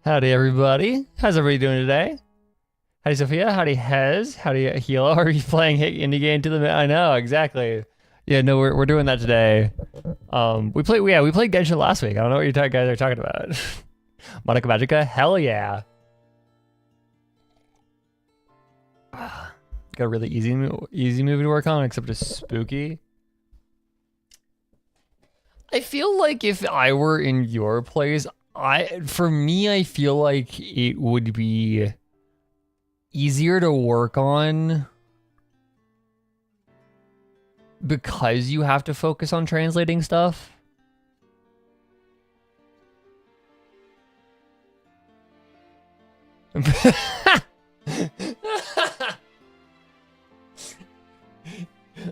Howdy, everybody. How's everybody doing today? Howdy, Sophia. Howdy, Hez. Howdy, Hilo. Are you playing indie game to the? I know exactly. Yeah, no, we're doing that today. We played Genshin last week. I don't know what you guys are talking about. Monica Magica, hell yeah. Got a really easy movie to work on, except it's spooky. I feel like if I were in your place, for me, I feel like it would be easier to work on because you have to focus on translating stuff.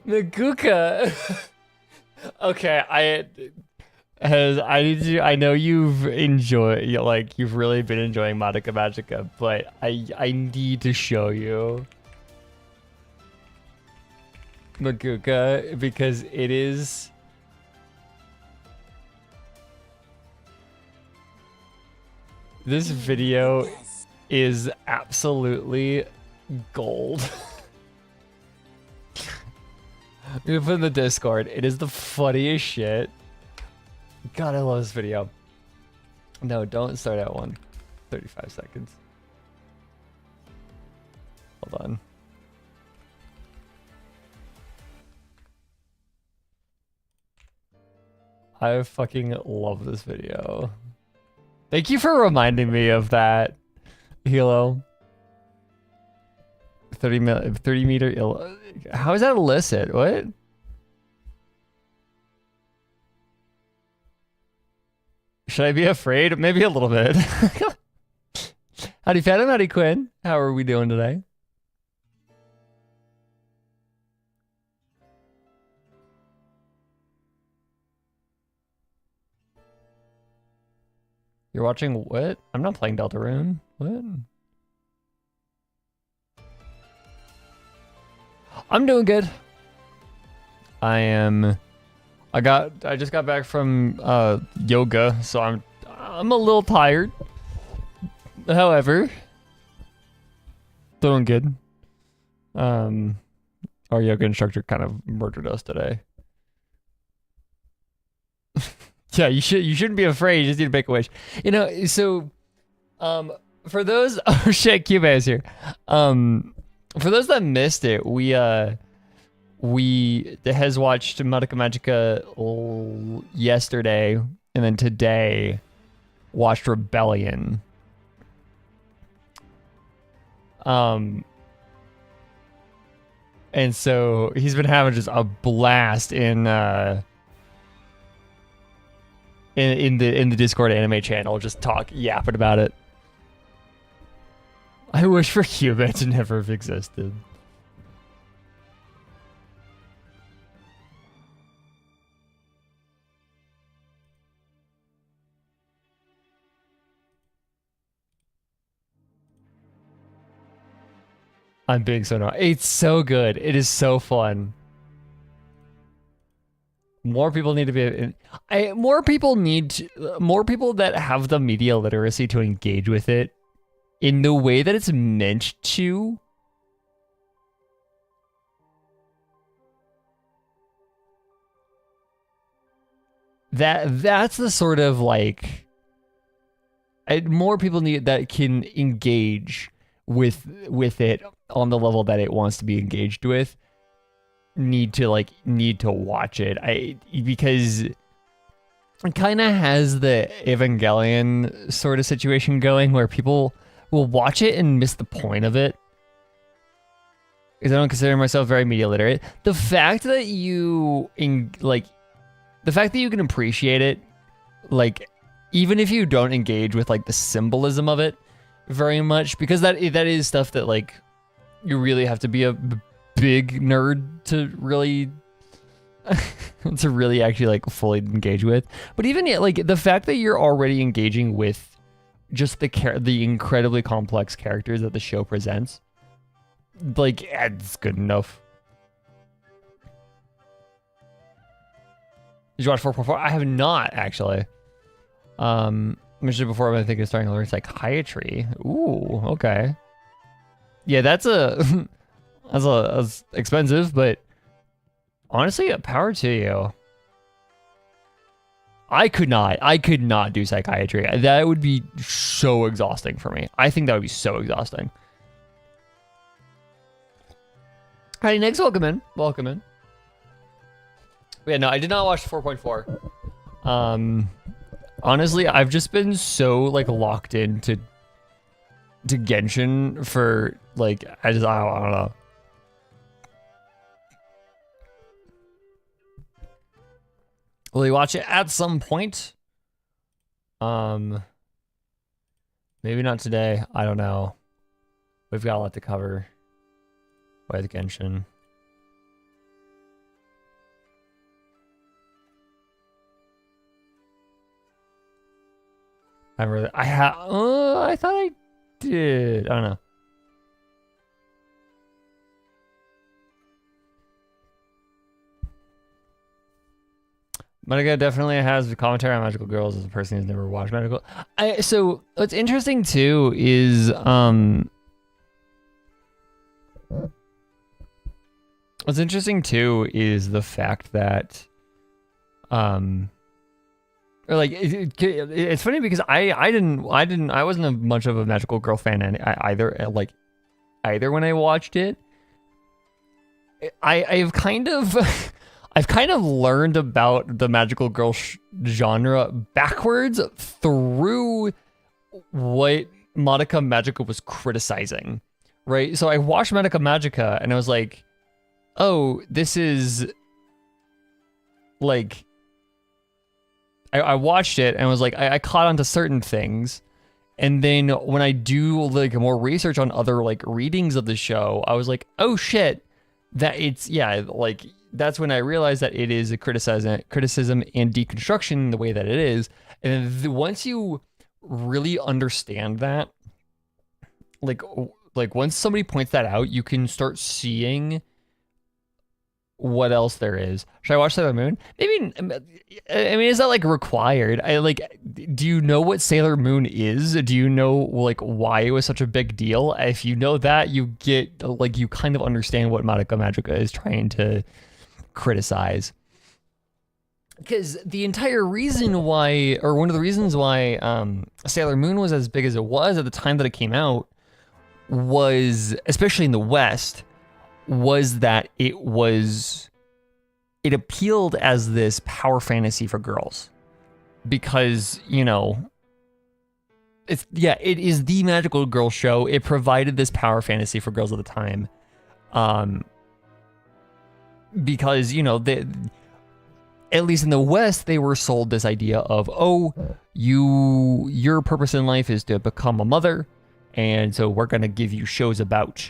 Naguka. Okay, I know you've you've really been enjoying Monica Magica, but I need to show you Naguka because it is this video is absolutely gold. We put in the Discord. It is the funniest shit. God, I love this video. No, don't start at 35 seconds. Hold on. I fucking love this video. Thank you for reminding me of that, Hilo. 30 meter. How is that illicit? What? Should I be afraid? Maybe a little bit. Howdy, Phantom. Howdy, Quinn. How are we doing today? You're watching what? I'm not playing Deltarune. What? I'm doing good. I just got back from yoga, so I'm a little tired. However, doing good. Our yoga instructor kind of murdered us today. Yeah, you shouldn't be afraid. You just need to make a wish. You know, so for those oh shit, Cuba is here. For those that missed it, we has watched Monica Magica yesterday, and then today watched Rebellion. And so he's been having just a blast in the Discord anime channel, just yapping about it. I wish for Cuba to never have existed. I'm being so naughty. It's so good. It is so fun. More people need to be. More people that have the media literacy to engage with it in the way that it's meant to. That's the sort of like. More people need that can engage with it on the level that it wants to be engaged with. Need to watch it. Because it kind of has the Evangelion sort of situation going where people will watch it and miss the point of it. Because I don't consider myself very media literate. The fact that you can appreciate it, like, even if you don't engage with like the symbolism of it very much, because that is stuff that like you really have to be a big nerd to really actually like fully engage with. But even yet, like the fact that you're already engaging with just the incredibly complex characters that the show presents, like, it's good enough. Did you watch 444? I have not, actually. mentioned it before, but I think it's starting to learn psychiatry. Ooh, okay. Yeah, that's that's expensive, but honestly, power to you. I could not do psychiatry. That would be so exhausting for me. I think that would be so exhausting. Hi, Nick's welcome in. Welcome in. Yeah, no, I did not watch 4.4. Honestly, I've just been so like locked into Genshin for like I don't know. Will you watch it at some point? Maybe not today. I don't know. We've got a lot to cover with Genshin. I thought I did. I don't know. Monica definitely has commentary on magical girls as a person who's never watched magical. So what's interesting too is the fact that or like it's funny because I wasn't much of a magical girl fan either when I watched it. I've kind of I've kind of learned about the magical girl genre backwards through what Madoka Magica was criticizing, right? So I watched Madoka Magica and I was like, oh, this is like, I watched it and was like, I caught on to certain things. And then when I do like more research on other like readings of the show, I was like, oh shit, that it's, yeah, like, that's when I realized that it is a criticism and deconstruction the way that it is. And once you really understand that, like once somebody points that out, you can start seeing what else there is. Should I watch Sailor Moon? Maybe. I mean, is that like required? Do you know what Sailor Moon is? Do you know like why it was such a big deal? If you know that, you get like, you kind of understand what Madoka Magica is trying to criticize. Because the entire reason why, or one of the reasons why Sailor Moon was as big as it was at the time that it came out was, especially in the West, was that it appealed as this power fantasy for girls. Because, you know, it is the magical girl show. It provided this power fantasy for girls at the time. Because, you know, at least in the West, they were sold this idea of, oh, your purpose in life is to become a mother, and so we're going to give you shows about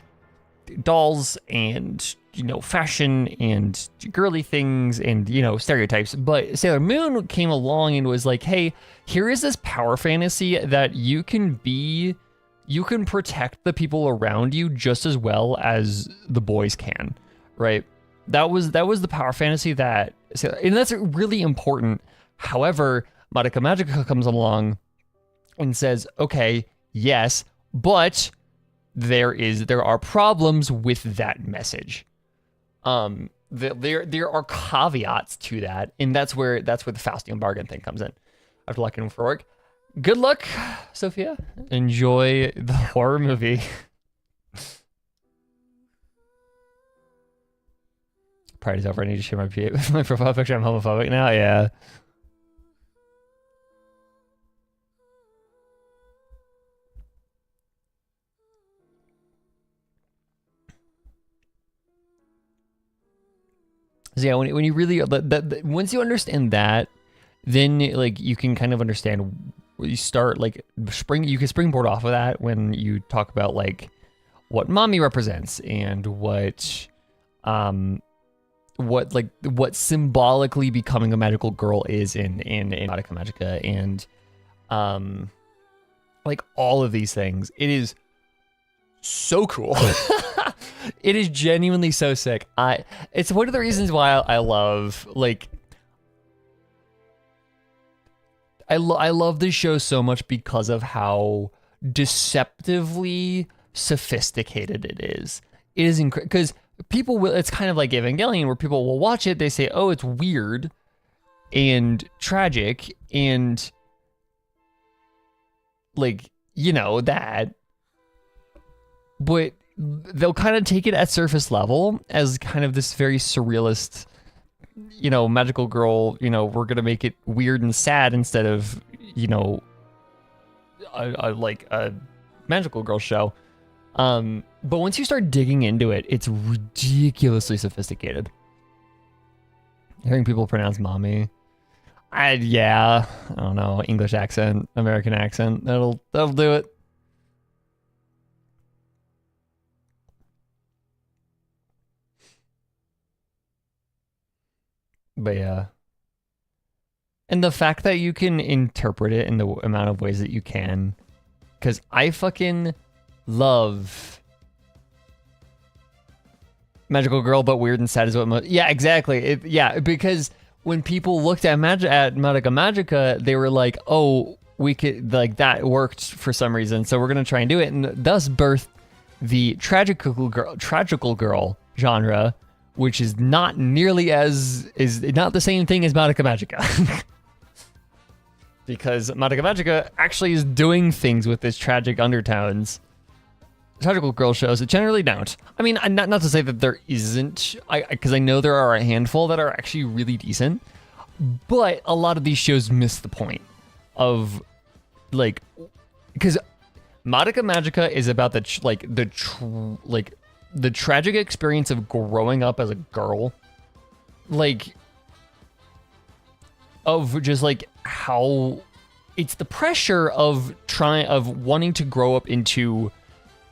dolls and, you know, fashion and girly things and, you know, stereotypes. But Sailor Moon came along and was like, hey, here is this power fantasy that you can protect the people around you just as well as the boys can, right? That was the power fantasy and that's really important. However, Madoka Magica comes along and says, okay, yes, but there are problems with that message. There are caveats to that, and that's where the Faustian bargain thing comes in. After locking for work. Good luck, Sophia. Enjoy the horror movie. Party's over. I need to share my profile picture. I'm homophobic now. Yeah. So yeah, when you really once you understand that, then like you can kind of understand. You start like you can springboard off of that when you talk about like what mommy represents and what symbolically becoming a magical girl is in Madoka Magica and like all of these things. It is so cool. It is genuinely so sick. It's one of the reasons why I love, like, I love this show so much because of how deceptively sophisticated it is. It is incredible because people will. It's kind of like Evangelion, where people will watch it. They say, "Oh, it's weird and tragic and like that," but they'll kind of take it at surface level as kind of this very surrealist, magical girl. We're gonna make it weird and sad instead of like a magical girl show. But once you start digging into it, it's ridiculously sophisticated. Hearing people pronounce mommy, I don't know, English accent, American accent, that'll do it. But yeah. And the fact that you can interpret it in the amount of ways that you can, because I fucking love magical girl, but weird and sad is what yeah, exactly. Because when people looked at Madoka Magica, they were like, oh, we could, like, that worked for some reason, so we're gonna try and do it, and thus birthed the tragical girl genre, which is not nearly is not the same thing as Madoka Magica. Because Madoka Magica actually is doing things with its tragic undertones. Tragical girl shows generally don't. I mean, not to say that there isn't, because I know there are a handful that are actually really decent, but a lot of these shows miss the point of, like, because Madoka Magica is about the tragic experience of growing up as a girl, like, of just like how it's the pressure of wanting to grow up into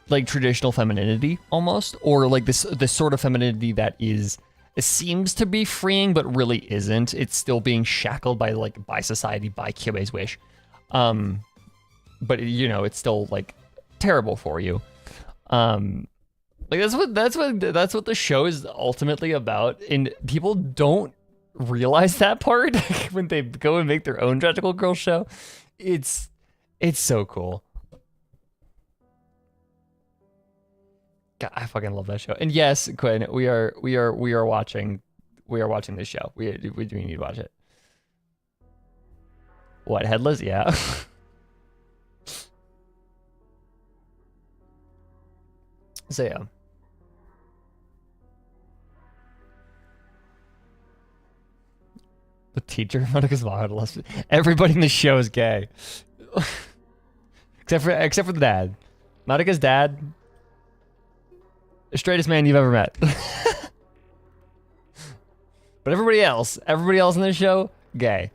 like traditional femininity almost, or like this sort of femininity that seems to be freeing but really isn't. It's still being shackled by society, by Kyobe's wish, but it's still like terrible for you. Like that's what the show is ultimately about, and people don't realize that part when they go and make their own tragical girl show. It's so cool. God, I fucking love that show. And yes, Quinn, we are watching this show. We do need to watch it. What, Headless? Yeah. So yeah. The teacher, everybody in the show is gay, except for the dad. Madoka's dad, the straightest man you've ever met. But everybody else in this show, gay.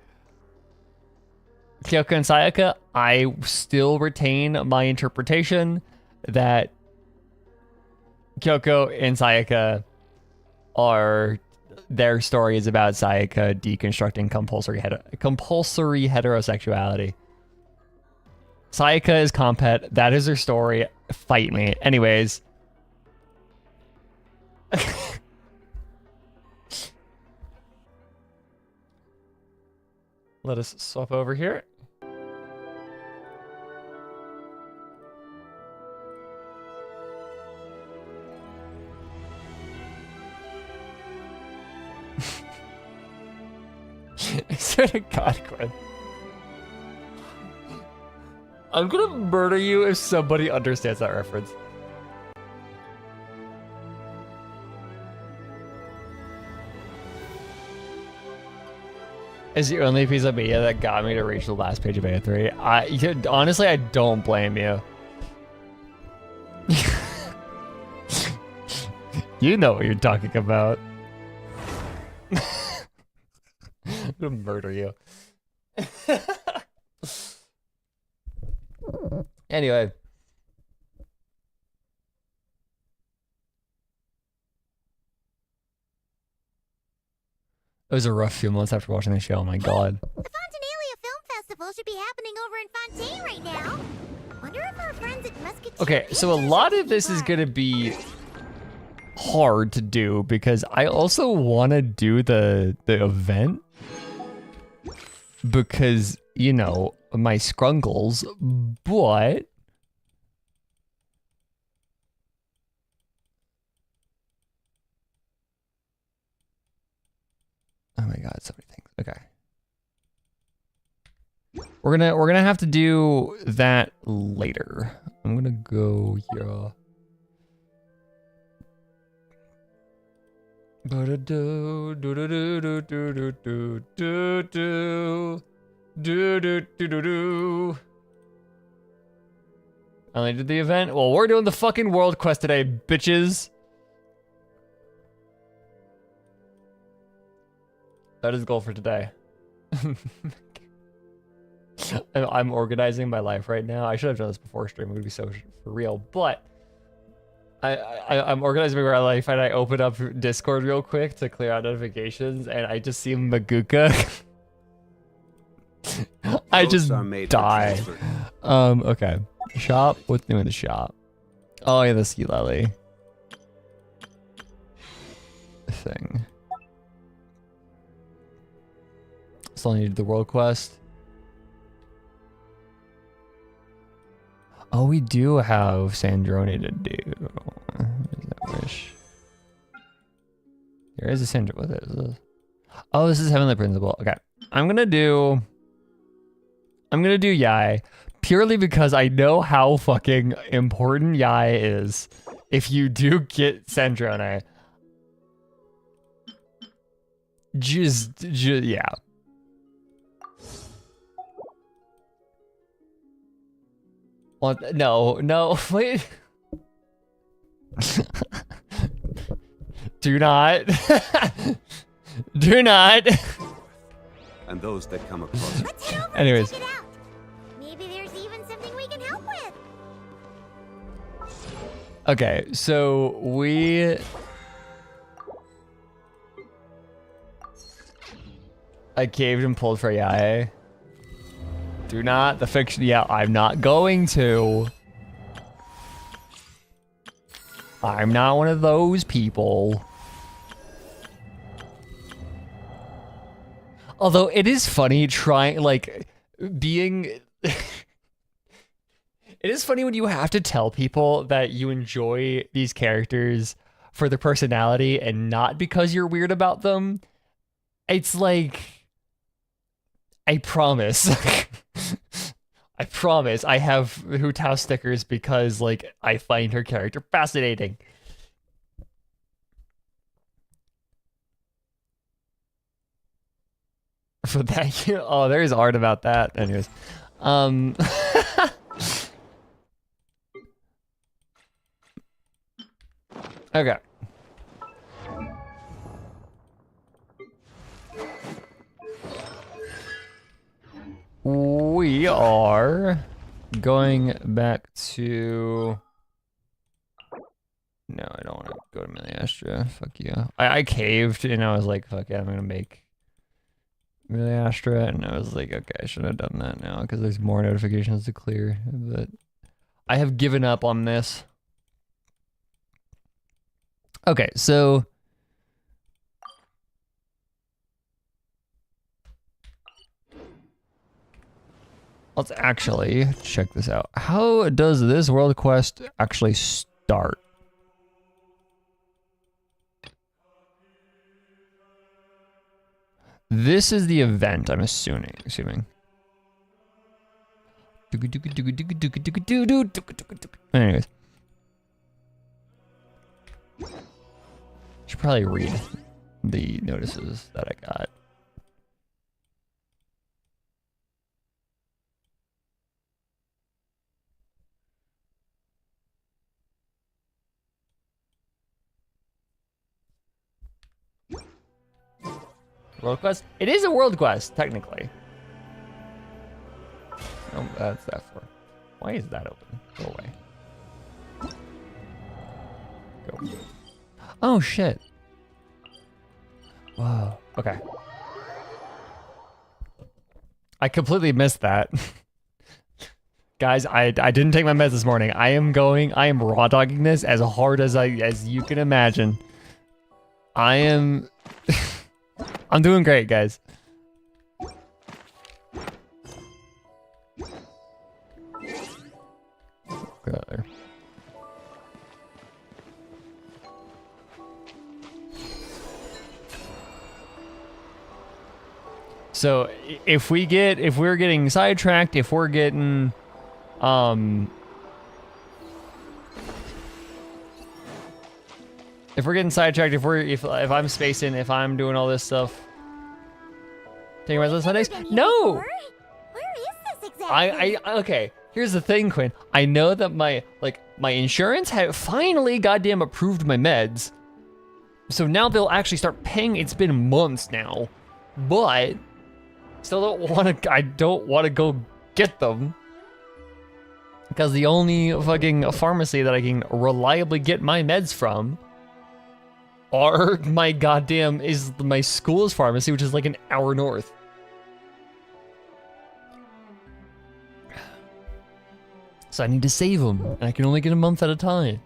Kyoko and Sayaka, I still retain my interpretation that Kyoko and Sayaka their story is about Sayaka deconstructing compulsory heterosexuality. Sayaka is compet. That is her story. Fight me. Anyways. Let us swap over here. I swear to God, Quinn. I'm gonna murder you if somebody understands that reference. Is the only piece of media that got me to reach the last page of A3. Honestly, I don't blame you. You know what you're talking about. I'm gonna murder you. Anyway. It was a rough few months after watching the show, oh my god. The Fontanalia Film Festival should be happening over in Fontaine right now. Wonder if our friends at Musketeer... Okay, so a lot of this is gonna be hard to do because I also want to do the event, because you know, my scrungles, but oh my god, so many things. Okay. We're gonna have to do that later. I'm gonna go here. I only did the event. Well, we're doing the fucking world quest today, bitches. That is the goal for today. I'm organizing my life right now. I should have done this before stream. It would be so for real. But I'm organizing my life, and I open up Discord real quick to clear out notifications, and I just see Maguka. I just die. Okay. Shop. What's new in the shop? Oh yeah, the Sea Lily thing. Still needed the world quest. Oh, we do have Sandrone to do. Where's that wish? There is a Sandrone. What is this? Oh, this is Heavenly Principle. Okay. I'm gonna do Yai purely because I know how fucking important Yai is. If you do get Sandrone. Just yeah. What? No, wait. Do not. Do not. And those that come across. Let's head over Anyways. and check it out. Maybe there's even something we can help with. Okay, so I caved and pulled for Yae. Do not the fiction. Yeah, I'm not going to. I'm not one of those people. Although it is funny trying, like, being... It is funny when you have to tell people that you enjoy these characters for their personality and not because you're weird about them. It's like... I promise. I promise I have Hu Tao stickers because, like, I find her character fascinating. For that, oh, there is art about that. Anyways, okay. We are going back to. No, I don't want to go to Miliastra. Fuck you. I caved and I was like, fuck it, I'm gonna make Miliastra, and I was like, okay, I should have done that now because there's more notifications to clear. But I have given up on this. Okay, so let's actually check this out. How does this world quest actually start? This is the event, I'm assuming. Anyways. Should probably read the notices that I got. World quest? It is a world quest, technically. Oh, that's that for. Why is that open? Go away. Go. Oh, shit. Whoa. Okay. I completely missed that. Guys, I didn't take my meds this morning. I am raw dogging this as hard as you can imagine. I'm doing great, guys. There. So if we're getting sidetracked, if we're getting sidetracked, if I'm spacing, if I'm doing all this stuff, taking my list Sundays. No. Where is this exactly? Okay. Here's the thing, Quinn. I know that my insurance had finally goddamn approved my meds, so now they'll actually start paying. It's been months now, but still don't want to. I don't want to go get them because the only fucking pharmacy that I can reliably get my meds from are is my school's pharmacy, which is like an hour north. So I need to save them, and I can only get a month at a time.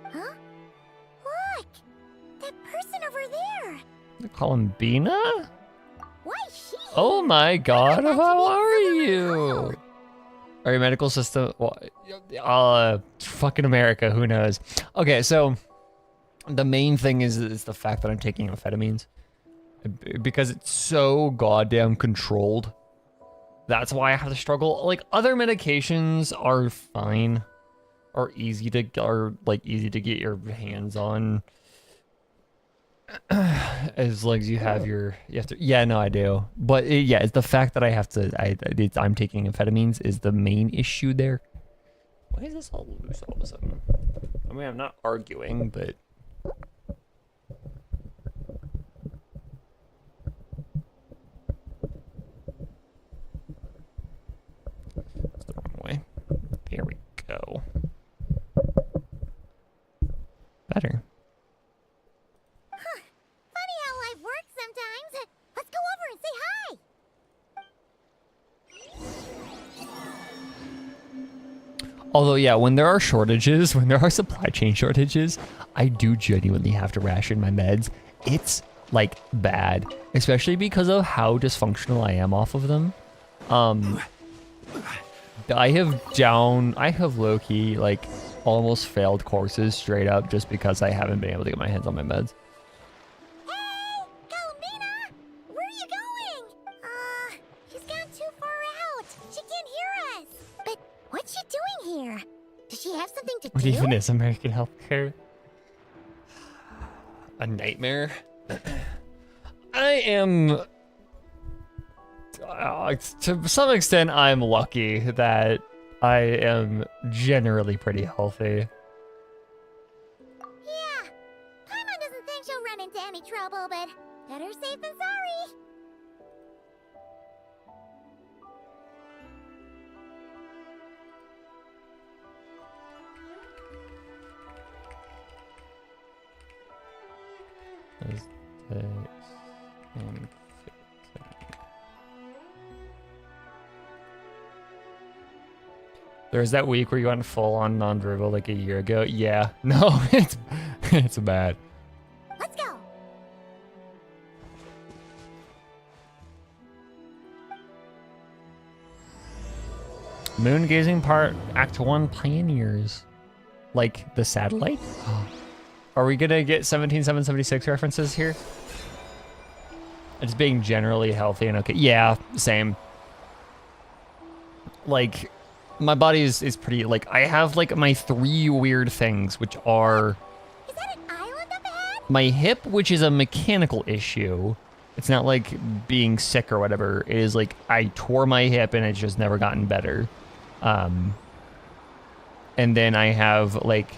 Huh? Look! That person over there! They call him Bina? Why is she? Oh my god, That how should are be someone we you? know. Are your medical system... fucking America, who knows? Okay, so the main thing is the fact that I'm taking amphetamines. Because it's so goddamn controlled. That's why I have to struggle. Like, other medications are fine. Easy to get your hands on. As long as you have to. Yeah, no, I do. But it's the fact that I have to. I'm taking amphetamines is the main issue there. Why is this all loose all of a sudden? I mean, I'm not arguing, but. That's the wrong way. There we go. Better. Funny how life works sometimes. Let's go over and say hi. Although, yeah, when there are shortages, when there are supply chain shortages, I do genuinely have to ration my meds. It's, like, bad. Especially because of how dysfunctional I am off of them. I have low-key, like, almost failed courses straight up just because I haven't been able to get my hands on my meds. Hey, Columbina! Where are you going? She's gone too far out. She can't hear us. But what's she doing here? Does she have something to What do? even is American healthcare? A nightmare? I am... to some extent, I'm lucky that I am generally pretty healthy. Yeah. Paimon doesn't think she'll run into any trouble, but better safe than sorry. There was that week where you went full on non-verbal like a year ago. Yeah, no, it's bad. Let's go. Moon gazing part, Act 1 pioneers. Like the satellite? Are we gonna get 17776 references here? It's being generally healthy and okay. Yeah, same. Like, my body is pretty, like, I have, like, my 3 weird things, which are... Is that an island up ahead? My hip, which is a mechanical issue. It's not, like, being sick or whatever. It is, like, I tore my hip and it's just never gotten better. And then I have, like...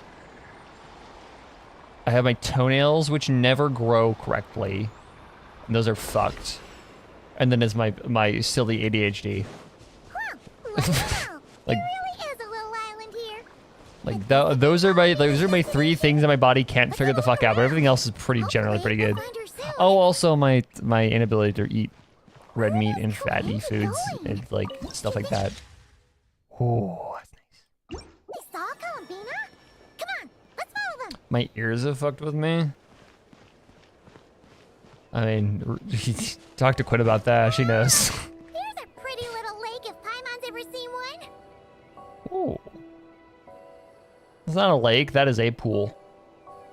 I have my toenails, which never grow correctly. And those are fucked. And then there's my silly ADHD. Huh. Look now. Like- There really is a little island here. Like those are my 3 things that my body can't figure the fuck out, but everything else is generally pretty good. We'll find her soon. Oh, also my inability to eat red meat and fatty foods and like stuff like that. Oh, that's nice. We saw Columbina. Come on, let's follow them. My ears have fucked with me. I mean, talk to Quinn about that. She knows. Here's a pretty little lake Like if Paimon's ever seen one? Ooh. It's not a lake, that is a pool.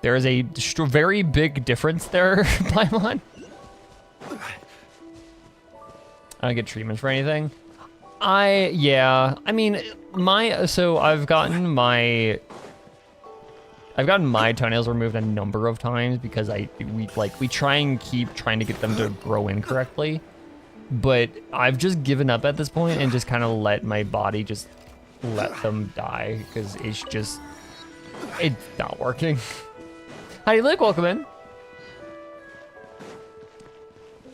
There is a very big difference there, Paimon. I don't get treatments for anything. Yeah, I mean, so I've gotten my toenails removed a number of times because we try and keep trying to get them to grow in correctly. But I've just given up at this point and just kind of let my body just let them die because it's not working. Hi, Lick, welcome in.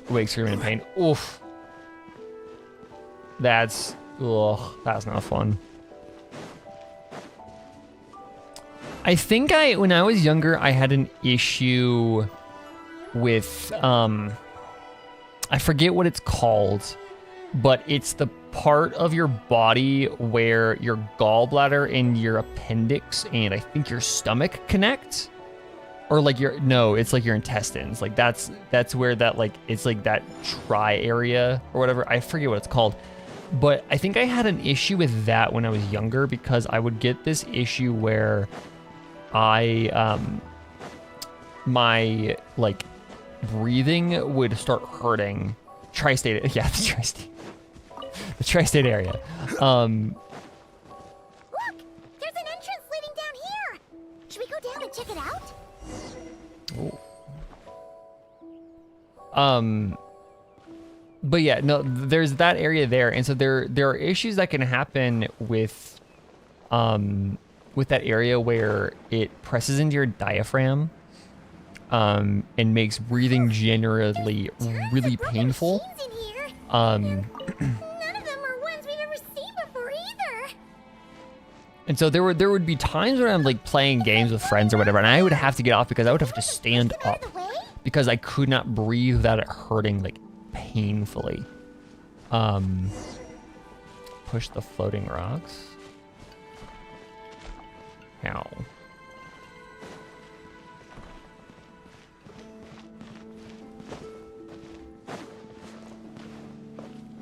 Wake screaming in pain. Oof. That's not fun. I think when I was younger, I had an issue with, I forget what it's called, but it's the part of your body where your gallbladder and your appendix and I think your stomach connect. Or like it's like your intestines. Like that's where that it's like that tri area or whatever. I forget what it's called. But I think I had an issue with that when I was younger because I would get this issue where my breathing would start hurting. Tri-state, yeah, the tri-state area. Look, there's an entrance leading down here. Should we go down and check it out? Ooh. But yeah, no, there's that area there, and so there are issues that can happen with that area where it presses into your diaphragm, and makes breathing generally really painful. None of them are ones we've ever seen before either. And so there would be times when I'm like playing games with friends or whatever, and I would have to get off because I would have to stand up because I could not breathe without it hurting like painfully. Push the floating rocks. How?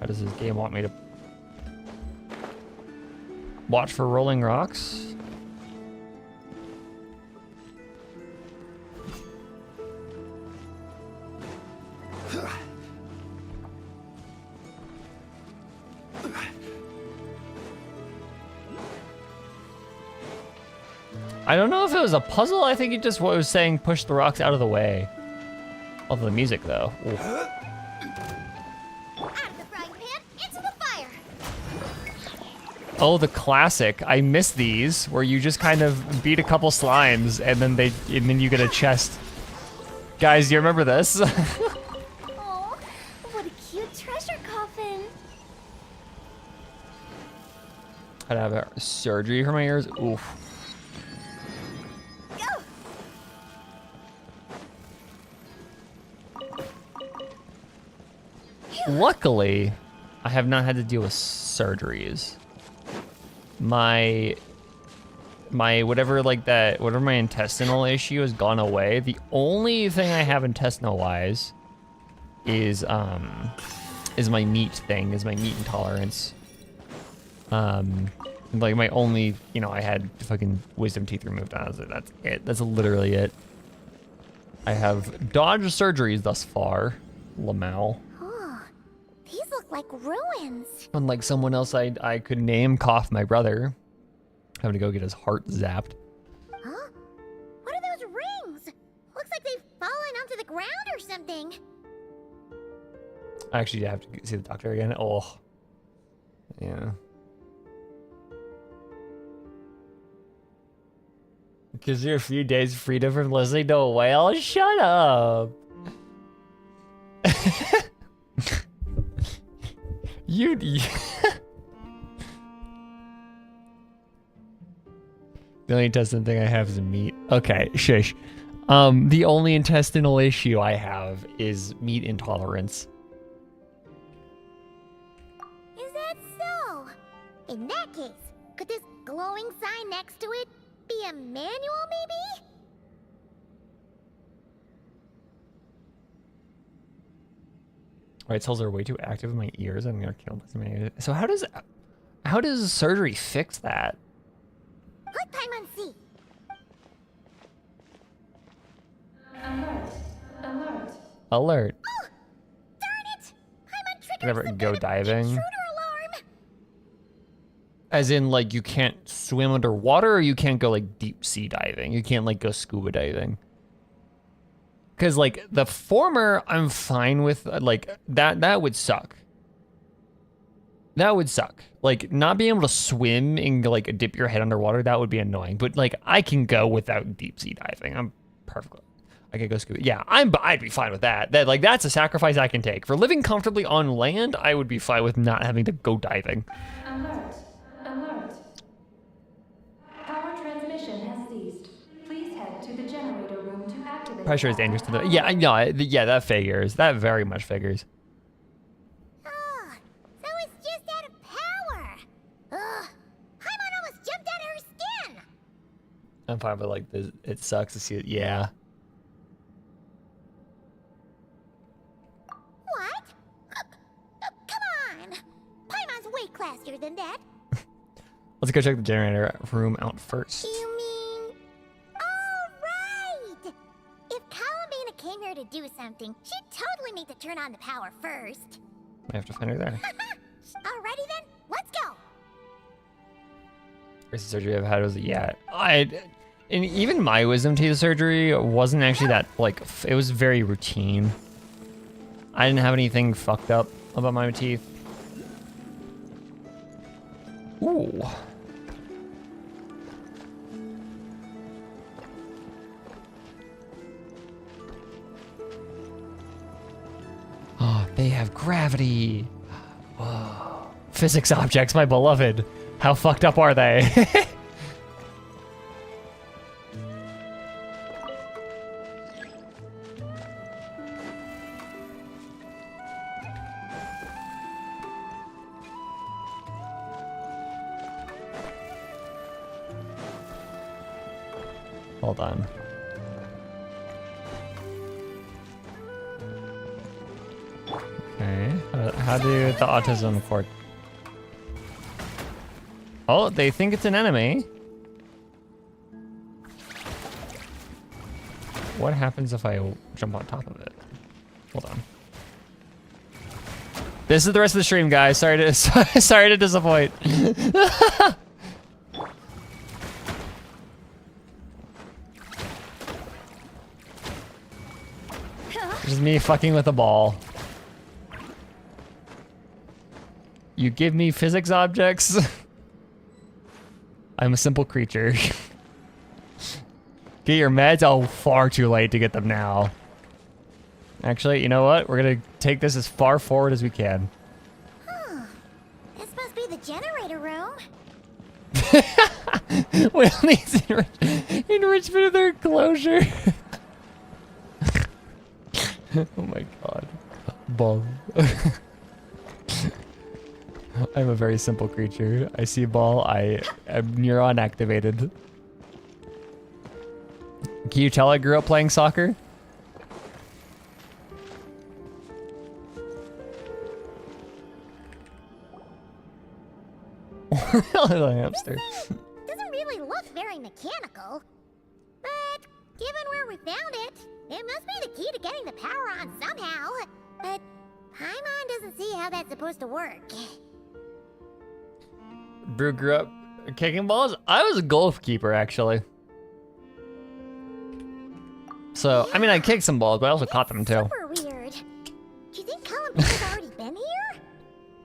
How does this game want me to watch for rolling rocks? I don't know if it was a puzzle. I think it just was saying push the rocks out of the way. Love the music though. Ooh. Out of the frying pan, into the fire. Oh, the classic. I miss these where you just kind of beat a couple slimes and then you get a chest. Guys, do you remember this? Oh, what a cute treasure coffin. I'd have a surgery for my ears. Oof. Luckily, I have not had to deal with surgeries. My whatever my intestinal issue has gone away. The only thing I have intestinal wise is my meat intolerance. Like my only, I had fucking wisdom teeth removed. I was like, that's it. That's literally it. I have dodged surgeries thus far, Lamau. These look like ruins. Unlike someone else I could name, Cough, my brother, having to go get his heart zapped. Huh? What are those rings? Looks like they've fallen onto the ground or something. Actually, I have to see the doctor again. Oh, yeah. Gives you a few days freedom from listening to a whale? Shut up. You the only intestinal thing I have is meat. Okay, shush. The only intestinal issue I have is meat intolerance. Is that so? In that case, could this glowing sign next to it be a manual, maybe? Right cells are way too active in my ears. I'm gonna kill them. So how does surgery fix that? Let Paimon see. Alert. Alert. Alert. Oh, darn it! Paimon triggered Never some go kind of diving. intruder alarm. As in, like, you can't swim underwater, or you can't go, like, deep sea diving. You can't, like, go scuba diving. Because, like, the former, I'm fine with, like, that would suck. That would suck. Like, not being able to swim and, like, dip your head underwater, that would be annoying. But, like, I can go without deep sea diving. I'm perfectly... I could go scuba. Yeah, I'd be fine with that. Like, that's a sacrifice I can take. For living comfortably on land, I would be fine with not having to go diving. Alert. Alert. Power transmission has ceased. Please head to the generator room to activate. Pressure is dangerous to the... Yeah, no, yeah, that figures. That very much figures. Oh, so it's just out of power. Ugh, Paimon almost jumped out of her skin. I'm fine with, like, this. It sucks to see it. Yeah. What? Come on. Paimon's way classier than that. Let's go check the generator room out first. You mean... Oh, right! If Columbina came here to do something, she'd totally need to turn on the power first. I have to find her there. Alrighty then, let's go! First surgery I've had was, yeah. And even my wisdom teeth surgery wasn't actually that, like, it was very routine. I didn't have anything fucked up about my teeth. Ooh. Oh, they have gravity. Whoa. Physics objects, my beloved. How fucked up are they? Hold on. Okay. How do the autism court? Oh, they think it's an enemy. What happens if I jump on top of it? Hold on. This is the rest of the stream, guys. Sorry to sorry to disappoint. Just me fucking with a ball. You give me physics objects? I'm a simple creature. Get your meds? Oh, far too late to get them now. Actually, you know what? We're gonna take this as far forward as we can. Huh. This must be the generator room. Will needs enrichment of their enclosure. Oh my god. Ball. I'm a very simple creature. I see a ball, I am neuron activated. Can you tell I grew up playing soccer? Little hamster. This thing doesn't really look very mechanical. But given where we found it, it must be the key to getting the power on somehow. But Paimon doesn't see how that's supposed to work. Brew grew up kicking balls? I was a goalkeeper, actually. So, I mean, I kicked some balls, but I also caught them, too. Super weird. Do you think Columbina's already been here?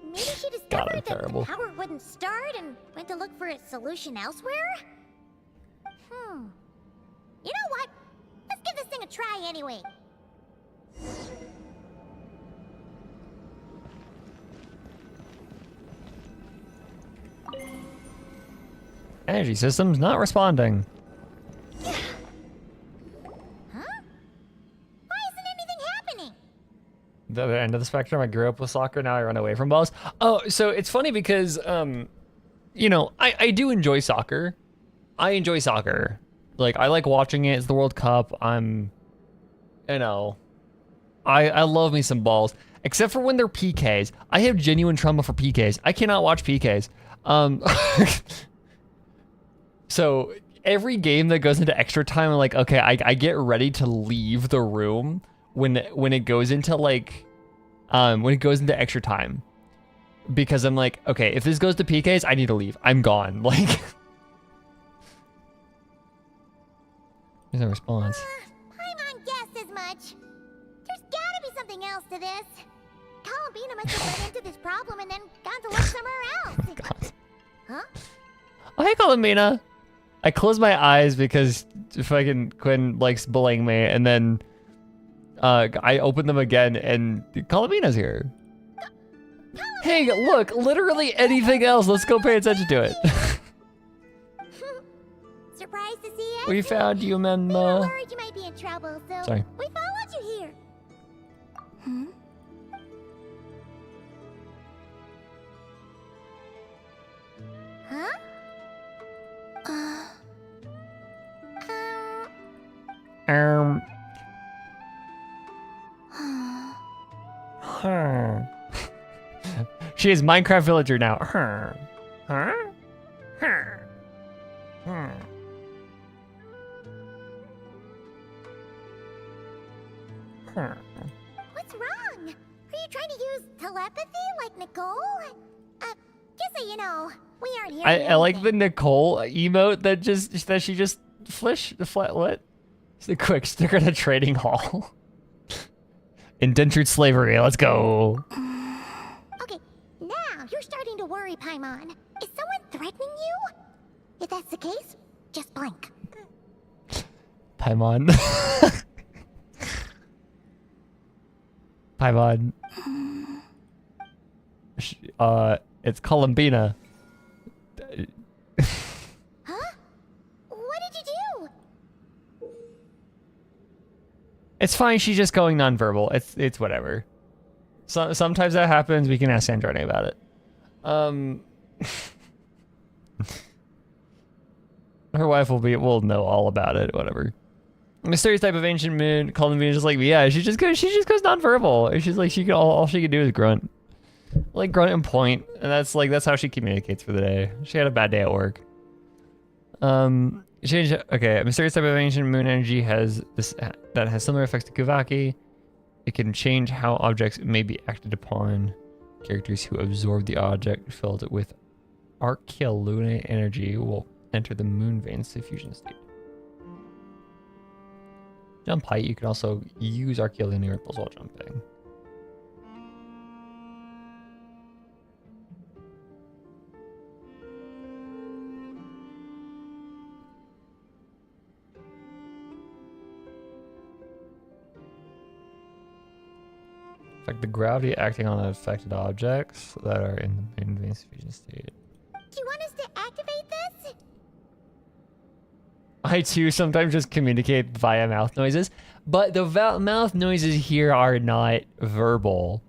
Maybe she God, I'm discovered that terrible. the power wouldn't start and went to look for a solution elsewhere? You know what? Let's give this thing a try anyway. Energy system's not responding. Huh? Why isn't anything happening? The other end of the spectrum, I grew up with soccer, now I run away from balls. Oh, so it's funny because, you know, I do enjoy soccer. I enjoy soccer. Like, I like watching it. It's the World Cup. You know, I love me some balls. Except for when they're PKs. I have genuine trauma for PKs. I cannot watch PKs. So every game that goes into extra time, I'm like, okay, I get ready to leave the room when it goes into like, when it goes into extra time. Because I'm like, okay, if this goes to PKs, I need to leave. I'm gone. Like, there's no response. Paimon guessed as much. There's gotta be something else to this. Columbina must have run into this problem and then gone to look somewhere else. God. Huh? Oh, hey, Columbina. I close my eyes because fucking Quinn likes bullying me, and then I open them again, and Columbina's here. Hey, look, literally anything else. Let's go pay attention to it. Surprised to see us? We found you, We were Menma. worried you might be in trouble, so Sorry. we followed you here. Hmm? Huh? Um. Huh. She is Minecraft villager now. Huh. Huh? Huh. Huh. Huh. What's wrong? Are you trying to use telepathy like Nicole? Just so you know, we aren't here. I like the Nicole emote that she just what? It's a quick sticker at a trading hall. Indentured slavery, let's go. Okay, now you're starting to worry, Paimon. Is someone threatening you? If that's the case, just blink. Paimon. Paimon. It's Columbina. Huh? What did you do? It's fine, she's just going nonverbal. It's whatever. Sometimes that happens, we can ask Androni about it. Her wife will know all about it, whatever. Mysterious type of ancient moon, Columbina just like, yeah, she just goes nonverbal. She's like, all she can do is grunt. Like grunt and point, and that's how she communicates for the day. She had a bad day at work. Okay, a mysterious type of ancient moon energy has that has similar effects to Kuvaki. It can change how objects may be acted upon. Characters who absorb the object filled with Archeolune energy will enter the moon veins diffusion state. Jump height, you can also use Archeolune ripples while jumping. Affect the gravity acting on affected objects that are in the moon veins diffusion state. Do you want us to activate this? I too sometimes just communicate via mouth noises, but the mouth noises here are not verbal.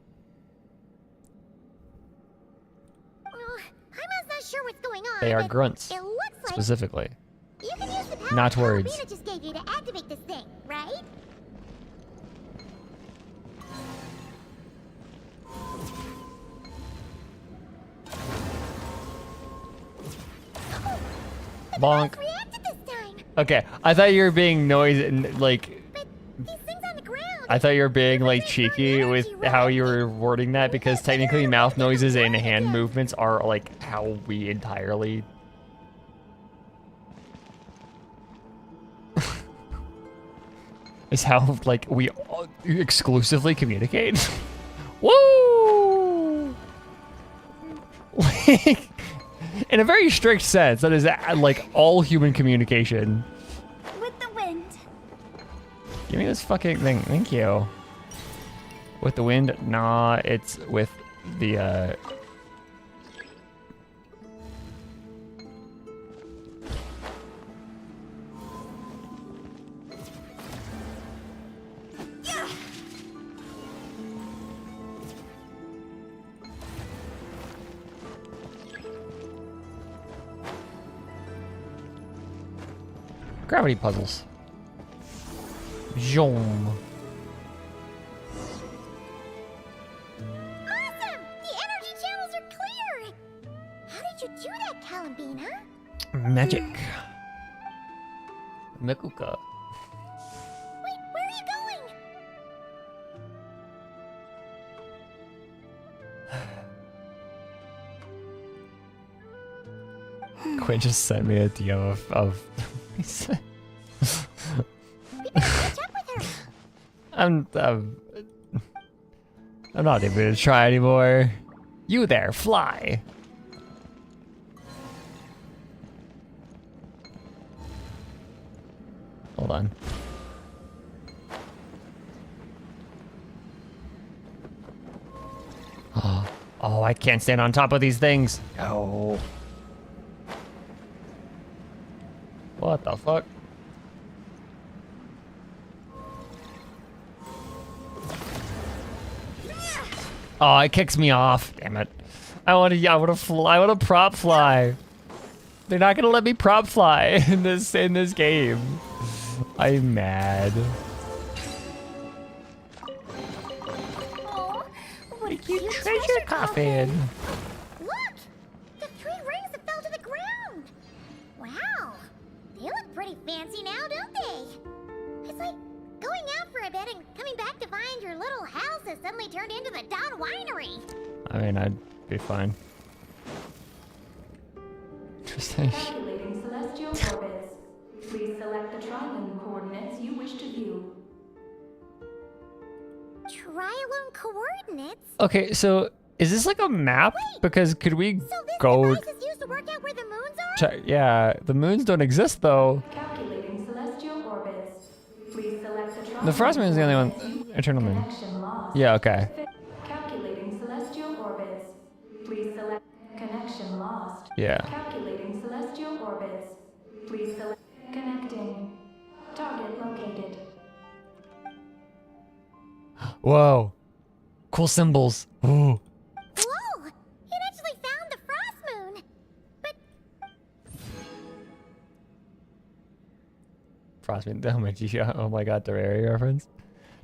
Paimon's not sure what's going on. They are but grunts, It looks like specifically. you can use the power Not Columbina words. just gave you to activate this thing, right? Bonk. Reacted this time, Okay, I thought you were being like, but these things on the ground. I thought you were being like cheeky with how you were wording that, because technically mouth noises and hand movements are like how we entirely. Is how like we exclusively communicate. Woo! Like, in a very strict sense, that is like all human communication. With the wind. Give me this fucking thing. Thank you. With the wind? Nah, it's with the, gravity puzzles. Zoom. you do that, Columbina? Magic. Mikuka. Wait, where are you going? Quinn just sent me a DM of We better catch up with her. I'm not even gonna try anymore. You there, fly. Hold on. Oh, I can't stand on top of these things. Oh. What the fuck? Oh, it kicks me off. Damn it. I want to prop fly. They're not gonna let me prop fly in this game. I'm mad. Oh, what a You cute treasure coffin. Look! The 3 rings that fell to the ground! Wow! They look pretty fancy now, don't they? It's like going out for a bit and coming back to find your little house has suddenly turned into the Don Winery. I mean, I'd be fine. Interesting. Calculating celestial orbits. Please select the triune coordinates you wish to view. Trilone coordinates? Okay, so is this like a map? Because could we So this go? device is used to work out where the moons are? Check. Yeah, the moons don't exist though. Calculating celestial orbits. Please select the triune The frost moon is the only coordinates one. you- Eternal moon. Connection lost. Yeah. Okay. Calculating celestial orbits. Please select connection lost. Yeah. Calculating celestial orbits. Please select connecting. Target located. Whoa. Cool symbols. Ooh. Whoa! It actually found the frost moon! But Frost moon. Oh my G. Oh my God. Terraria reference.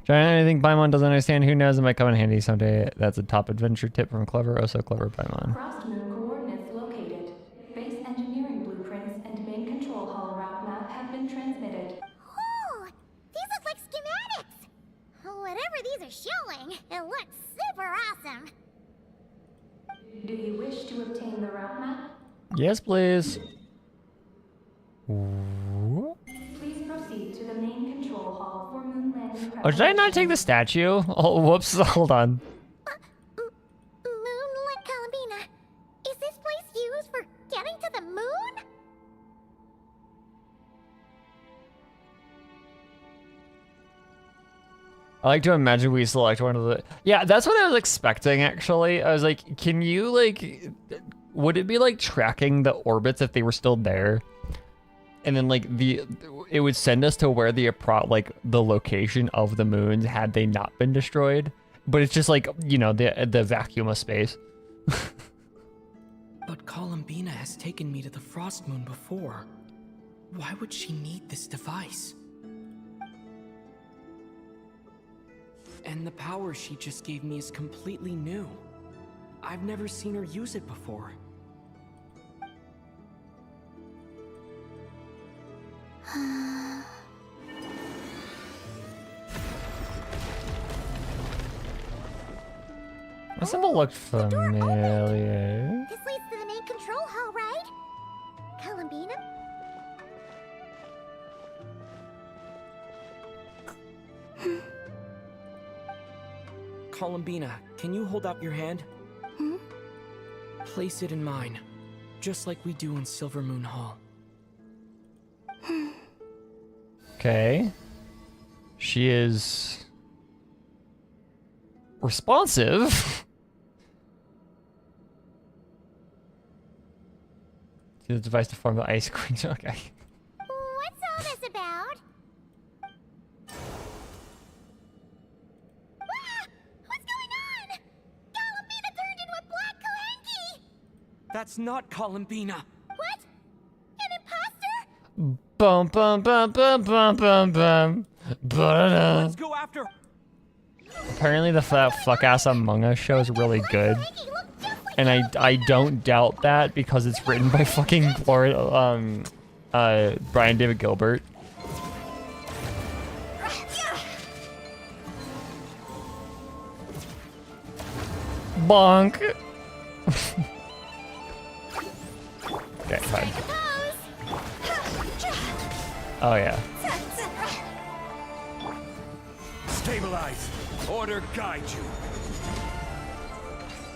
Trying anything Paimon doesn't understand. Who knows? It might come in handy someday. That's a top adventure tip from clever, oh so clever Paimon. Frost moon coordinates located. Base engineering blueprints and main control hall route map have been transmitted. oh! These look like schematics! Whatever these are showing, it looks super awesome! Do you wish to obtain the route map? Yes, please. Ooh. Please proceed to the main control hall for moon landing. Oh, did I not take the statue? Oh, whoops. Hold on. Moonlit Columbina, is this place used for getting to the moon? I like to imagine we select one of the... Yeah, that's what I was expecting, actually. I was like, can you, like... Would it be, like, tracking the orbits if they were still there? And then, like, it would send us to where the location of the moons had they not been destroyed. But it's just, like, you know, the vacuum of space. But Columbina has taken me to the Frost Moon before. Why would she need this device? And the power she just gave me is completely new. I've never seen her use it before. The symbol looked familiar. This leads to the main control hall, right? Columbina? Columbina, can you hold out your hand? Place it in mine, just like we do in Silver Moon Hall. Okay. She is... responsive. Use the device to form the ice queen. Okay. What's all this about? Ah! What's going on? Columbina turned into a black Kalanki! That's not Columbina! What? An imposter? Bum bum bum bum bum bum bum. Ba-da-da. Let's go after... Apparently the fuck ass Among Us show is really good. Kalanki looked just like and I don't doubt that because it's written by fucking Brian David Gilbert. Bonk. Okay, fine. Oh yeah. Stabilize. Order guide you.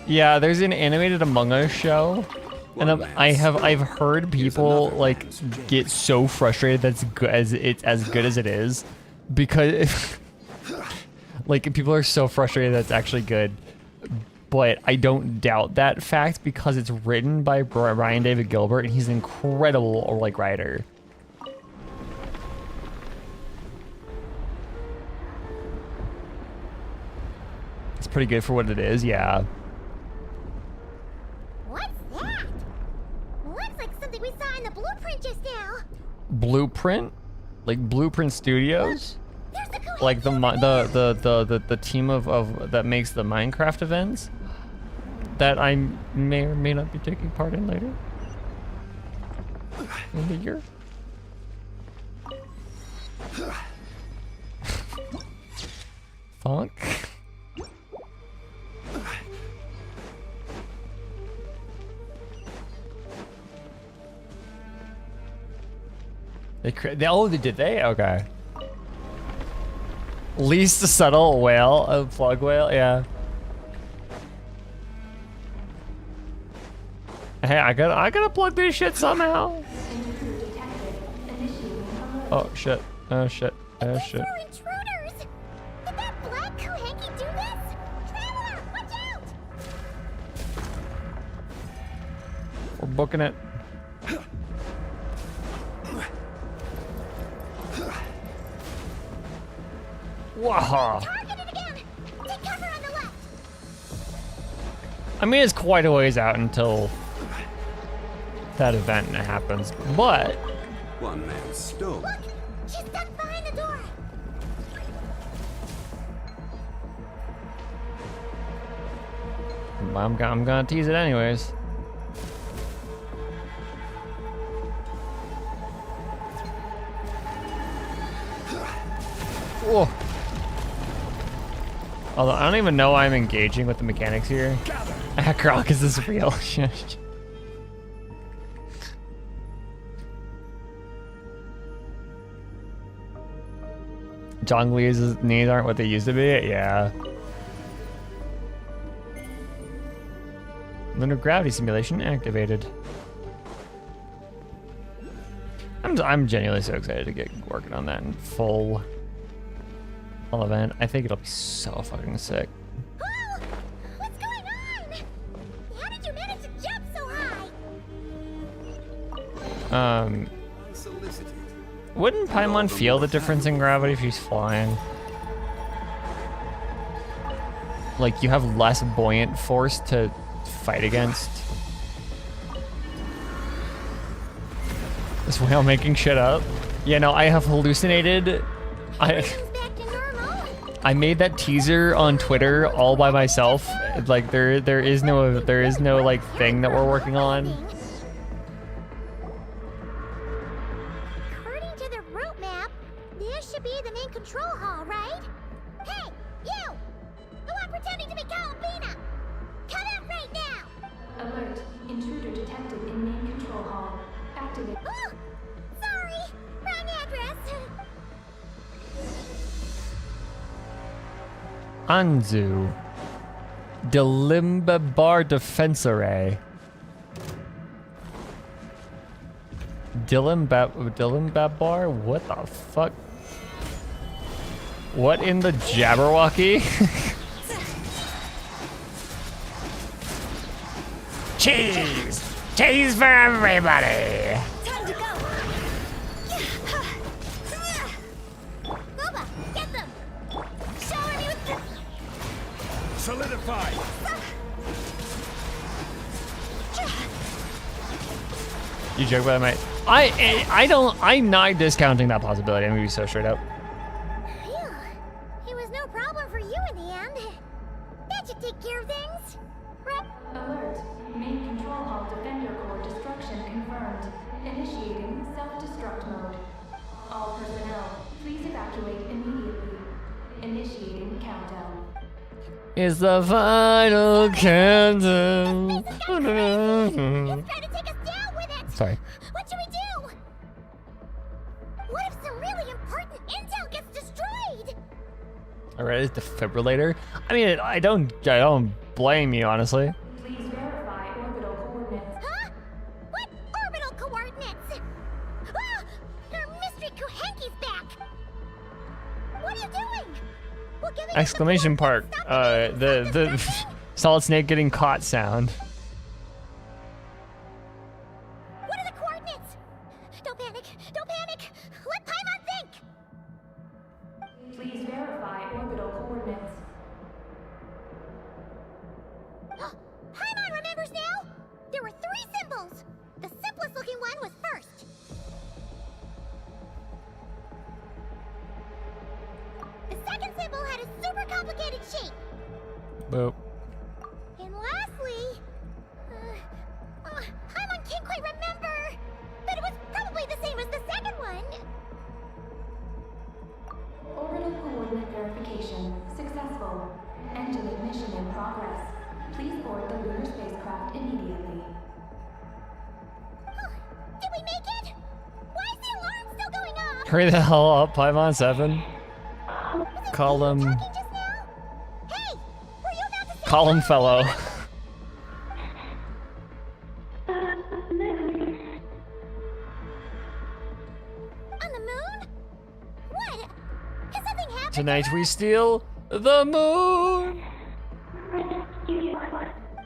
Yeah, there's an animated Among Us show, and I've heard people like get so frustrated that's good as it's as good as it is, because like people are so frustrated that it's actually good. But I don't doubt that fact because it's written by Brian David Gilbert and he's an incredible like writer. It's pretty good for what it is, yeah. What's that? Looks like something we saw in the blueprint just now. Blueprint? Like Blueprint Studios? There's the cool Like the team of that makes the Minecraft events that I may or may not be taking part in later in the year. Funk. They did they? Okay. Least subtle whale, a plug whale, yeah. Hey, I gotta plug this shit somehow. Oh shit! Oh shit! Oh shit! These were intruders. Did that black Kuhanky do this? Traveler, watch out! We're booking it. Wow. Targeted again. Take cover on the left. I mean, it's quite a ways out until that event happens, but One man stole. Look, she's stuck behind the door. I'm gonna tease it anyways. Whoa. Although I don't even know why I'm engaging with the mechanics here. Grok, is this real? Zhongli's knees aren't what they used to be? Yeah. Lunar gravity simulation activated. I'm genuinely so excited to get working on that in full event. I think it'll be so fucking sick. Oh, what's going on? How did you manage to jump so high? Unsolicited. Wouldn't Paimon feel the difference in gravity if he's flying? Like, you have less buoyant force to fight against. This whale making shit up. Yeah, no, I have hallucinated. Everything's back to normal. I made that teaser on Twitter all by myself. Like there is no like thing that we're working on. According to the route map, this should be the main control hall, right? Hey, you! The one pretending to be Calabina! Come out right now! Alert. Intruder detected in main control hall. Activate. Oh! Sorry! Wrong address! Anzu. Dilimbabar Defensore. Dilimbabar? What the fuck? What in the Jabberwocky? Cheese! Cheese for everybody! Time to go! Boba, get them! Shower me with the... Solidify. You joke about it, mate. I'm not discounting that possibility. I'm gonna be so straight up. Phew. It was no problem for you in the end. That should take care of things. Right? Alert. is the final countdown. He's trying to take us down with it! Sorry. What should we do? What if some really important intel gets destroyed? Alright, defibrillator. I mean, I don't blame you, honestly. Please verify orbital coordinates. Huh? What orbital coordinates? Ah! Our mystery Kuhenki's back! What are you doing? We're giving us the Exclamation coordinates. part. Stop The this thing. Solid Snake getting caught sound. What are the coordinates? Don't panic! Don't panic! Let Paimon think! Please verify orbital coordinates. Paimon remembers now! There were 3 symbols! The simplest looking one was first. The second symbol had a super complicated shape. Boop. And lastly... Paimon can't quite remember! But it was probably the same as the second one. Orbital coordinate verification successful. Entering mission in progress. Please board the lunar spacecraft immediately. Did we make it? Why is the alarm still going off? Hurry the hell up, Paimon 7. Was it Call me him. talking just now? Hey! Were you about to say Call him fellow. on the moon? What? Has something happened? Tonight we steal the moon.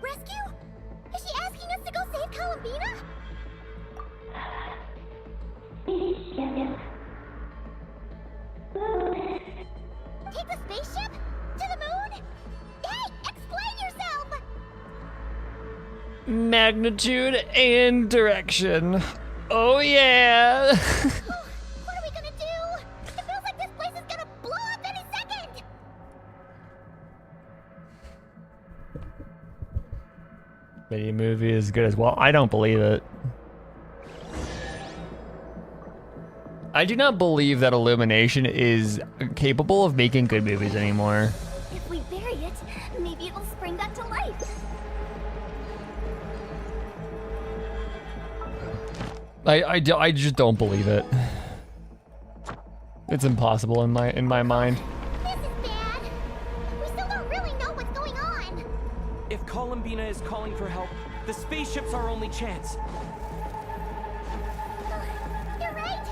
Rescue? Is she asking us to go save Columbina? Take the spaceship? To the moon? Hey, explain yourself! Magnitude and direction. Oh yeah. What are we gonna do? It feels like this place is gonna blow up any second! Mini movie is good as well. I don't believe it. I do not believe that Illumination is capable of making good movies anymore. If we bury it, maybe it'll spring back to life. I just don't believe it. It's impossible in my mind. This is bad. We still don't really know what's going on. If Columbina is calling for help, the spaceship's our only chance. You're right.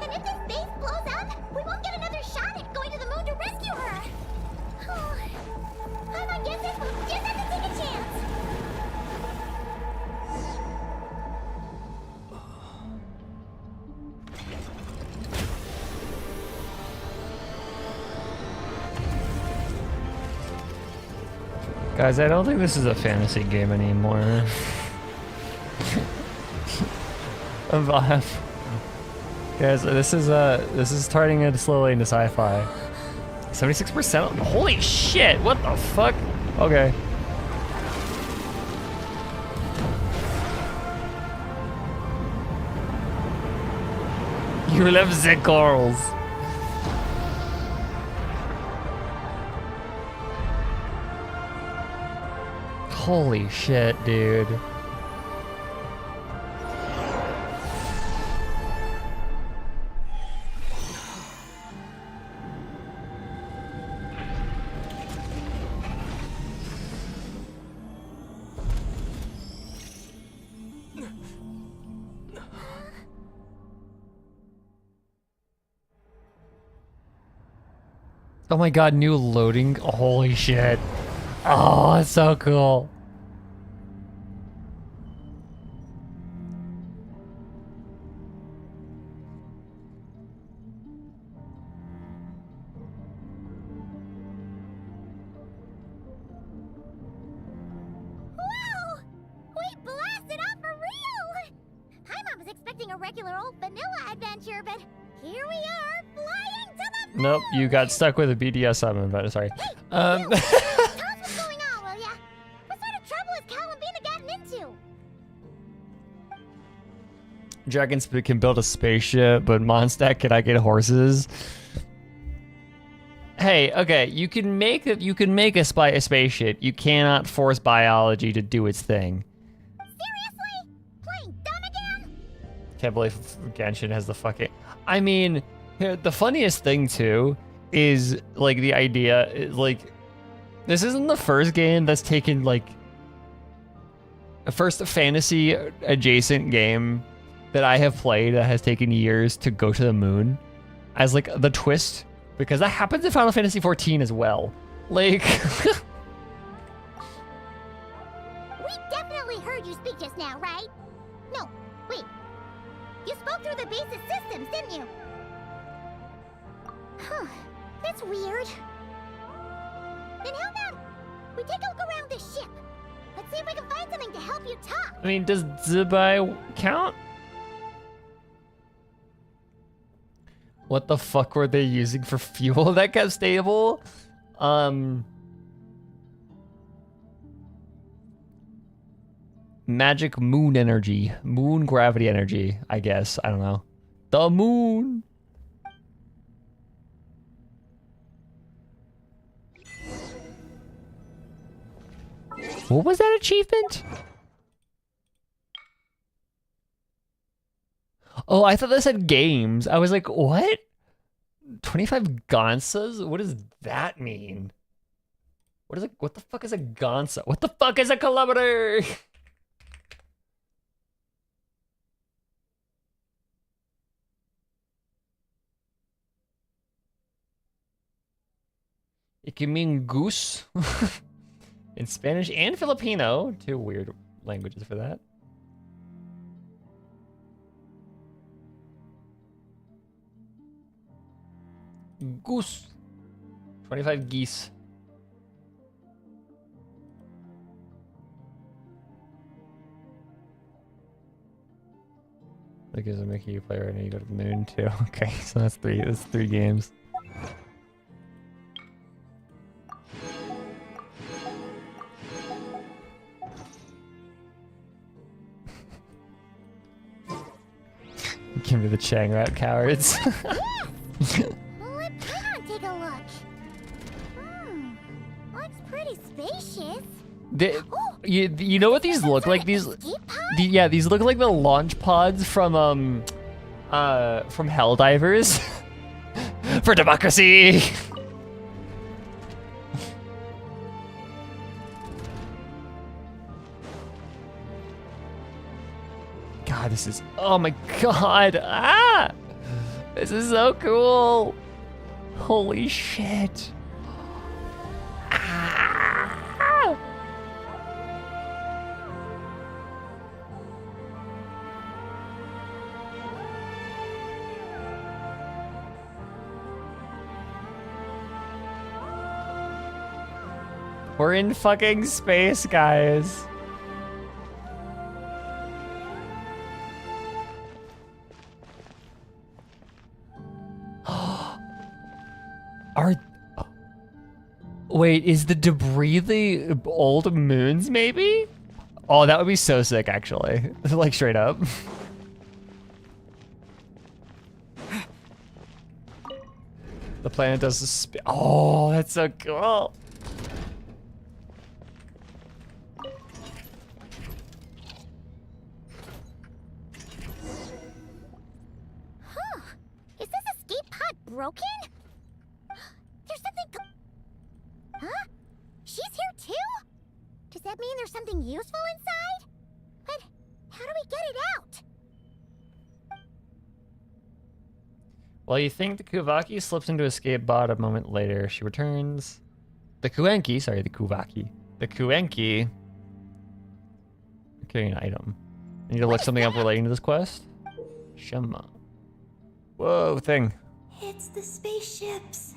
And if this base blows up, we won't get another shot at going to the moon to rescue her. Oh, Paimon guesses we'll just have to take a chance. Guys, I don't think this is a fantasy game anymore. Guys, this is turning into slowly into sci-fi. 76%. Holy shit! What the fuck? Okay. You love the girls. Holy shit, dude. Oh my god, new loading. Holy shit. Oh, it's so cool. Whoa! We blasted off for real! Paimon was expecting a regular old vanilla adventure, but here we are, flying to the moon! Nope, you got stuck with a BDSM event. Sorry. Hey, you! Tell us what's going on, will ya? What sort of trouble has Columbina gotten into? Dragons can build a spaceship, but Mondstadt cannot get horses. Hey, okay, you can make a spaceship. You cannot force biology to do its thing. Seriously? Playing dumb again? Can't believe Genshin has the fucking. I mean, the funniest thing too is like the idea like this isn't the first game that's taken like a first fantasy adjacent game that I have played that has taken years to go to the moon as like the twist, because that happens in Final Fantasy XIV as well. Like We definitely heard you speak just now, right? No, wait. You spoke through the base's systems, didn't you? Huh, that's weird. Then how about we take a look around this ship? Let's see if we can find something to help you talk. I mean, does Zubai count? What the fuck were they using for fuel that kept stable? Magic moon energy. Moon gravity energy, I guess. I don't know. The moon. What was that achievement? Oh, I thought that said games. I was like, what? 25 Gansas? What does that mean? What the fuck is a Gansa? What the fuck is a kilometer? It can mean goose in Spanish and Filipino. Two weird languages for that. Goose. 25 geese. Because I'm making you play right now, you go to the moon too. Okay, so that's three games. Give me the Chang Rat cowards. Well, let Paimon take a look. Looks pretty spacious. You know what these look like? These look like the launch pods from Helldivers. For democracy. God, this is, oh my God, this is so cool. Holy shit. We're in fucking space, guys. Wait, is the debris the old moons, maybe? Oh, that would be so sick, actually. Like, straight up. The planet does the oh, that's so cool. Huh. Is this escape pod broken? There's something huh? She's here too? Does that mean there's something useful inside? But how do we get it out? Well, you think the Kuvaki slips into escape pod a moment later. She returns. The Kuenki, sorry, the Kuvaki. The Kuenki. Carrying an item. I need to look something up relating to this quest. Shema. Whoa, thing. It's the spaceships.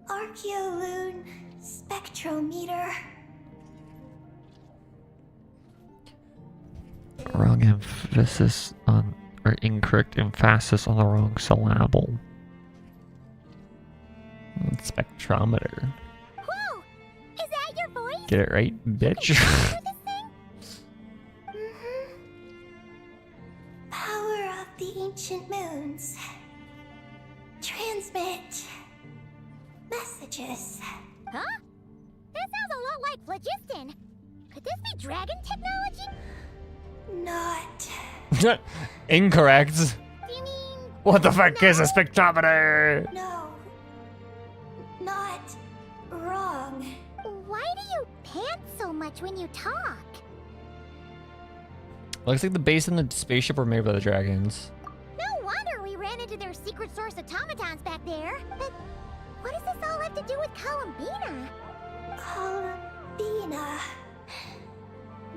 Archeoloon spectrometer. Wrong emphasis on, or incorrect emphasis on the wrong syllable. Spectrometer. Whoa! Is that your voice? Get it right, bitch. Power of the ancient moons. transmit messages. Huh? That sounds a lot like phlogiston. Could this be dragon technology? Not. Incorrect. Do you mean... What the fuck is a spectrometer? No. Not wrong. Why do you pant so much when you talk? Looks like the base and the spaceship were made by the dragons. No wonder we ran into their secret source automatons back there. But what does this all have to do with Columbina? Columbina.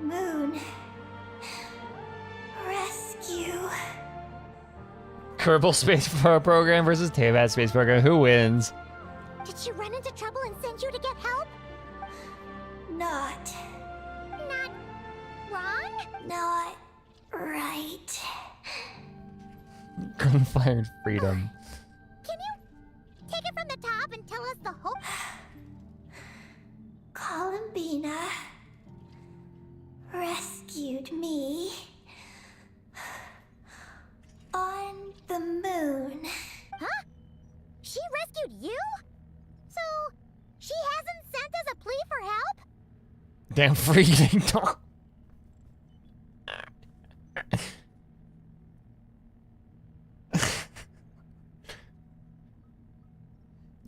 Moon. Rescue. Kerbal Space Program versus Teyvat Space Program. Who wins? Did she run into trouble and send you to get help? Not. Not wrong? Not right. Gunfire and freedom. Can you take it from the top and tell us the whole... Columbina rescued me on the moon. Huh? She rescued you? So, she hasn't sent us a plea for help? Damn freezing dog.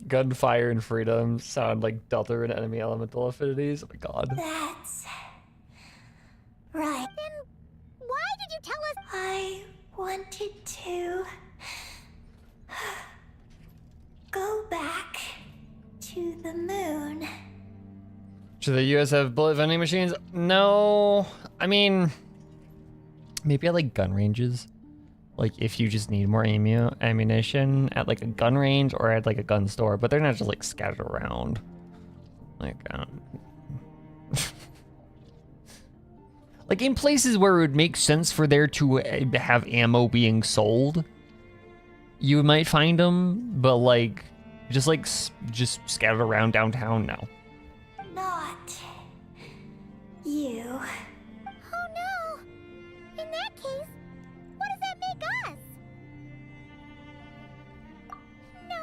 Gunfire and freedom sound like Delta and enemy elemental affinities. Oh my god. That's right. Then why did you tell us... I wanted to go back to the moon. Should the US have bullet vending machines? No. I mean, maybe at like gun ranges. Like if you just need more ammunition at like a gun range or at like a gun store, but they're not just like scattered around. Like, like in places where it would make sense for there to have ammo being sold, you might find them, but like just scattered around downtown, no. Not you. Oh no! In that case, what does that make us? No!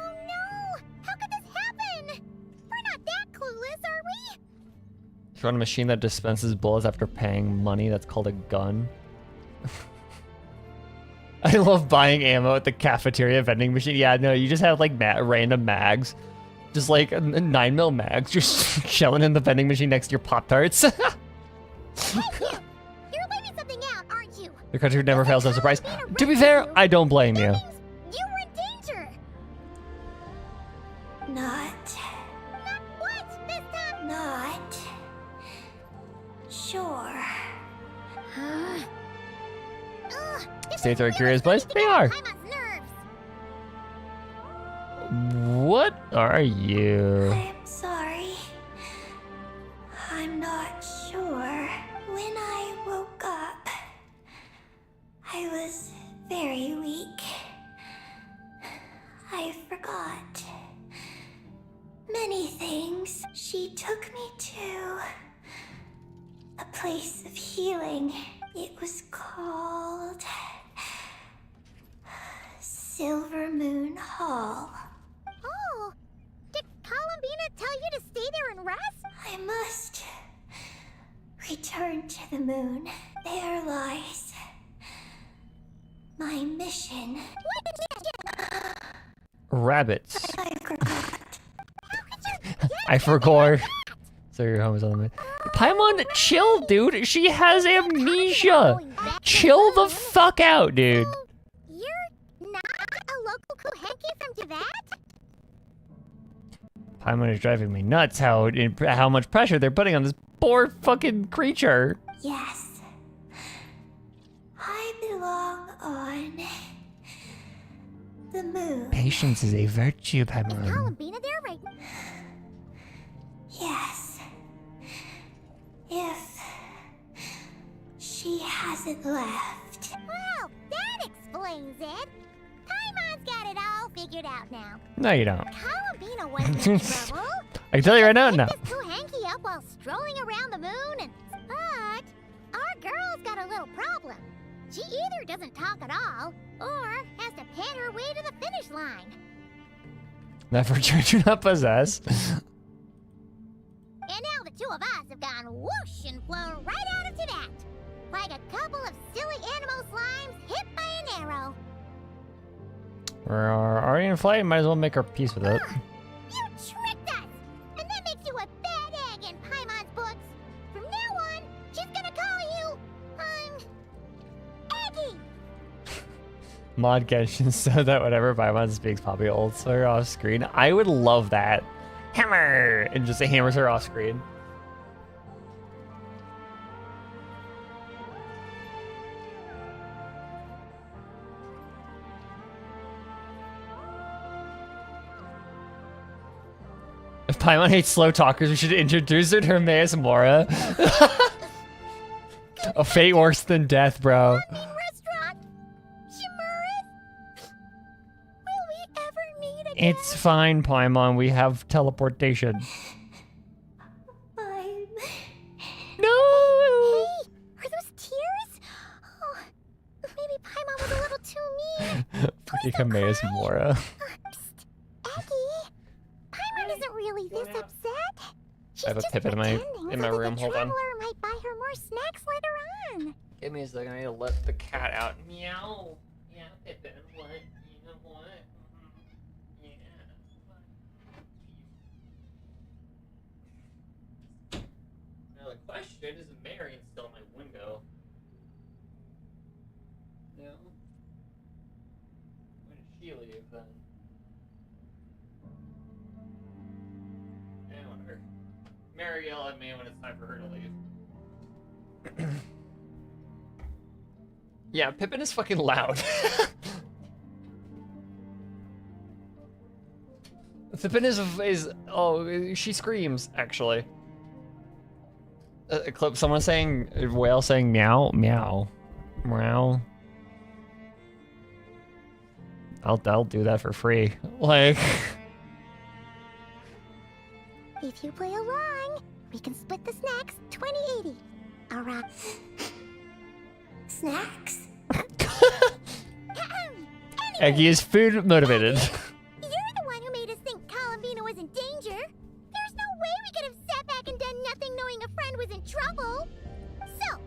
How could this happen? We're not that clueless, are we? If you want a machine that dispenses bullets after paying money, that's called a gun. I love buying ammo at the cafeteria vending machine. Yeah, no, you just have like random mags. Just like 9mm mags just chilling in the vending machine next to your Pop-Tarts. Hey, you! You're leaving something out, aren't you? The country never fails of surprise. To be fair, I don't blame you. That means you were in danger! Not. Not what this time? Not. Sure. Ugh, this States is are a really curious place. starting to They get on are. Paimon's nerves. What are you? I'm sorry. I'm not sure. When I woke up, I was very weak. I forgot many things. She took me to a place of healing. It was called Silver Moon Hall. Oh, did Columbina tell you to stay there and rest? I must return to the moon. There lies my mission. Rabbits. I forgot. I forgot. So your home is on the moon. Paimon, chill, dude. She has amnesia. Chill the fuck out, dude. So, you're not a local Kuhenki from Teyvat? Paimon is driving me nuts how much pressure they're putting on this poor fucking creature. Yes. I belong on the moon. Patience is a virtue, Is Paimon. Columbina there right now? Yes. If she hasn't left. Well, that explains it. Paimon's got it all figured out now. No, you don't. Columbina wasn't in trouble. I can tell you right now, no. Picked this Kuhenki up while strolling around the moon and... But our girl's got a little problem. She either doesn't talk at all, or has to pant her way to the finish line. Never do not possess. And now the two of us have gone whoosh and flown right out of Tibet. Like a couple of silly animal slimes hit by an arrow. We're already in flight, might as well make our peace with it. You tricked us! And that makes you a bad egg in Paimon's books. From now on, she's gonna call you, Eggy! Mod Genshin so that whenever Paimon speaks, Poppy ults her off screen. I would love that. Hammer! And just hammers her off screen. If Paimon hates slow talkers, we should introduce her to Hermaeus Mora. A fate worse than death, bro. Restaurant? Shimurus? Will we ever meet again? It's fine, Paimon. We have teleportation. I'm... No! Hey, are those tears? Oh, maybe Paimon was a little too mean. Fucking Hermaeus Mora. Psst, Eggy. Paimon isn't really this upset. She's I have a just Pippin in my pretending room. so that the Hold on. traveler might buy her more snacks later on. Give me a second. I need to let the cat out. Meow. Yeah, Pippin. What? You know what? Yeah. Now the question is, Marion still in my window? No. When did she leave then? I wonder. Mary yell at me when it's time for her to leave. Yeah, Pippin is fucking loud. Pippin is oh, she screams actually. A clip, someone saying, whale saying meow, meow, meow. I'll do that for free. Like. If you play along, we can split the snacks 20-80. Alright. Snacks? Eggy is food motivated. You're the one who made us think Columbina was in danger. There's no way we could have sat back and done nothing knowing a friend was in trouble. So,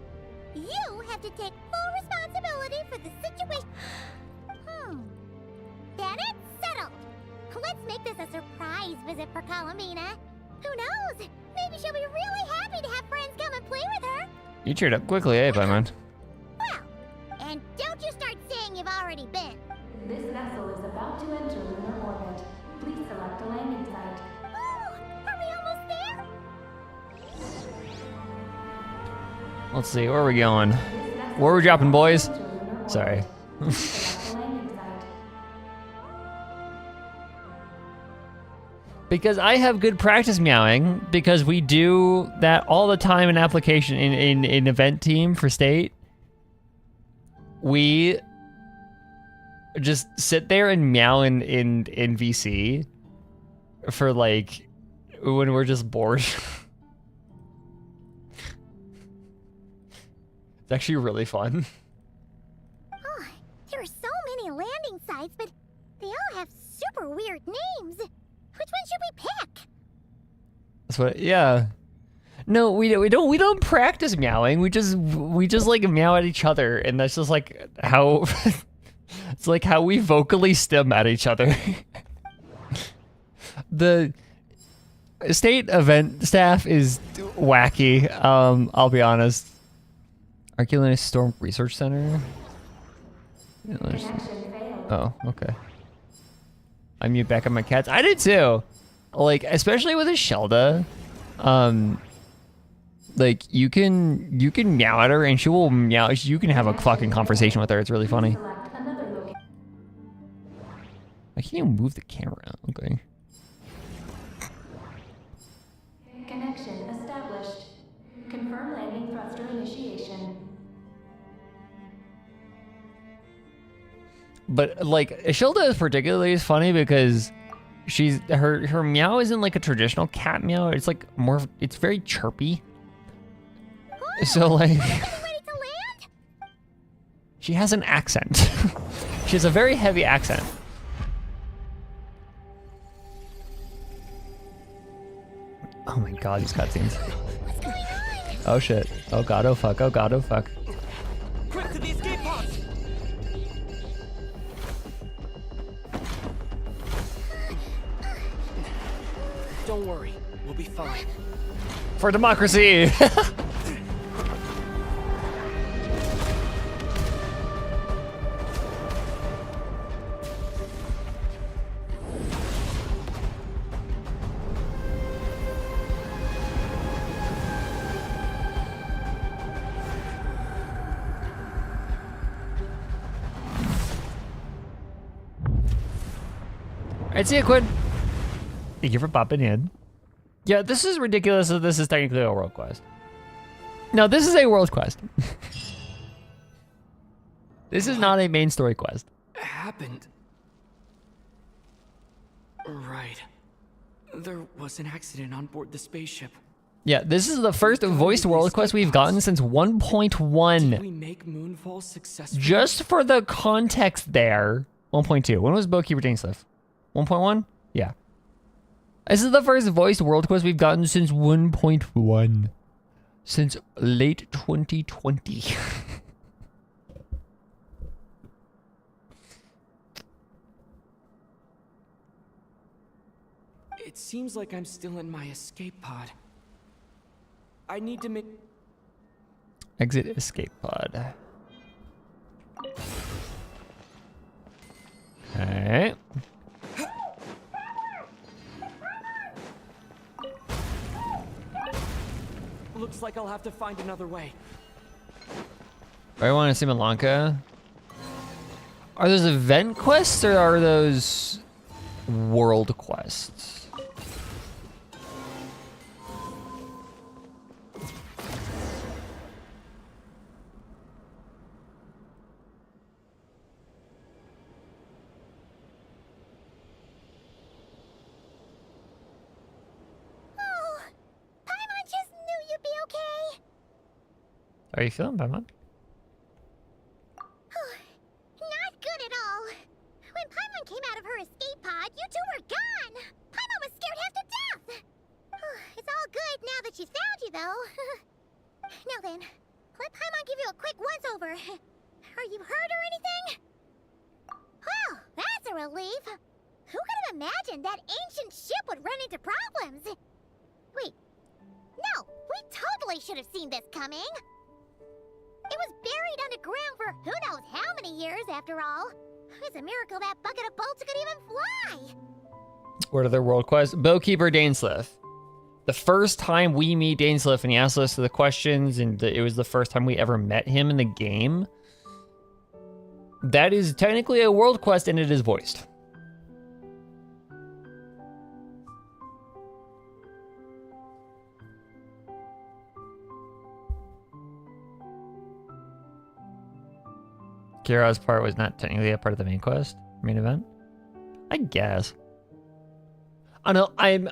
you have to take full responsibility for the situation. Then it's settled. Let's make this a surprise visit for Columbina. Who knows? Maybe she'll be really happy to have friends come and play with her. You cheered up quickly, eh, Paimon? Well, and don't you start saying you've already been. This vessel is about to enter lunar orbit. Please select a landing site. Oh, are we almost there? Let's see, where are we going? Where are we dropping, boys? Sorry. Select a landing site. Because I have good practice meowing, because we do that all the time in application in event team for state. We just sit there and meow in VC for like when we're just bored. It's actually really fun. Oh, there are so many landing sites, but they all have super weird names. Which one should we pick? That's what, yeah. No, we don't practice meowing. We just like meow at each other, and that's just like how it's like how we vocally stim at each other. The state event staff is wacky. I'll be honest. Arculina Storm Research Center. Yeah, Connection failed. oh, okay. I mute back on my cats. I did too. Like, especially with a Shelda. Like you can meow at her and she will meow. You can have a fucking conversation with her. It's really funny. Select another location. I can't even move the camera. Okay. Connection established. Confirm landing thruster initiation. But like Ishilda is particularly funny because she's her meow isn't like a traditional cat meow. It's like more. It's very chirpy. So like. Ready to land? She has an accent. She has a very heavy accent. Oh my god, these cutscenes. What's going on? Oh shit. Oh god, oh fuck, oh god, oh fuck. Quick to the escape pods! Don't worry, we'll be fine. For democracy! Alright, see ya, Quinn. Thank you for popping in. Yeah, this is ridiculous that this is technically a world quest. No, this is a world quest. This is not a main story quest. Happened. Right. There was an accident on board the spaceship. Yeah, this is the first voiced world quest we've gotten since 1.1. Did we make Moonfall successful? Just for the context there, 1.2. When was Bowkeeper Dainsleif? 1.1? Yeah. This is the first voiced world quest we've gotten since 1.1. Since late 2020. It seems like I'm still in my escape pod. I need to make... Exit escape pod. Okay. Looks like I'll have to find another way. I want to see Lanka. Are those event quests or are those world quests? Oh, Paimon just knew you'd be okay. How are you feeling, Paimon? Not good at all. When Paimon came out of her escape pod, you two were gone. Paimon was scared half to death. It's all good now that she's found you, though. Now then, let Paimon give you a quick once-over. Are you hurt or anything? Well, that's a relief. Who could have imagined that ancient ship would run into problems? Wait, no, we totally should have seen this coming. It was buried underground for who knows how many years, after all. It's a miracle that bucket of bolts could even fly. What are the world quests? Bowkeeper Dainsleif. The first time we meet Dainsleif and he asks us the questions, and it was the first time we ever met him in the game. That is technically a world quest, and it is voiced. Kira's part was not technically a part of the main quest, main event. I guess. I know I'm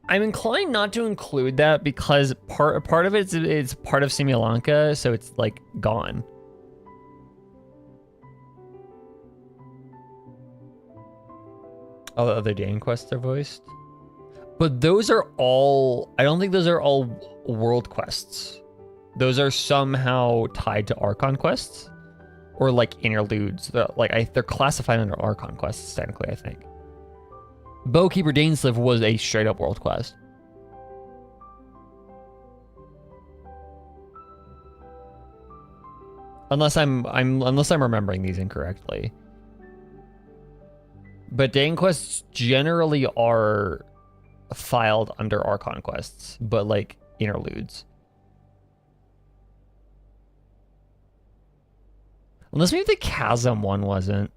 inclined not to include that because part of it is part of Simulanka, so it's like gone. All the other Dane quests are voiced, but those are all. I don't think those are all world quests. Those are somehow tied to Archon quests, or like interludes. They're classified under Archon quests technically, I think. Bowkeeper Dainsleif was a straight up world quest. Unless I'm remembering these incorrectly. But Dane quests generally are filed under Archon quests, but like interludes. Unless maybe the Chasm one wasn't.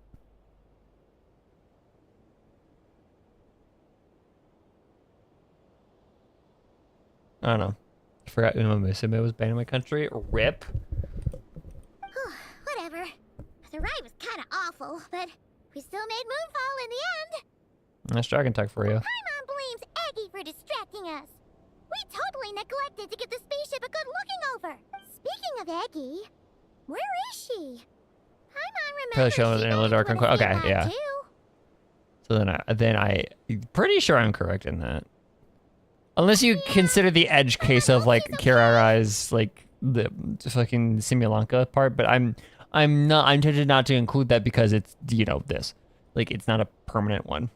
I don't know. I forgot Uma Musume was banned in my country. RIP. Whatever. The ride was kind of awful, but we still made Moonfall in the end. That's Dragon Tech for you. Paimon blames Eggy for distracting us. We totally neglected to give the spaceship a good looking over. Speaking of Eggy, where is she? Paimon Probably remembers showing she it in the knows dark what and a okay, escape pod yeah. too. So then I pretty sure I'm correct in that. Unless you consider the edge case of like Kirarai's like the fucking Simulanka part, but I'm tempted not to include that because it's, you know, this. Like, it's not a permanent one.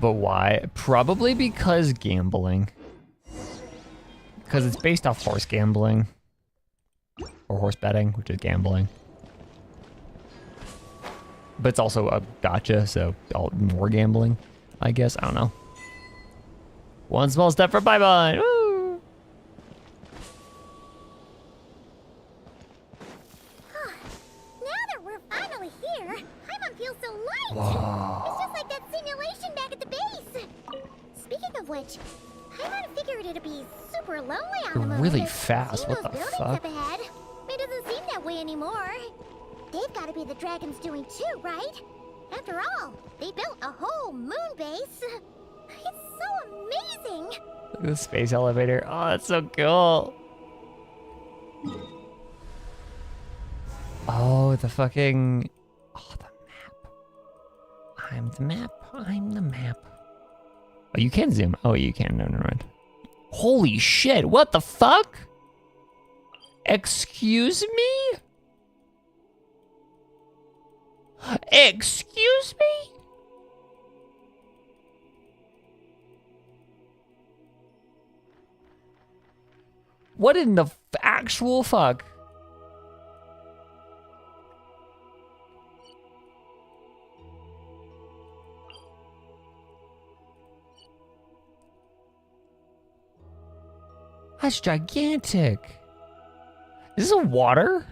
But why? Probably because gambling. Because it's based off horse gambling. Or horse betting, which is gambling. But it's also a gotcha, so more gambling, I guess. I don't know. One small step for Bye-Bye. Woo! Now that we're finally here, Paimon feels so light. Whoa. It's just like that simulation back at the base. Speaking of which, Paimon figured it'd be super lonely on the moon. Really with fast, seeing what those the buildings fuck? up ahead. It doesn't seem that way anymore. They've got to be the dragon's doing too, right? After all, they built a whole moon base. It's so amazing. Look at the space elevator. Oh, that's so cool. Oh, the fucking... Oh, the map. I'm the map. I'm the map. Oh, you can zoom. Oh, you can. No, never mind. Holy shit. What the fuck? Excuse me? Excuse me? What in the actual fuck? That's gigantic. Is this a water?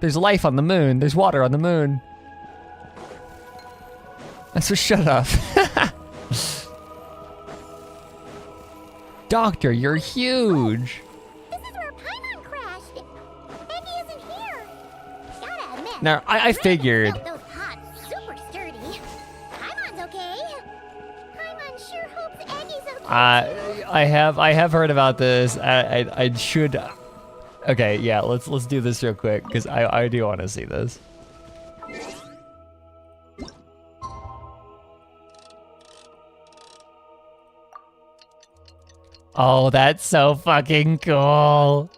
There's life on the moon. There's water on the moon. So shut up. Doctor, you're huge. This is where Paimon crashed. Eggy isn't here. Gotta admit. Now, I figured. Built those pods super sturdy. Paimon's okay. Paimon sure hopes Eggy's okay. I have heard about this. I should. Okay, yeah. Let's do this real quick because I do want to see this. Oh, that's so fucking cool.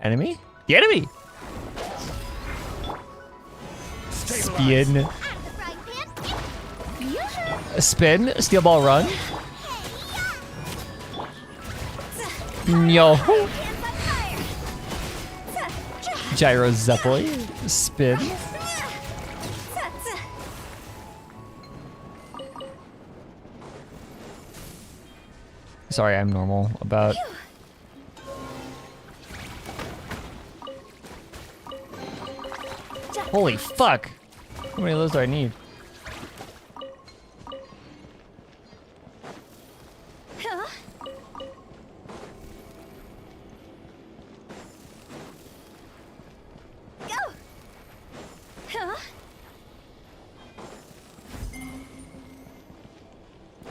Enemy? The enemy! Spin. Out of the frying pan. Yeah. Spin. Steel ball run. Yo. Gyro Zeppeli. Spin. Sorry, I'm normal about. Holy fuck! How many of those do I need?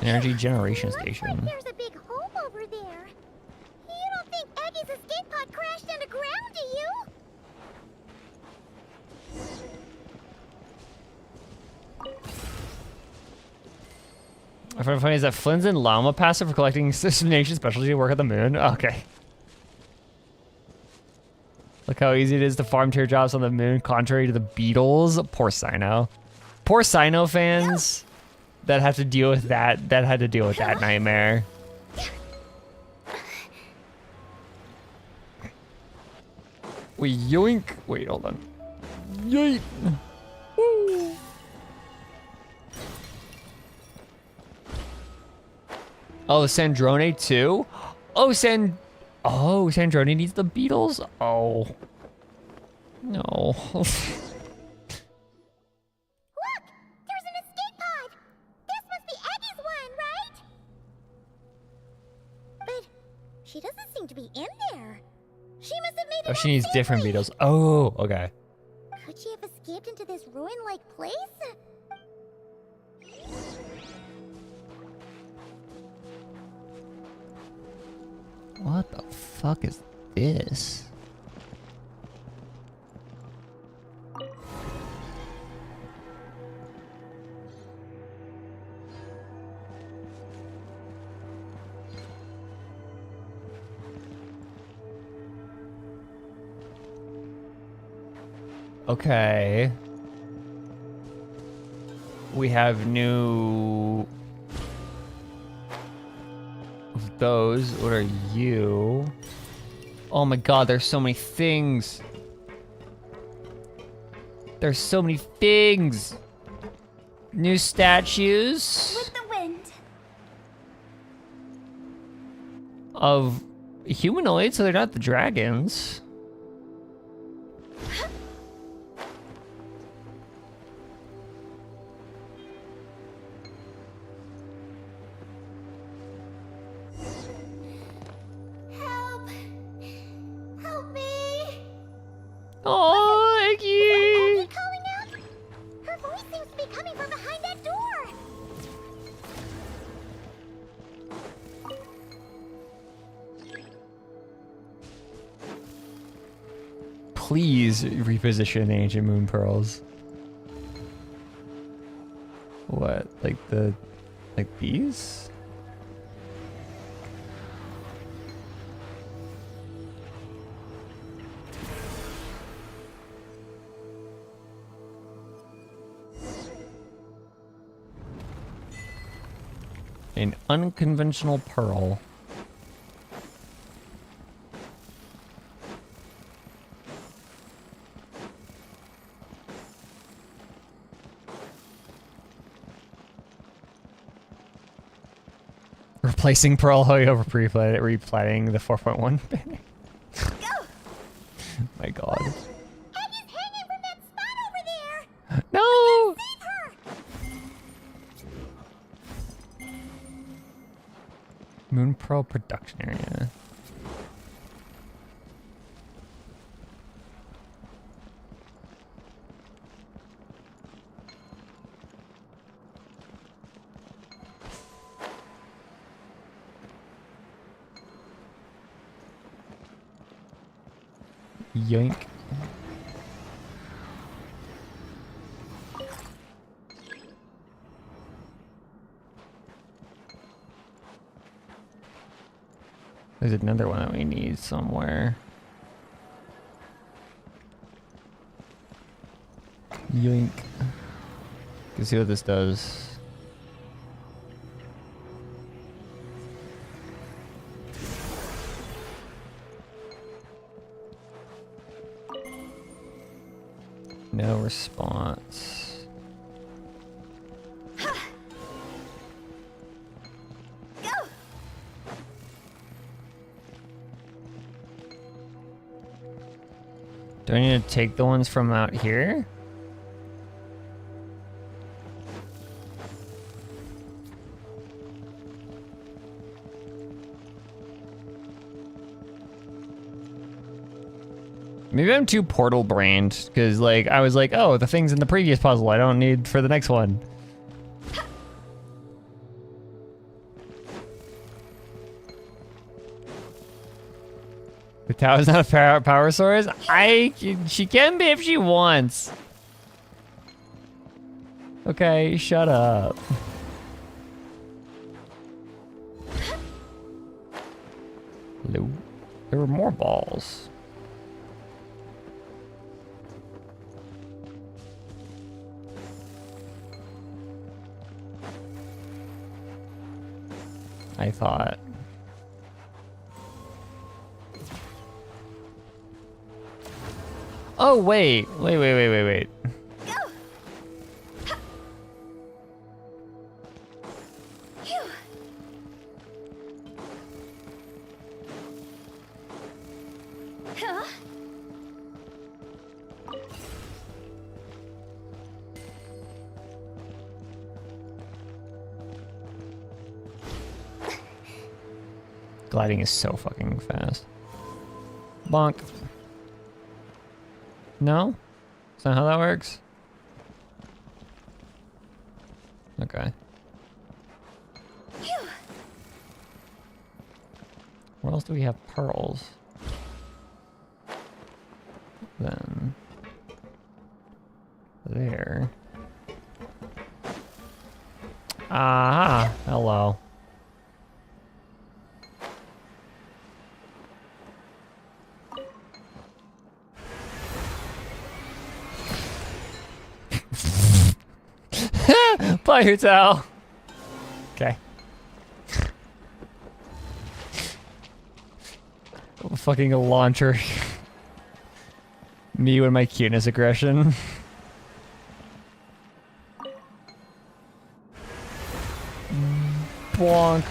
Energy generation station. Looks like there's a big hole over there. You don't think Eggy's escape pod crashed underground, do you? I find it funny is that Flynn's and Llama passive for collecting destination specialty to work at the moon. Okay. Look how easy it is to farm teardrops on the moon, contrary to the Beatles. Poor Sino. Poor Sino fans that have to deal with that. That had to deal with that nightmare. Wait, yoink. Wait, hold on. Yoink. Woo. Oh, Sandrone too? Oh, Sandrone needs the Beatles? Oh. No. Look! There's an escape pod! This must be Eggy's one, right? But she doesn't seem to be in there. She must have made it Oh, out she needs different safely. Beatles. Oh, okay. Could she have escaped into this ruin-like place? What the fuck is this? Okay. We have new of those. What are you? Oh my god, there's so many things. There's so many things. New statues With the wind. of humanoids, so they're not the dragons. Help. Help me. Oh, Iggy! Abby calling out? Her voice seems to be coming from behind that door. Please reposition the ancient moon pearls. What? Like these? An unconventional pearl. Replacing Pearl Hoy over replanting the 4.1 banner. My god. Abby's hanging from that spot over there. No! Save her. Moon Pearl production area. Yoink. There's another one that we need somewhere. Yoink. Let's see what this does. No response. Do I need to take the ones from out here? Maybe I'm too portal brained, because like I was like, oh, the things in the previous puzzle I don't need for the next one. The Tao's not a power source? She can be if she wants. Okay, shut up. Hello. There were more balls. I thought. Oh, wait. Wait. Gliding is so fucking fast. Bonk. No? Is that how that works? Okay. Where else do we have pearls? Then there. Ah, hello. Fire towel. Okay. Fucking a launcher. Me and my cuteness aggression. Bonk.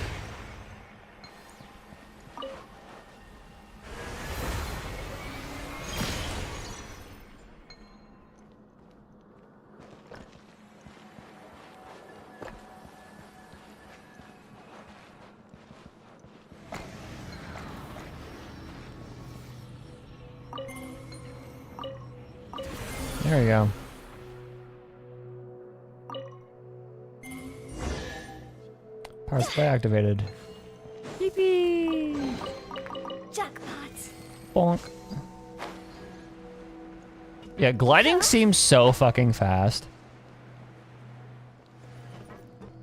There we go. Power supply activated. Yippee! Jackpot. Bonk. Yeah, gliding seems so fucking fast.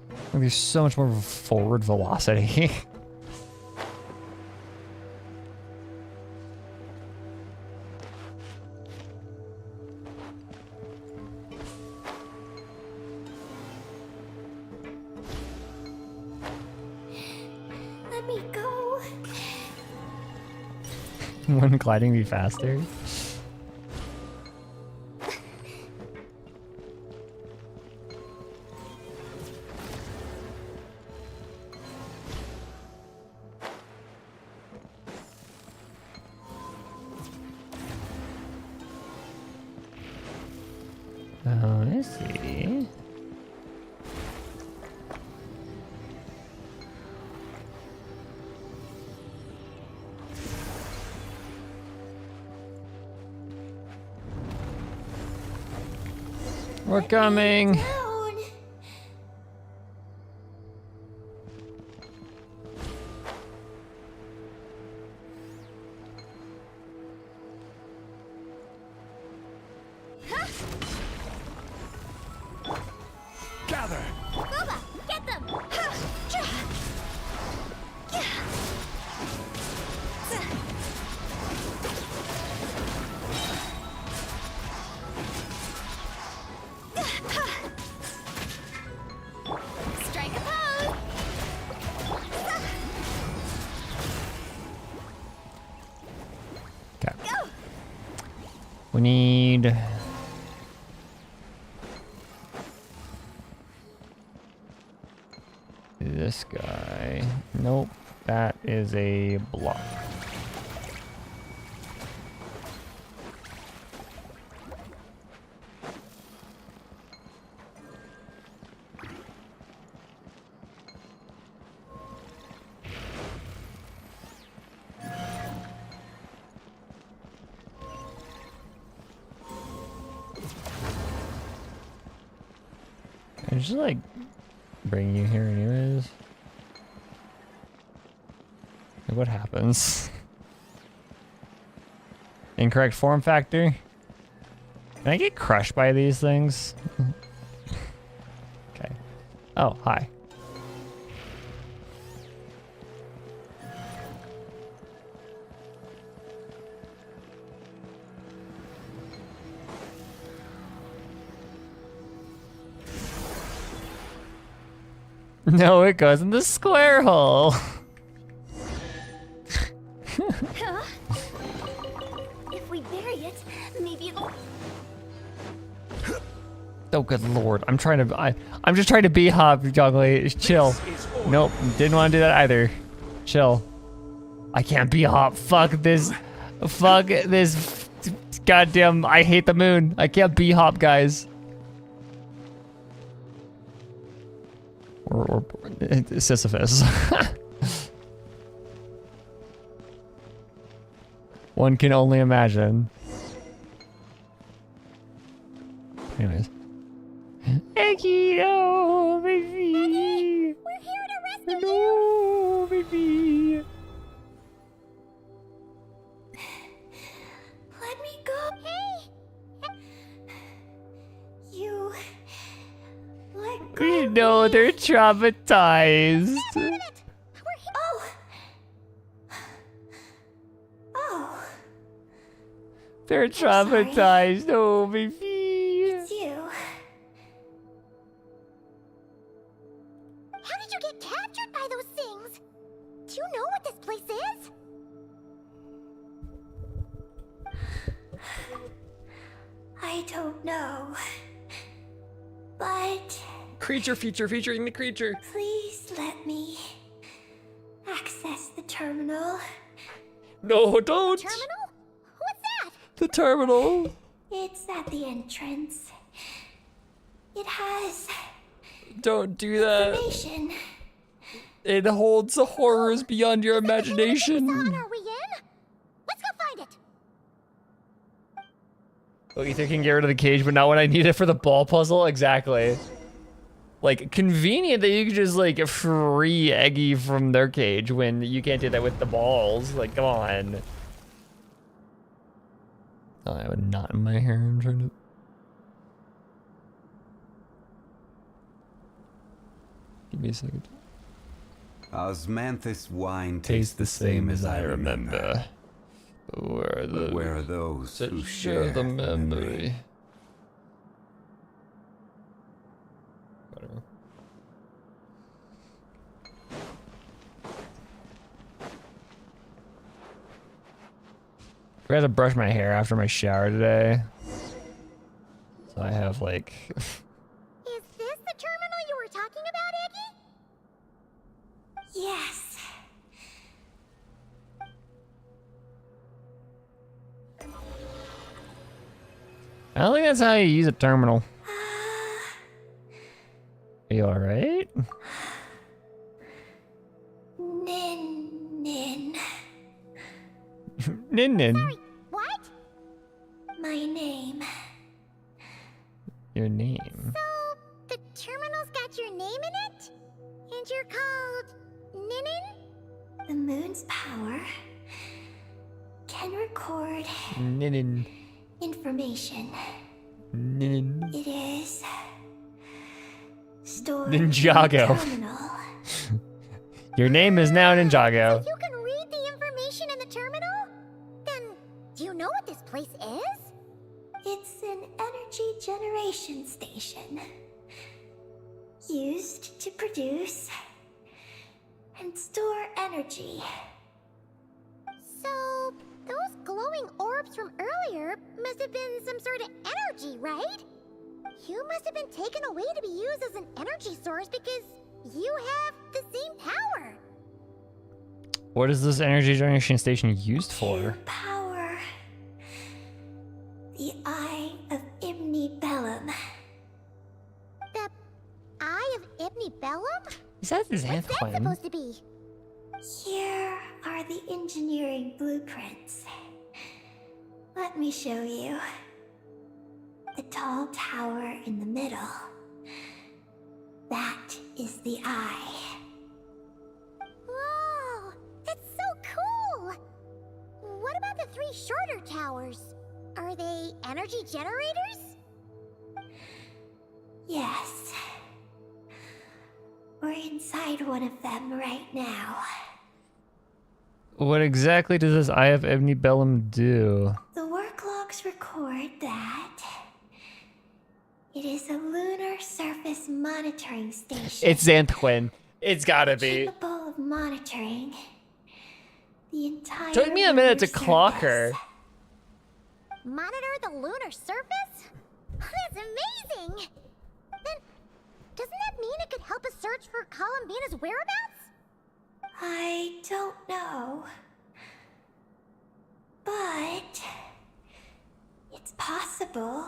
Like, there's so much more forward velocity. Let me go. Wouldn't gliding be faster? Let's see. We're coming. Down. Gather! Booba, get them! Strike a pose! Okay. We need. This guy. Nope. That is a block. I just like bring you here anyways. Like, what happens? Incorrect form factor? Can I get crushed by these things? Okay. Oh, hi. No, it goes in the square hole. Huh? If we bury it, maybe it'll. Oh, good lord. I'm trying to. I'm just trying to be hop, Joggly. Chill. Nope. Didn't want to do that either. Chill. I can't be hop. Fuck this. Fuck this. Goddamn. I hate the moon. I can't be hop, guys. Or Sisyphus. One can only imagine. Anyways. Eggy, no, baby. We're here to rescue you! No, baby. no, they're traumatized. We're Oh. Oh, They're sorry. traumatized. Oh, baby. it's you. How did you get captured by those things? Do you know what this place is? I don't know. But Creature feature featuring the creature. please let me access the terminal. No, don't. Terminal? What's that? The terminal. It's at the entrance. It has Don't do that. information. It holds the horrors beyond your On, imagination. are we in? Let's go find it. Oh, Ether can get rid of the cage, but not when I need it for the ball puzzle? Exactly. Like, convenient that you can just, like, free Eggy from their cage when you can't do that with the balls. Like, come on. Oh, I have a knot in my hair. I'm trying to... Give me a second. Osmanthus wine Tastes the same as I remember. But Where are those that who share the memory? Whatever. I forgot to brush my hair after my shower today. So I have like... Is this the terminal you were talking about, Eggy? Yes. I don't think that's how you use a terminal. Are you alright? Nin. Nin nin. Sorry, what? My name. Your name. So, the terminal's got your name in it? And you're called Ninin? The moon's power can record Nin information. nin. It is stored Ninjago. in the terminal. Your name is now Ninjago. You can read the information in the terminal? Then, do you know what this place is? It's an energy generation station used to produce and store energy. So, those glowing orbs from earlier must have been some sort of energy, right? You must have been taken away to be used as an energy source because you have the same power. What is this energy generation station used To for? power the Eye of Bellum. The Eye of Bellum? Is that What's that Xanthquin? supposed to be? Here are the engineering blueprints. Let me show you. The tall tower in the middle. That is the eye. Whoa, that's so cool! What about the three shorter towers? Are they energy generators? Yes. We're inside one of them right now. What exactly does this Eye of Bellum do? The work logs record that it is a lunar surface monitoring station. It's Xanthquin. It's gotta be. capable of monitoring the entire Took me a minute to lunar clock surface. her. Monitor the lunar surface? That's amazing! Then, doesn't that mean it could help us search for Columbina's whereabouts? I don't know. But it's possible.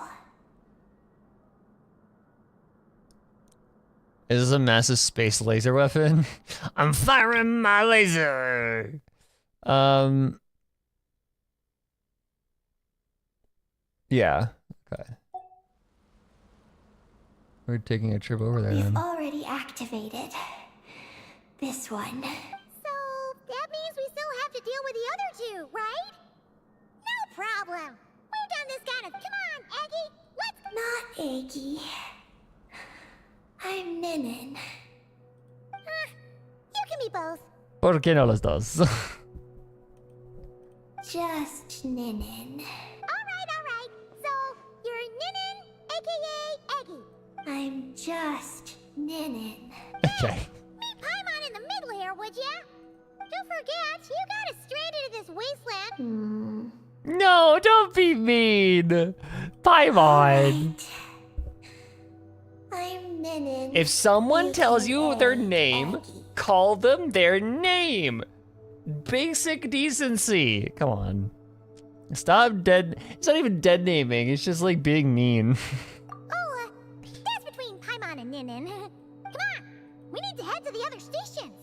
Is this a massive space laser weapon? I'm firing my laser! Yeah. Okay. We're taking a trip over there We've then. already activated this one. So, that means we still have to deal with the other two, right? No problem. We've done this kind of... Come on, Aggie, let's... Not Aggie. I'm Nin. Ninin. You can be both. ¿Por qué no los dos? Just Ninin. Alright. So, you're Ninin, aka Eggy. I'm just Ninin. Okay. Meet Paimon in the middle here, would ya? Don't forget, you got us straight into this wasteland. No, don't be mean. Paimon. I'm Ninin. If someone tells you their aka name, Eggy. call them their name. Basic decency. Come on. Stop dead. It's not even dead naming. It's just like being mean. Oh, that's between Paimon and Ninin. Come on, we need to head to the other stations.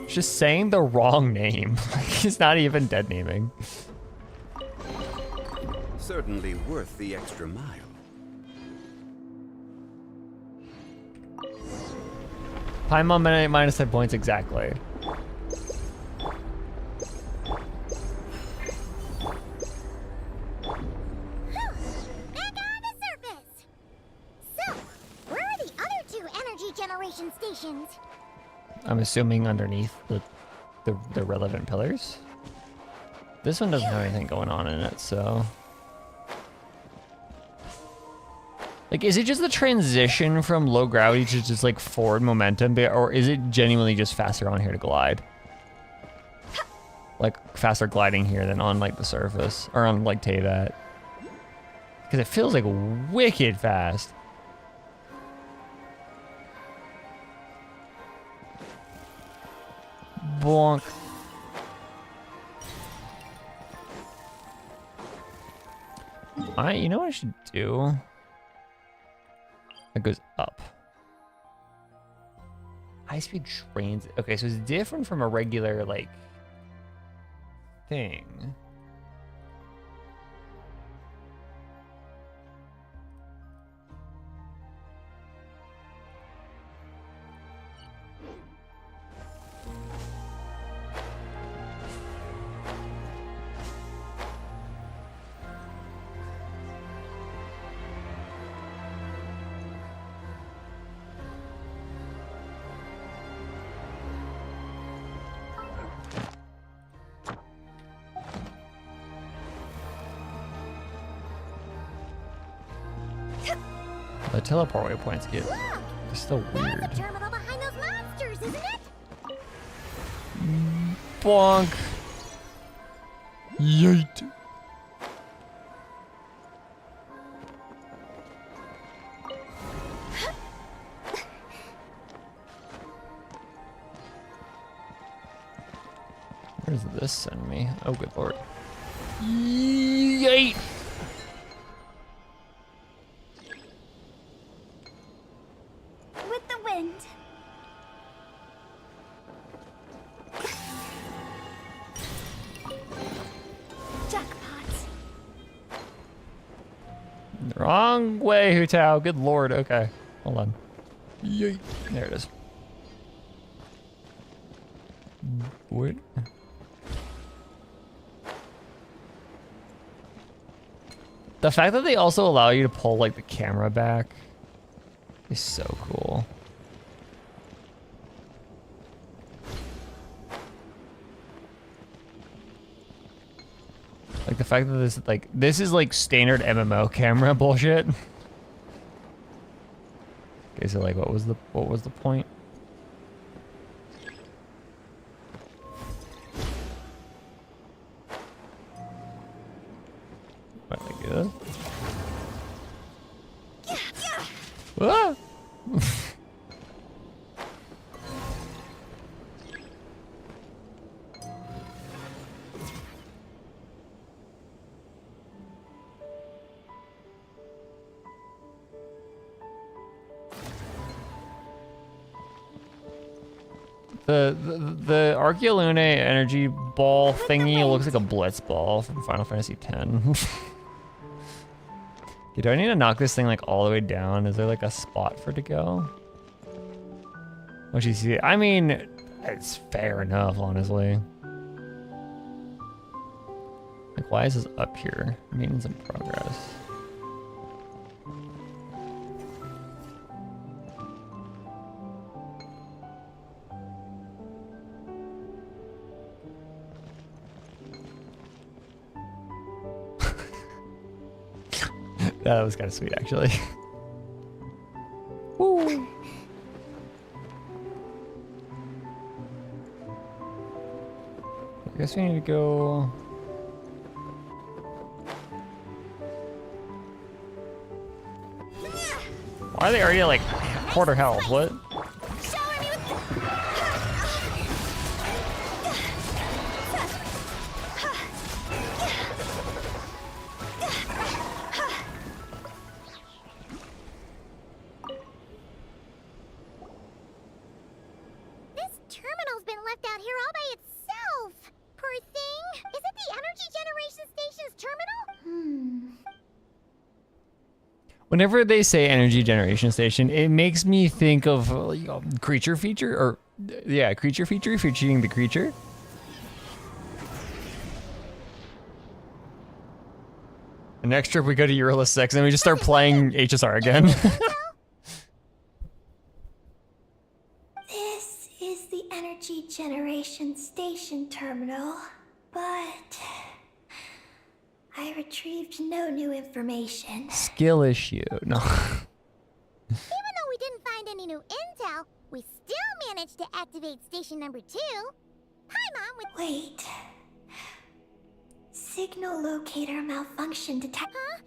Just saying the wrong name. Like, it's not even dead naming. Certainly worth the extra mile. Paimon minus 10 points exactly. Back on the surface. So, where are the other two energy generation stations? I'm assuming underneath the relevant pillars. This one doesn't have anything going on in it, so. Like, is it just the transition from low gravity to just like forward momentum, or is it genuinely just faster on here to glide? Like faster gliding here than on like the surface or on like Teyvat. Because it feels like wicked fast. Bonk. You know what I should do? It goes up. High speed trains. Okay, so it's different from a regular like thing. The teleport waypoints get they're still That's weird. the terminal behind those monsters, isn't it? Bonk. Yeet. Where does this send me? Oh, good lord. Yeet. With the wind. Jackpot. Wrong way, Hutao. Good lord. Okay. Hold on. Yeet. There it is. What? The fact that they also allow you to pull like the camera back is so cool. Like the fact that this is like standard MMO camera bullshit. Okay, so like what was the point? What, like this? Ah! The Archeolune energy ball thingy looks like a blitz ball from Final Fantasy X. Okay, do I need to knock this thing like all the way down? Is there like a spot for it to go? What you see? I mean, it's fair enough, honestly. Like, why is this up here? Maintenance in progress. That was kind of sweet, actually. Woo. I guess we need to go. Why are they already like quarter health? What? Shower me with. This terminal's been left out here all by itself. Poor thing. Is it the energy generation station's terminal? Whenever they say energy generation station, it makes me think of creature feature, or yeah, creature feature if you're cheating the creature. The next trip we go to Eurolist 6 and we just start playing HSR again. This is the energy generation station terminal, but I retrieved no new information. Skill issue. No. Even though we didn't find any new intel, we still managed to activate station number 2. Hi, Mom, with. Wait. Signal locator malfunction detect. Huh?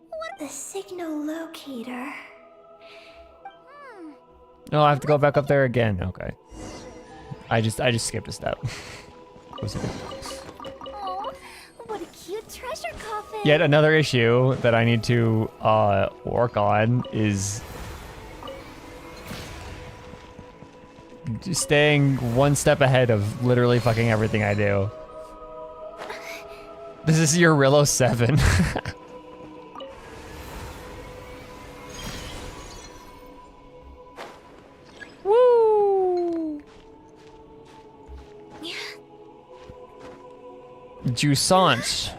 What? The signal locator. No, I have to go back up there again. Okay. I just skipped a step. Was it? Oh, what a cute treasure coffin. Yet another issue that I need to work on is just staying one step ahead of literally fucking everything I do. This is your Rillo 7. Woo! Jouissance.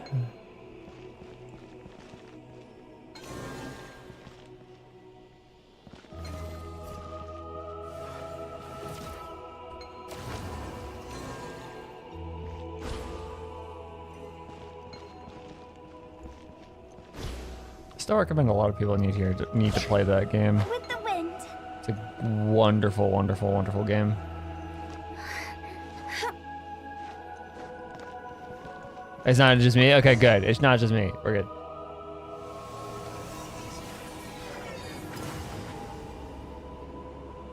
Still recommend a lot of people need to play that game. With the wind. It's a wonderful, wonderful, wonderful game. It's not just me? Okay, good. It's not just me. We're good.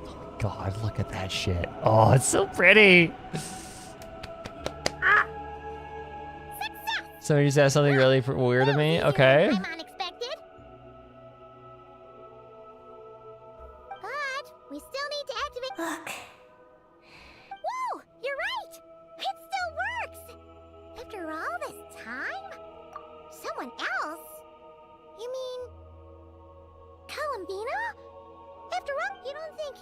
Oh my god, look at that shit. Oh, it's so pretty. So you said something really weird to me? Okay. I'm unexpected. But we still need to activate. Look, Whoa, you're right. It still works. After all this time, someone else. You mean Columbina? After all, you don't think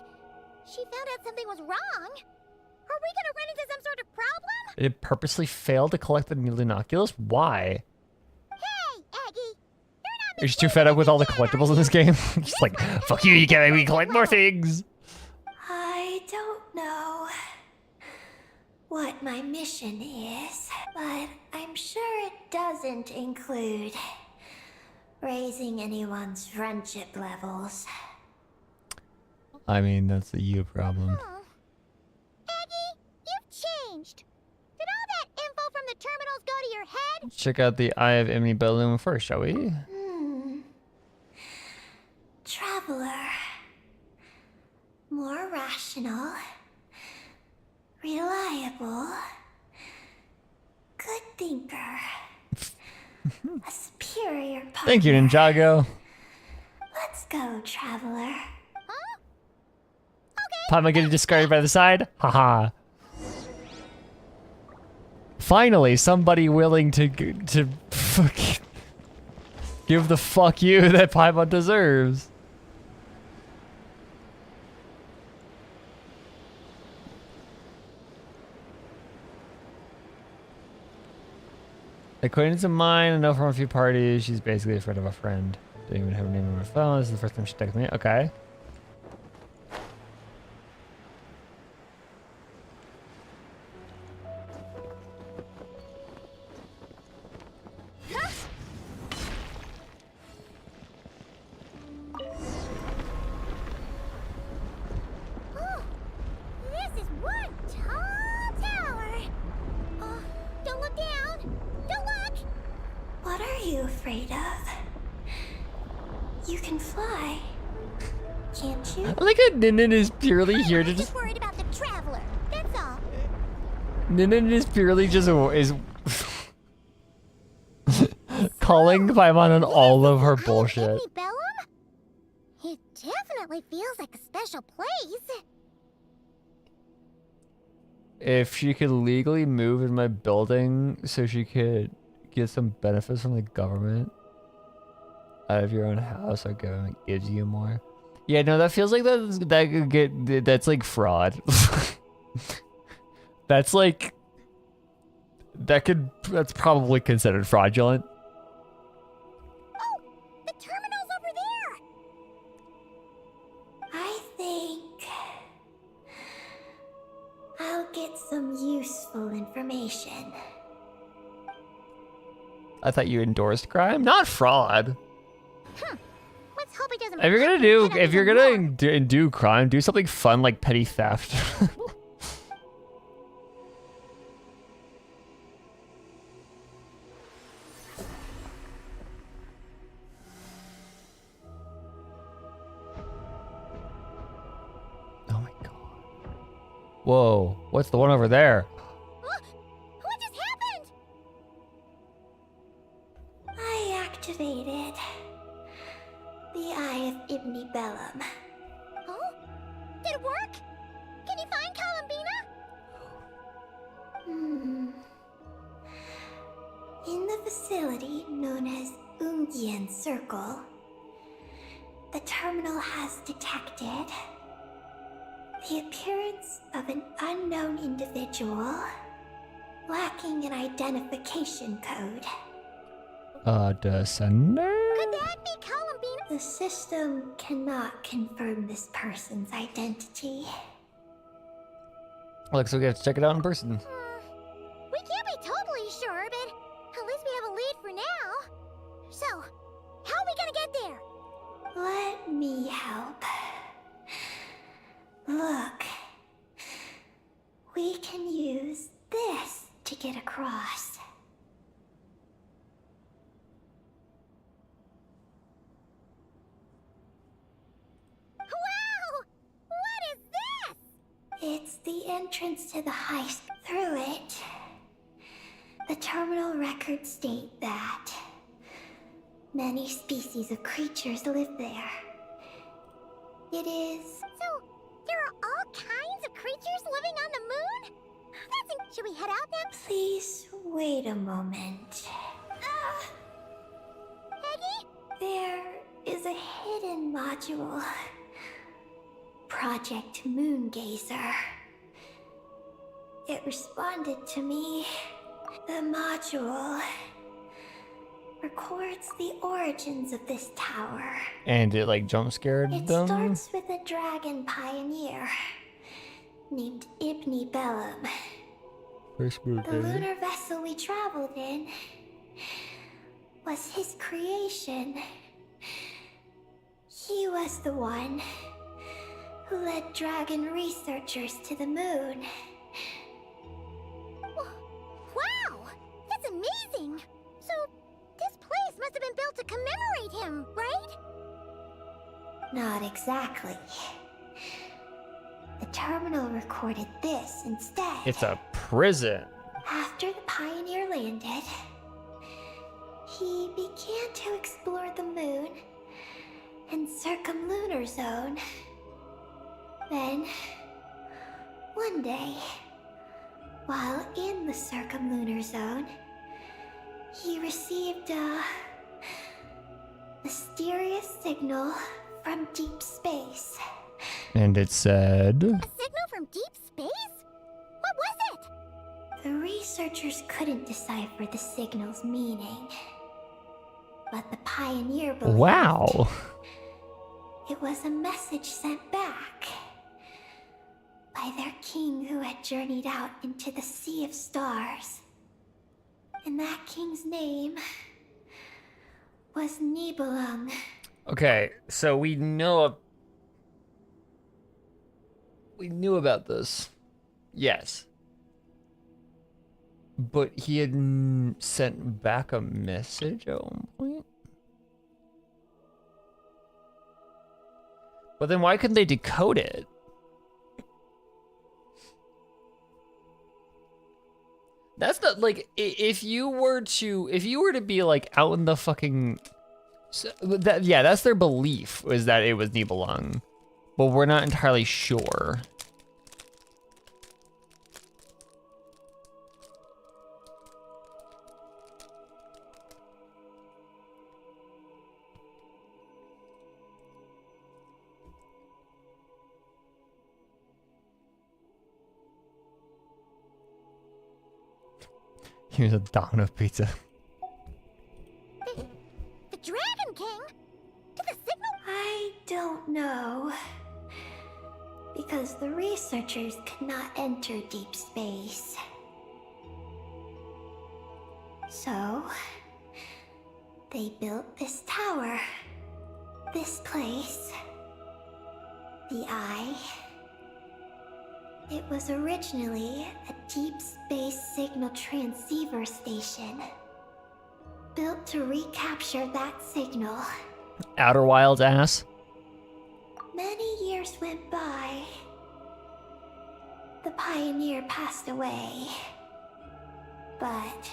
she found out something was wrong? Are we gonna run into some sort of problem? It purposely failed to collect the Lunarculus? Why? Hey, Aggie, you're not. You're just too fed up with all the collectibles in this game? Just like, fuck you can't make me collect more things! I don't know what my mission is, but I'm sure it doesn't include raising anyone's friendship levels. I mean, that's a you problem. Oh. Aggie, you've changed. Did all that info from the terminals go to your head? Let's check out the Eye of Imni balloon first, shall we? Traveler. More rational. Reliable. Good thinker. A superior partner. Thank you, Ninjago. Let's go, Traveler. Huh? Okay. Paimon getting discarded by the side? Haha. Finally, somebody willing to fucking give the fuck you that Paimon deserves. Acquaintance of mine, I know from a few parties. She's basically a friend of a friend. Didn't even have her name on her phone. This is the first time she texted me. Okay. are you afraid of? You can fly, can't you? I like how Ninan is purely here to I'm just. just worried about the traveler. That's all. Ninan is purely just is calling Paimon on all of her bullshit. Bellum? It definitely feels like a special place. If she could legally move in my building so she could get some benefits from the government out of your own house, our government gives you more. Yeah, no, that feels like that could get that's like fraud. That's like that's probably considered fraudulent. Oh, the terminal's over there. I think I'll get some useful information. I thought you endorsed crime, not fraud. Let's hope it doesn't. If you're gonna do crime, do something fun like petty theft. Oh my god. Whoa, what's the one over there? What just happened? I activated the Eye of Ibni Bellum. Oh, did it work? Can you find Columbina? In the facility known as Ungian Circle, the terminal has detected the appearance of an unknown individual lacking an identification code. Descender? Could that be Columbina? The system cannot confirm this person's identity. Looks like we have to check it out in person. We can't be totally sure, but at least we have a lead for now. So, how are we gonna get there? Let me help. Look, we can use this to get across. Wow! What is this? It's the entrance to the heist. Through it, the terminal records state that many species of creatures live there. It is... So, there are all kinds of creatures living on the moon? Should we head out then? Please wait a moment. Peggy? There is a hidden module. Project Moongazer. It responded to me. The module records the origins of this tower. And it like jump scared It them? starts with a dragon pioneer named Ibni Bellum. First group, The lunar vessel we traveled in was his creation. He was the one who led dragon researchers to the moon. Wow! That's amazing! So, this place must have been built to commemorate him, right? Not exactly. The terminal recorded this instead. It's a prison. After the Pioneer landed, he began to explore the moon and circumlunar zone. Then, one day, while in the circumlunar zone, he received a mysterious signal from deep space. And it said... A signal from deep space? What was it? The researchers couldn't decipher the signal's meaning, but the Pioneer believed Wow. it was a message sent back by their king who had journeyed out into the Sea of Stars. And that king's name was Nibelung. Okay, so we knew about this. Yes. But he had sent back a message at one point. But then why couldn't they decode it? That's not like if you were to be like out in the fucking that's their belief, is that it was Nibelung, but we're not entirely sure. Here's a domino pizza. The Dragon King? Did the signal? I don't know. Because the researchers could not enter deep space. So, they built this tower. This place. The Eye. It was originally a deep space signal transceiver station. Built to recapture that signal. Outer Wilds ass. Many years went by. The pioneer passed away. But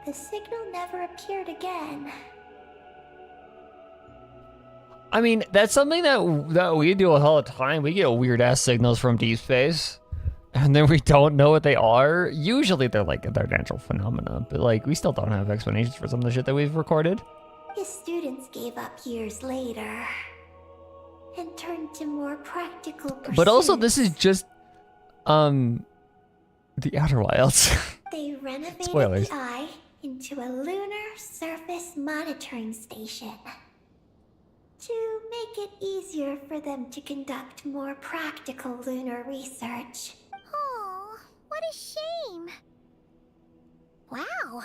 the signal never appeared again. I mean, that's something that we deal with all the time. We get weird ass signals from deep space, and then we don't know what they are. Usually they're natural phenomena, but like we still don't have explanations for some of the shit that we've recorded. His students gave up years later and turned to more practical pursuits. But also, this is just the Outer Wilds. They renovated Spoilers. the Eye into a lunar surface monitoring station to make it easier for them to conduct more practical lunar research. Oh, what a shame. Wow.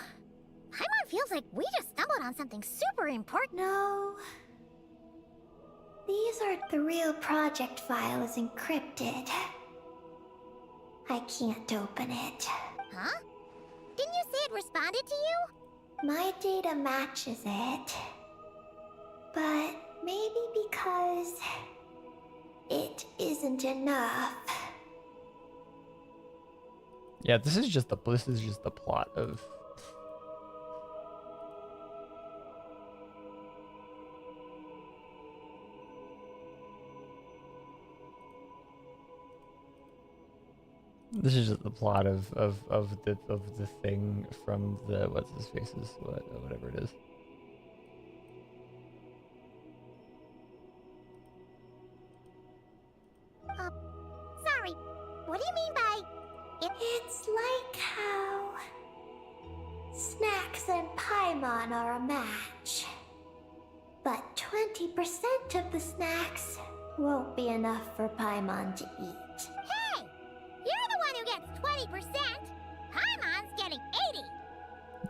Paimon feels like we just stumbled on something super important. No. These are the real project file is encrypted. I can't open it. Huh? Didn't you say it responded to you? My data matches it. But maybe because it isn't enough. Yeah, this is just the plot of. This is just the plot of the thing from the whatever it is. Sorry. What do you mean by it? It's like how Snacks and Paimon are a match. But 20% of the snacks won't be enough for Paimon to eat. Hey! You're the one who gets 20%! Paimon's getting 80!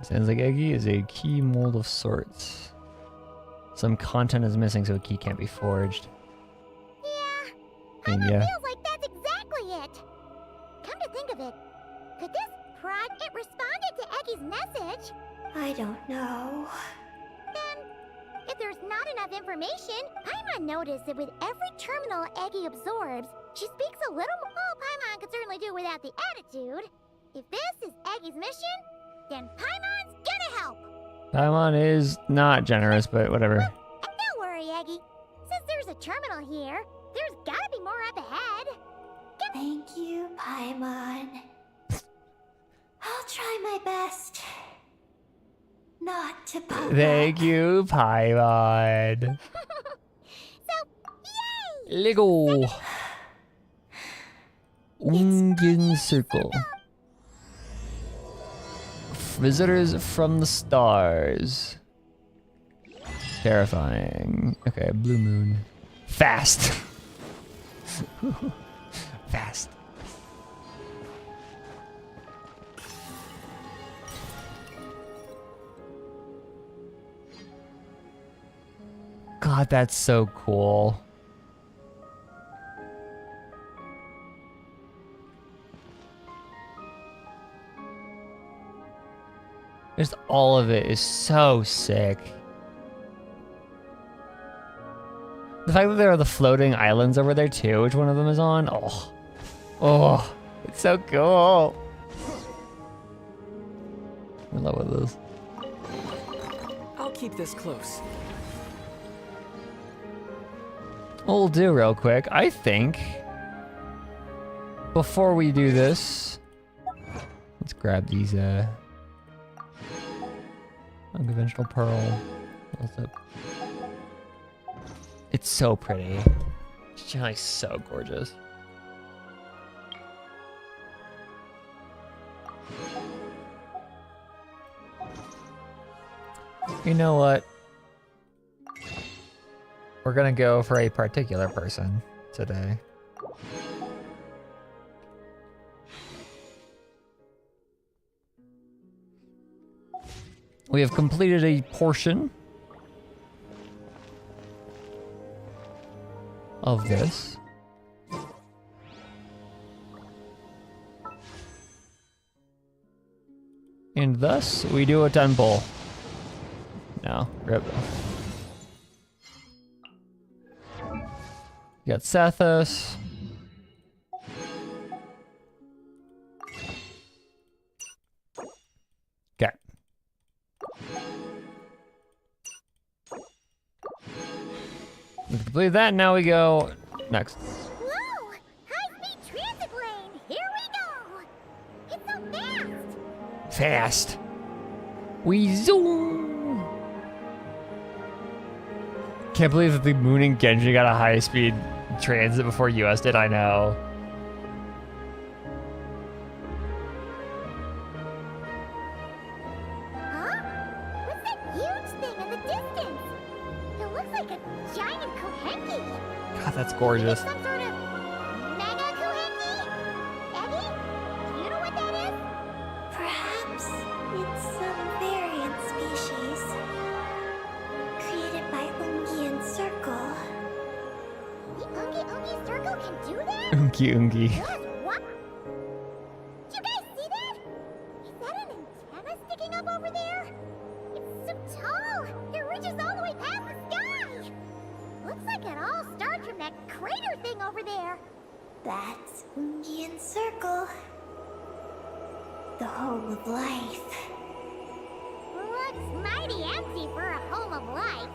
Sounds like Eggy is a key mold of sorts. Some content is missing, so a key can't be forged. Yeah. And Paimon yeah. feels like that's exactly it. Come to think of it, could this it responded to Eggy's message? I don't know. Then, if there's not enough information, Paimon noticed that with every terminal Eggy absorbs, she speaks a little more. Oh, Paimon could certainly do without the attitude. If this is Eggy's mission, then Paimon's gonna help. Paimon is not generous, but whatever. Don't worry, Eggy. Since there's a terminal here, there's gotta be more up ahead. Thank you, Paimon. I'll try my best not to poke Thank up. you, Paimon. So, yay! Lego. Ungen Circle. Visitors from the stars. Terrifying. Okay, blue moon. Fast. Fast. God, that's so cool. Just all of it is so sick. The fact that there are the floating islands over there too, which one of them is on. Oh, it's so cool. I'm in love with this. I'll keep this close. What we'll do real quick, I think, before we do this, let's grab these, unconventional pearl. What's up? It's so pretty. It's just so gorgeous. You know what? We're gonna go for a particular person today. We have completed a portion of this. And thus, we do a temple. No, rip. You got Sathos. Okay. We completed that, now we go next. Whoa! High-speed transit lane! Here we go! It's so fast! Fast. We zoom. Can't believe that the Moon and Genji got a high-speed transit before US did, I know. Huh? What's that huge thing in the distance? It looks like a giant Kohenki. God, that's gorgeous. Some sort of mega Kohenki? Eddie? Do you know what that is? Perhaps it's some variant species created by Ungian Circle. The Ungi Circle can do that? Ungi Ungi. What? Did you guys see that? Is that an antenna sticking up over there? It's so tall. It reaches all the way past the sky. Looks like it all starts from that crater thing over there. That's Ungian Circle. The home of life. Looks mighty empty for a home of life.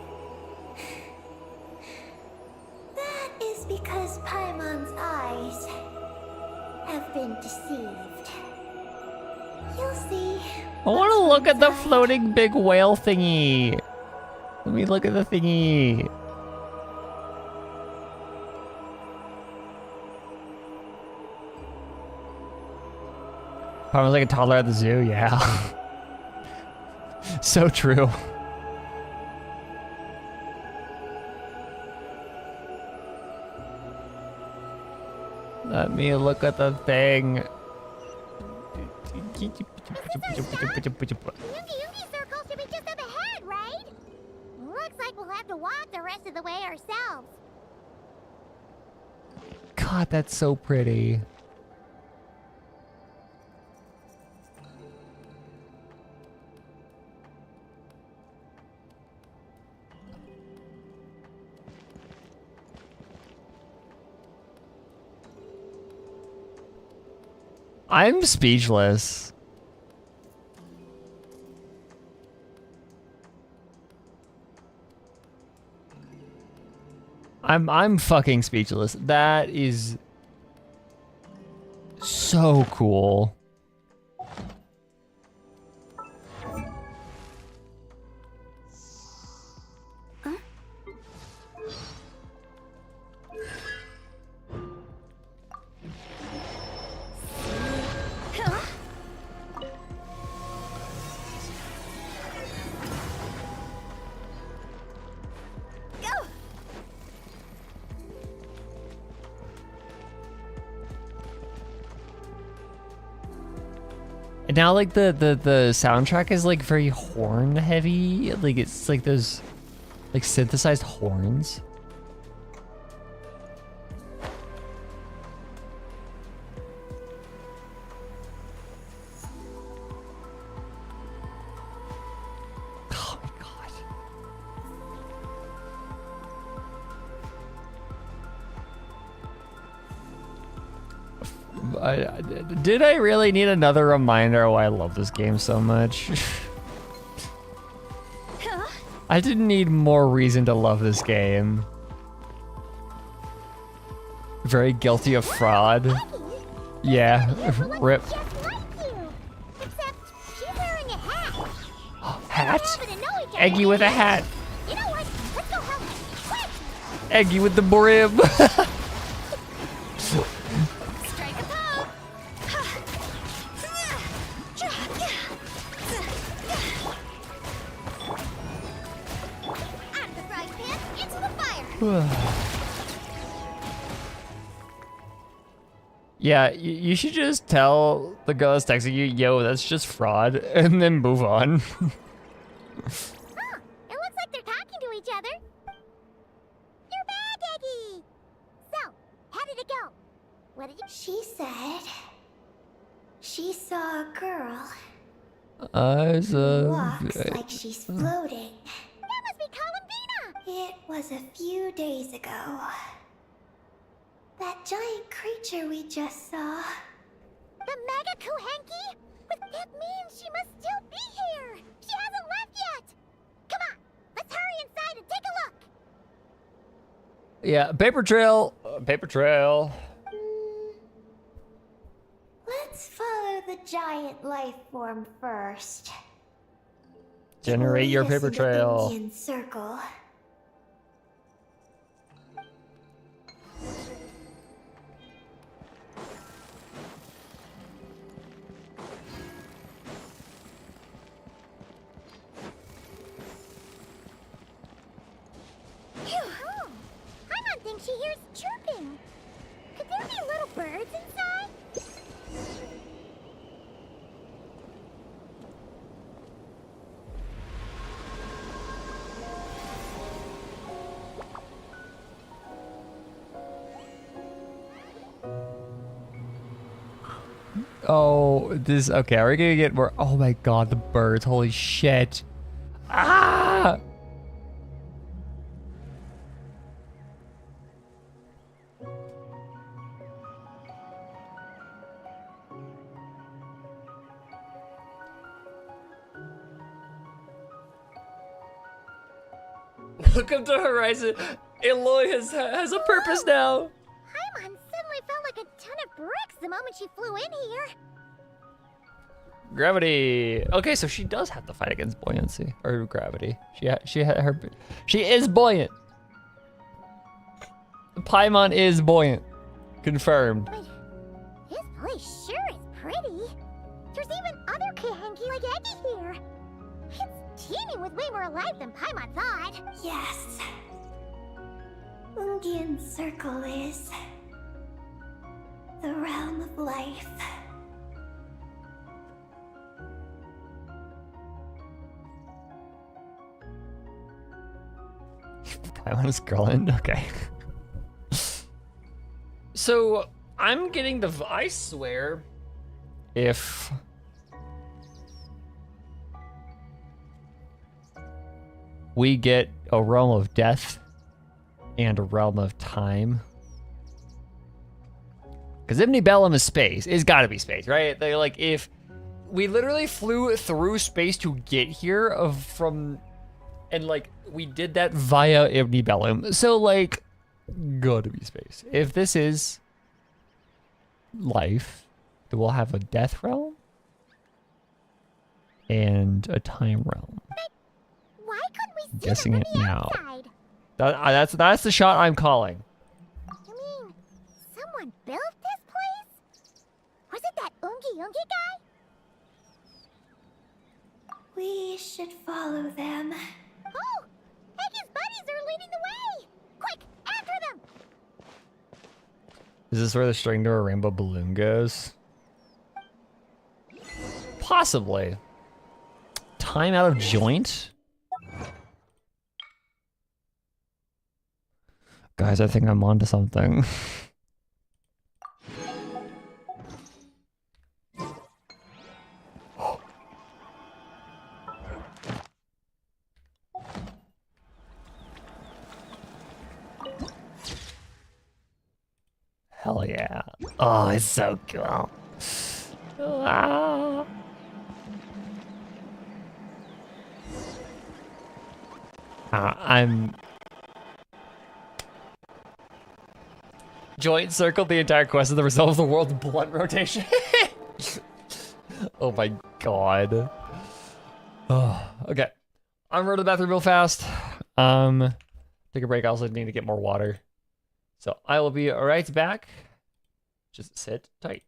That is because Paimon's eyes have been deceived. You'll see. I want to look at the floating big whale thingy. Let me look at the thingy. Probably like a toddler at the zoo, yeah. So true. Let me look at the thing. The Ungi Circle should be just up ahead, right? Looks like we'll have to walk the rest of the way ourselves. God, that's so pretty. I'm speechless. I'm fucking speechless. That is so cool. And now like the soundtrack is like very horn heavy. Like it's like those like synthesized horns. Did I really need another reminder why I love this game so much? I didn't need more reason to love this game. Very guilty of fraud. Yeah, rip. Just like you. Except she's wearing a hat. Hat? Happen to know each other, Eggy with a hat. You know what? Let's go help her. Quick! Eggy with the brim. Strike a pose. Out of the frying pan, into the fire. Yeah, you should just tell the girl that's texting you, yo, that's just fraud, and then move on. Huh, it looks like they're talking to each other. You're back, Eggy! So, how did it go? What did you... She said she saw a girl walks like she's floating. That must be Columbina! It was a few days ago. That giant creature we just saw. The Mega Kuhenki? But that means she must still be here! She hasn't left yet! Come on, let's hurry inside and take a look! Yeah, paper trail. Paper trail. Let's follow the giant life form first. Generate your Lead us paper in the trail. Indian circle. Phew! Paimon thinks she hears chirping. Could there be little birds inside? Oh, this, okay, are we gonna get more? Oh my god, the birds, holy shit. Ah! Welcome to Horizon. Aloy has a purpose now. Paimon suddenly felt like a ton of bricks the moment she flew in here. Gravity. Okay, so she does have to fight against buoyancy or gravity. She is buoyant. Paimon is buoyant. Confirmed. But this place sure is pretty. There's even other Kuhenki like Eggy here. It's teeming with way more life than Paimon thought. Yes. Indian circle is the realm of life. Paimon is girling. Okay. So I'm getting the. I swear, if we get a realm of death and a realm of time, because Bellum is space. It's got to be space, right? They like if we literally flew through space to get here and like we did that via Bellum. So like, gotta be space. If this is life, then we'll have a death realm and a time realm. Why couldn't we see Guessing them it from the now. outside? That's the shot I'm calling. You mean someone built this place? Was it that Ungi guy? We should follow them. Oh! Eggy's buddies are leading the way! Quick, after them! Is this where the string to a rainbow balloon goes? Possibly. Time out of joint? Guys, I think I'm onto something. Hell yeah. Oh, it's so cool. Ah. I'm... Joint circled the entire quest as the result of the world's blunt rotation. Oh my god. Oh, okay. I'm going to the bathroom real fast. Take a break. I also need to get more water. So I will be right back. Just sit tight.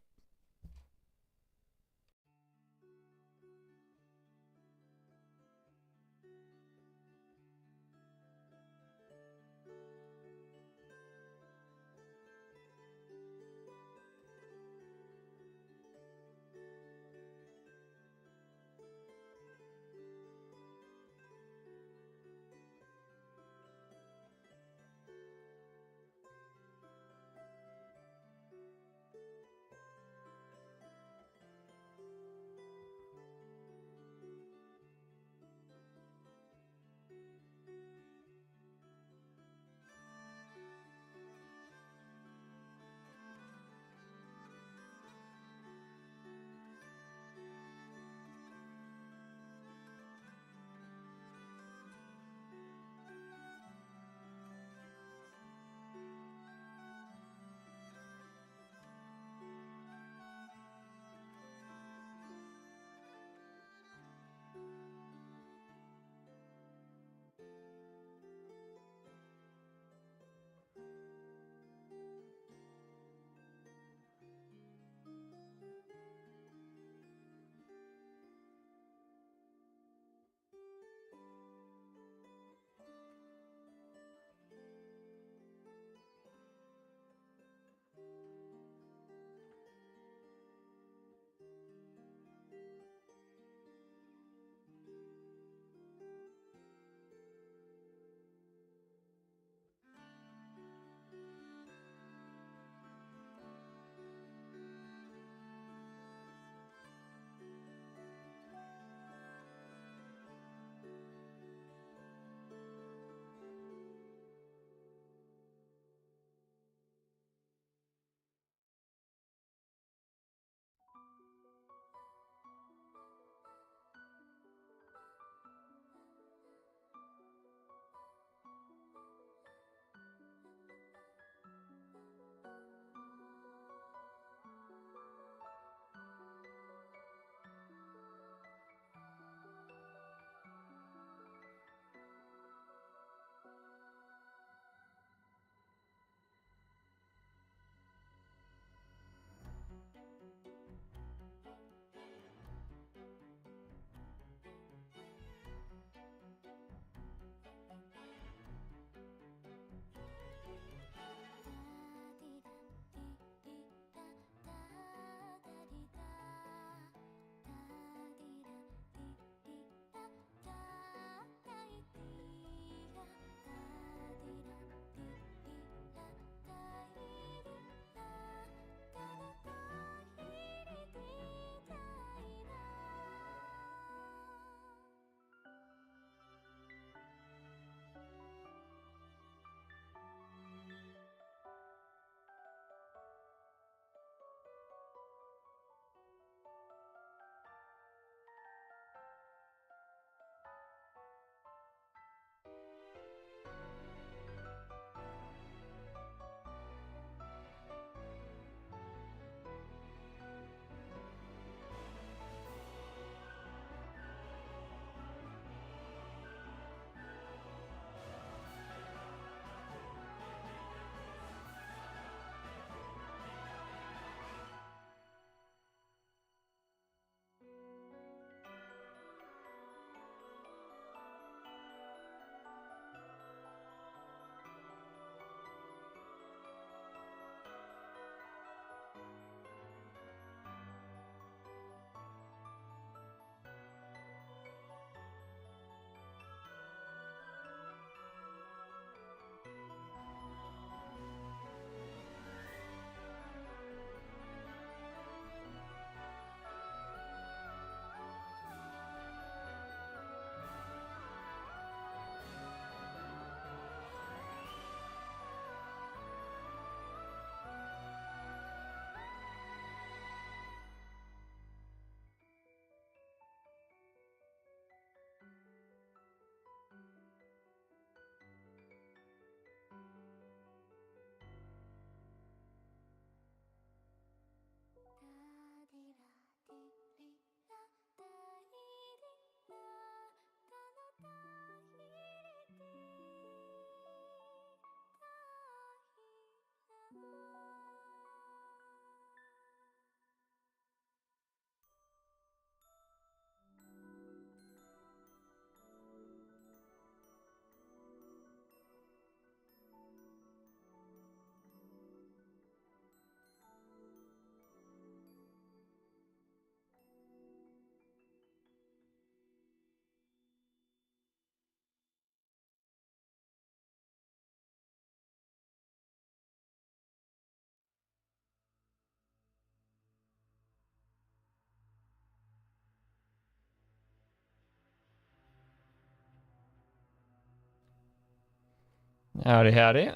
Howdy, howdy.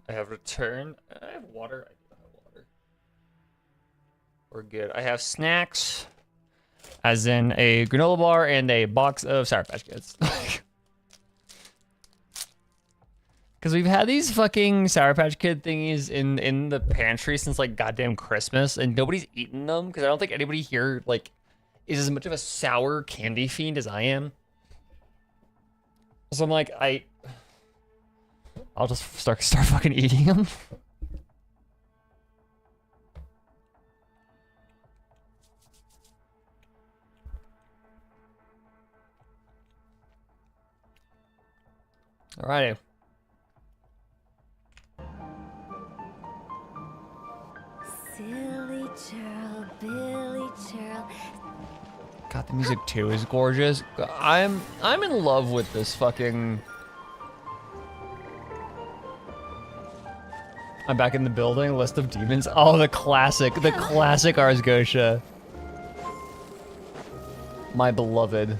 I have returned. I have water. I do have water. We're good. I have snacks, as in a granola bar and a box of Sour Patch Kids. Because we've had these fucking Sour Patch Kid thingies in the pantry since like goddamn Christmas, and nobody's eaten them because I don't think anybody here like is as much of a sour candy fiend as I am. So I'm like, I'll just start fucking eating them. Alrighty. Silly churl, Billy churl. God, the music too is gorgeous. I'm in love with this fucking. I'm back in the building. List of demons. Oh, the classic Ars Gotia. My beloved.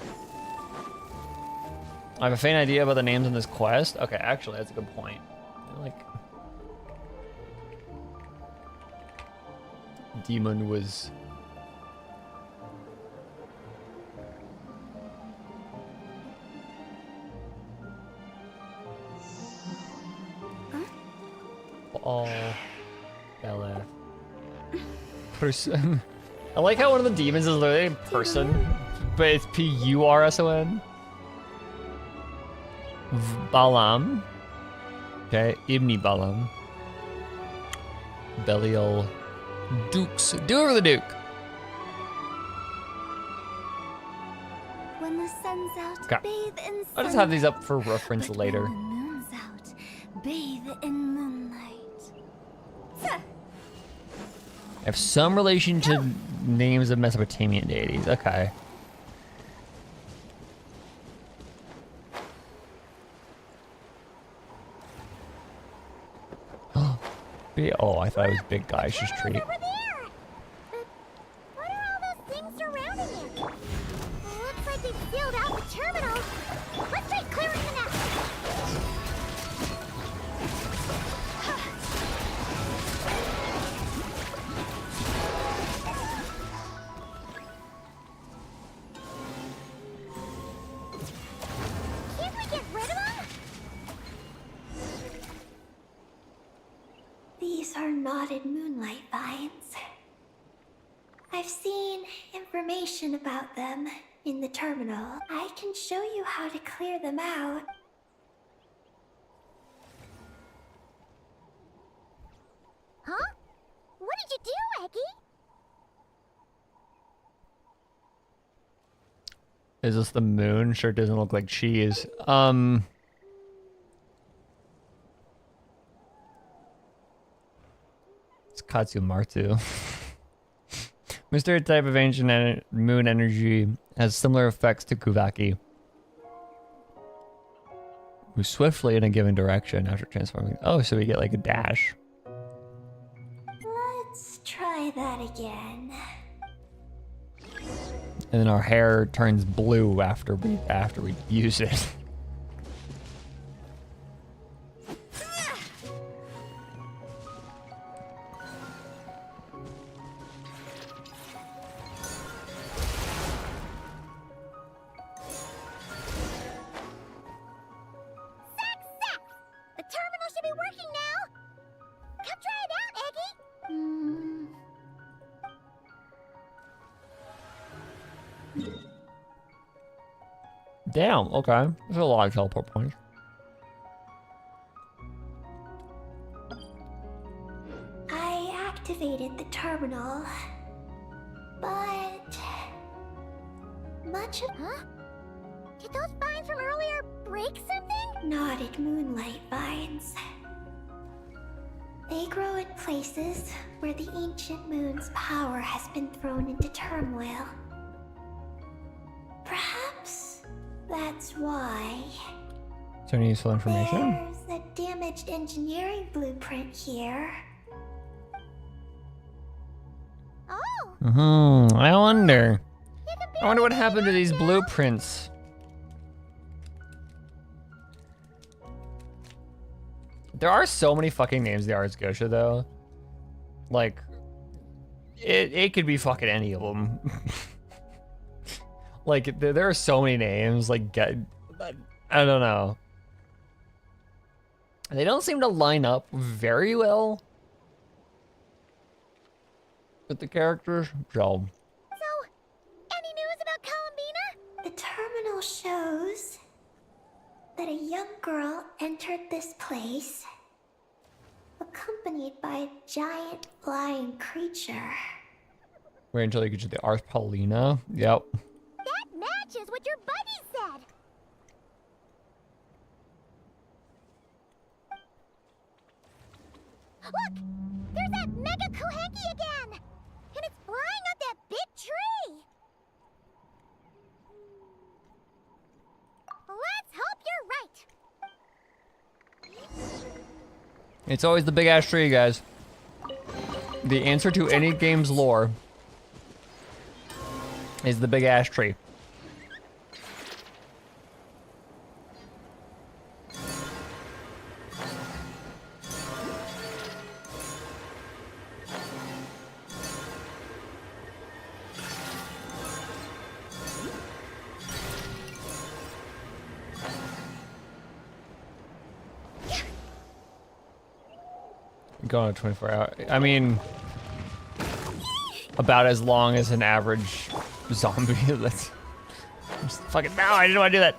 I have a faint idea about the names in this quest. Okay, actually, that's a good point. Like, demon was. All Bella. Person. I like how one of the demons is literally a person, but it's P-U-R-S-O-N. Balam. Okay, Ibni Balam. Belial. Dukes. Do over the Duke. When the sun's out, Okay. bathe in I'll just have these up for reference but later. When the moon's out, bathe in moonlight. I have some relation to names of Mesopotamian deities. Okay. Oh, I thought it was Big Guy's treat. Over there! But what are all those things surrounding it? Looks like they've sealed out the terminal. Let's try clearing the nest. Can't we get rid of them? These are knotted moonlight vines. I've seen information about them in the terminal. I can show you how to clear them out. Huh? What did you do, Eggy? Is this the moon? Sure doesn't look like cheese. It's Katsumartu. Mystery type of ancient moon energy has similar effects to Kuvaki. Move swiftly in a given direction after transforming. Oh, so we get like a dash. Let's try that again. And then our hair turns blue after we use it. The terminal should be working now. Come try it out, Eggy. Damn, okay. There's a lot of teleport points. I activated the terminal, but much of Did those vines from earlier break something? knotted moonlight vines. They grow in places where the ancient moon's power has been thrown into turmoil. Perhaps that's why. Is there any useful information? There's a damaged engineering blueprint here. Oh, I wonder. you can I wonder what happened to these blueprints. There are so many fucking names in the Ars Gotia though. Like, it could be fucking any of them. Like, there are so many names. Like, I don't know. They don't seem to line up very well with the characters. So, Any news about Columbina? The terminal shows that a young girl entered this place, accompanied by a giant flying creature. wait until you get to the Ars Paulina. Yep. That matches what your buddy said. Look! There's that Mega Kohenki again! And it's flying up that big tree! Let's hope you're right! It's always the big ass tree, guys. The answer to any game's lore is the big ass tree. Going on 24 hours. I mean, about as long as an average zombie. That's just fucking no. I didn't want to do that.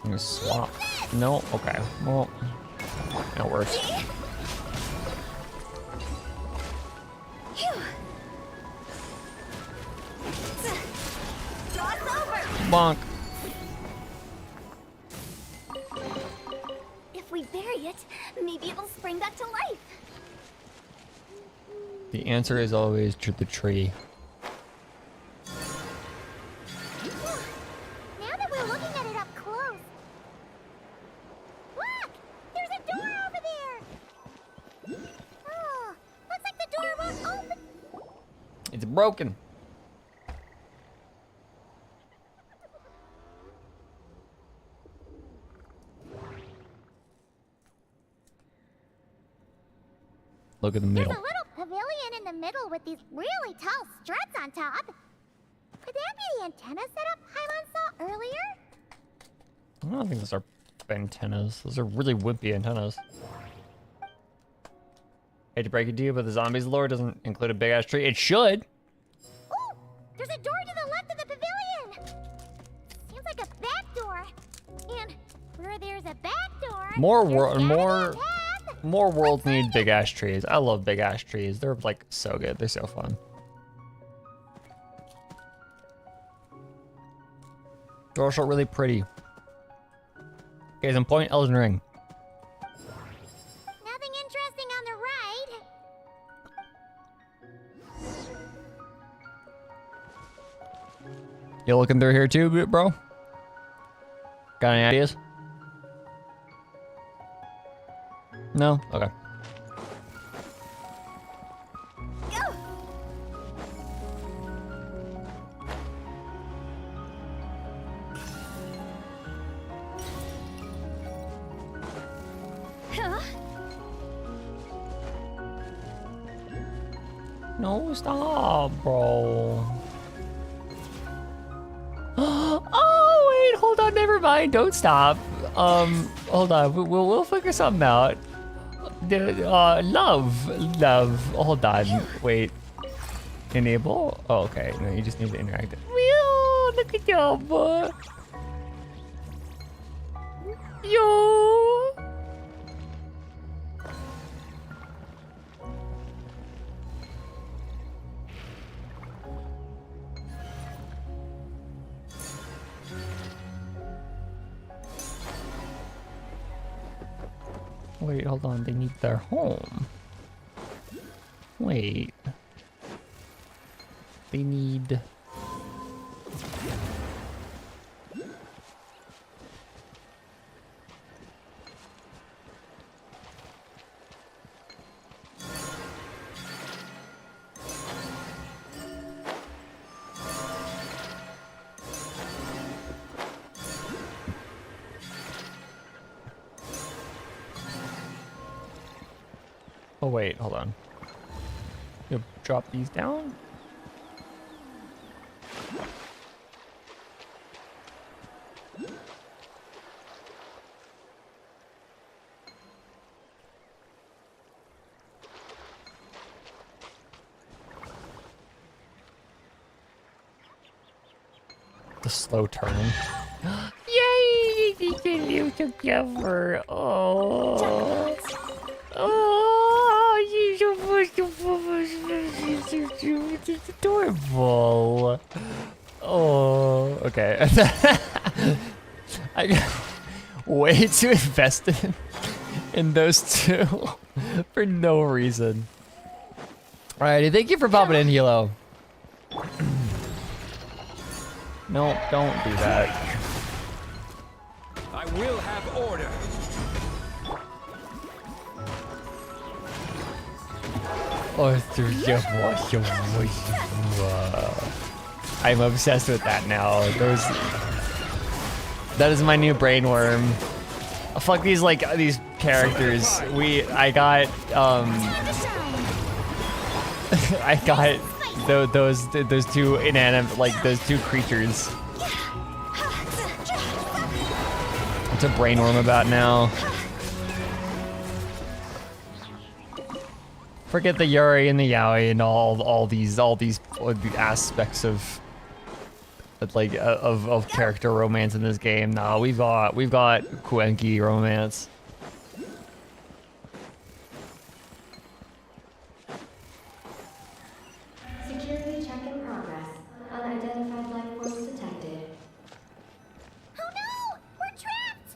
I'm gonna swap. No. Okay. Well, that works. Bonk. If we bury it, maybe it'll spring back to life. The answer is always to the tree. Now that we're looking at it up close. Look! There's a door over there! Oh, looks like the door won't open. It's broken. Look at the There's middle. a little pavilion in the middle with these really tall struts on top. Could that be the antenna setup Paimon saw earlier? I don't think those are antennas. Those are really wimpy antennas. Hate to break it to you, but the zombies lore doesn't include a big ass tree. It should. Ooh! There's a door to the left of the pavilion! Seems like a back door. And where there's a back door, More there's gotta be a path. More worlds need big ass trees. I love big ass trees. They're like so good. They're so fun. They're also really pretty. Case in point, Elden Ring. Nothing interesting on the right. You looking through here too, bro? Got any ideas? No? Okay. Go! Huh? No, stop, bro. Oh, wait, hold on, never mind. Don't stop. Hold on. We'll figure something out. Love. Hold on. Wait. Enable? Oh, okay. No, you just need to interact. Whoa, look at you, boy. Yo. Wait, hold on. They need their home. Wait. They need... Oh wait, hold on. You drop these down? The slow turn. Yay! We can live together. Oh. Oh, it's adorable. Oh, okay. I got way too invested in those two for no reason. Alrighty, thank you for popping in, Hilo. No, don't do that. I will have order. I'm obsessed with that now. That is my new brainworm. Fuck these these characters. I got I got those two inanimate those two creatures. What's a brainworm about now? Forget the Yuri and the Yaoi and all these aspects of character romance in this game. No, we've got Kuenki romance. Security check in progress. Unidentified life forms detected. Oh no! We're trapped!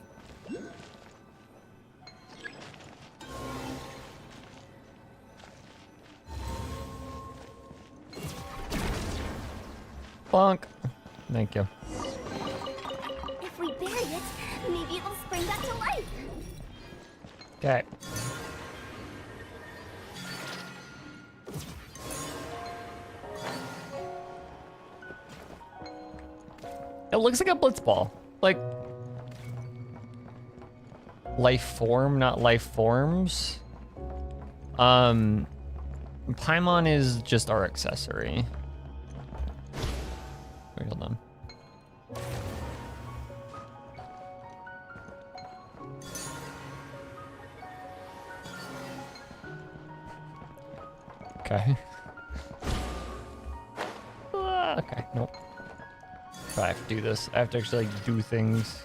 Bonk. Thank you. If we bury it, maybe it'll spring back to life. Okay. It looks like a blitzball. Like life form, not life forms. Paimon is just our accessory. Wait, hold on. Okay. Okay, nope. But I have to do this. I have to actually do things.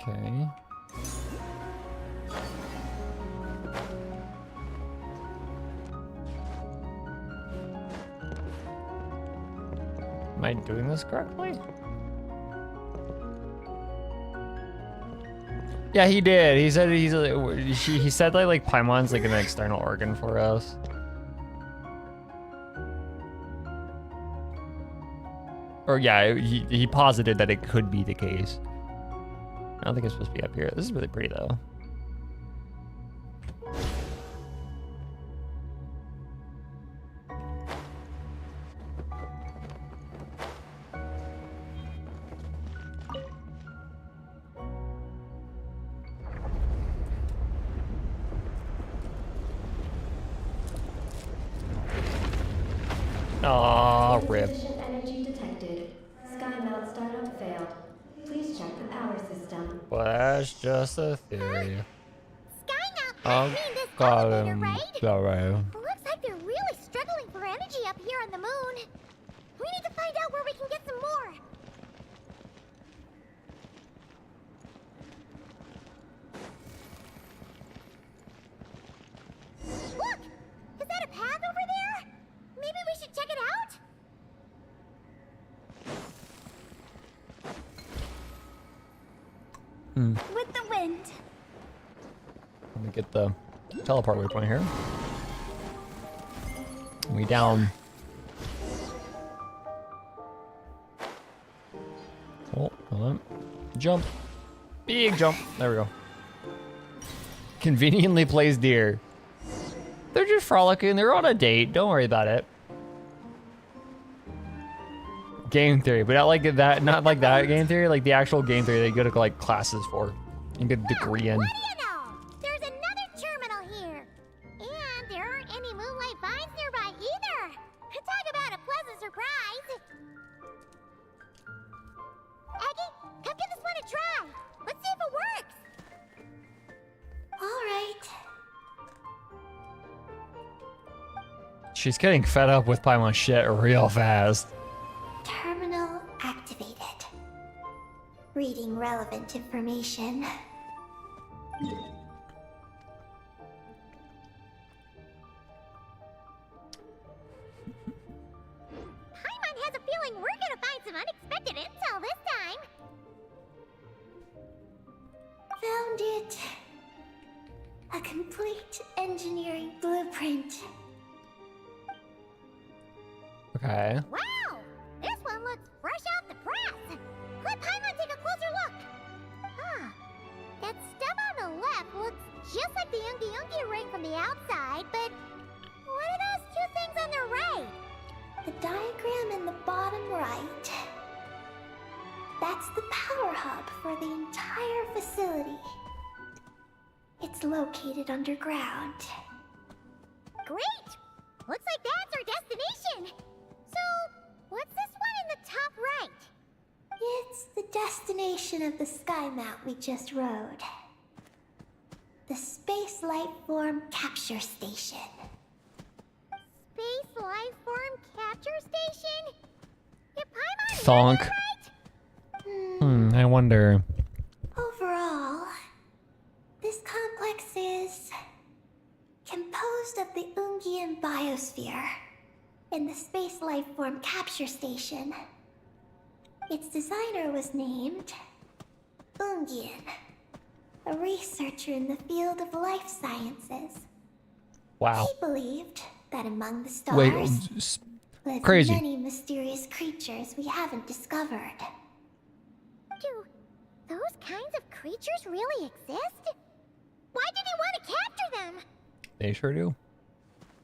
Okay. Am I doing this correctly? Yeah, he did. He said he said like Paimon's like an external organ for us. Or yeah, he posited that it could be the case. I don't think it's supposed to be up here. This is really pretty though. Aw, rip. Insufficient energy detected. Sky mount startup failed. Please check the power system. Well, that's just a theory. Skynet, Oh, I mean this got elevator, him. right? Sorry. Looks like they're really struggling for energy up here on the moon. We need to find out where we can get some more. Look! Is that a path over there? Maybe we should check it out? With the wind. Let me get the teleport waypoint here. We down. Oh, hold on. Jump. Big jump. There we go. Conveniently placed deer. They're just frolicking. They're on a date. Don't worry about it. game theory, but not like that. Not like that game theory. Like the actual game theory that you go to like classes for and get a degree in. What do you know? There's another terminal here. And there aren't any moonlight vines nearby either. Talk about a pleasant surprise. Aggie, come give this one a try. Let's see if it works. All right. She's getting fed up with Paimon shit real fast. Terminal activated. Reading relevant information. Paimon has a feeling we're gonna find some unexpected intel this time. Found it. A complete engineering blueprint. Okay. Wow! This one looks fresh out the press. Let Paimon take a closer look. Huh. That stuff on the left looks just like the Ungi ring from the outside, but what are those two things on the right? The diagram in the bottom right. That's the power hub for the entire facility. It's located underground. Great! Looks like that's our destination. So, what's this one in the top right? It's the destination of the sky mount we just rode. The Space Life Form Capture Station. Space Life Form Capture Station? Did Paimon Thonk. get that right? I wonder. Overall, this complex is composed of the Ungian biosphere and the Space Life Form Capture Station. Its designer was named Ungian, a researcher in the field of life sciences. Wow. He believed that among the stars Wait, lived crazy. many mysterious creatures we haven't discovered. Do those kinds of creatures really exist? Why did he want to capture them? They sure do.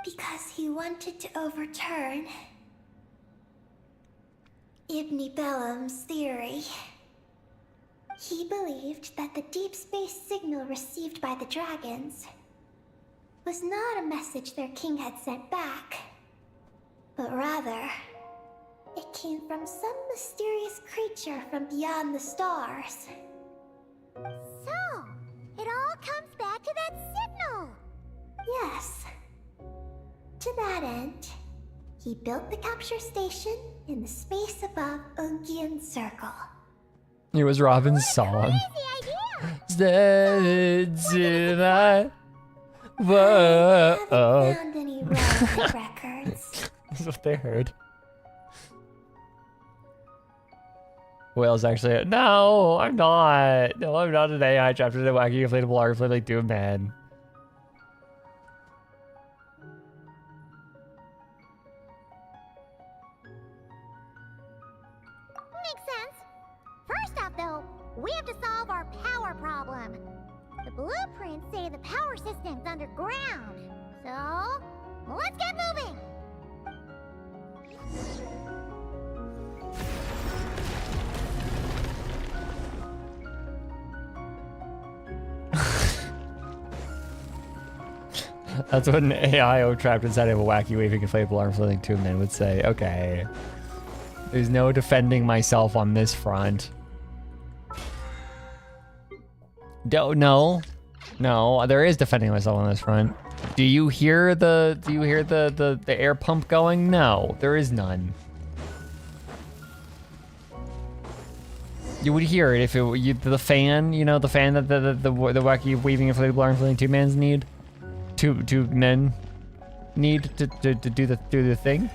Because he wanted to overturn Ibn Bellum's theory. He believed that the deep space signal received by the dragons was not a message their king had sent back, but rather, it came from some mysterious creature from beyond the stars. So, it all comes back to that signal. Yes. To that end, he built the capture station in the space above Ungian Circle. It was Robin's song. Crazy idea. Dead tonight. I Whoa. haven't found any relevant records. That's what they heard. Whale's actually. No, I'm not. No, I'm not an AI trapped in a wacky inflatable art like Doom Man. Makes sense. First off, though, we have to solve our power problem. The blueprints say the power system's underground. So, let's get moving. That's what an AIO trapped inside of a wacky waving inflatable arm flailing Doom Man would say. Okay. There's no defending myself on this front. No, there is defending myself on this front. Do you hear the air pump going? No, there is none. You would hear it if the fan, you know, the fan that the wacky waving inflatable arm flailing two mans need. Two men need to do the thing.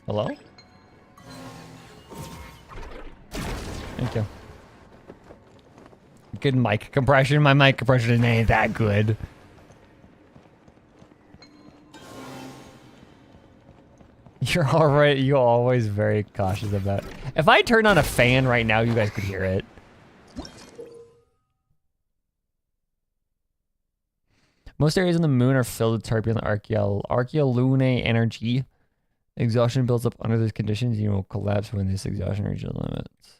Hello? Thank you. Good mic compression. My mic compression ain't that good. You're always very cautious about. If I turn on a fan right now, you guys could hear it. Most areas on the moon are filled with turbulent archeolunar energy. Exhaustion builds up under these conditions. You will collapse when this exhaustion reaches the limits.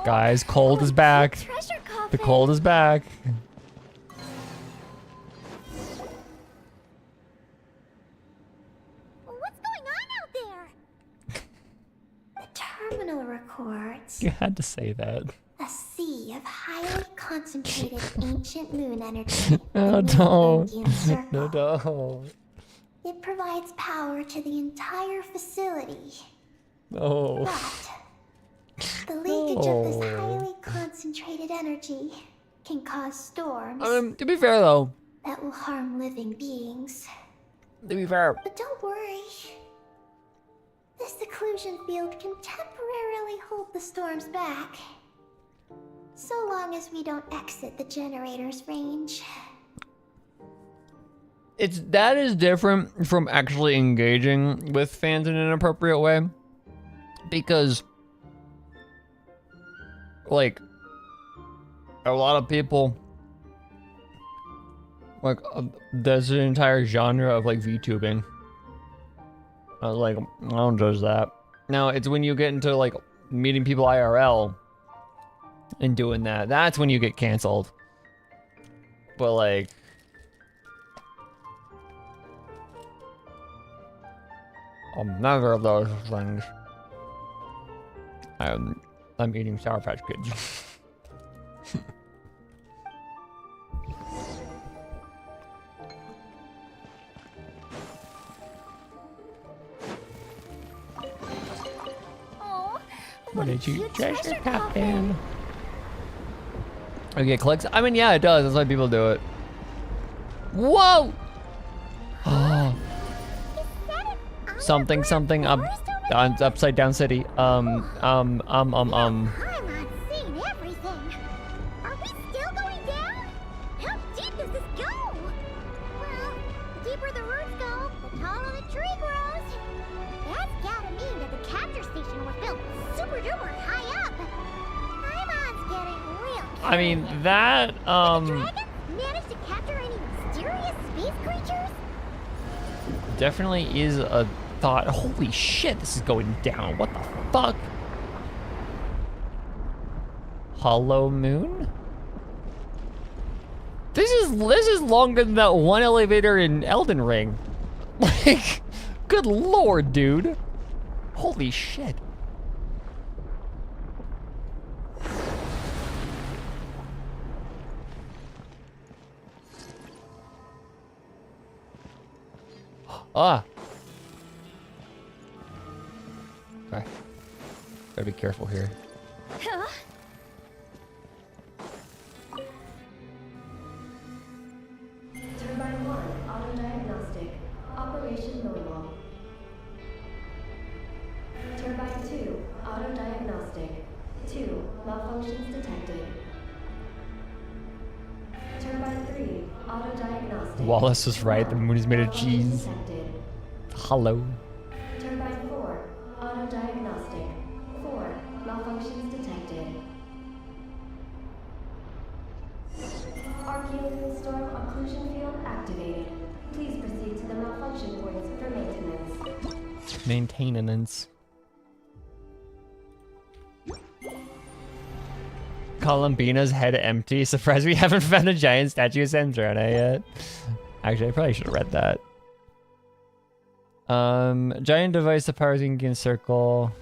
Guys, cold is back. Treasure coffin. The cold is back. What's going on out there? The terminal records You had to say that. a sea of highly concentrated ancient moon energy. Oh, in the no. Indian Circle. No, no. It provides power to the entire facility. No. But the leakage of this No. highly concentrated energy can cause storms To be fair, though. that will harm living beings. To be fair. But don't worry. This seclusion field can temporarily hold the storms back. So long as we don't exit the generator's range. That is different from actually engaging with fans in an appropriate way. Because, like, a lot of people, like, there's an entire genre of, like, VTubing. I was like, I don't judge that. Now, it's when you get into, like, meeting people IRL and doing that. That's when you get canceled. But, like, neither of those things. I'm eating Sour Patch Kids. Oh, What did you cute treasure coffin. coffin? Okay, clicks. I mean, yeah, it does. That's why people do it. Whoa! Oh, something up, upside down city. I'm on seeing everything. Are we still going down? How deep does this go? Well, the deeper the roots go, the taller the tree grows. That's gotta mean that the capture station was built super duper high up. Paimon's getting real curious. I mean that. Did the dragons manage to capture any mysterious space creatures? Definitely is a thought. Holy shit, this is going down. What the fuck? Hollow Moon? This is longer than that one elevator in Elden Ring. Like, good lord, dude. Holy shit. Ah. Okay. Gotta be careful here. Huh? Turbine 1, auto-diagnostic. Operation normal. Turbine 2, auto-diagnostic. 2, malfunctions detected. Turbine 3, auto-diagnostic. Wallace was right. The moon is made of Malfunctions cheese. detected. Hello. Turbine 4, auto-diagnostic. 4, malfunctions detected. Archaeological storm occlusion field activated. Please proceed to the malfunction points for maintenance. Maintenance. Columbina's head empty. Surprised we haven't found a giant statue of Sandrona yet. Actually, I probably should have read that. Giant device that powers Indian Circle.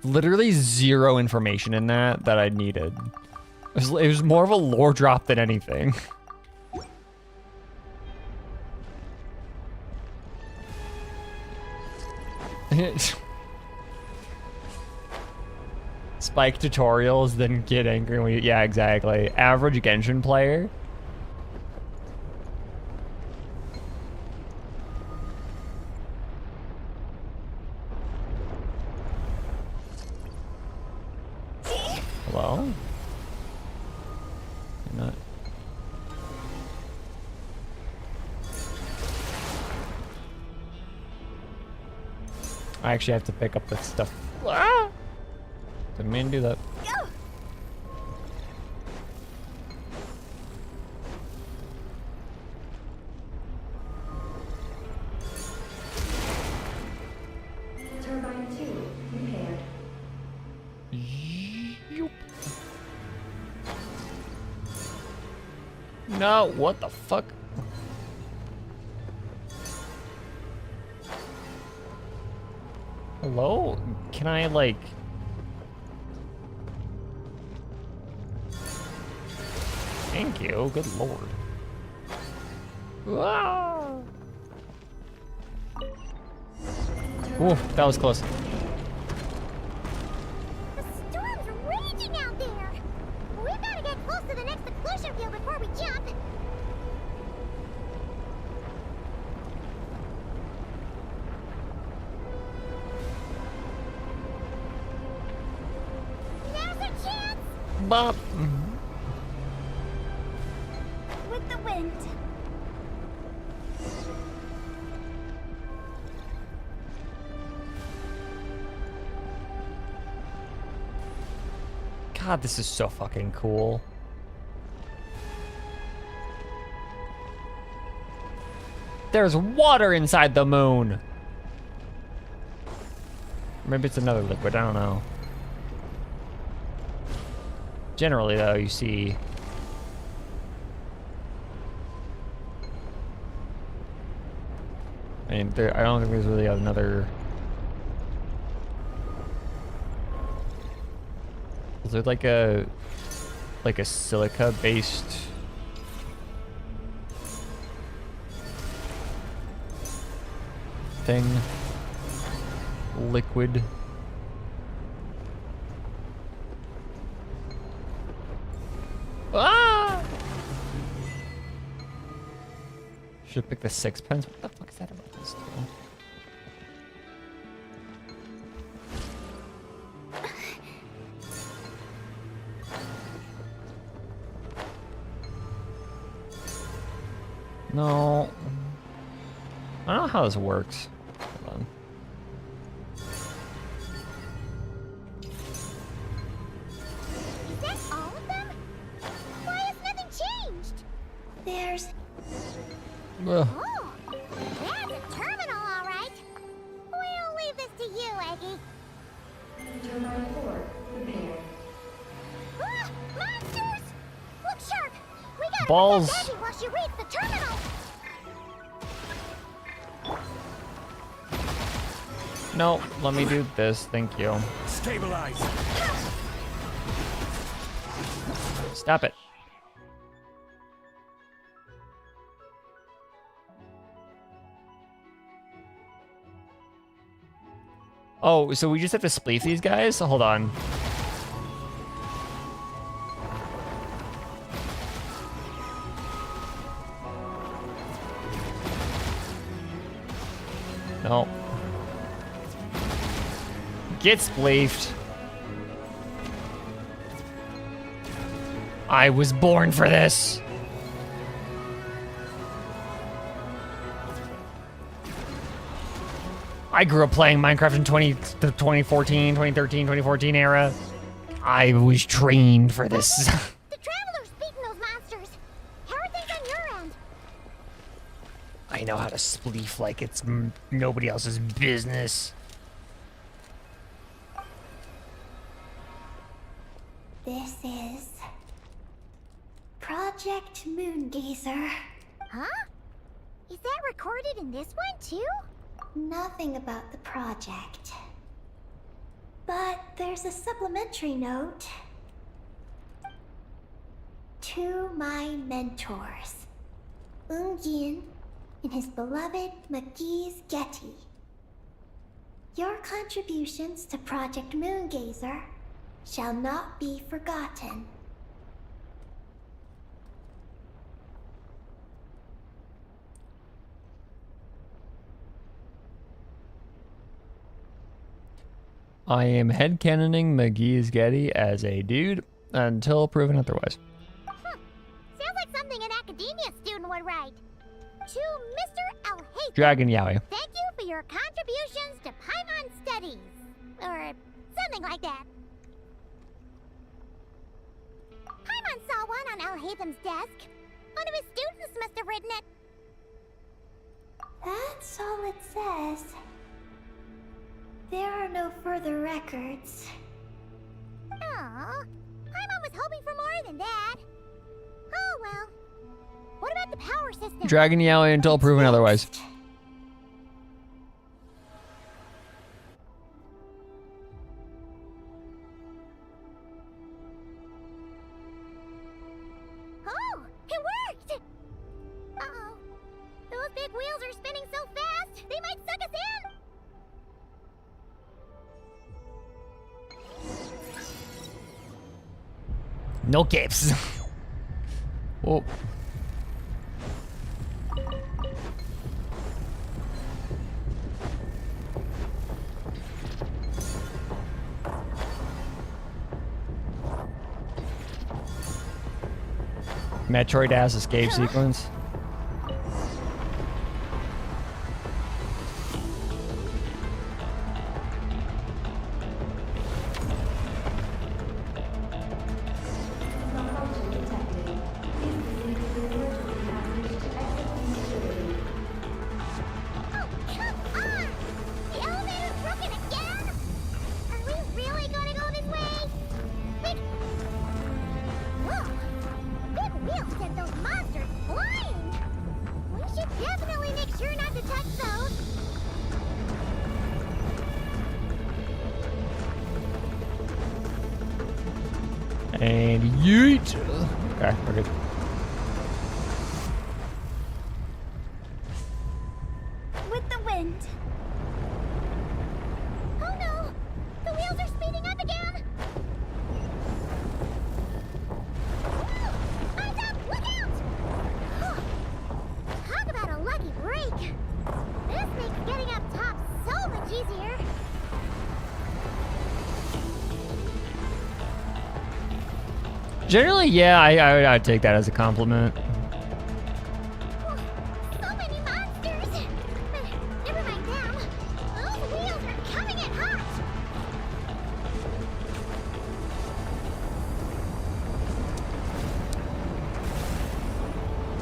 Literally zero information in that I needed. It was more of a lore drop than anything. Spike tutorials, then get angry when you... Yeah, exactly. Average Genshin player. Hello? You're not... actually have to pick up the stuff. Ah! Didn't mean to do that. Go! Turbine 2 repaired. Yoop. No, what the fuck? Hello? Can I, like... Thank you, good lord. Ah! Ooh, that was close. The storm's raging out there! We've gotta get close to the next exclusion field before we jump. Now's our chance! Bop. With the wind. God, this is so fucking cool. There's water inside the moon. Maybe it's another liquid, I don't know. Generally, though, you see... I mean, I don't think there's really another... Is there like a silica-based thing? Liquid? Ah! Should pick the sixpence. What the fuck is that about this dude? No. I don't know how this works. Hold on. Is that all of them? Why has nothing changed? There's Ugh. Oh, that's a terminal, all right. We'll leave this to you, Eggy. Turbine 4 repaired. Ah, monsters! Look sharp. We gotta Balls. protect Eggy while she reads the terminal. No, let me do this. Thank you. Stabilize. Stop it. Oh, so we just have to spleef these guys? Hold on. No. Get spleefed. I was born for this. I grew up playing Minecraft in the 2014, 2013, 2014 era. I was trained for this. The Traveler's beating those monsters. How are things on your end? I know how to spleef like it's nobody else's business. This is Project Moongazer. Huh? Is that recorded in this one, too? Nothing about the project. But there's a supplementary note. To my mentors, Yin and his beloved McGee's Getty. Your contributions to Project Moongazer shall not be forgotten. I am headcanoning McGee's Getty as a dude until proven otherwise. Sounds like something an academia student would write. To Mr. Alhate. Dragon Yowie. Thank you for for your contributions to Paimon Studies. Or something like that. Paimon saw one on Al-Haytham's desk. One of his students must have written it. That's all it says. There are no further records. Aw, Paimon was hoping for more than that. Oh well. What about the power system? Dragging the alley until proven otherwise. Oh, it worked! Uh-oh. Those big wheels are spinning so fast, they might suck us in! No caps. Oh. Metroid ass escape sequence. Malfunction detected. Please proceed to the emergency passage to exit the facility. Oh, come on! The elevator's broken again? Are we really gonna go this way? Big... Whoa! Big wheels sent those monsters flying! We should definitely make sure not to touch those. And yeet. Okay, we're good. With the wind. Oh no! The wheels are speeding up again! Eyes up! Look out! Huh. Talk about a lucky break! This makes getting up top so much easier! Generally, yeah, I'd take that as a compliment. So many monsters! But never mind them. Those wheels are coming in hot!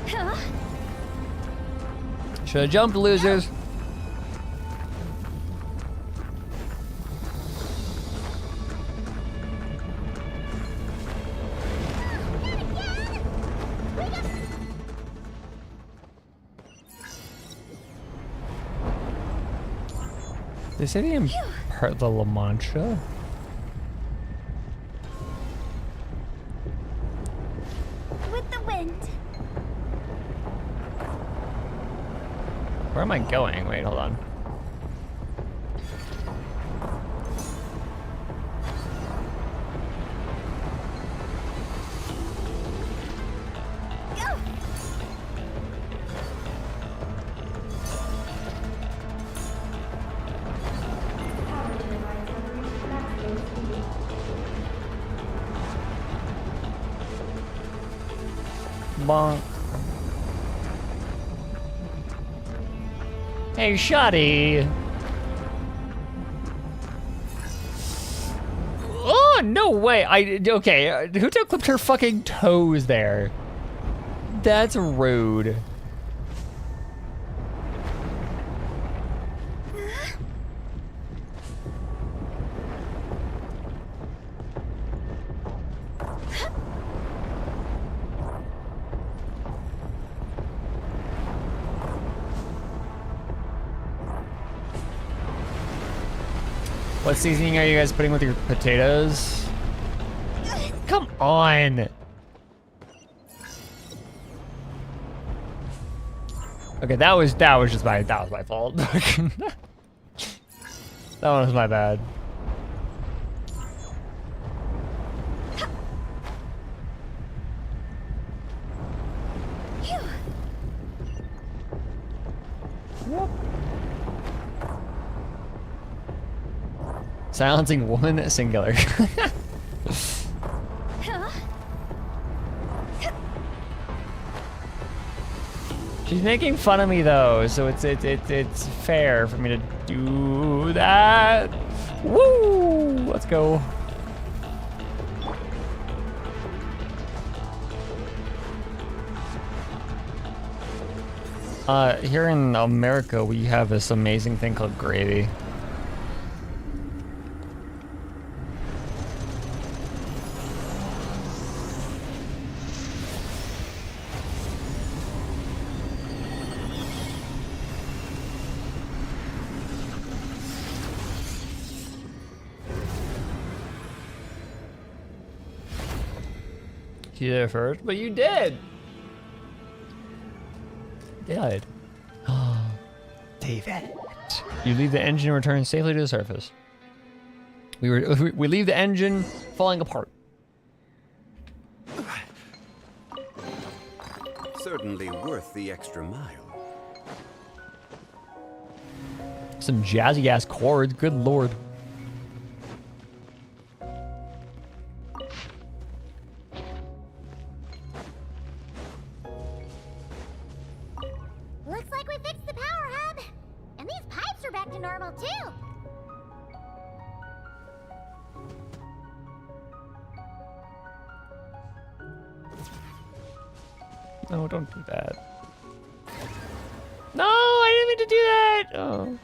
Huh? Should have jumped, losers. They say they didn't hurt the La Mancha. With the wind. Where am I going? Wait, hold on. Go! Power turbines have reached maximum speed. Bonk. Hey, Shoddy. Oh, no way. Okay, who clipped her fucking toes there? That's rude. What seasoning are you guys putting with your potatoes? Come on. Okay, that was my fault. That one was my bad. Silencing woman singular. She's making fun of me though, so it's fair for me to do that. Woo! Let's go. Here in America, we have this amazing thing called gravy. You did it first, but you did. Did. David. You leave the engine and return safely to the surface. We leave the engine falling apart. Certainly worth the extra mile. Some jazzy ass chords, good lord. Looks like we fixed the power hub. And these pipes are back to normal too. No, don't do that. No, I didn't mean to do that. Oh.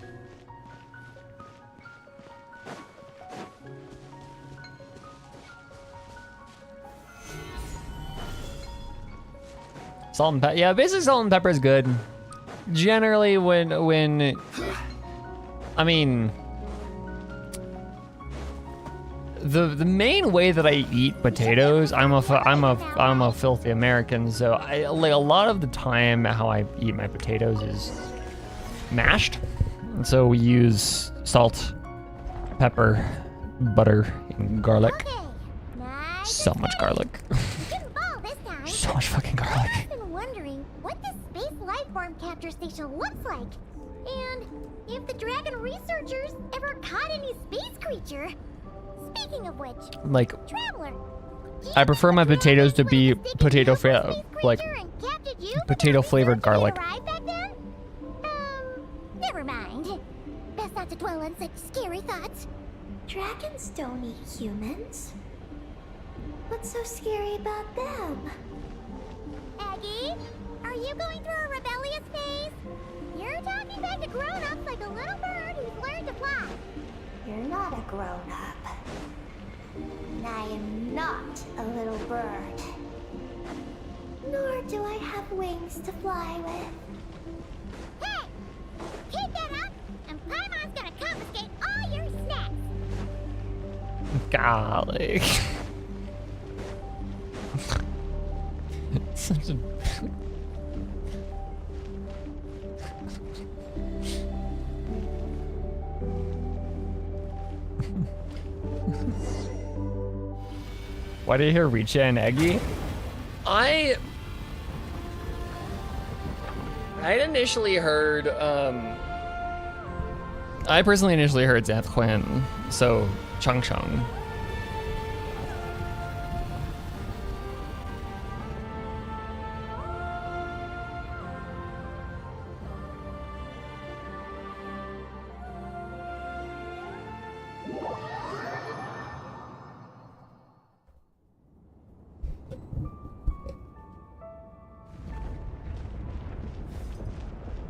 Salt and pepper. Yeah, basically salt and pepper is good. Generally, when I mean, the main way that I eat potatoes, I'm a filthy American, so I like a lot of the time how I eat my potatoes is mashed, and so we use salt, pepper, butter, and garlic. Okay. Nice So and much steady. garlic. You didn't fall this time. So much fucking garlic. I've been wondering what this space lifeform capture station looks like. And if the dragon researchers ever caught any space creature. Speaking of which, Like, Traveler, do you I prefer my know if potatoes to be Dragon was potato sticking out fa- some space like, creature and captured you when potato the flavored researchers garlic. arrived back then? Never mind. Best not to dwell on such scary thoughts. Dragons don't eat humans. What's so scary about them? Aggie, are you going through a rebellious phase? You're talking back to grown-ups like a little bird who's learned to fly. You're not a grown-up. And I am not a little bird. Nor do I have wings to fly with. Hey! Keep that up, and Paimon's gonna confiscate all your snacks! garlic. Such a... Why did you hear Richa and Eggy? I initially heard, I personally initially heard Xanth, so Chung Chung.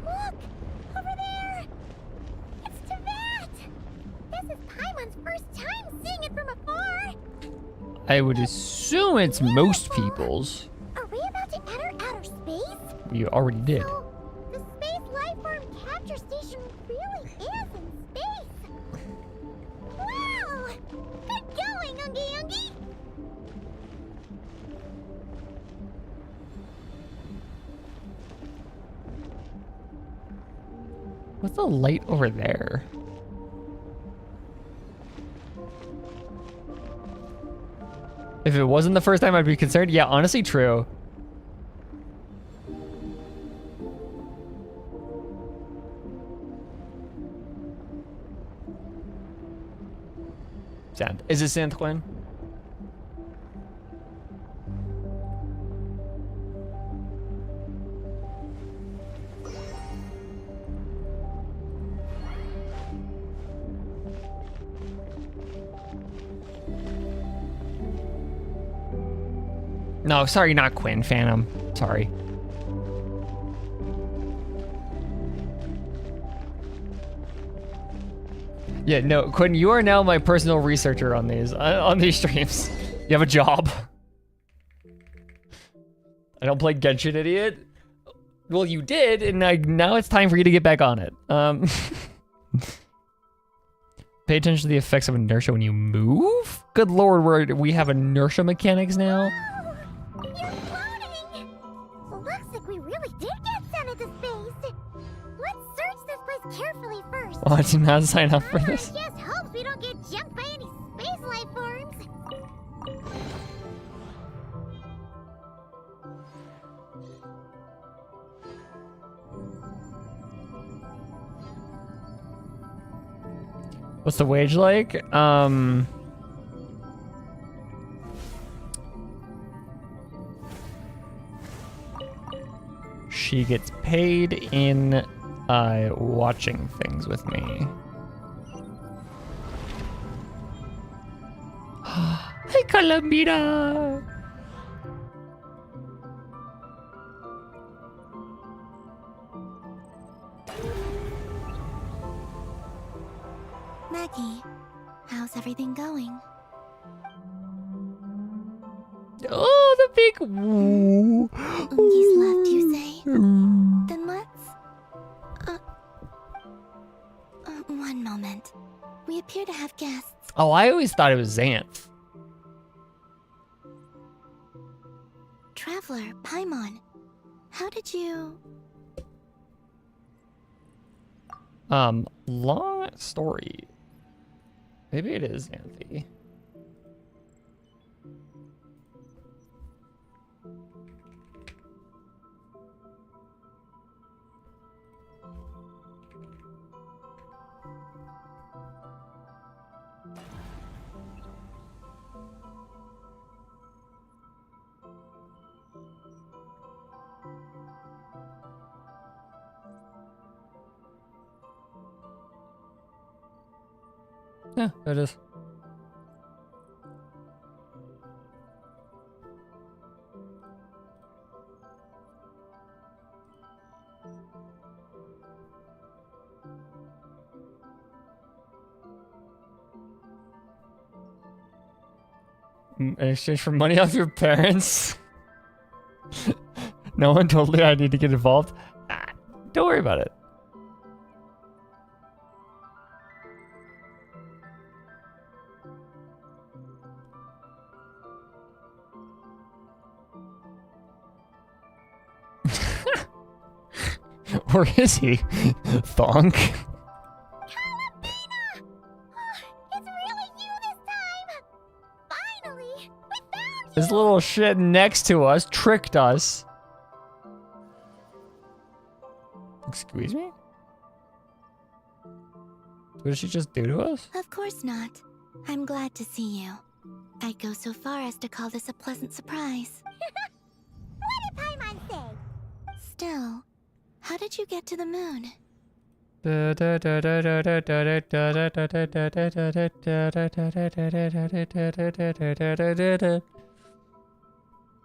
Look! Over there! It's Tibet! This is Paimon's first time seeing it from afar! I would assume it's most people's. Are we about to enter outer space? You already did. So, the space lifeform capture station really is in space! Wow! Good going, Ungy Ungy! What's the light over there? If it wasn't the first time, I'd be concerned. Yeah, honestly, true. Sand. Is it Santhquin? No, sorry, not Quinn. Phantom. Sorry. Yeah, no, Quinn, you are now my personal researcher on these streams. You have a job. I don't play Genshin, idiot. Well, you did, and now it's time for you to get back on it. Pay attention to the effects of inertia when you move? Good lord, we have inertia mechanics now? You're floating! Looks like we really did get sent into space. Let's search this place carefully first. Oh, I did not sign up for this. I just hope we don't get jumped by any space life forms. What's the wage like? She gets paid in watching things with me. Hey, Columbina! Maggie, how's everything going? Oh, the big woo! Ungi's left, you say? Then let's... one moment. We appear to have guests. Oh, I always thought it was Xanth. Traveler, Paimon, how did you... Long story. Maybe it is Xanthi. Yeah, there it is. In exchange for money off your parents? No one told me I need to get involved? Don't worry about it. Where is he? Thonk? It's really you this time! Finally! We found you! This little shit next to us tricked us. Excuse me? What did she just do to us? Of course not. I'm glad to see you. I'd go so far as to call this a pleasant surprise. What did Paimon say? Still, how did you get to the moon?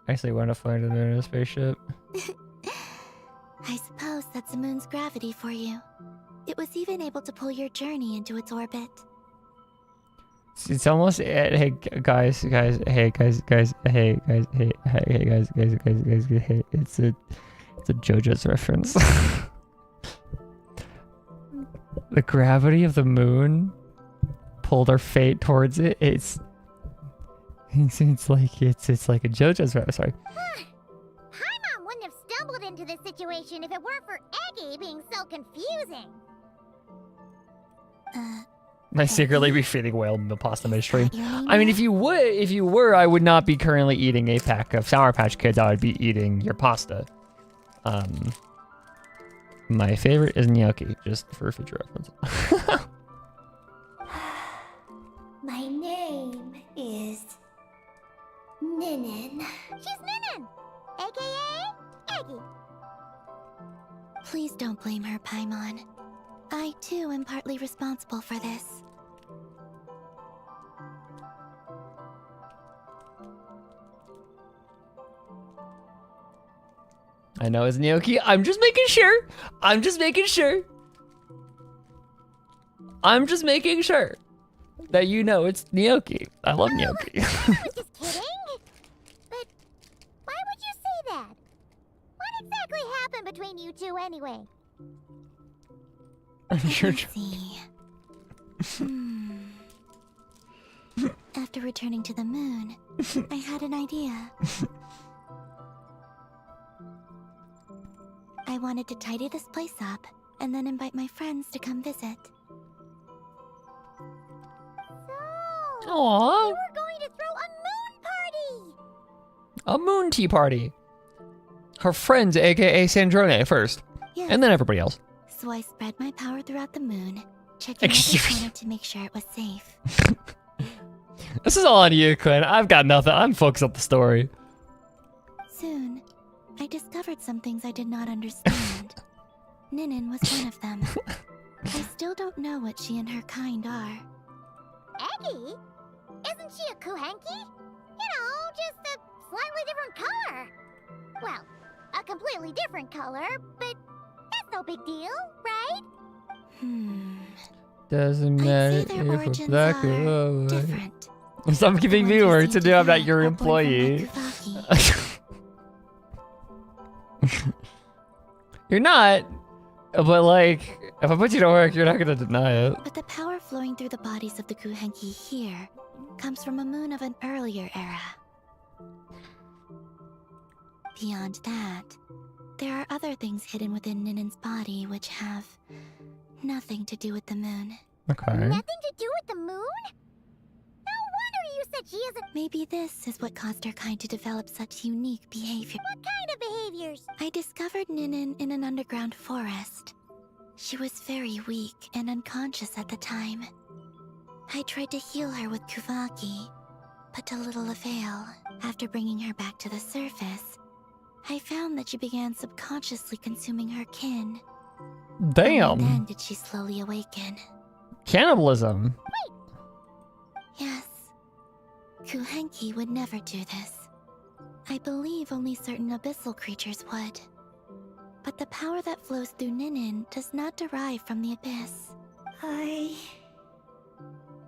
Actually, want to fly to the moon in a spaceship. I suppose that's the moon's gravity for you. It was even able to pull your journey into its orbit. It's almost hey guys, hey guys, hey it's a JoJo's reference. The gravity of the moon pulled our fate towards it. It's like a JoJo's reference. Sorry. Paimon wouldn't have stumbled into this situation if it weren't for Eggy being so confusing. I secretly be feeding whale in the pasta midstream. Is that your name I mean, now? if you were, I would not be currently eating a pack of Sour Patch Kids. I would be eating your pasta. My favorite is gnocchi, just for future reference. My name is Ninin. She's Ninin, aka Eggy. Please don't blame her, Paimon. I too am partly responsible for this. I know it's gnocchi. I'm just making sure. I'm just making sure. I'm just making sure that you know it's gnocchi. I love gnocchi. I was just kidding. But why would you say that? What exactly happened between you two anyway? You're Let's see. After returning to the moon, I had an idea. I wanted to tidy this place up and then invite my friends to come visit. So, Aww. you were going to throw a moon party! A moon tea party. Her friends, aka Sandrone, first. Yes. And then everybody else. So I spread my power throughout the moon, checking every corner to make sure it was safe. This is all on you, Quinn. I've got nothing. I'm focused on the story. Soon, I discovered some things I did not understand. Ninin was one of them. I still don't know what she and her kind are. Eggy? Isn't she a kuhenki? You know, just a slightly different color. Well, a completely different color, but that's no big deal, right? Doesn't I'd matter say their if origins it's black or are white. different. Stop giving me The ones work who to seem do. I'm not have your are born from my employee. Kuvaki. You're not. But like, if I put you to work, you're not gonna deny it. But the power flowing through the bodies of the Kuhenki here comes from a moon of an earlier era. Beyond that, there are other things hidden within Ninin's body which have nothing to do with the moon. Okay. Nothing to do with the moon? No wonder you said she isn't. Maybe this is what caused her kind to develop such unique behavior. What kind of behaviors? I discovered Ninin in an underground forest. She was very weak and unconscious at the time. I tried to heal her with Kuvaki, but to little avail. After bringing her back to the surface, I found that she began subconsciously consuming her kin. Only Damn. then did she slowly awaken. Cannibalism. Yes, Kuhenki would never do this. I believe only certain abyssal creatures would. But the power that flows through Ninin does not derive from the abyss. I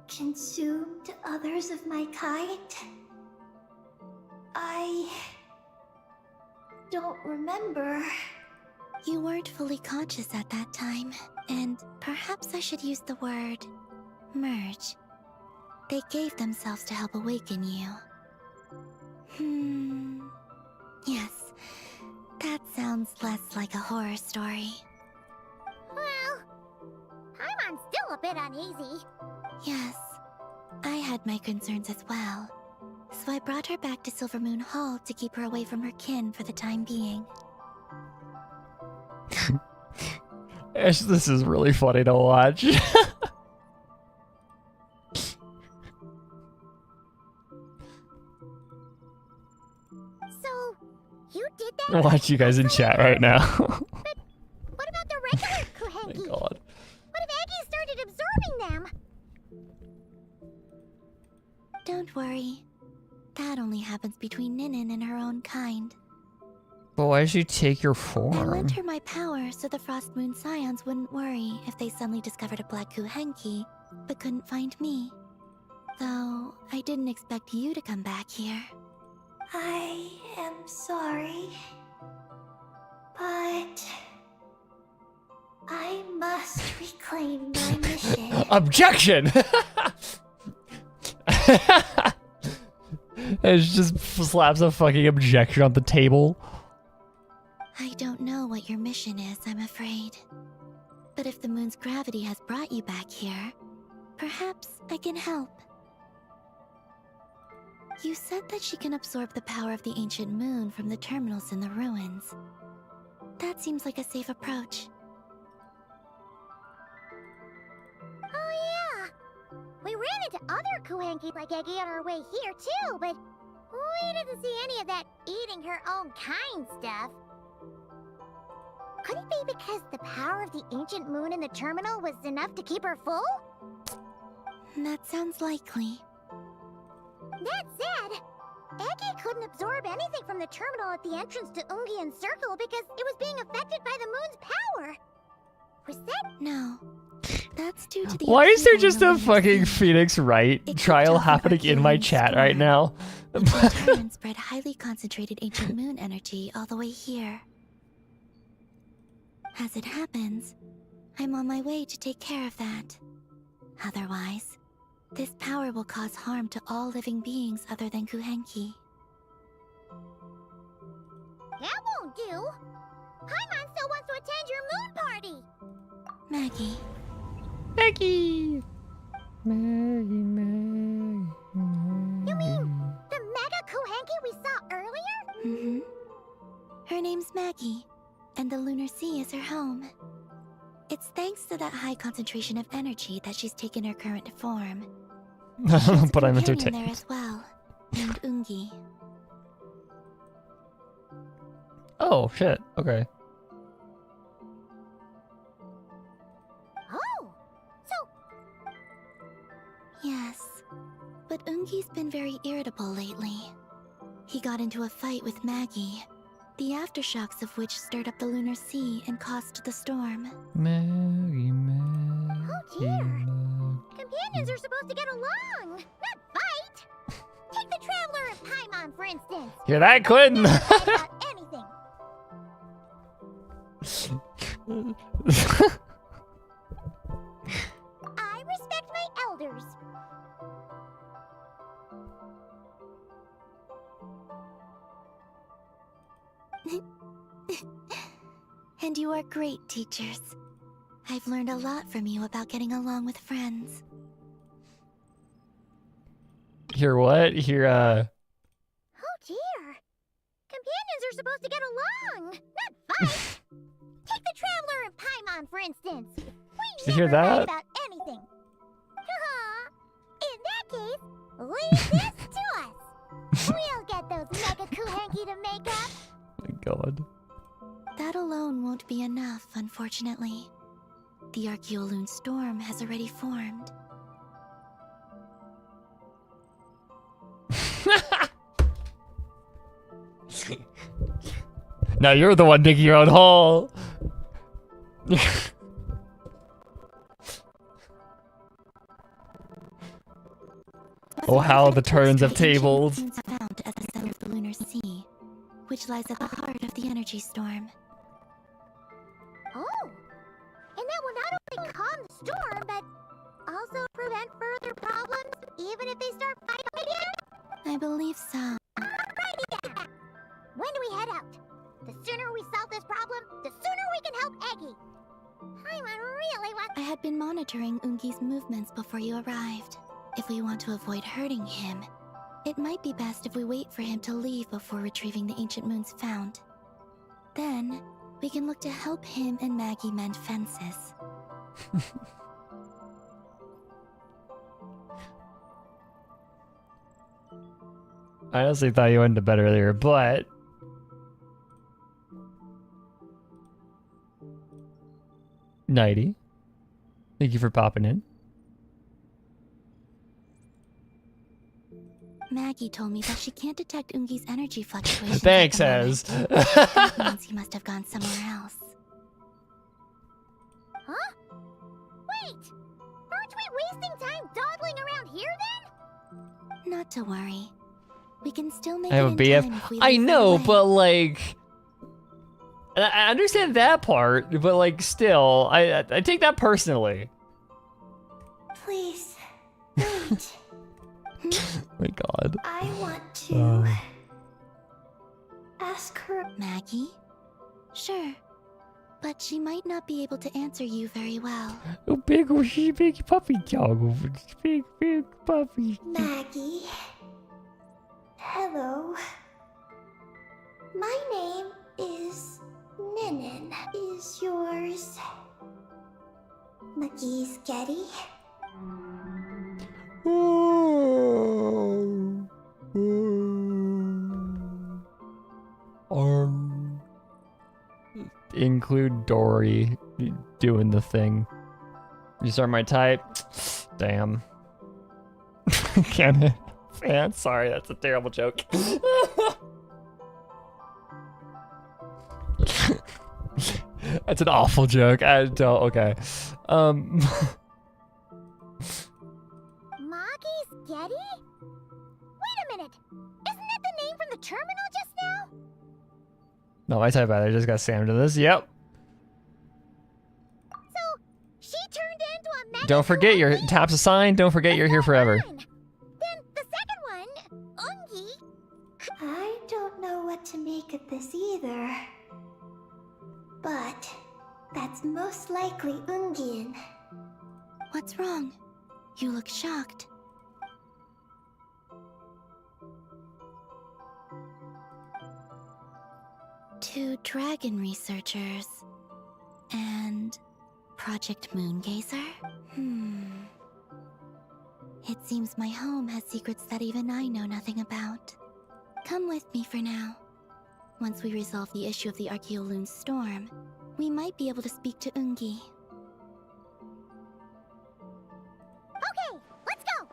consumed others of my kind? I don't remember. You weren't fully conscious at that time, and perhaps I should use the word merge. They gave themselves to help awaken you. Yes, that sounds less like a horror story. Well, Paimon's still a bit uneasy. Yes, I had my concerns as well. So I brought her back to Silvermoon Hall to keep her away from her kin for the time being. Ash, this is really funny to watch. So, you did that? Watch you guys in chat right now. What about the regular Oh kuhenki? my god. What if Eggy started absorbing them? Don't worry. That only happens between Ninin and her own kind. But why did she take your I form? lent her my power so the Frost Moon Scions wouldn't worry if they suddenly discovered a black Kuhenki, but couldn't find me. Though, I didn't expect you to come back here. I am sorry, but I must reclaim my mission. Objection! It just slaps a fucking objection on the table. I don't know what your mission is, I'm afraid. But if the moon's gravity has brought you back here, perhaps I can help. You said that she can absorb the power of the ancient moon from the terminals in the ruins. That seems like a safe approach. Oh yeah. We ran into other kuhenki like Eggy on our way here too, but we didn't see any of that eating her own kind stuff. Could it be because the power of the ancient moon in the terminal was enough to keep her full? That sounds likely. That said, Eggy couldn't absorb anything from the terminal at the entrance to Ungian Circle because it was being affected by the moon's power. Was that? No. That's due to the Why is there upheaval just in the a lunar fucking sea. Phoenix Wright It trial kicked off an happening in my Archean chat storm. right now? Which in turn spread highly concentrated ancient moon energy all the way here. As it happens, I'm on my way to take care of that. Otherwise, this power will cause harm to all living beings other than Kuhenki. That won't do. Paimon still wants to attend your moon party. Maggie, Maggie! Maggie. You mean the Mega Kuhenki we saw earlier? mm-hmm. Her name's Maggie, and the lunar sea is her home. It's thanks to that high concentration of energy that she's taken her current form. But I'm Companion entertained. there as well, named Ungi. Oh, shit. Okay. Oh, so Yes, but Ungi's been very irritable lately. He got into a fight with Maggie, the aftershocks of which stirred up the lunar sea and caused the storm. Maggie. Oh, dear. Companions are supposed to get along, not fight. Take the Traveler and Paimon, for instance. Hear that, Quinn? Fight about anything. I respect my elders. And you are great teachers. I've learned a lot from you about getting along with friends. Hear what? Hear, Oh dear. Companions are supposed to get along, not fight. Take the Traveler and Paimon, for instance. We Did you hear never fight that? about anything. In that case, leave this to us. We'll get those Mega Kuhenki to make up. my God. That alone won't be enough, unfortunately. The Archeoloon storm has already formed. Now you're the one digging your own hole. Oh, how the turns of tables. Found at the center of the lunar sea, which lies at the heart of the energy storm. Oh, and that will not only calm the storm, but also prevent further problems, even if they start fighting again? I believe so. Alrighty then. When do we head out? The sooner we solve this problem, the sooner we can help Eggy. Paimon really wants. I had been monitoring Ungi's movements before you arrived. If we want to avoid hurting him, it might be best if we wait for him to leave before retrieving the ancient moon's fount. Then, we can look to help him and Maggie mend fences. I honestly thought you went to bed earlier, but... Nighty. Thank you for popping in. Maggie told me that she can't detect Ungi's energy fluctuations. Thanks, at the Ez. moment. That means he must have gone somewhere else. Huh? Wait! Aren't we wasting time dawdling around here then? Not to worry. We can still make I have it a in BF. time if we I leave right know, away. but like... I understand that part, but like still, I take that personally. Please, wait. My God. I want to ask her. Maggie? Sure. But she might not be able to answer you very well. Oh, big puppy dog. Big puppy. Maggie? Hello. My name is Ninin. Is yours Maggie's Getty? Include Dory doing the thing. These are my type. Damn. Can it? Man, sorry, that's a terrible joke. That's an awful joke. I don't. Okay. Moggy's Getty? Wait a minute. Isn't that the name from the terminal just now? No, I type out. I just got Sam to this. Yep. So, she turned into a mega Don't forget your Kuwait? tap's a sign. Don't forget you're here forever. Fine. Then the second one, Ungi. I don't know what to make of this either. But that's most likely Ungian. What's wrong? You look shocked. Two dragon researchers and Project Moongazer? It seems my home has secrets that even I know nothing about. Come with me for now. Once we resolve the issue of the Archeoloon storm, we might be able to speak to Ungi. Okay, let's go!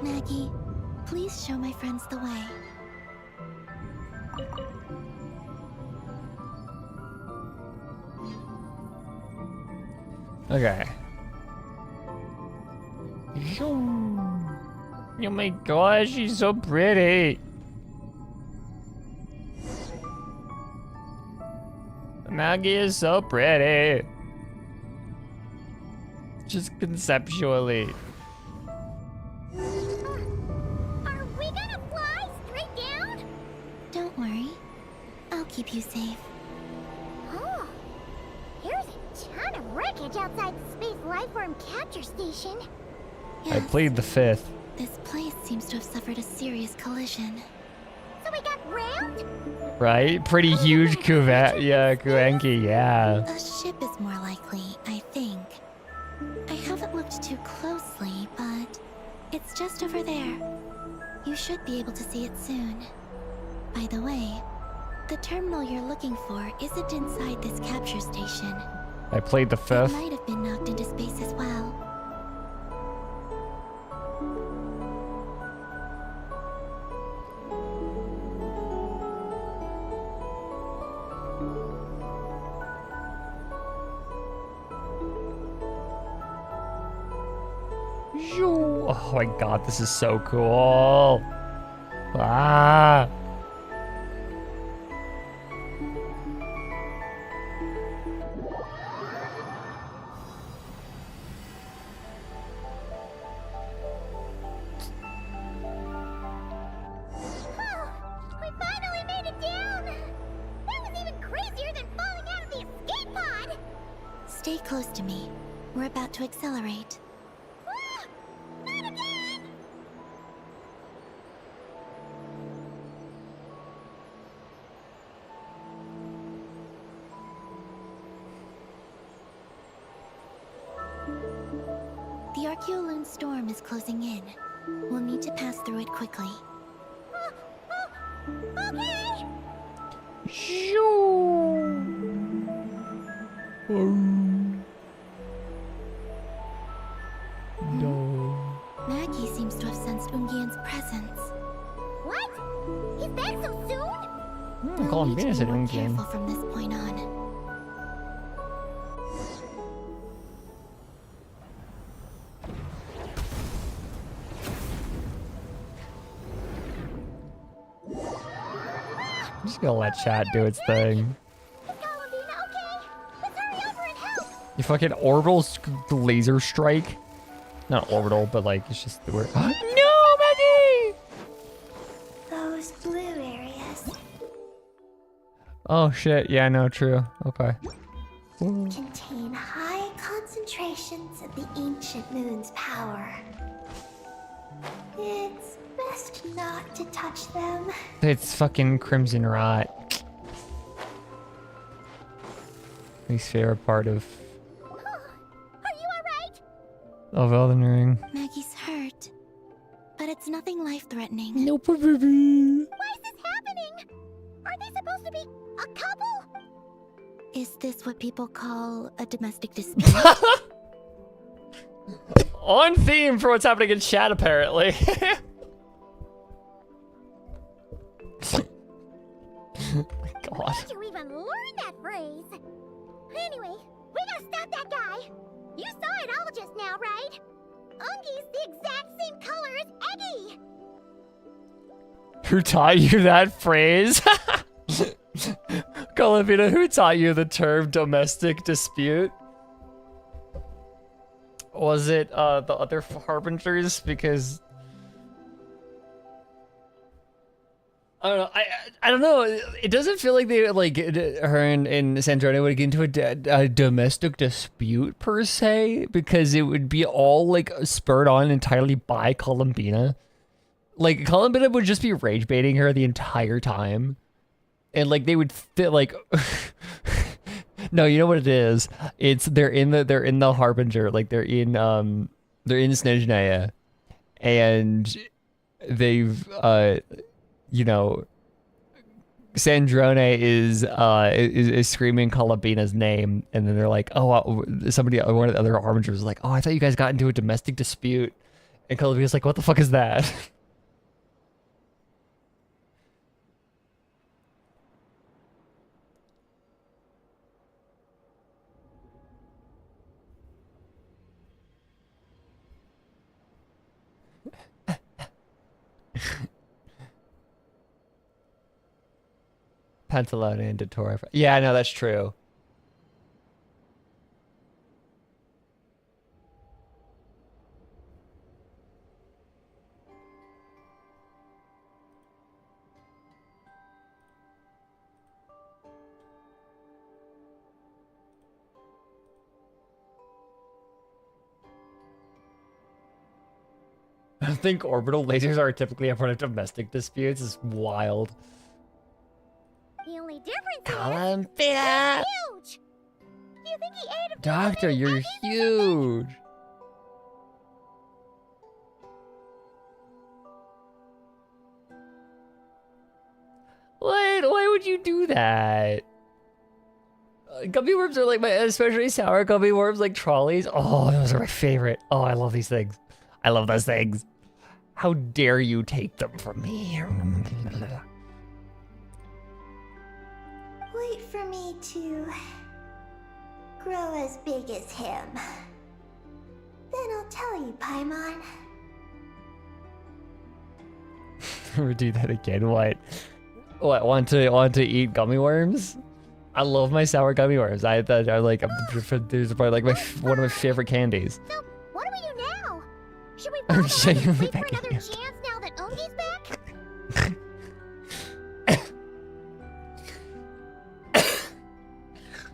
Maggie, please show my friends the way. Okay. Oh my gosh, she's so pretty. Maggie is so pretty. Just conceptually. Are we gonna fly straight down? Don't worry. I'll keep you safe. Oh, here's a ton of wreckage outside the Space Lifeform Capture Station. I played the 5th. This place seems to have suffered a serious collision. So we got rammed? Right? Pretty huge cuvette. Yeah, Kuenki, yeah. A ship is more likely, I think. I haven't looked too closely, but it's just over there. You should be able to see it soon. By the way, the terminal you're looking for isn't inside this capture station. I played the It 5th. might have been knocked into space as well. Oh my god, this is so cool. Ah. We finally made it down! That was even crazier than falling out of the escape pod! Stay close to me. We're about to accelerate. Not again! The Archeoloon storm is closing in. We'll need to pass through it quickly. Okay! No. Maggie seems to have sensed Ungian's presence. What? He's back so soon? I'm calling Venus an More Ungian. careful from this point on. I'm just gonna let chat do its thing. Is Galabina okay? Let's hurry over and help! You fucking orbital laser strike. Not orbital, but like it's just the word. No, Maggie! Those blue areas Oh shit! Yeah, no, true. Okay. Ooh. contain high concentrations of the ancient moon's power. It's best not to touch them. It's fucking Crimson Rot. Least favorite part of Are you alright? Elden Ring. Maggie's hurt. But it's nothing life-threatening. Nope. Why is this happening? Aren't they supposed to be a couple? Is this what people call a domestic dispute? On theme for what's happening in chat, apparently. My God. How'd you even learn that phrase? Anyway, we gotta stop that guy. You saw it all just now, right? Ungi's the exact same color as Eggy. Who taught you that phrase? Columbina, who taught you the term domestic dispute? Was it the other harbingers? Because I don't know. I don't know. It doesn't feel like they like her and Sandrone would get into a domestic dispute per se, because it would be all like spurred on entirely by Columbina. Like Columbina would just be rage baiting her the entire time, and like they would like. No, you know what it is? It's they're in the Harbinger, like they're in Snezhnaya, and they've you know, Sandrone is screaming Columbina's name, and then they're like, oh, one of the other Harbingers was like, oh, I thought you guys got into a domestic dispute, and Columbina's like, what the fuck is that? Pantalone and Dottore. Yeah, no, that's true. I think orbital lasers are typically a part of domestic disputes. It's wild. The only difference Columbina! is huge. Do you think he ate a Doctor, you're huge. Why would you do that? Gummy worms are like especially sour gummy worms, like trolleys. Oh, those are my favorite. Oh, I love these things. I love those things. How dare you take them from me? Wait for me to grow as big as him. Then I'll tell you, Paimon. Ever do that again? What? Want to eat gummy worms? I love my sour gummy worms. I like. These are probably like one of my favorite candies. So, what do we do now? Should we I'm follow the and genuinely wait for backing another you. chance now that Ungi's back?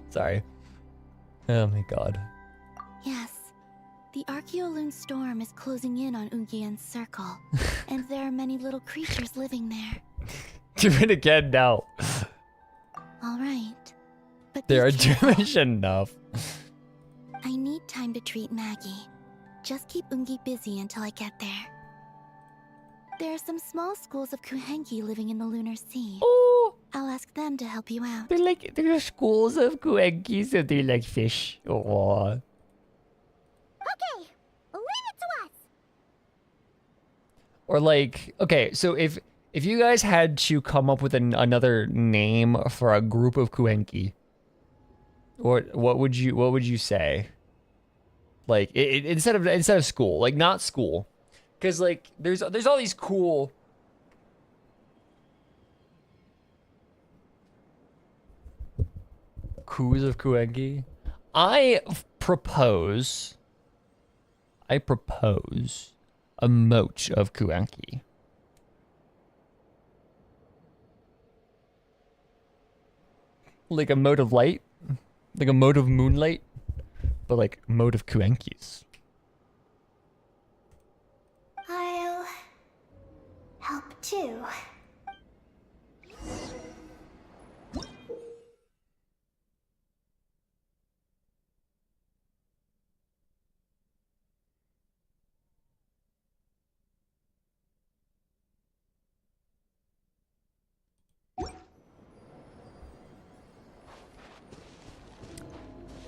Sorry. Oh my God. Yes. The Archeoloon storm is closing in on Ungian's circle, and there are many little creatures living there. Do it again now. All right. But There are be careful. Jewish enough. I need time to treat Maggie. Just keep Ungi busy until I get there. There are some small schools of Kuhenki living in the Lunar Sea. Oh, I'll ask them to help you out. there are schools of Kuenki, so they like fish. Oh. Okay, leave it to us. Or like, okay, so if you guys had to come up with another name for a group of Kuenki, what would you say? Like instead of school, like not school, because like there's all these cool. Coups of Kuenki. I propose a moat of Kuenki. Like a mode of light, like a mode of moonlight, but like a mode of Kuenkis. I'll help too.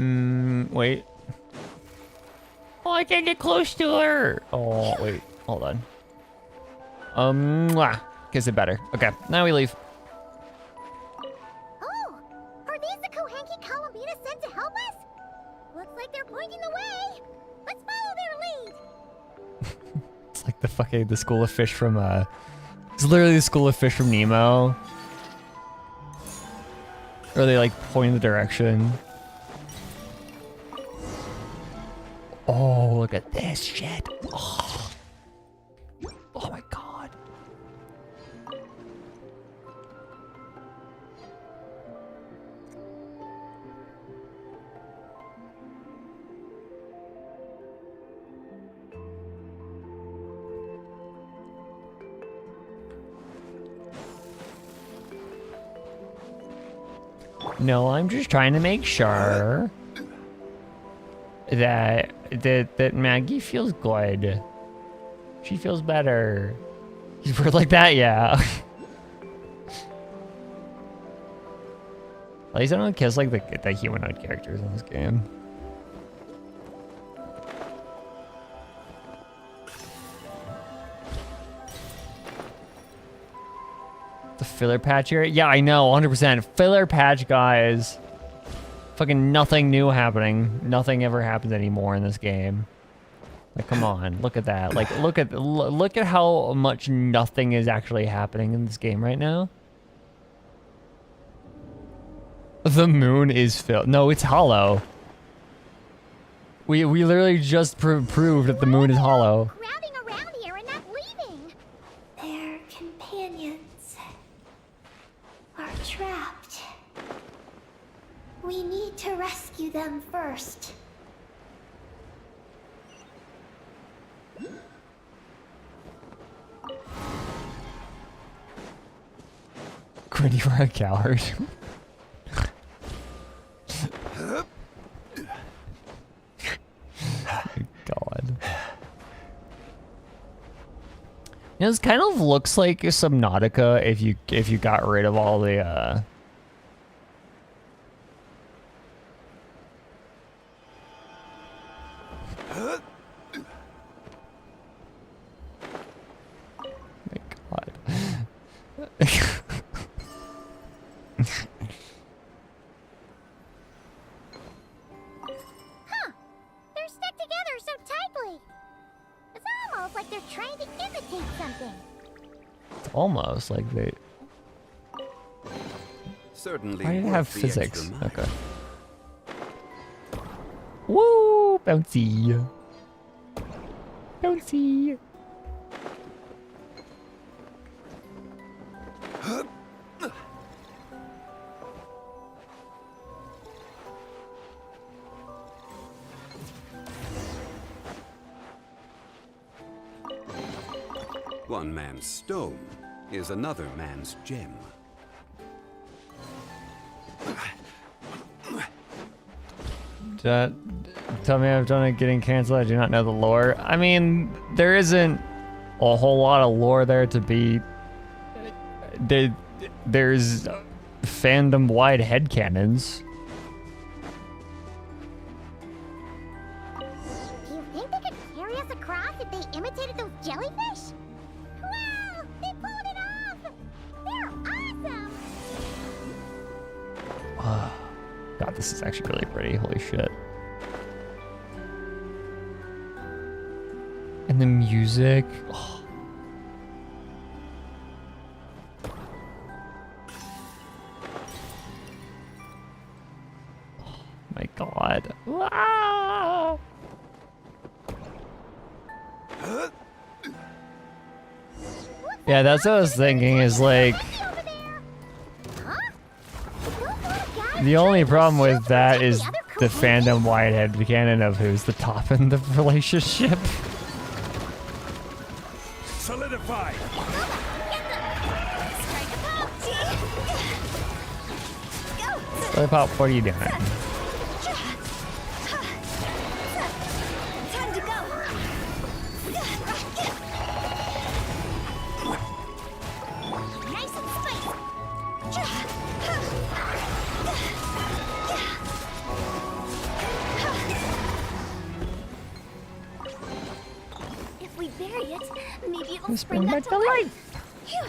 Wait. Oh, I can't get close to her. Oh, wait. Hold on. Kiss it better. Okay, now we leave. Oh, are these the Kohenki Kalamina sent to help us? Looks like they're pointing the way. Let's follow their lead. It's like the school of fish from, it's literally the school of fish from Nemo. Or they like point the direction. Oh, look at this shit. Oh, oh my god. No, I'm just trying to make sure that Maggie feels good. She feels better. He's word like that, yeah. At least I don't kiss like the humanoid characters in this game. The filler patch here? Yeah, I know, 100%. Filler patch, guys. Fucking nothing new happening. Nothing ever happens anymore in this game. Like, come on, look at that. Like, look at how much nothing is actually happening in this game right now. The moon is filled. No, it's hollow. We literally just proved that the moon is hollow. Crowding around here and not leaving. Their companions are trapped. We need to rescue them first. Grin, you are a coward. God. You know, this kind of looks like Subnautica if you got rid of all the my God. Huh. They're stuck together so tightly. It's almost like they're trying to imitate something. It's almost like they. Certainly I didn't worth have the physics. extra mile. Okay. Woo! Bouncy. Bouncy. One man's stone is another man's gem. Tell me I've done it getting canceled. I do not know the lore. I mean, there isn't a whole lot of lore there to be. There's fandom-wide headcanons. Do you think they could carry us across if they imitated those jellyfish? Wow! They pulled it off! They're awesome! God, this is actually really pretty. Holy shit. And the music. Oh. Oh my God. Ah! Yeah, that's what I was thinking is like, Over there! Huh? Those little guys the only trying to problem with shoot that the is other the Kohenki? fandom-wide headcanon of who's the top in the relationship. Solidify! So Pop, what are you doing? Time to go! Nice and spicy! bury it. Maybe it'll Spring spring back back to to life. Phew.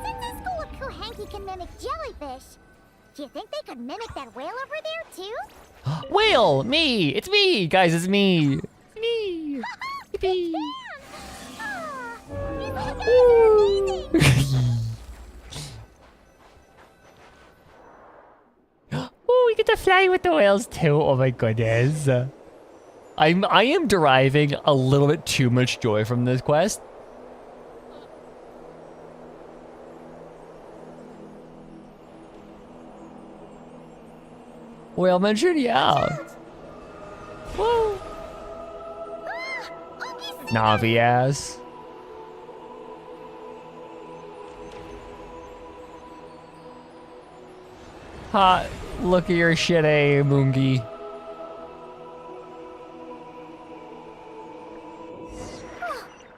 Since the school of Kuhanki can mimic jellyfish, do you think they could mimic that whale over there too? Whale, me. It's me, guys. It's me. It's me. Yippee. Ah, these little guys are amazing. Oh, we get to fly with the whales too. Oh my goodness. I am deriving a little bit too much joy from this quest. Whale mentioned, yeah. Whoa. Navi ass. Hot. Look at your shit, Moongi.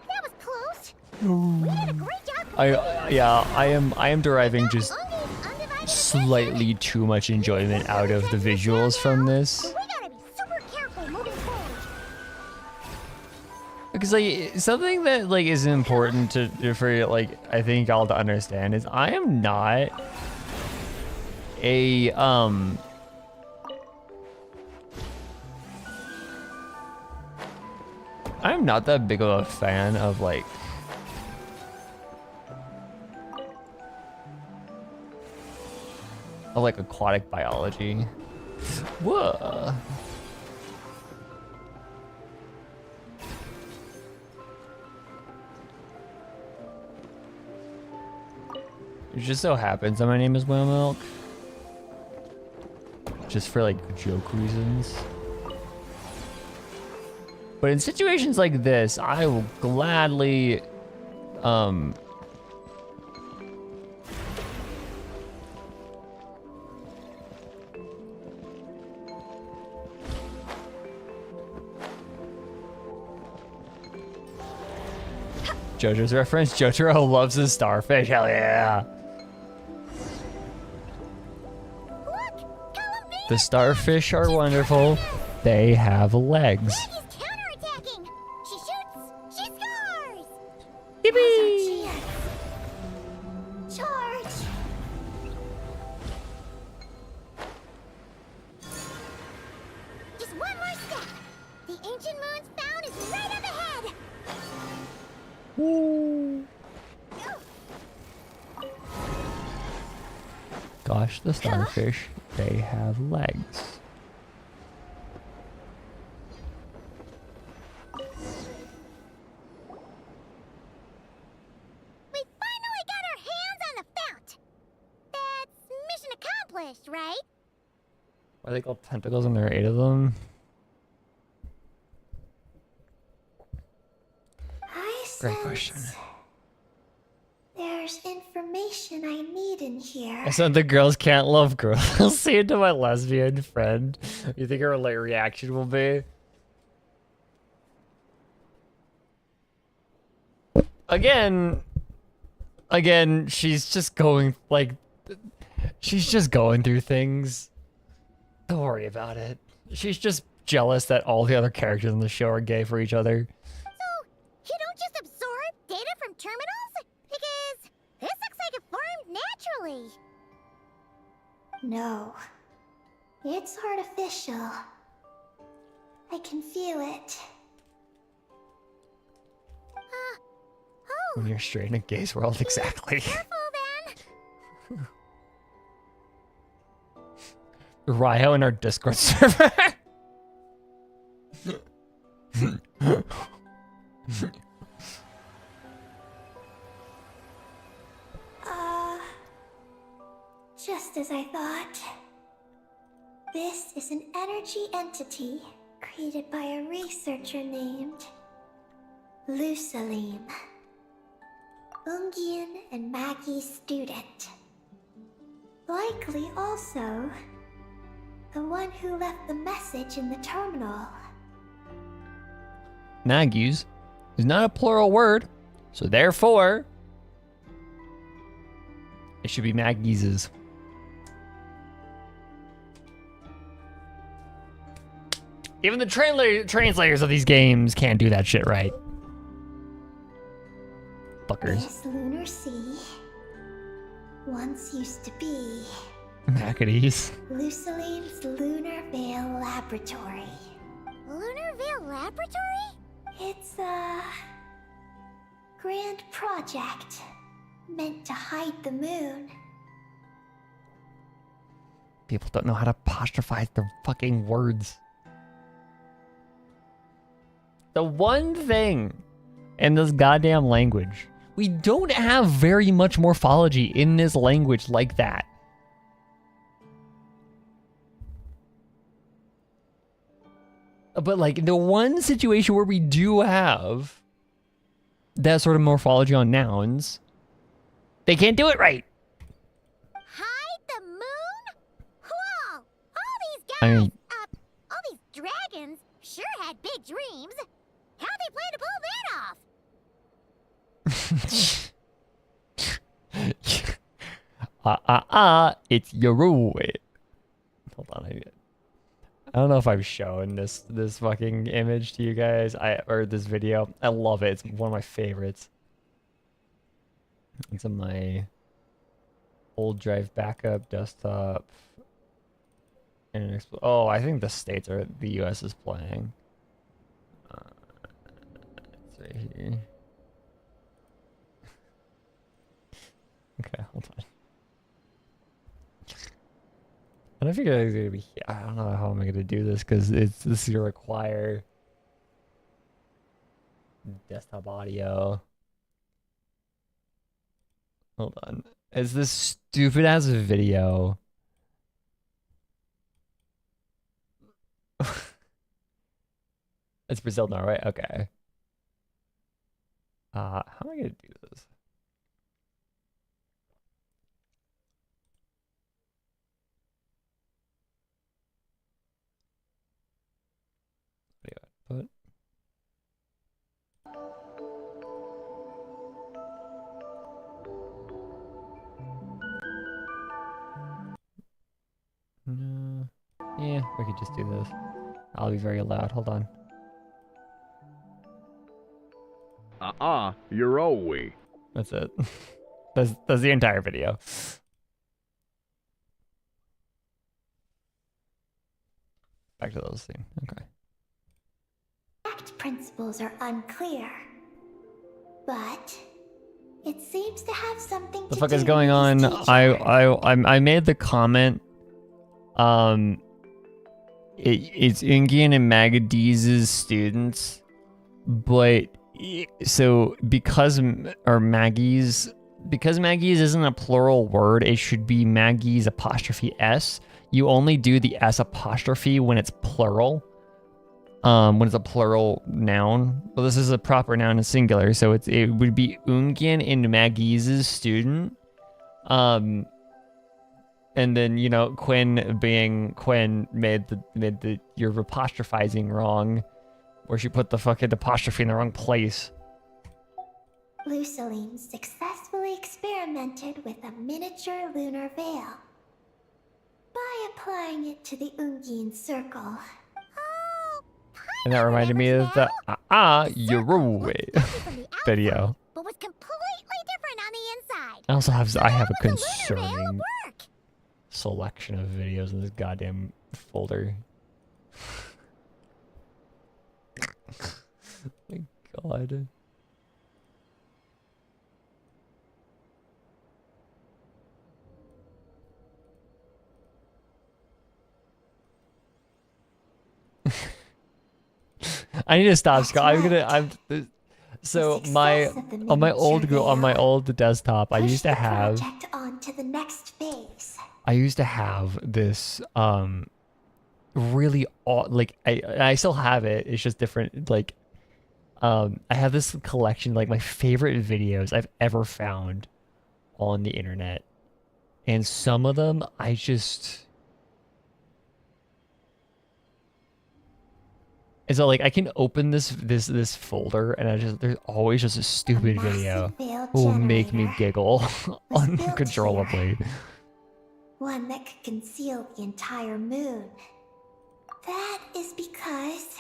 That was close. We did a great job. I am deriving just Undi's undivided slightly too much enjoyment out of the visuals from this. attention. We gotta be super careful moving forward. Because like something that like is important to for like I think y'all to understand is I am not a I'm not that big of a fan of like aquatic biology. Whoa. It just so happens that my name is Whale Milk. Just for like joke reasons. But in situations like this, I will gladly JoJo's reference. Jotaro loves his starfish. Hell yeah. The starfish are wonderful. They have legs. Maggie's counterattacking. She shoots. She scores. Yippee! Charge! Just one more step. The ancient moon's found is right up ahead. Gosh, the starfish, they have legs. We finally got our hands on the fount. That's mission accomplished, right? Are they called tentacles and there are 8 of them? Great question. There's information I need in here. I said the girls can't love girls. I'll say it to my lesbian friend. You think her like reaction will be? Again, she's just going like, she's just going through things. Don't worry about it. She's just jealous that all the other characters in the show are gay for each other. So, you don't just absorb data from terminals? Because this looks like it formed naturally. No. It's artificial. I can feel it. Oh, When you're straight in a gay's world, exactly. careful then. Ryo in our Discord server. Just as I thought. This is an energy entity created by a researcher named Lusalim. Ungian and Maggie's student. Likely also the one who left the message in the terminal. Maggie's is not a plural word, so therefore it should be Maggie's. Even the translators of these games can't do that shit right. Fuckers. This lunar sea once used to be Macadies. Luciline's Lunar Veil Laboratory. Lunar Veil Laboratory? It's a grand project meant to hide the moon. People don't know how to apostrophize their fucking words. The one thing in this goddamn language, we don't have very much morphology in this language like that. But like the one situation where we do have that sort of morphology on nouns, they can't do it right. Hide the moon? Whoa! All these guys, I mean, all these dragons sure had big dreams. How they plan to pull that off? It's your way. Hold on, I don't know if I've shown this fucking image to you guys. Or this video. I love it. It's one of my favorites. It's on my old drive backup desktop. And oh, I think the States are the US is playing. It's right here. Okay, hold on. And I figure it's gonna be. I don't know how I'm gonna do this because this is gonna require desktop audio. Hold on. Is this stupid ass video? It's Brazil now, right? Okay. How am I gonna do this? But no, yeah, we could just do this. I'll be very loud. Hold on. You're away. That's it. That's the entire video. Back to those things. Okay. Act principles are unclear, but it seems to have something The to fuck do is going with on? his teacher. I made the comment. It's Ingian and Magadee's students, but so because Maggie's isn't a plural word, it should be Maggie's apostrophe S. You only do the S apostrophe when it's plural. When it's a plural noun. Well, this is a proper noun in singular, so it would be Ungian and Maggie's student. And then, you know, Quinn being Quinn made the you're apostrophizing wrong, where she put the fucking apostrophe in the wrong place. Luciline successfully experimented with a miniature lunar veil by applying it to the Ungian circle. Oh, And that reminded me of the Yoroi video. but was completely different on the inside. I also have I have a How would the lunar veil concerning work? selection of videos in this goddamn folder. My God. I need to stop, Scott. So my on my old desktop, I used to have this really like I still have it. It's just different. Like I have this collection, like my favorite videos I've ever found on the internet, and some of them I just. And so like I can open this folder and there's always just a stupid video that will make me giggle uncontrollably. One that could conceal the entire moon. That is because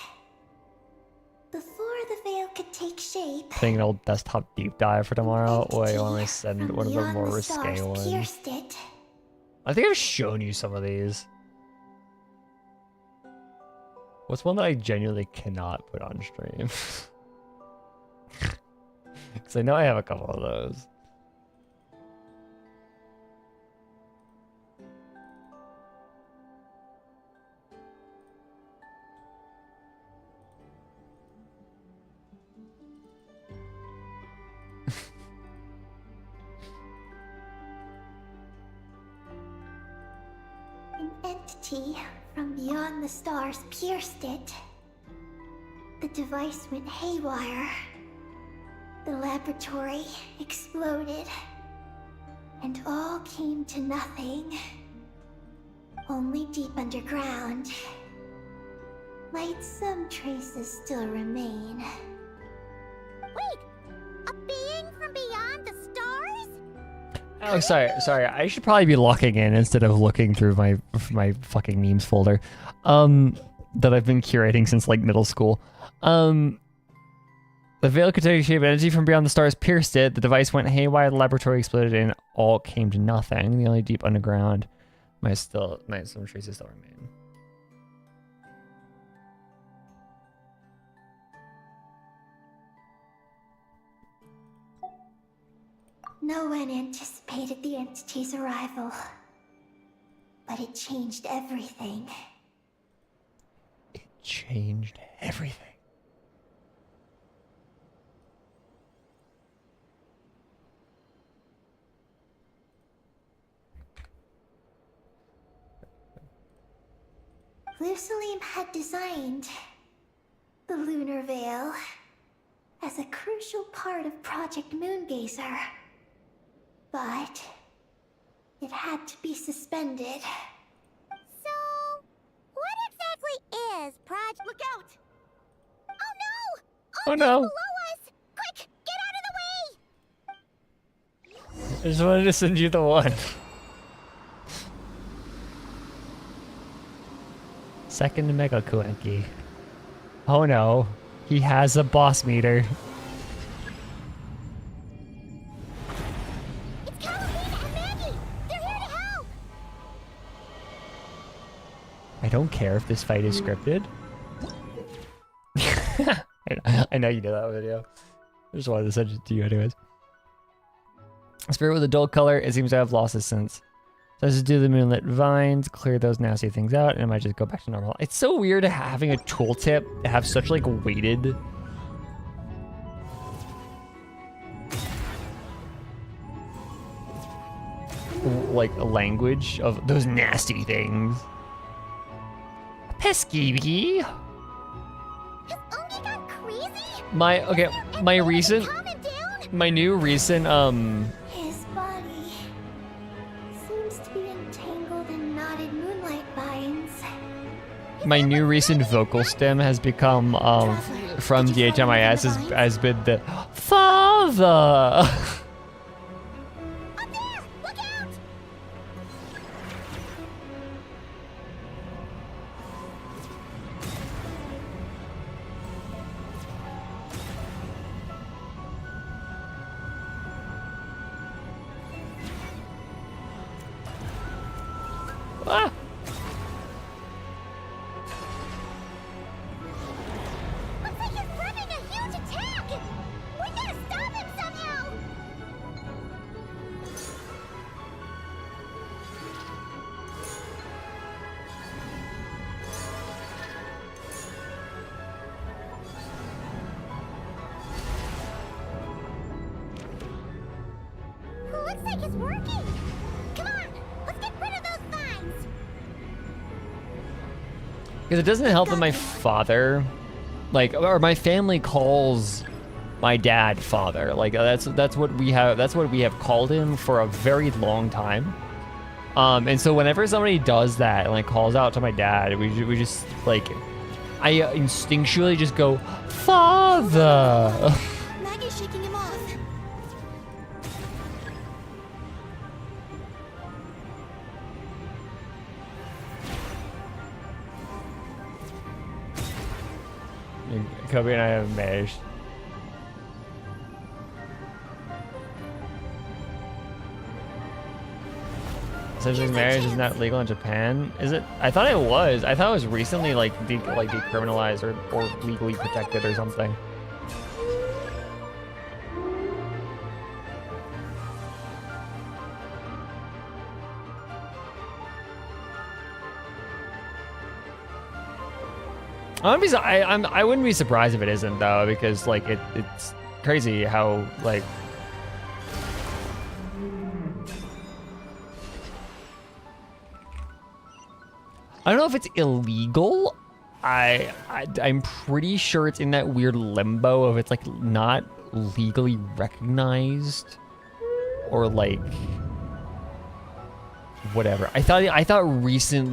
before the veil could take shape, Playing an old desktop deep dive for tomorrow. an Wait, I want to entity send from one of the beyond more the risque stars ones. pierced it. I think I've shown you some of these. What's one that I genuinely cannot put on stream? Because I know I have a couple of those. An entity from beyond the stars pierced it. The device went haywire. The laboratory exploded. And all came to nothing. Only deep underground. Might some traces still remain. Wait, a being from beyond the stars? Oh, sorry. I should probably be locking in instead of looking through my fucking memes folder, that I've been curating since like middle school. The veil could take shape. Energy from beyond the stars pierced it. The device went haywire. The laboratory exploded, and all came to nothing. The only deep underground might some traces still remain. No one anticipated the entity's arrival. But it changed everything. It changed everything. Lucilim had designed the lunar veil as a crucial part of Project Moongazer. But it had to be suspended. So, what exactly is Project... Look out! Oh no! Oh no! Below us! Quick, get out of the way! I just wanted to send you the one. Second Mega Kuenki. Oh no, he has a boss meter. It's Kalamina and Maggie! They're here to help! I don't care if this fight is scripted. I know you did that video. I just wanted to send it to you anyways. Spirit with a dull color, it seems to have lost its sense. So let's just do the moonlit vines, clear those nasty things out, and it might just go back to normal. It's so weird having a tooltip have such like weighted like language of those nasty things. Pesky. Has Ungi gone crazy? Calm him down? My new recent His body seems to be entangled in knotted moonlight vines. my new recent vocal stem has become from DHMIS has been the father. Up there! Look out! Ah! Looks like he's running a huge attack! We gotta stop him somehow! Looks like it's working! Come on, let's get rid of those vines! Because it doesn't help that my father, like, or my family calls my dad father. Like that's what we have. That's what we have called him for a very long time. And so whenever somebody does that and like calls out to my dad, we just like, I instinctually just go father. Maggie's shaking him off. Kobe and I have marriage. Same-sex marriage is not legal in Japan, is it? I thought it was. I thought it was recently like decriminalized or legally protected or something. I wouldn't be surprised if it isn't though, because like it's crazy how like I don't know if it's illegal. I'm pretty sure it's in that weird limbo of it's like not legally recognized or like whatever. I thought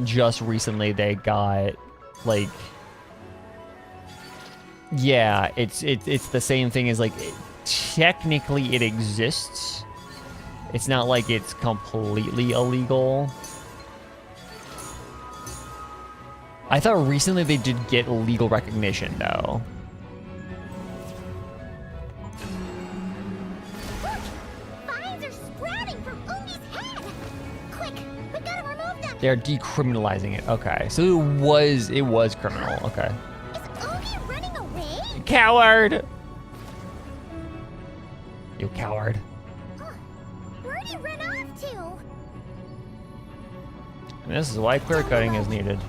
just recently they got like yeah, it's the same thing as like technically it exists. It's not like it's completely illegal. I thought recently they did get legal recognition though. Look! Vines are sprouting from Ungi's head! Quick, we gotta remove them! They're decriminalizing it. Okay, so it was criminal. Okay. Is Ungi running away? Coward! You coward. Where'd he run off to? And this is why clear cutting is needed.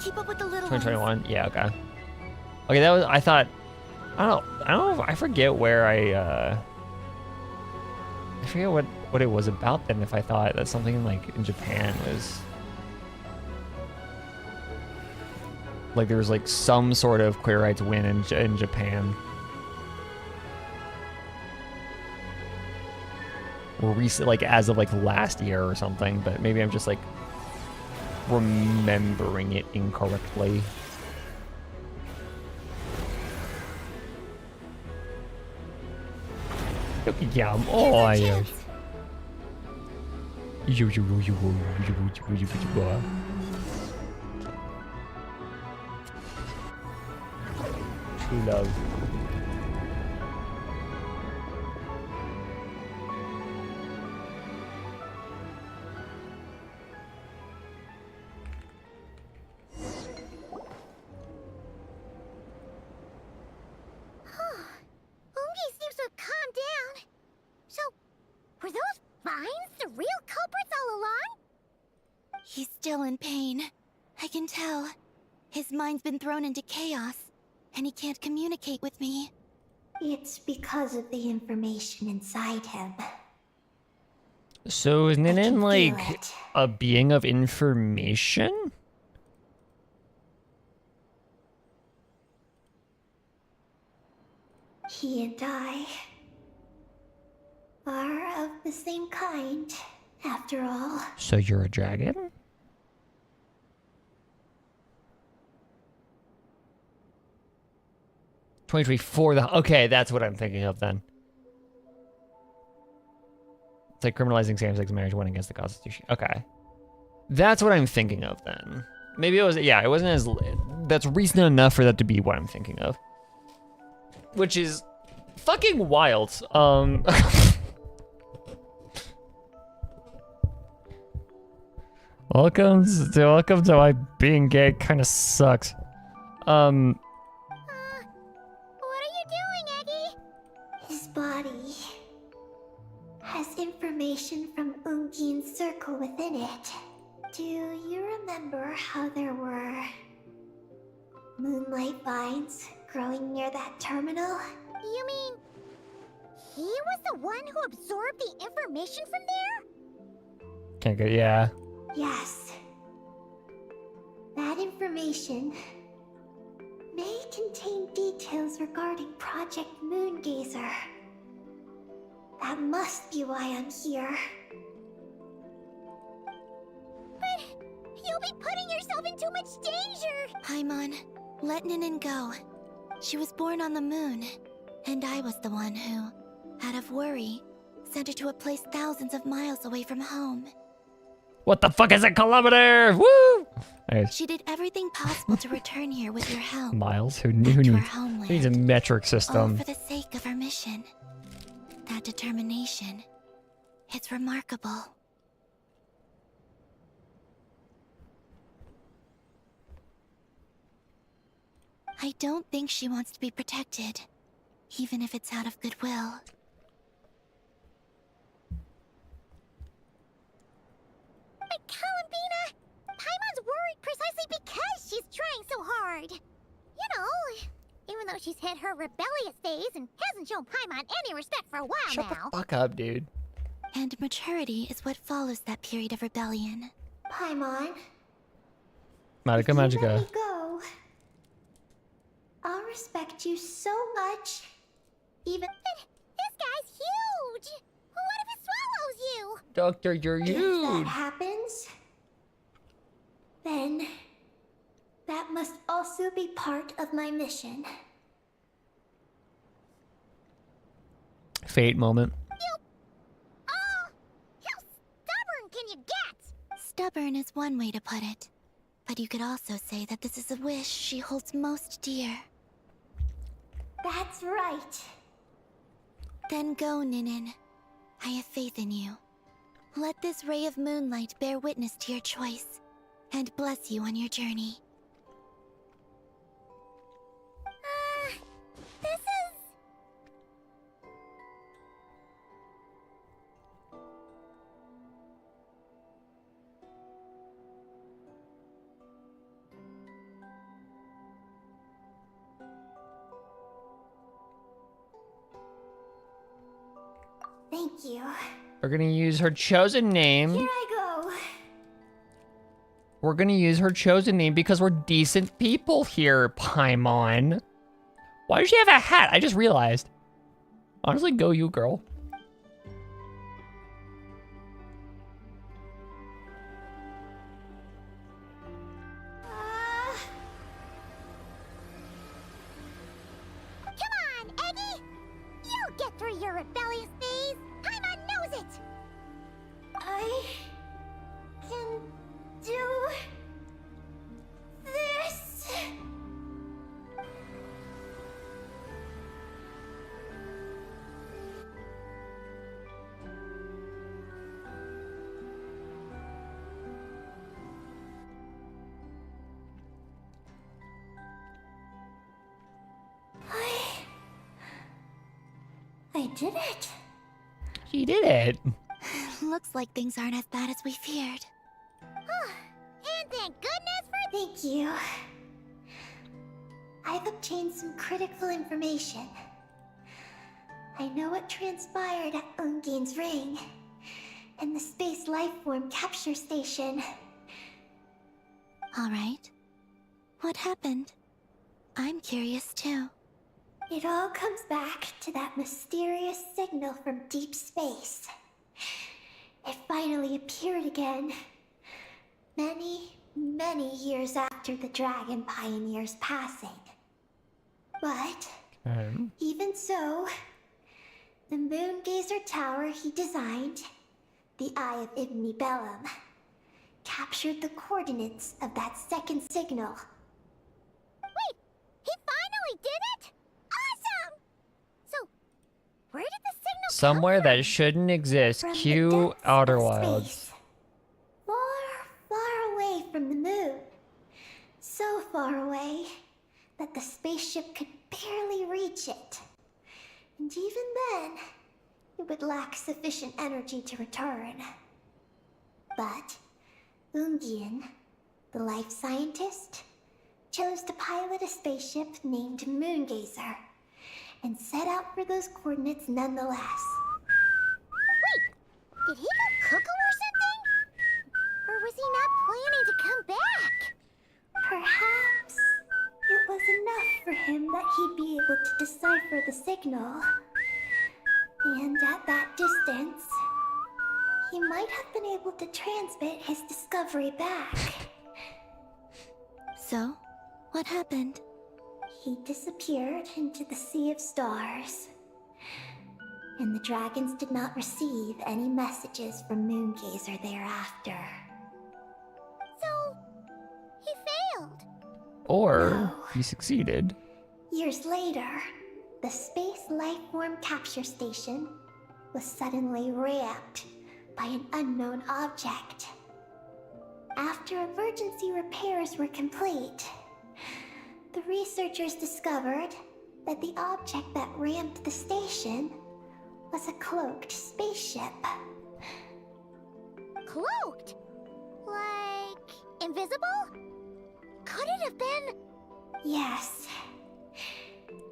Keep up with the little 2021. Yeah. Okay. Okay. That was. I thought. I don't know. I forget where I forget what it was about then. If I thought that something like in Japan was like there was like some sort of queer rights win in Japan. Or recent, like as of like last year or something, but maybe I'm just like remembering it incorrectly. Yeah, oh yeah. True love. Ungi seems to have calmed down. So, were those vines the real culprits all along? He's still in pain. I can tell. His mind's been thrown into chaos, and he can't communicate with me. It's because of the information inside him. So is can Nin feel like it. a being of information? He and I are of the same kind, after all. So you're a dragon? Okay, that's what I'm thinking of then. It's like criminalizing same-sex marriage went against the Constitution. Okay. That's what I'm thinking of then. Maybe it was, yeah, it wasn't as, that's reason enough for that to be what I'm thinking of. Which is fucking wild. Welcome to my being gay kinda sucks. What are you doing, Eggy? His body has information from Ungi's circle within it. Do you remember how there were moonlight vines growing near that terminal? You mean he was the one who absorbed the information from there? Can't get, yeah. Yes. That information may contain details regarding Project Moongazer. That must be why I'm here. But you'll be putting yourself in too much danger! Paimon, let Ninin go. She was born on the moon, and I was the one who, out of worry, sent her to a place thousands of miles away from home. What the fuck is a kilometer? Woo! Nice. She did everything possible to return here with your help. Miles, who back to her needs a homeland. metric All system? for the sake of her mission. That determination. It's remarkable. I don't think she wants to be protected, even if it's out of goodwill. But Columbina, Paimon's worried precisely because she's trying so hard. You know, even though she's hit her rebellious phase and hasn't shown Paimon any respect for a while Shut now. the fuck up, dude. And maturity is what follows that period of rebellion. Paimon, Magica, if you let me magica. go, I'll respect you so much. Even This guy's huge! What if it swallows you? Doctor, you're if that huge. happens, then that must also be part of my mission. Fate moment. Oh, how stubborn can you get? Stubborn is one way to put it. But you could also say that this is a wish she holds most dear. That's right. Then go, Ninin. I have faith in you. Let this ray of moonlight bear witness to your choice, and bless you on your journey. This is... Thank you. We're gonna use her chosen name. Here I go. We're gonna use her chosen name because we're decent people here, Paimon. Why does she have a hat? I just realized. Honestly, go you, girl. Come on, Eggy! You'll get through your rebellious phase! Paimon knows it! I can do this. I did it. She did it. Looks like things aren't as bad as we feared. And thank goodness for... Thank you. I've obtained some critical information. I know what transpired at Ungain's ring and the space lifeform capture station. All right. What happened? I'm curious too. It all comes back to that mysterious signal from deep space. It finally appeared again. Many years after the Dragon Pioneer's passing. But, even so, the Moon Gazer Tower he designed, the Eye of Ibni Bellum, captured the coordinates of that second signal. Wait! He finally did it? Awesome! So, where did the signal Somewhere come from? that shouldn't exist. From the Cue depths Outer of Wilds. space. Far away from the moon. So far away that the spaceship could barely reach it. And even then, it would lack sufficient energy to return. But Ungian, the life scientist, chose to pilot a spaceship named Moongazer and set out for those coordinates nonetheless. Wait, did he go cuckoo or something? Or was he not planning to come back? Perhaps it was enough for him that he'd be able to decipher the signal. And at that distance, he might have been able to transmit his discovery back. So, what happened? He disappeared into the Sea of Stars. And the dragons did not receive any messages from Moongazer thereafter. So, he Or No. he succeeded. Years later, the Space Lifeform Capture Station was suddenly ramped by an unknown object. After emergency repairs were complete, the researchers discovered that the object that rammed the station was a cloaked spaceship. Cloaked? Like, invisible? Could it have been? Yes,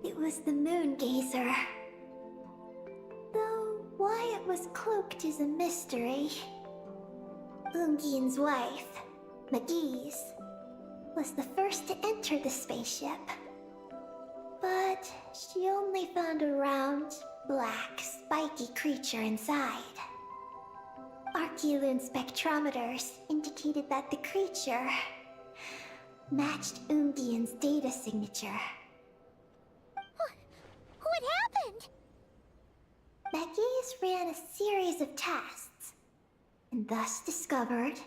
it was the Moon Gazer. Though why it was cloaked is a mystery. Ungian's wife, McGee's, was the first to enter the spaceship. But she only found a round, black, spiky creature inside. Archeoloon spectrometers indicated that the creature matched Ungian's data signature. What happened? McGee's ran a series of tests, and thus discovered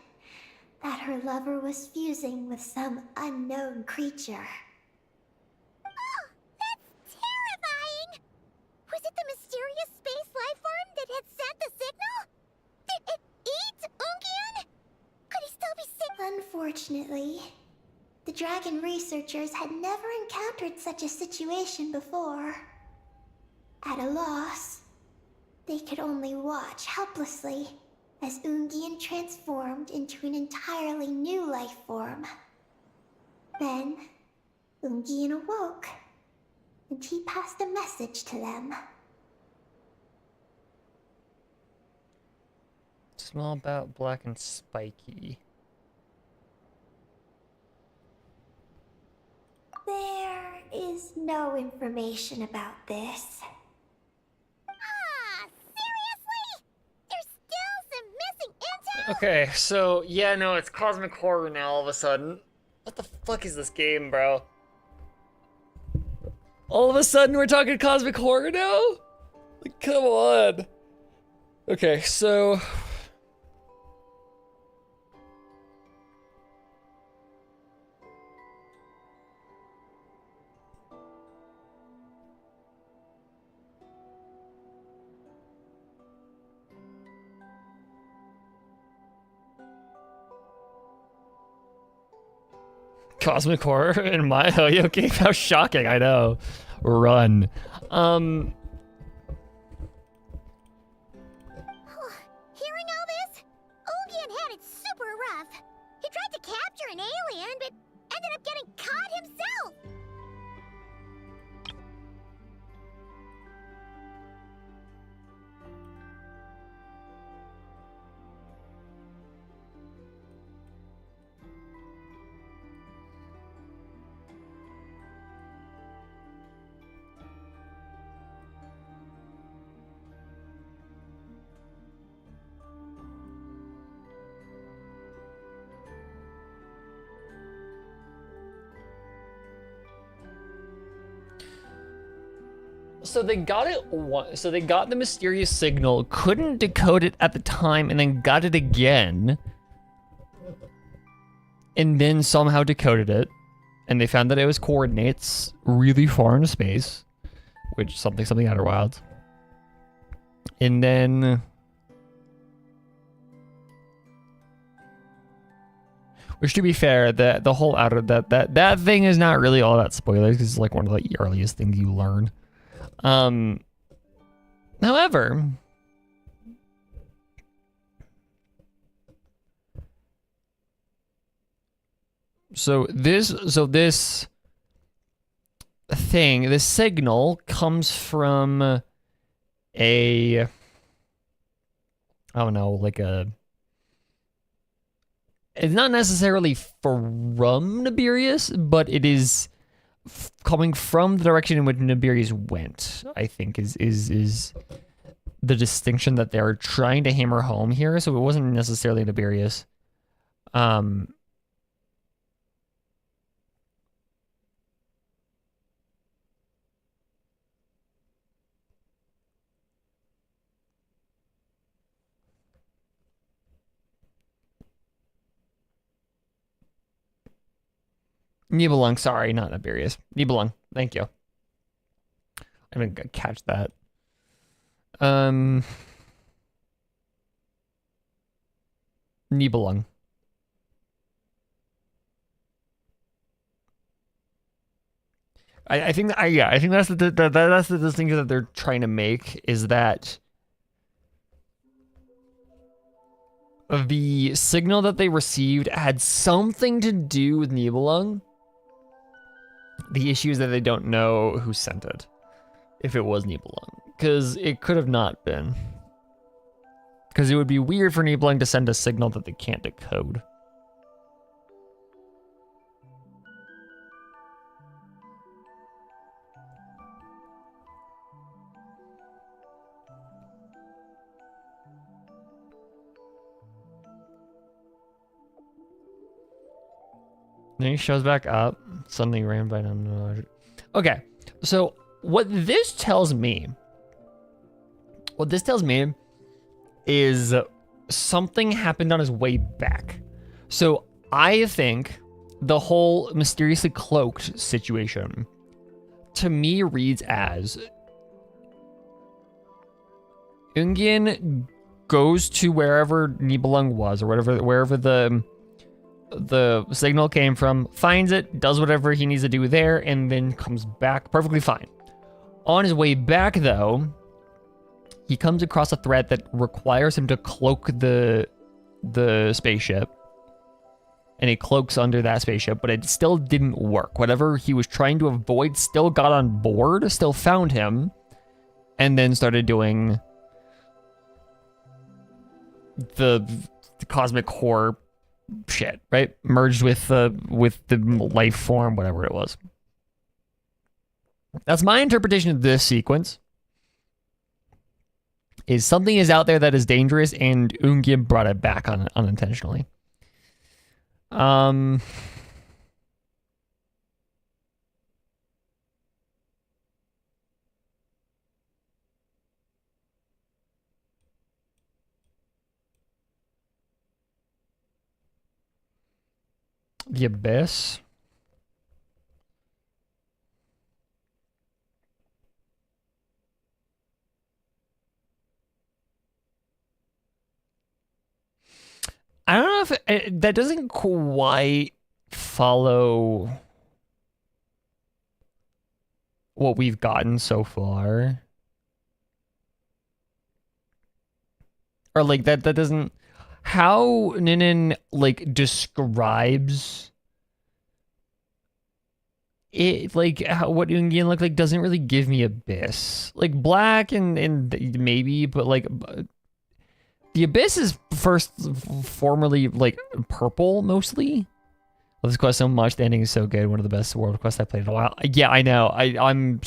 that her lover was fusing with some unknown creature. Oh, that's terrifying! Was it the mysterious space life form that had sent the signal? Did it eat Ungian? Could he still be sick? Unfortunately, the dragon researchers had never encountered such a situation before. At a loss, they could only watch helplessly as Ungian transformed into an entirely new life form. Then, Ungian awoke, and he passed a message to them. Small, about black, and spiky. There is no information about this. Ah, seriously? There's still some missing intel? Okay, so yeah, no, it's cosmic horror now all of a sudden. What the fuck is this game, bro? All of a sudden we're talking cosmic horror now? Like, come on. Okay, so cosmic horror in my Ho-Yo game? How shocking, I know. Run. Hearing all this, Ungian had it super rough. He tried to capture an alien, but ended up getting caught himself. So they got it once. So they got the mysterious signal, couldn't decode it at the time, and then got it again. And then somehow decoded it. And they found that it was coordinates really far into space. Which, something Outer Wilds. And then... Which, to be fair, the whole outer... That thing is not really all that spoilers, because it's like one of the earliest things you learn. However, so this thing, this signal comes from a, I don't know, like a, it's not necessarily from Nibirius, but it is coming from the direction in which Nibirius went, I think is the distinction that they're trying to hammer home here. So it wasn't necessarily Nibirius. Nibelung, sorry, not Niberius. Nibelung, thank you. I didn't catch that. Nibelung. I think that, I think that's that's the distinction that they're trying to make, is that the signal that they received had something to do with Nibelung. The issue is that they don't know who sent it, if it was Nibelung, because it could have not been. Because it would be weird for Nibelung to send a signal that they can't decode. Then he shows back up, suddenly ran by them. Okay, so what this tells me is something happened on his way back. So I think the whole mysteriously cloaked situation to me reads as Ungin goes to wherever Nibelung was, or wherever the signal came from, finds it, does whatever he needs to do there, and then comes back perfectly fine. On his way back, though, he comes across a threat that requires him to cloak the spaceship, and he cloaks under that spaceship, but it still didn't work. Whatever he was trying to avoid still got on board, still found him, and then started doing the cosmic core shit, right? Merged with the life form, whatever it was. That's my interpretation of this sequence. Is something is out there that is dangerous, and Ungin brought it back unintentionally. The Abyss. I don't know if that doesn't quite follow what we've gotten so far. Or like that doesn't, how Ninin like describes it, like how, what Ungin looked like doesn't really give me Abyss. Like black and maybe, but like the Abyss is formerly like purple mostly. Love this quest so much. The ending is so good. One of the best world quests I've played in a while. Yeah, I know. I'm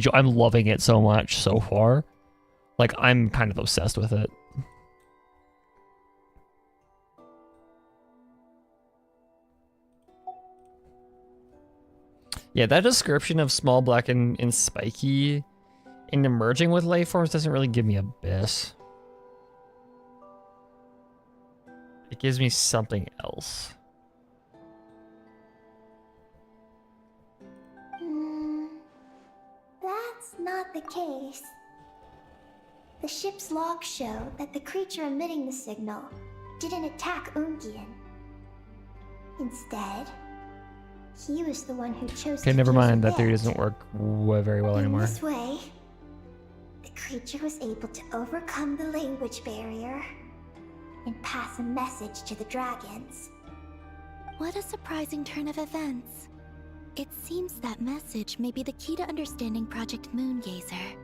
loving it so much so far. Like I'm kind of obsessed with it. Yeah, that description of small, black, and spiky and emerging with life forms doesn't really give me Abyss. It gives me something else. That's not the case. The ship's logs show that the creature emitting the signal didn't attack Ungin. Instead, he was the one who chose to Okay, never mind. That theory it. doesn't work very well anymore. In this way, the creature was able to overcome the language barrier and pass a message to the dragons. What a surprising turn of events. It seems that message may be the key to understanding Project Moongazer.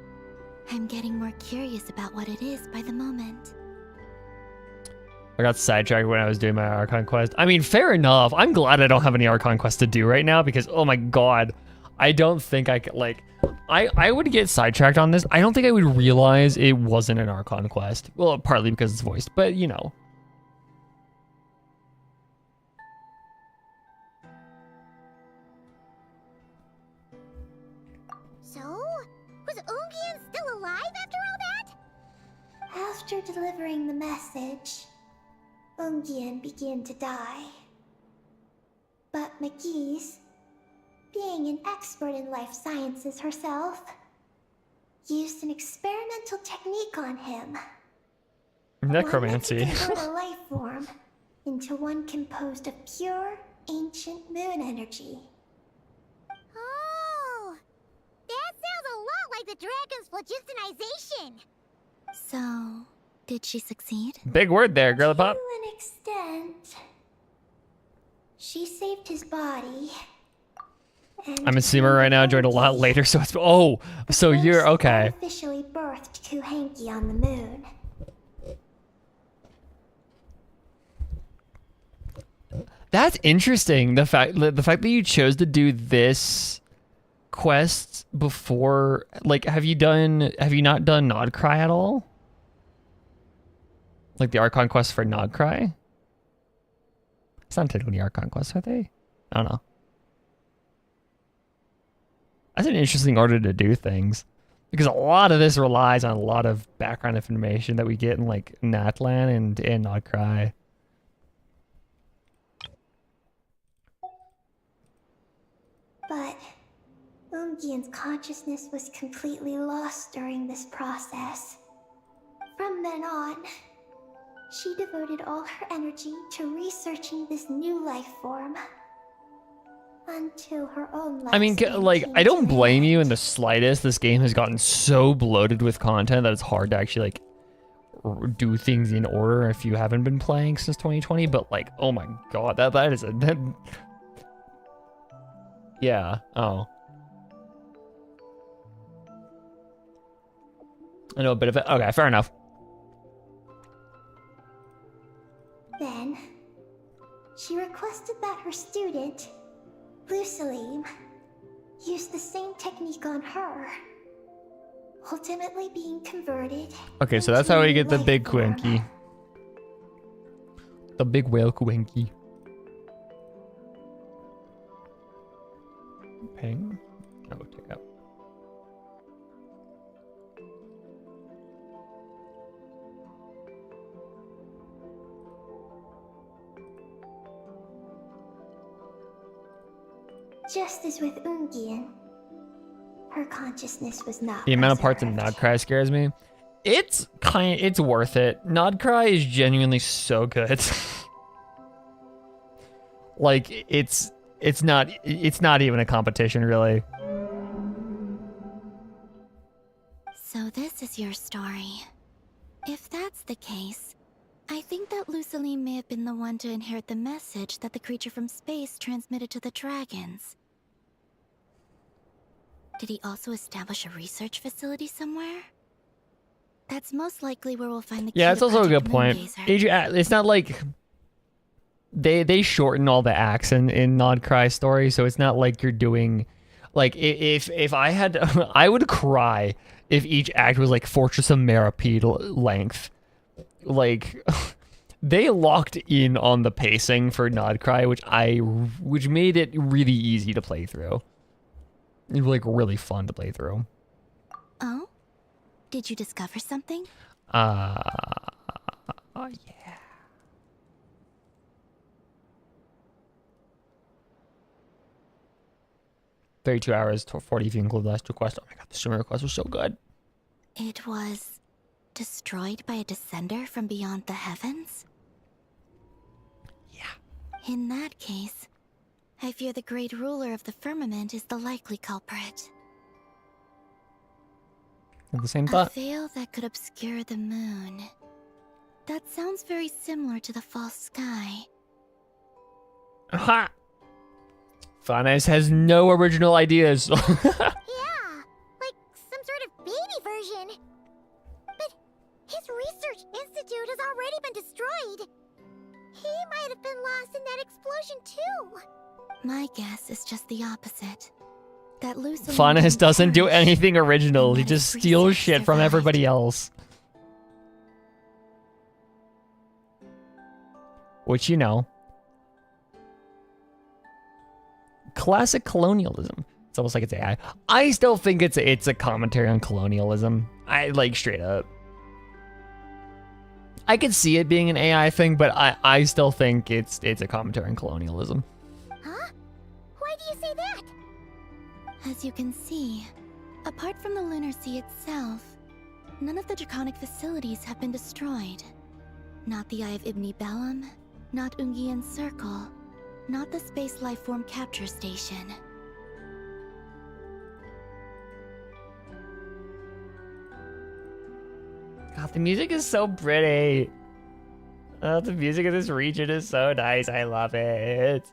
I'm getting more curious about what it is by the moment. I got sidetracked when I was doing my Archon quest. I mean, fair enough. I'm glad I don't have any Archon quest to do right now because, oh my god, I don't think I could, like, I would get sidetracked on this. I don't think I would realize it wasn't an Archon quest. Well, partly because it's voiced, but you know. So, was Ungin still alive after all that? After delivering the message, Ungin began to die. But McGee's, being an expert in life sciences herself, used an experimental technique on him. Necromancy. One that can convert a life form into one composed of pure, ancient moon energy. Oh, that sounds a lot like the dragon's phlogistonization. So, did she succeed? Big word there, girly pop. To an extent. She saved his body. And I'm a Seamer right now, joined a lot later, so it's so you're okay. Officially birthed Kuhanki on the moon. That's interesting. The fact that you chose to do this quest before, like, have you not done Nodcry at all? Like the Archon quest for Nodcry? It's not technically Archon quest, are they? I don't know. That's an interesting order to do things, because a lot of this relies on a lot of background information that we get in like Natlan and Nodcry. But Ungian's consciousness was completely lost during this process. From then on, she devoted all her energy to researching this new life form. Until her own life. I mean, like, I don't blame you in the slightest. This game has gotten so bloated with content that it's hard to actually, like, do things in order if you haven't been playing since 2020. But, like, oh my god, that is a... Yeah, oh. I know a bit of it. Okay, fair enough. Then, she requested that her student, Lusalim, use the same technique on her, ultimately being converted. Okay, so that's how we get the life big form. Quinky. The big whale Quinky. Ping. Oh, check out. Just as with Ungian, her consciousness was not The amount of parts in preserved. Nodcry scares me. It's worth it. Nodcry is genuinely so good. Like, it's not even a competition, really. So this is your story. If that's the case, I think that Lusaline may have been the one to inherit the message that the creature from space transmitted to the dragons. Did he also establish a research facility somewhere? That's most likely where we'll find the key Yeah, to it's also a Project good point. Moongazer. It's not like they shorten all the acts in Nodcry story, so it's not like you're doing like if I had I would cry if each act was like Fortress of Meripede length. Like they locked in on the pacing for Nodcry, which made it really easy to play through. It was like really fun to play through. Oh? Did you discover something? Yeah. 32 hours to 40 if you include the last two quests. Oh my god, the streamer request was so good. It was destroyed by a descender from beyond the heavens? Yeah. In that case, I fear the great ruler of the firmament is the likely culprit. At the same A thought. veil that could obscure the moon. That sounds very similar to the false sky. Aha! Finance has no original ideas. Yeah, like some sort of baby version. But his research institute has already been destroyed. He might have been lost in that explosion too. My guess is just the opposite. That Lucifer Finance doesn't do anything original. and He let just his steals research shit from survive. everybody else. Which, you know. Classic colonialism. It's almost like it's AI. I still think it's a commentary on colonialism. I like straight up. I could see it being an AI thing, but I still think it's a commentary on colonialism. Huh? Why do you say that? As you can see, apart from the Lunar Sea itself, none of the draconic facilities have been destroyed. Not the Eye of Ibn Bellum, not Ungian Circle, not the Space Lifeform Capture Station. God, the music is so pretty. Oh, the music of this region is so nice. I love it.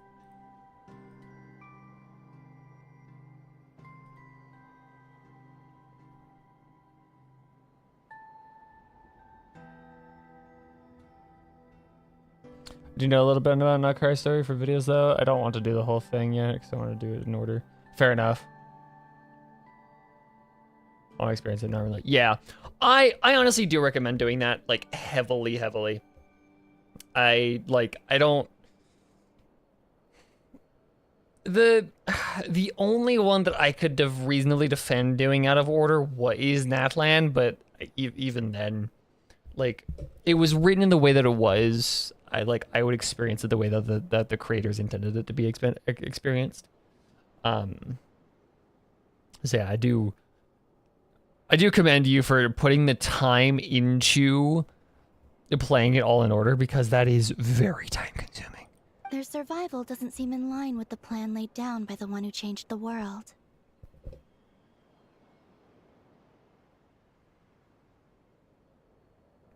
Do you know a little bit about Nutcracker story for videos though? I don't want to do the whole thing yet because I want to do it in order. Fair enough. My experience it, not really. Yeah, I honestly do recommend doing that, like heavily. I don't. The only one that I could reasonably defend doing out of order is Natlan, but even then, like, it was written in the way that it was. I would experience it the way that the creators intended it to be experienced. So yeah, I do commend you for putting the time into playing it all in order, because that is very time consuming. Their survival doesn't seem in line with the plan laid down by the one who changed the world.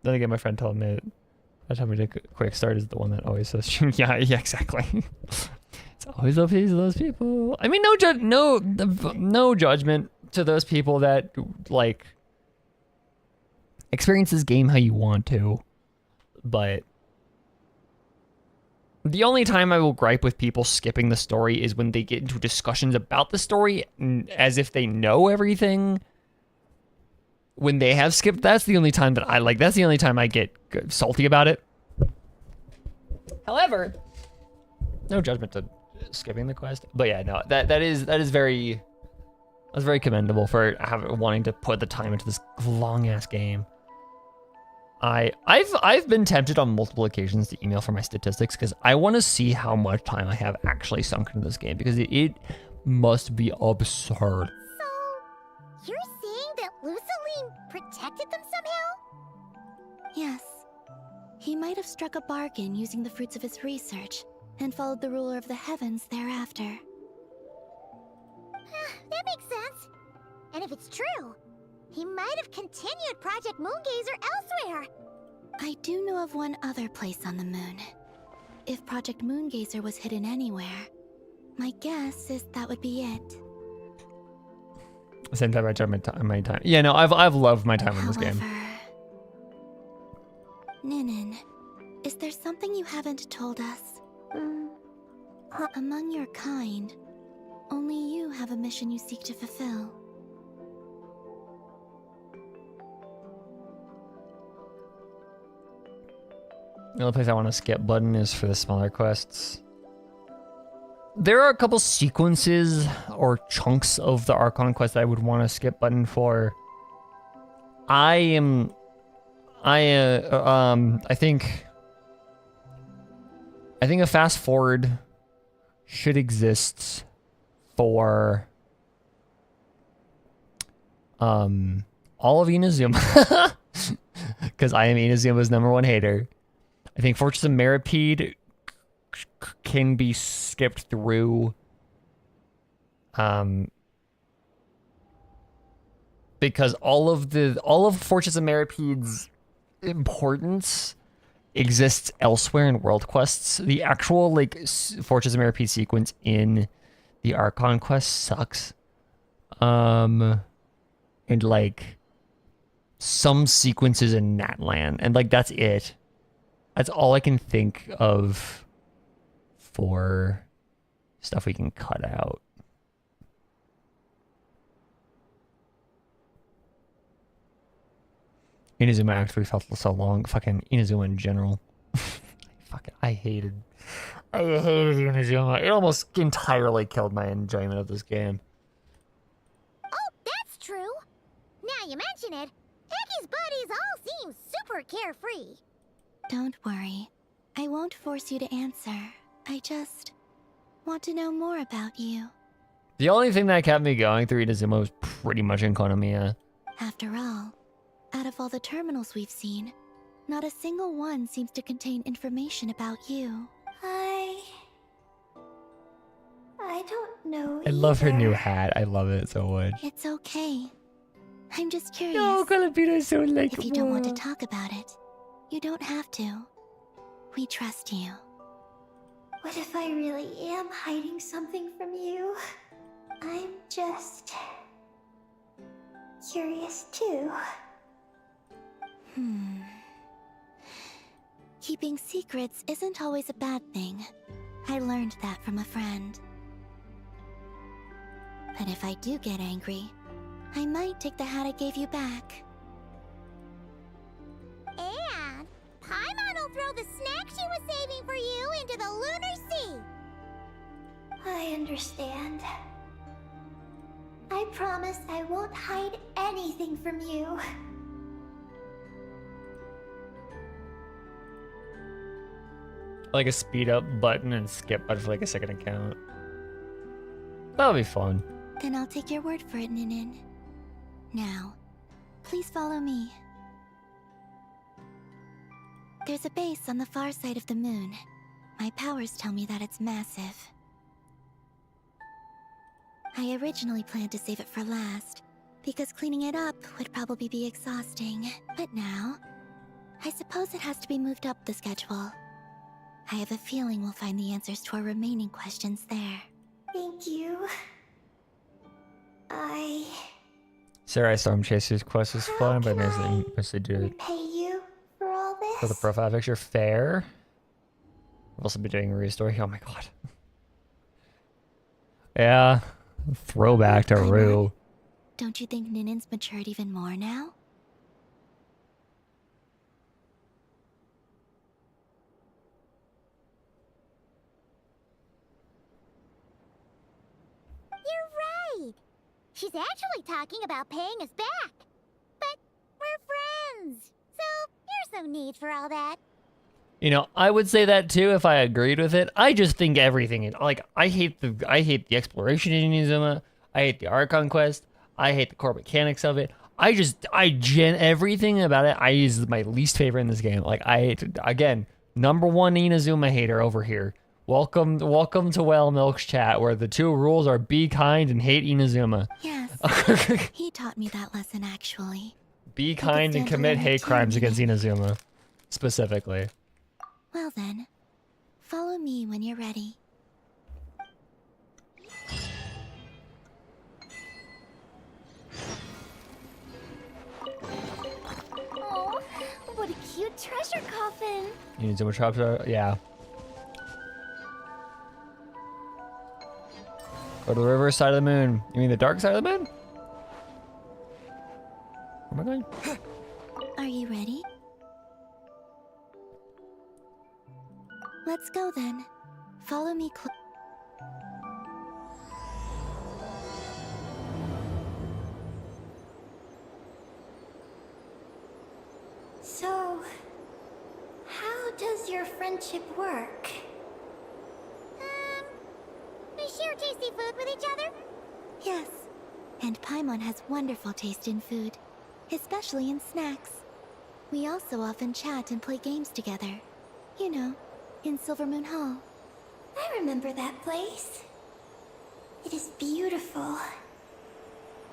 Then again, my friend told me that time we did quick start is the one that always says, yeah, exactly. It's always up to those people. I mean, no judgment to those people that like experience this game how you want to, but the only time I will gripe with people skipping the story is when they get into discussions about the story as if they know everything. When they have skipped, that's the only time that that's the only time I get salty about it. However, no judgment to skipping the quest, but yeah, no, that's very commendable for wanting to put the time into this long ass game. I've been tempted on multiple occasions to email for my statistics because I want to see how much time I have actually sunk into this game, because it must be absurd. So, you're saying that Luciline protected them somehow? Yes. He might have struck a bargain using the fruits of his research and followed the ruler of the heavens thereafter. That makes sense. And if it's true, he might have continued Project Moongazer elsewhere. I do know of one other place on the moon. If Project Moongazer was hidden anywhere, my guess is that would be it. Same time I tried my time. Yeah, no, I've loved my time in this game. Ninin, is there something you haven't told us? Among your kind, only you have a mission you seek to fulfill. The only place I want to skip button is for the smaller quests. There are a couple sequences or chunks of the Archon quest that I would want to skip button for. I think a fast forward should exist for all of Inazuma, because I am Inazuma's #1 hater. I think Fortress of Meripede can be skipped through, because all of Fortress of Meripede's importance exists elsewhere in world quests. The actual Fortress of Meripede sequence in the Archon quest sucks, and some sequences in Natlan, and that's it. That's all I can think of for stuff we can cut out. Inazuma actually felt so long. Fucking Inazuma in general. I hated Inazuma. It almost entirely killed my enjoyment of this game. Oh, that's true. Now you mention it, Ecky's buddies all seem super carefree. Don't worry. I won't force you to answer. Want to know more about you. The only thing that kept me going through Inazuma was pretty much Enkonomiya. After all, out of all the terminals we've seen, not a single one seems to contain information about you. I don't know. I love her new either. hat. I love it so much. It's okay. I'm just curious. No, Calabina's so like. If you don't want to talk about it, you don't have to. We trust you. What if I really am hiding something from you? I'm just curious too. Keeping secrets isn't always a bad thing. I learned that from a friend. But if I do get angry, I might take the hat I gave you back. And Paimon will throw the snack she was saving for you into the lunar sea. I understand. I promise I won't hide anything from you. Like a speed up button and skip button for like a second account. That'll be fun. Then I'll take your word for it, Ninin. Now, please follow me. There's a base on the far side of the moon. My powers tell me that it's massive. I originally planned to save it for last, because cleaning it up would probably be exhausting. But now, I suppose it has to be moved up the schedule. I have a feeling we'll find the answers to our remaining questions there. Thank you. Sarai Storm Chaser's quest was fun, but there's I mostly do it repay you for all this? for the profile picture. Fair. I've also been doing a restore. Oh my god. Yeah. Throwback to Rue. Don't you think Ninin's matured even more now? You're right. She's actually talking about paying us back. But we're friends, so there's no need for all that. You know, I would say that too if I agreed with it. I just think everything in I hate the exploration in Inazuma. I hate the Archon quest. I hate the core mechanics of it. Everything about it is my least favorite in this game. Like again, number one Inazuma hater over here. Welcome to Whale Milk's chat, where the two rules are be kind and hate Inazuma. Yes. He taught me that lesson, actually. Be kind and stand to commit learn it hate too, crimes against Nina. Inazuma, specifically. Well then, follow me when you're ready. Oh, what a cute treasure coffin. Inazuma chops are, yeah. Go to the reverse side of the moon. You mean the dark side of the moon? Where am I going? Are you ready? Let's go then. Follow me So, how does your friendship work? We share tasty food with each other. Yes. And Paimon has wonderful taste in food, especially in snacks. We also often chat and play games together. You know, in Silvermoon Hall. I remember that place. It is beautiful.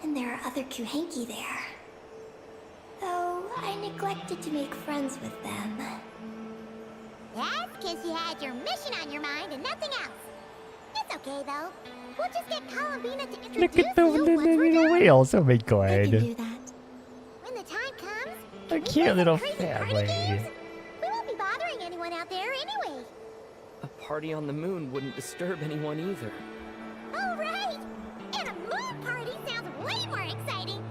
And there are other Kuhenki there. Though I neglected to make friends with them. That's because you had your mission on your mind and nothing else. It's okay, though. We'll just get Columbina to introduce Look at the you once we're done. whales. Oh my I can god. do that. When the time comes, A we cute play some little crazy party family. games. We won't be bothering anyone out there anyway. A party on the moon wouldn't disturb anyone either. Oh, right! And a moon party sounds way more exciting.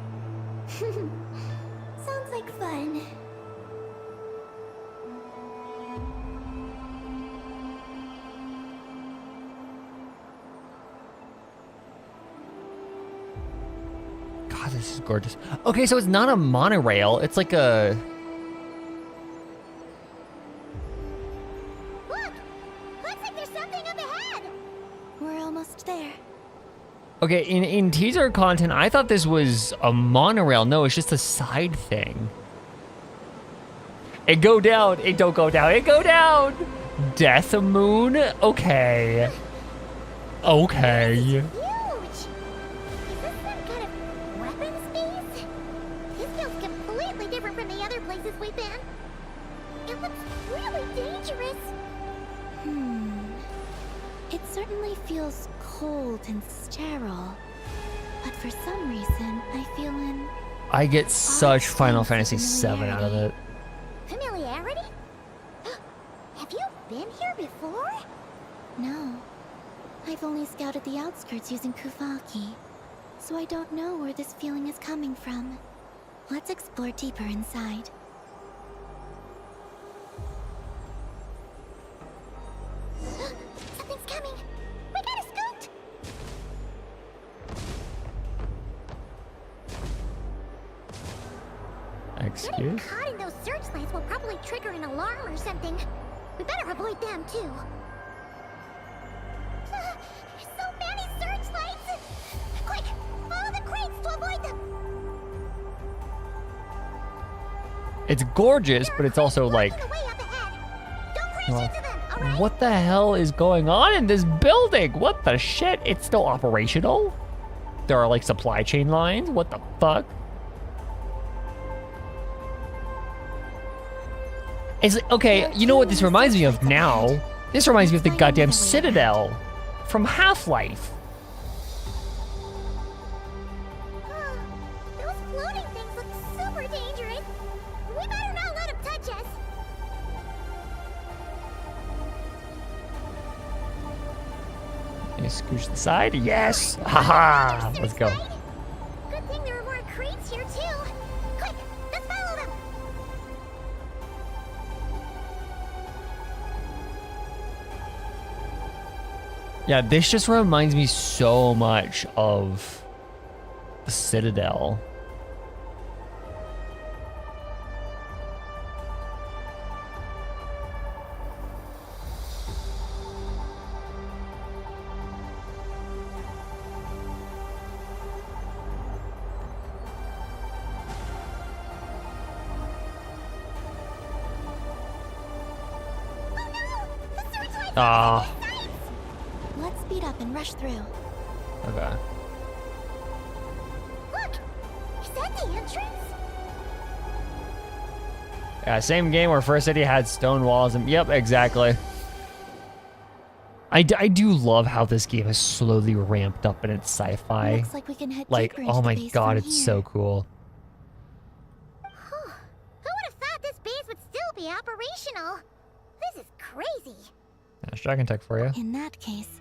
Sounds like fun. God, this is gorgeous. Okay, so it's not a monorail. It's like a... Look! Looks like there's something up ahead! almost there. Okay, in teaser content, I thought this was a monorail. No, it's just a side thing. It go down. It don't go down. It go down. Death Moon? Okay. Okay. Huge! Is this some kind of weapons base? This feels completely different from the other places we've been. It looks really dangerous. It certainly feels cold and sterile. But for some reason, I feel an I get such Final Fantasy VII out of it. Familiarity? Have you been here before? No. I've only scouted the outskirts using Kuvaki, so I don't know where this feeling is coming from. Let's explore deeper inside. Something's coming. We gotta scoot. Getting Excuse? caught in those searchlights will probably trigger an alarm or something. We better avoid them too. There's so many searchlights! Quick, follow the crates to avoid them. It's gorgeous, but it's also like, Blocking the way up ahead. Don't crash well, into them, all right? what the hell is going on in this building? What the shit? It's still operational? There are like supply chain lines? What the fuck? It's okay, you know what this reminds me of now? This reminds me of the goddamn Citadel from Half-Life. Those floating things look super dangerous. We better not let them touch us. Can you scooch to the side? Yes! Haha! Let's go. Good thing there are more crates here too. Quick, let's follow them. Yeah, this just reminds me so much of the Citadel. Ah, Let's speed up and rush through. okay. Look, is that the entrance? Yeah, same game where First City had stone walls and yep, exactly. I do love how this game is slowly ramped up in its sci-fi. Looks like we can head Like, deeper into oh my the base god, from it's here. so cool. Who would have thought this base would still be operational? This is crazy. There's Dragon Tech for you. In that case,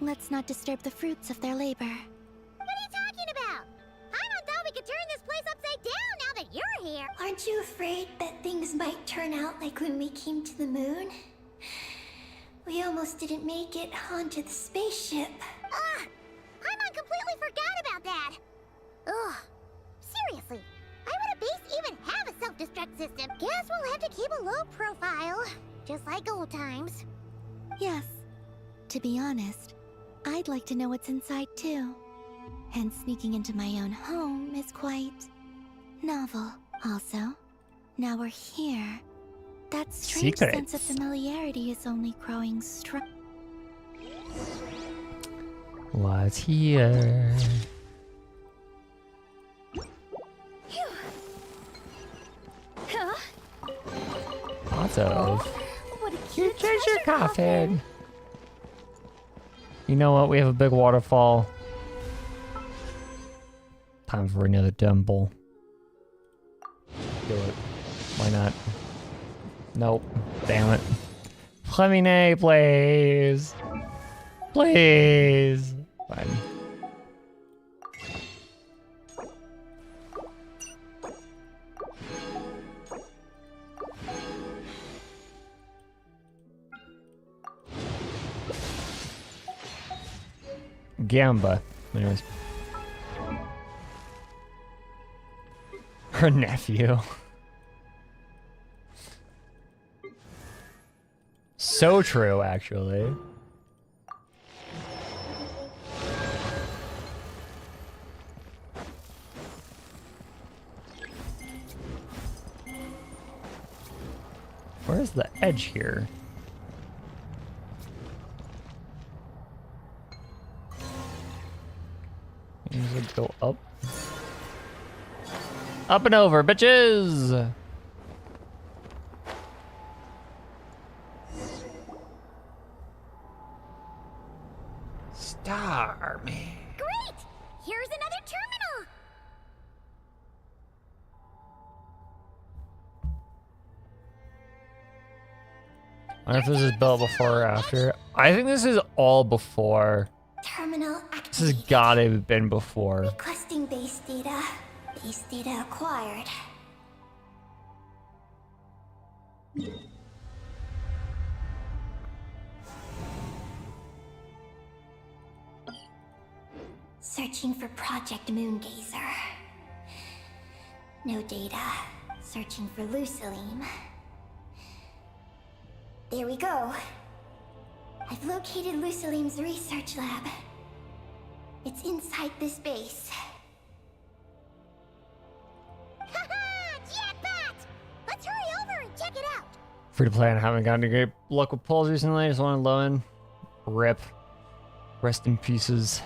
let's not disturb the fruits of their labor. What are you talking about? I thought we could turn this place upside down now that you're here. Aren't you afraid that things might turn out like when we came to the moon? We almost didn't make it onto the spaceship. I completely forgot about that. Ugh. Seriously, why would a base even have a self-destruct system? Guess we'll have to keep a low profile, just like old times. Yes. To be honest, I'd like to know what's inside too. And sneaking into my own home is quite novel. Also, now we're here. That strange sense of Secrets. familiarity is only growing strong. What's here? Lots of. What a You cute changed your treasure coffin. You know what? We have a big waterfall. Time for another temple. Do it. Why not? Nope. Damn it. Flemine, please. Please. Fine. Gamba. Anyways. Her nephew. So true, actually. Where's the edge here? Does it go up? Up and over, bitches! Star man. Great! Here's another terminal! I wonder if this is built before or after. I think this is all before. Terminal This has activated. gotta have been before. Requesting base data. Base data acquired. Searching for Project Moongazer. No data. Searching for Lucilim. There we go. I've located Lucilim's research lab. It's inside this base. Haha! Jetpack! Let's hurry over and check it out! Free to play and haven't gotten to great luck with polls recently. Just wanted to low in. Rip. Rest in pieces.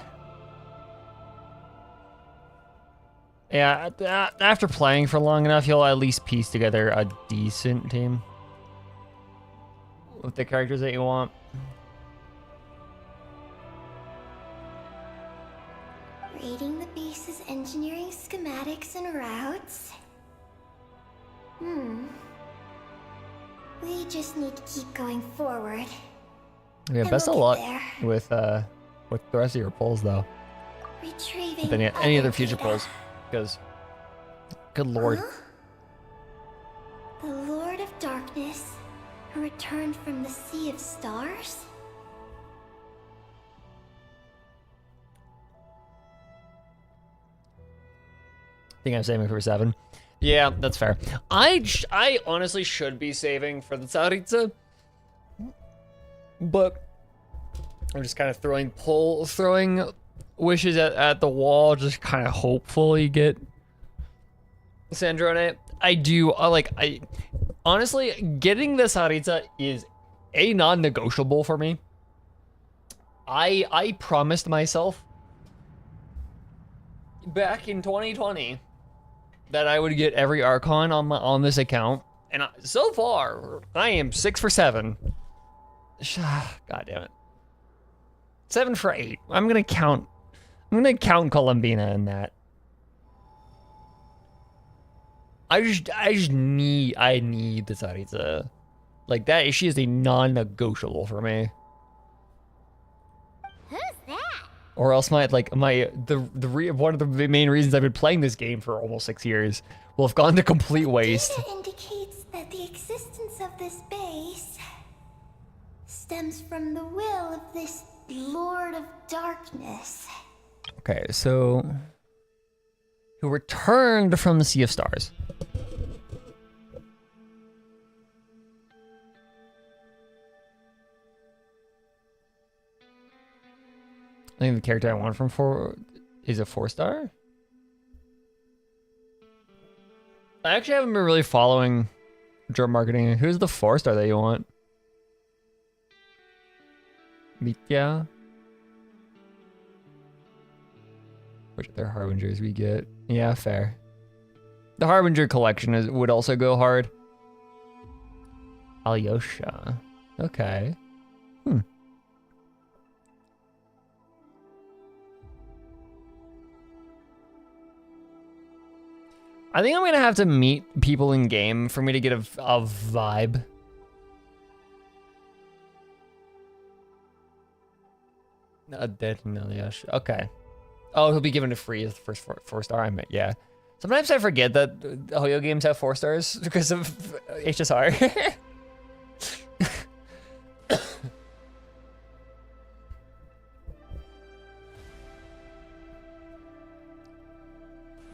Yeah, after playing for long enough, you'll at least piece together a decent team with the characters that you want. Rating the base's engineering schematics and routes. We just need to keep going forward. Yeah, And best of we'll luck get with the rest of your polls though. Retrieving With any other future data. polls, because good lord. Huh? The Lord of Darkness, who returned from the Sea of Stars? I think I'm saving for 7. Yeah, that's fair. I honestly should be saving for the Tsaritsa, but I'm just kind of throwing wishes at the wall, just kind of hopeful you get Sandrone. I honestly getting the Tsaritsa is a non-negotiable for me. I promised myself back in 2020 that I would get every Archon on this account, and so far I am 6 for 7. God damn it, 7 for 8. I'm gonna count Columbina in that. I need the Tsaritsa. Like that, she is a non-negotiable for me. Who's that? Or else one of the main reasons I've been playing this game for almost 6 years will have gone to complete waste. Data indicates that the existence of this base stems from the will of this Lord of Darkness. Okay, so who returned from the Sea of Stars? I think the character I want from 4 is a 4-star. I actually haven't been really following drop marketing. Who's the 4-star that you want? Mitya? Which other Harbingers we get? Yeah, fair. The Harbinger collection would also go hard. Alyosha. Okay. I think I'm gonna have to meet people in game for me to get a vibe. A dead Neliash. Okay. Oh, he'll be given to free as the first 4-star. I meant, yeah. Sometimes I forget that Hoyo games have 4 stars because of HSR.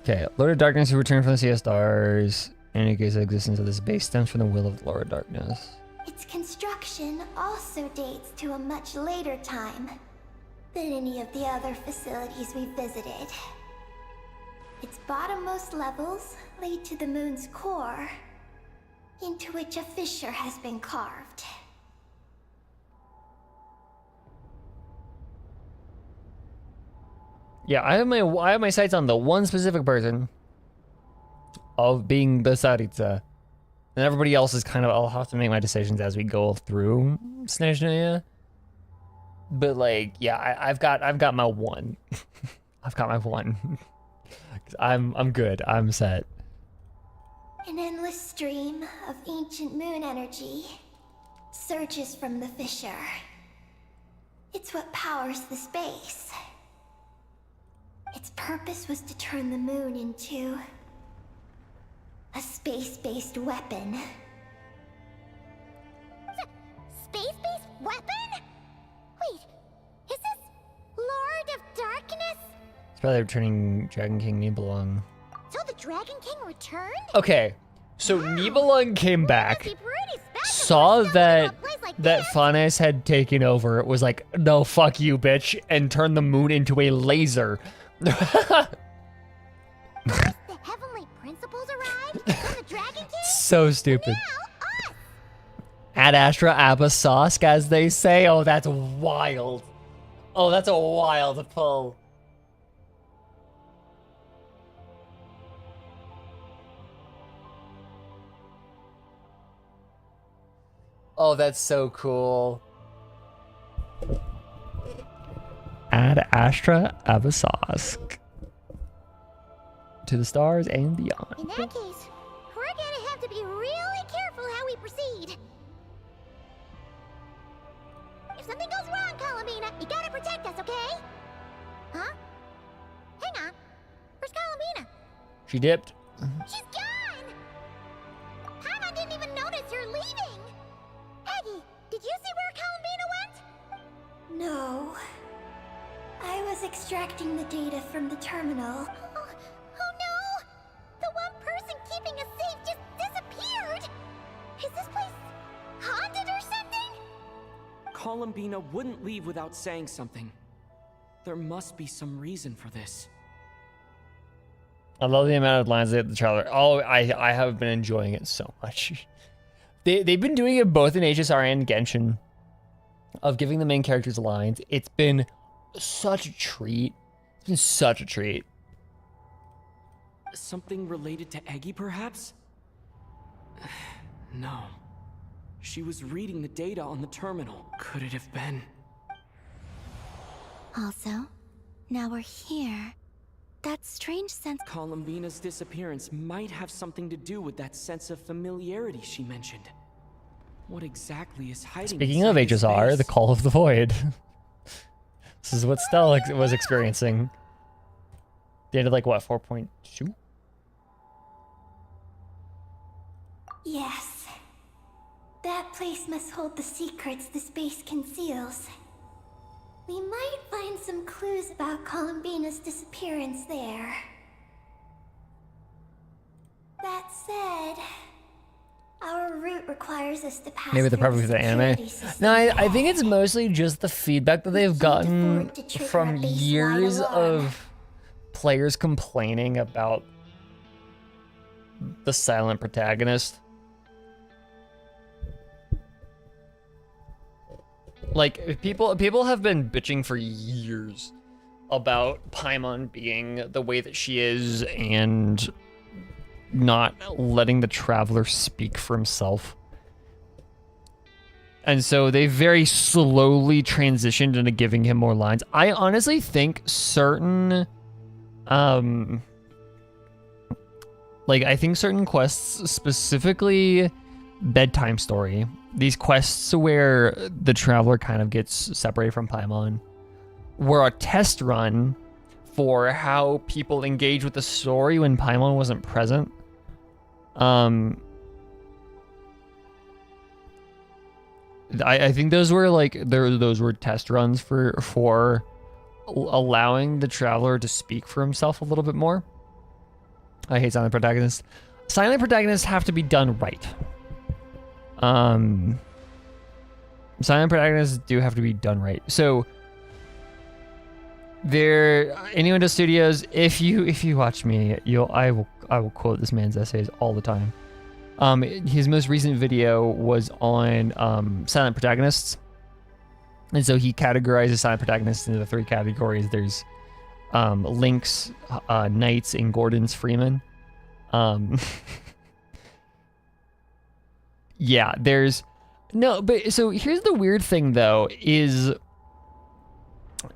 Okay, Lord of Darkness who returned from the Sea of Stars indicates the existence of this base stems from the will of the Lord of Darkness. Its construction also dates to a much later time than any of the other facilities we visited. Its bottommost levels lead to the moon's core. into which a fissure has been carved. Yeah, I have my sights on the one specific person of being the Tsaritsa. And everybody else is kind of, I'll have to make my decisions as we go through Snezhnaya. But like, yeah, I've got my one. I've got my one. I'm good. I'm set. An endless stream of ancient moon energy surges from the fissure. It's what powers the space. Its purpose was to turn the moon into a space-based weapon. Space-based weapon? Wait, is this Lord of Darkness? It's probably returning Dragon King Nibelung. So the Dragon King returned? Okay, so Nibelung came back, Must be pretty special saw for a skeleton in that a place like that this. Fanes had taken over. It was like, no, fuck you, bitch, and turned the moon into a laser. The heavenly principles arrived from the Dragon King? So stupid. Now, us! Ad Astra Abasosk, as they say. Oh, that's wild. Oh, that's a wild pull. Oh, that's so cool. Ad Astra Abasosk. To the stars and beyond. In that case, we're gonna have to be really careful how we proceed. If something goes wrong, Colomina, you gotta protect us, okay? Huh? Hang on. Where's Colomina? She dipped. She's gone! Paimon didn't even notice you're leaving! Aggie, did you see where Columbina went? No. I was extracting the data from the terminal. Oh no! The one person keeping us safe just disappeared! Is this place haunted or something? Columbina wouldn't leave without saying something. There must be some reason for this. I love the amount of lines they have the trailer. Oh, I have been enjoying it so much. They've been doing it both in HSR and Genshin, of giving the main characters lines. It's been such a treat. It's been such a treat. Something related to Eggy, perhaps? No. She was reading the data on the terminal. Could it have been? Also, now we're here. That strange sense. Columbina's disappearance might have something to do with that sense of familiarity she mentioned. What exactly is hiding? Speaking of inside this HSR, space? the Call of the Void. This is what Stella was experiencing. They ended like what, 4.2? Yes. That place must hold the secrets the space conceals. We might find some clues about Columbina's disappearance there. That said, our route requires us to pass Maybe the through problem with the anime. security system No, I think again. it's mostly just the feedback that they've can't gotten afford to trigger from a baseline years alarm. of players complaining about the silent protagonist. Like, people have been bitching for years about Paimon being the way that she is and not letting the traveler speak for himself. And so they very slowly transitioned into giving him more lines. I honestly think certain I think certain quests, specifically Bedtime Story, these quests where the traveler kind of gets separated from Paimon, were a test run for how people engage with the story when Paimon wasn't present. I think those were those were test runs for allowing the traveler to speak for himself a little bit more. I hate silent protagonists. Silent protagonists have to be done right. Silent protagonists do have to be done right. So there, Innuendo Studios, if you watch me, I will quote this man's essays all the time. His most recent video was on silent protagonists. And so he categorizes silent protagonists into the 3 categories. There's Link's, Knight's, and Gordon's Freeman. Yeah, there's... No, but so here's the weird thing, though, is...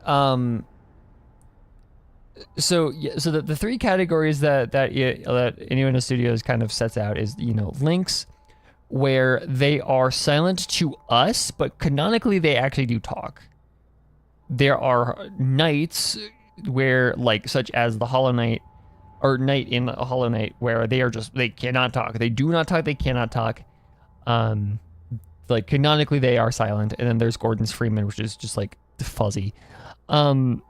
So the 3 categories that Inuyasha Studios kind of sets out is, you know, Link's, where they are silent to us, but canonically they actually do talk. There are Knights, where, like, such as the Hollow Knight, or Knight in Hollow Knight, where they cannot talk. They do not talk, they cannot talk. Like, canonically they are silent. And then there's Gordon's Freeman, which is just, like, fuzzy. The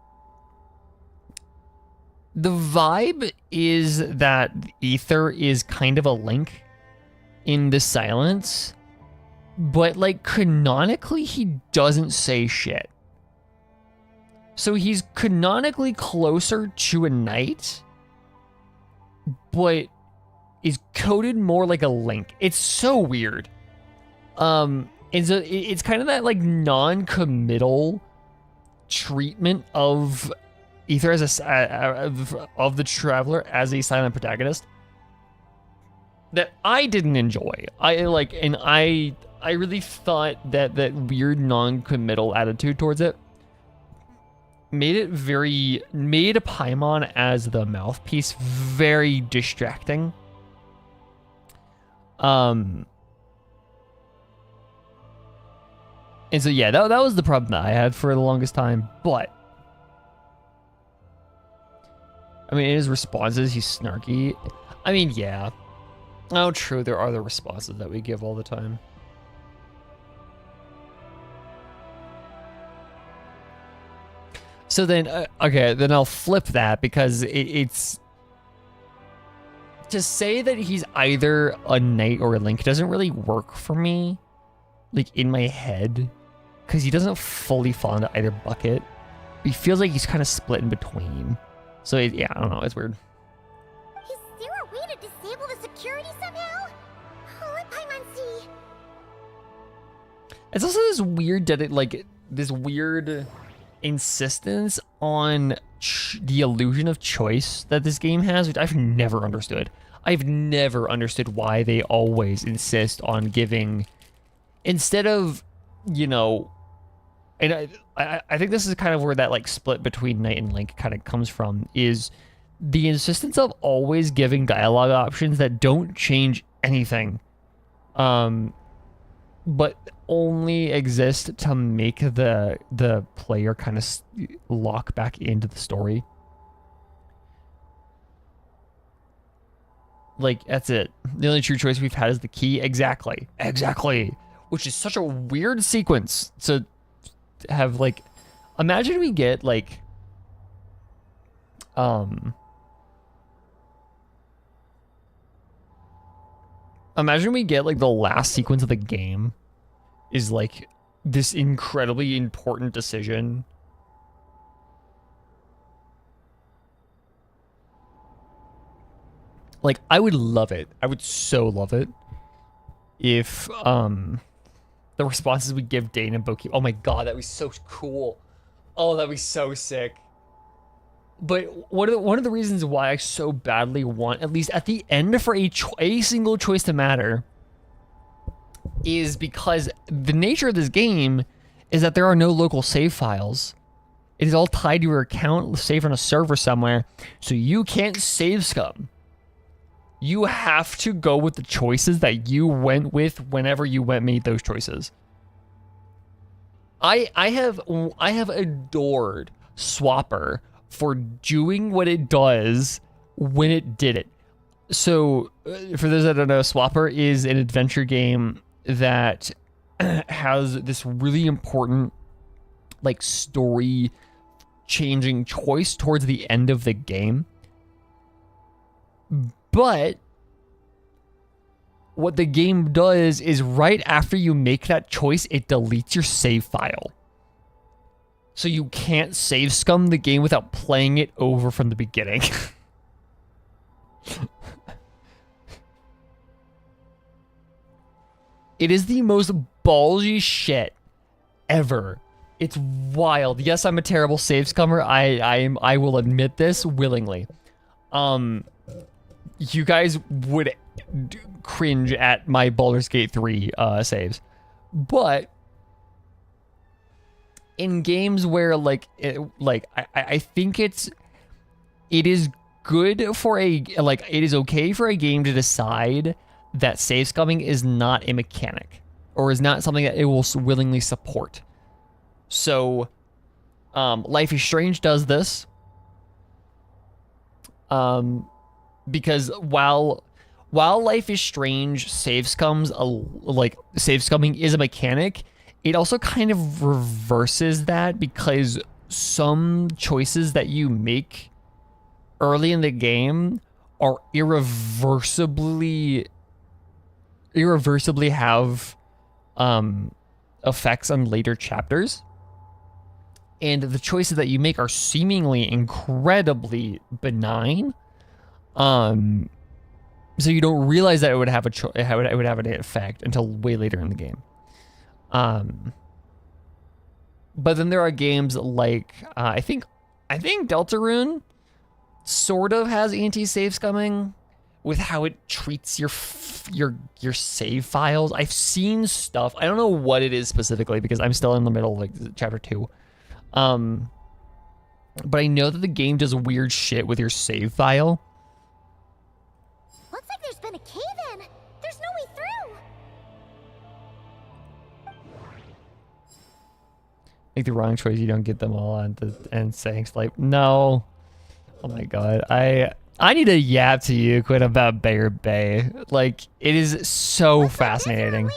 vibe is that Ether is kind of a Link in the silence, but, like, canonically he doesn't say shit. So he's canonically closer to a Knight, but is coded more like a Link. It's so weird. And so it's kind of that, like, non-committal treatment of Ether as of the Traveler as a silent protagonist that I didn't enjoy. I really thought that weird non-committal attitude towards it made Paimon as the mouthpiece very distracting. And so yeah, that was the problem that I had for the longest time. But I mean, in his responses, he's snarky. I mean, yeah. Oh, true. There are the responses that we give all the time. So then, okay, then I'll flip that, because it's... To say that he's either a Knight or a Link doesn't really work for me, like, in my head, because he doesn't fully fall into either bucket. He feels like he's kind of split in between. So, yeah, I don't know, it's weird. Is there a way to disable the security somehow? Oh, let Paimon see. It's also this weird, this weird insistence on the illusion of choice that this game has, which I've never understood. I've never understood why they always insist on giving, instead of, you know, and I think this is kind of where that, like, split between Knight and Link kind of comes from, is the insistence of always giving dialogue options that don't change anything, but only exist to make the player kind of lock back into the story. Like, that's it. The only true choice we've had is the key. Exactly. Which is such a weird sequence to have, like, imagine we get, like, imagine we get, like, the last sequence of the game is, like, this incredibly important decision. Like, I would love it. I would so love it if, the responses we give Dane and Boki. Oh my god, that'd be so cool. Oh, that'd be so sick. But one of the reasons why I so badly want, at least at the end, for a single choice to matter, is because the nature of this game is that there are no local save files. It is all tied to your account, saved on a server somewhere, so you can't save scum. You have to go with the choices that you went with whenever you made those choices. I have adored Swapper for doing what it does when it did it. So, for those that don't know, Swapper is an adventure game that has this really important, like, story-changing choice towards the end of the game. But what the game does is right after you make that choice, it deletes your save file. So you can't save scum the game without playing it over from the beginning. It is the most ballsy shit ever. It's wild. Yes, I'm a terrible save scummer. I will admit this willingly. You guys would cringe at my Baldur's Gate 3 saves. But in games where I think it is good for it is okay for a game to decide that save scumming is not a mechanic or is not something that it will willingly support. So, Life is Strange does this. Because while Life is Strange save scumming is a mechanic, it also kind of reverses that because some choices that you make early in the game are irreversibly have effects on later chapters. And the choices that you make are seemingly incredibly benign. So you don't realize that it would have it would have an effect until way later in the game. But then there are games like I think Deltarune sort of has anti-save scumming with how it treats your save files. I've seen stuff. I don't know what it is specifically because I'm still in the middle of like chapter 2. But I know that the game does weird shit with your save file. Looks like there's been a cave-in. There's no way through. Make the wrong choice, you don't get them all on the end saying like no. Oh my god. I need to yap to you, Quinn, about Bear Bay. Like, it is so fascinating.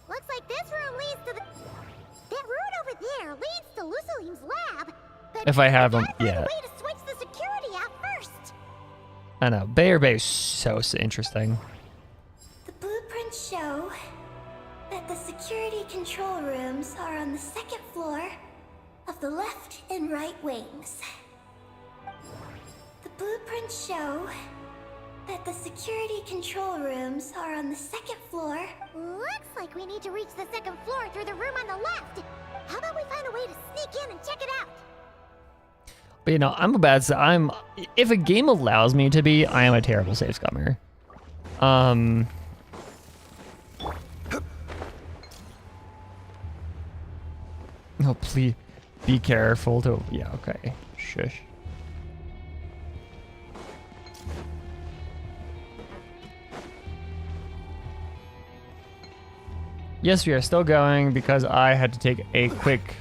Looks like this room leads to the... That room over there leads to Lucilim's lab. But If I have them, we gotta yeah. find a way to switch the security out first. I know. Bear Bay is so interesting. The blueprints show that the security control rooms are on the second floor of the left and right wings. The blueprints show that the security control rooms are on the second floor. Looks like we need to reach the second floor through the room on the left. How about we find a way to sneak in and check it out? But you know, if a game allows me to be, I am a terrible save scummer. Oh, please be careful to, yeah, okay. Shush. Yes, we are still going because I had to take a quick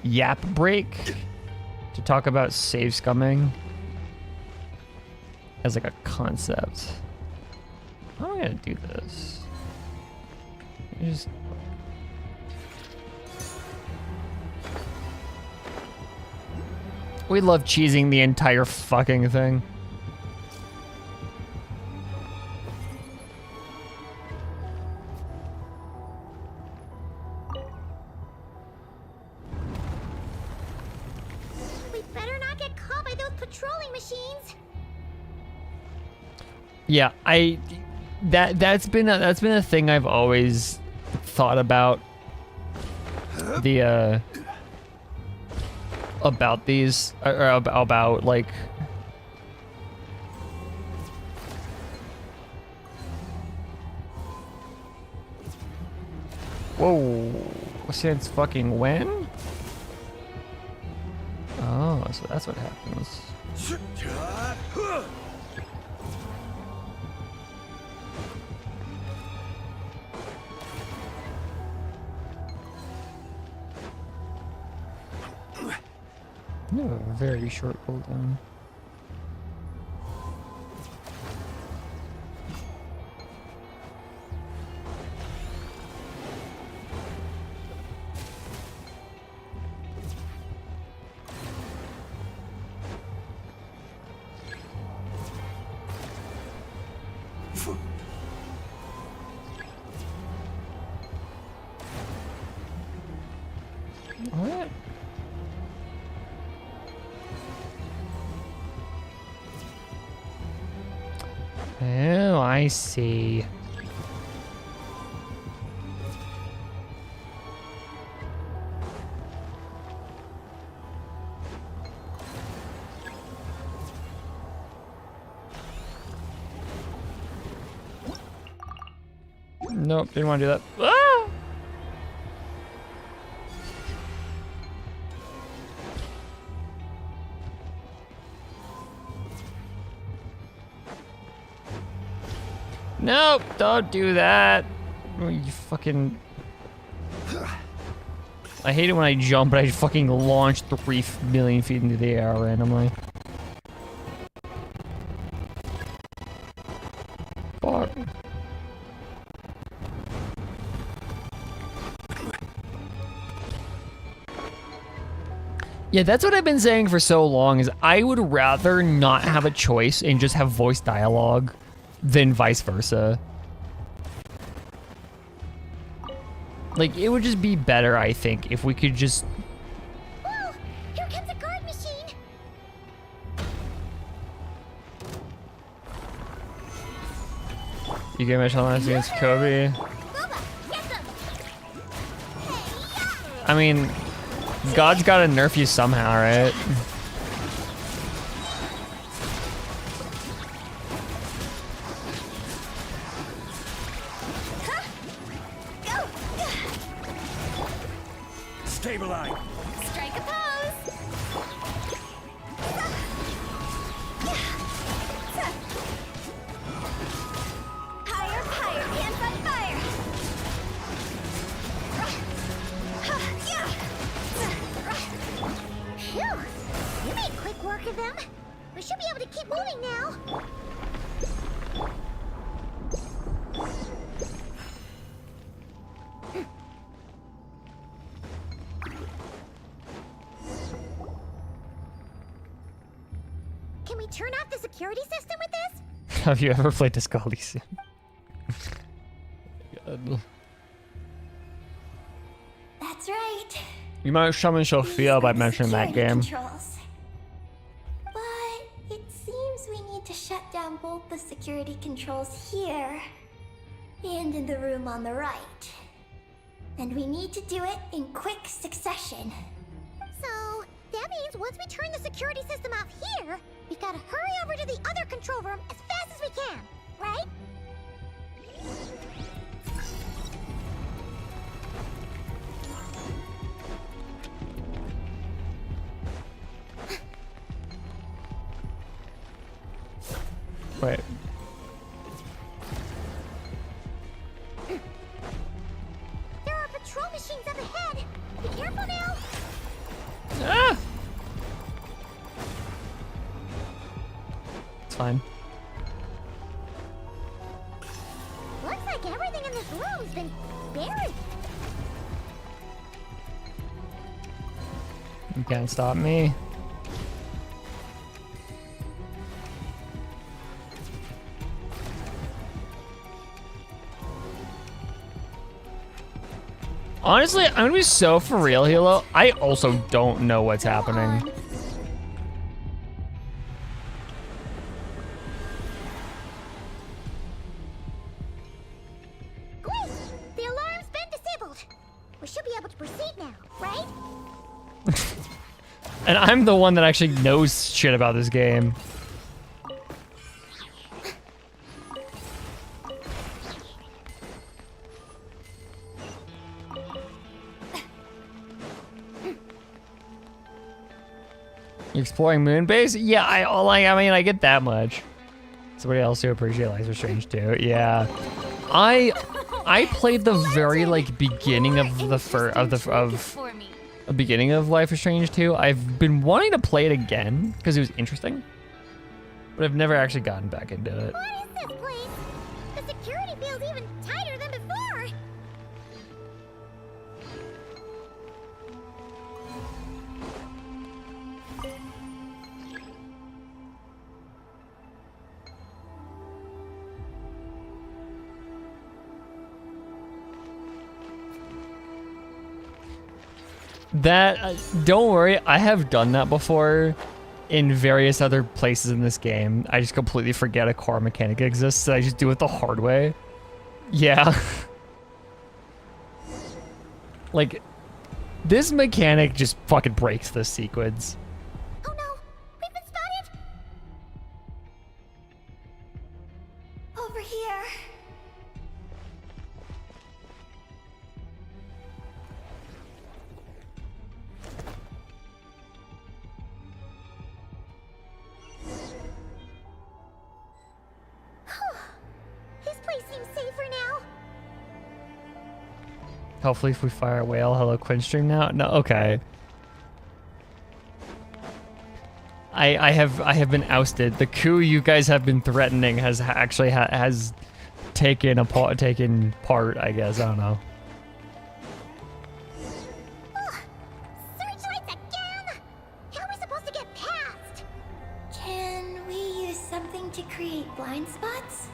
yap break to talk about save scumming as like a concept. How am I gonna do this? Just we love cheesing the entire fucking thing. We better not get caught by those patrolling machines. Yeah, that's been a thing I've always thought about. The about these or about like whoa, since fucking when? Oh, so that's what happens. You have a very short cooldown. What? Oh, I see. Nope, didn't want to do that. Ah! Nope, don't do that. Oh, you fucking... I hate it when I jump, but I fucking launch 3 million feet into the air randomly. Fuck. Yeah, that's what I've been saying for so long, is I would rather not have a choice and just have voice dialogue than vice versa. Like, it would just be better, I think, if we could just... Whoa! Here comes a guard machine! You get my challenge against Kobe. Boba, get them! I mean, God's gotta nerf you somehow, right? Stabilize. Strike a pose! Higher, higher, hands on fire! Phew! You made quick work of them. We should be able to keep moving now. Can we turn off the security system with this? Have you ever played Disco Elysium? God. That's right. You might summon Sophia by mentioning that Security game. controls. But it seems we need to shut down both the security controls here and in the room on the right. And we need to do it in quick succession. So, that means once we turn the security system off here, we've got to hurry over to the other control room as fast as we can, right? Wait. There are patrol machines up ahead. Be careful now. Ah! It's fine. Looks like everything in this room's been buried. You can't stop me. Honestly, I'm gonna be so for real, Hilo. I also don't know what's happening. Great! The alarm's been disabled. We should be able to proceed now, right? And I'm the one that actually knows shit about this game. You exploring Moon Base? Yeah, I mean, I get that much. Somebody else who appreciate Life is Strange too. Yeah, I played the very like beginning of the beginning of Life is Strange 2. I've been wanting to play it again because it was interesting, but I've never actually gotten back into it. What is this place? The security feels even tighter than before. That don't worry, I have done that before in various other places in this game. I just completely forget a core mechanic exists, so I just do it the hard way. Yeah. Like, this mechanic just fucking breaks this sequence. Oh no, we've been spotted. Over here. Hopefully if we fire a whale, hello Quinn stream now. No, okay. I have been ousted. The coup you guys have been threatening has actually has taken part, I guess. I don't know. Searchlights again? How are we supposed to get past? Can we use something to create blind spots?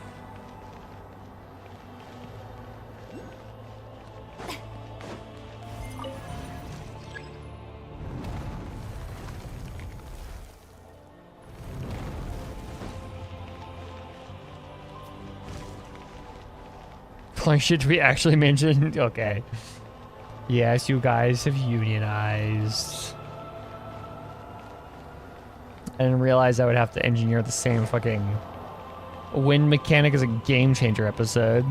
Should we actually mention? Okay. Yes, you guys have unionized. I didn't realize I would have to engineer the same fucking wind mechanic as a game changer episode.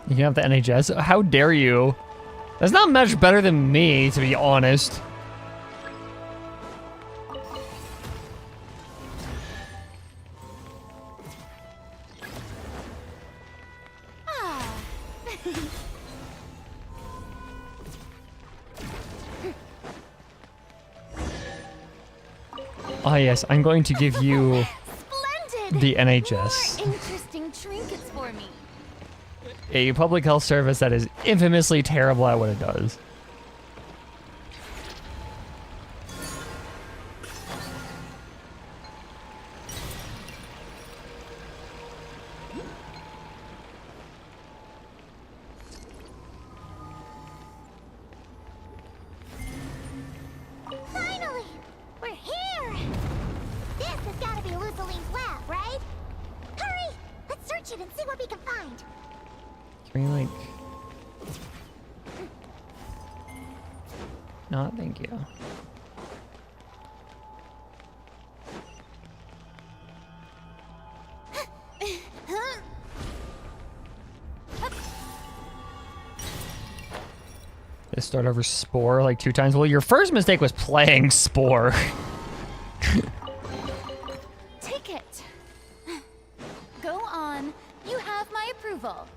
You can have the NHS? How dare you? That's not much better than me, to be honest. Oh yes, I'm going to give you Splendid! the NHS. More interesting trinkets for me. A public health service that is infamously terrible at what it does. Finally! We're here! This has got to be Luciline's lab, right? Hurry! Let's search it and see what we can find. Can we like... No, thank you. They start over Spore like 2 times. Well, your first mistake was playing Spore. Take it. Go on. You have my approval.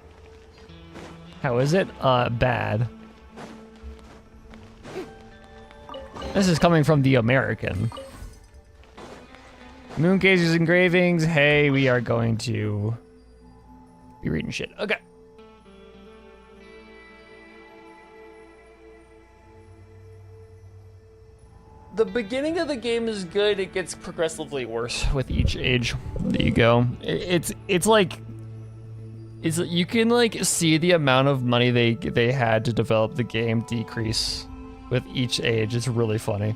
How is it? Bad. This is coming from the American. Moon Gazer's engravings. Hey, we are going to be reading shit. Okay. The beginning of the game is good. It gets progressively worse with each age that you go. It's like you can like see the amount of money they had to develop the game decrease with each age. It's really funny.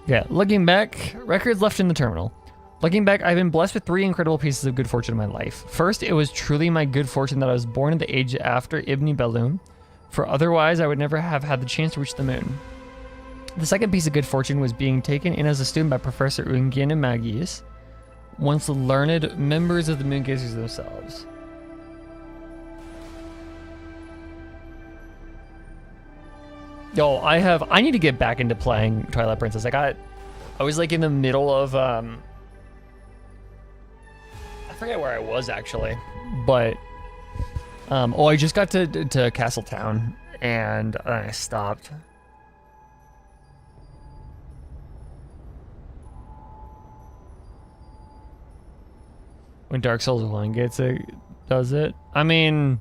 Yeah, looking back, records left in the terminal. Looking back, I've been blessed with 3 incredible pieces of good fortune in my life. First, it was truly my good fortune that I was born at the age after Ibn Bellum, for otherwise I would never have had the chance to reach the moon. The second piece of good fortune was being taken in as a student by Professor Ungin and Magius, once learned members of the Moon Gazers themselves. Yo, I need to get back into playing Twilight Princess. I was like in the middle of I forget where I was actually, but I just got to Castletown and I stopped. When Dark Souls 1 gets it, does it? I mean,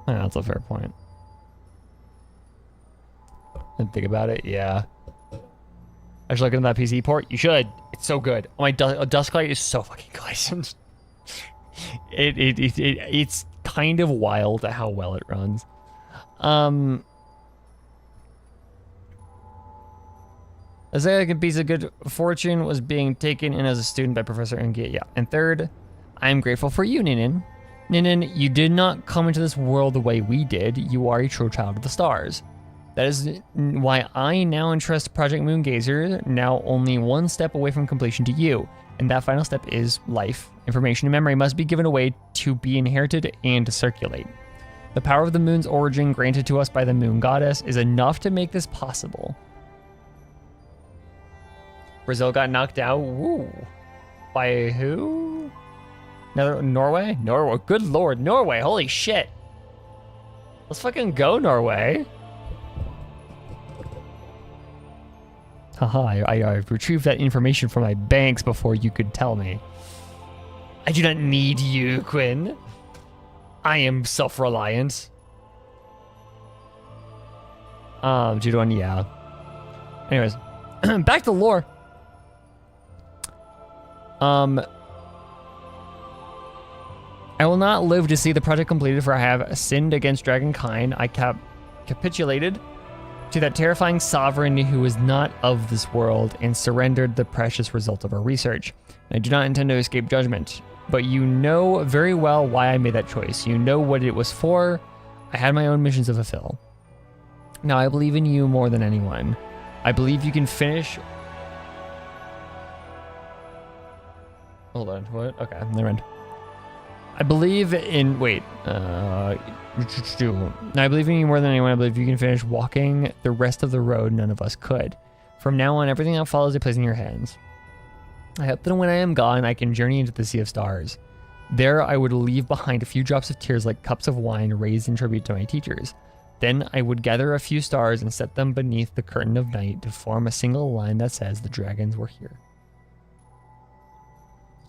yeah, that's a fair point. And think about it, yeah. I should look into that PC port. You should. It's so good. Oh my, Dusklight is so fucking good. It's kind of wild at how well it runs. A second piece of good fortune was being taken in as a student by Professor Ungi. Yeah. And third, I am grateful for you, Ninin. Ninin, you did not come into this world the way we did. You are a true child of the stars. That is why I now entrust Project Moongazer, now only one step away from completion, to you. And that final step is life. Information and memory must be given away to be inherited and to circulate. The power of the moon's origin granted to us by the moon goddess is enough to make this possible. Brazil got knocked out. Woo. By who? Norway? Norway. Good lord, Norway. Holy shit. Let's fucking go, Norway. Haha, I retrieved that information from my banks before you could tell me. I do not need you, Quinn. I am self-reliant. Judon, yeah. Anyways, back to lore. I will not live to see the project completed, for I have sinned against dragonkind. I capitulated to that terrifying sovereign who is not of this world and surrendered the precious result of our research. I do not intend to escape judgment, but you know very well why I made that choice. You know what it was for. I had my own missions to fulfill. Now I believe in you more than anyone. I believe you can finish... Hold on, what? Okay, never mind. I believe in... Wait. I believe in you more than anyone. I believe you can finish walking the rest of the road none of us could. From now on, everything that follows is placed in your hands. I hope that when I am gone, I can journey into the Sea of Stars. There, I would leave behind a few drops of tears like cups of wine raised in tribute to my teachers. Then I would gather a few stars and set them beneath the curtain of night to form a single line that says the dragons were here.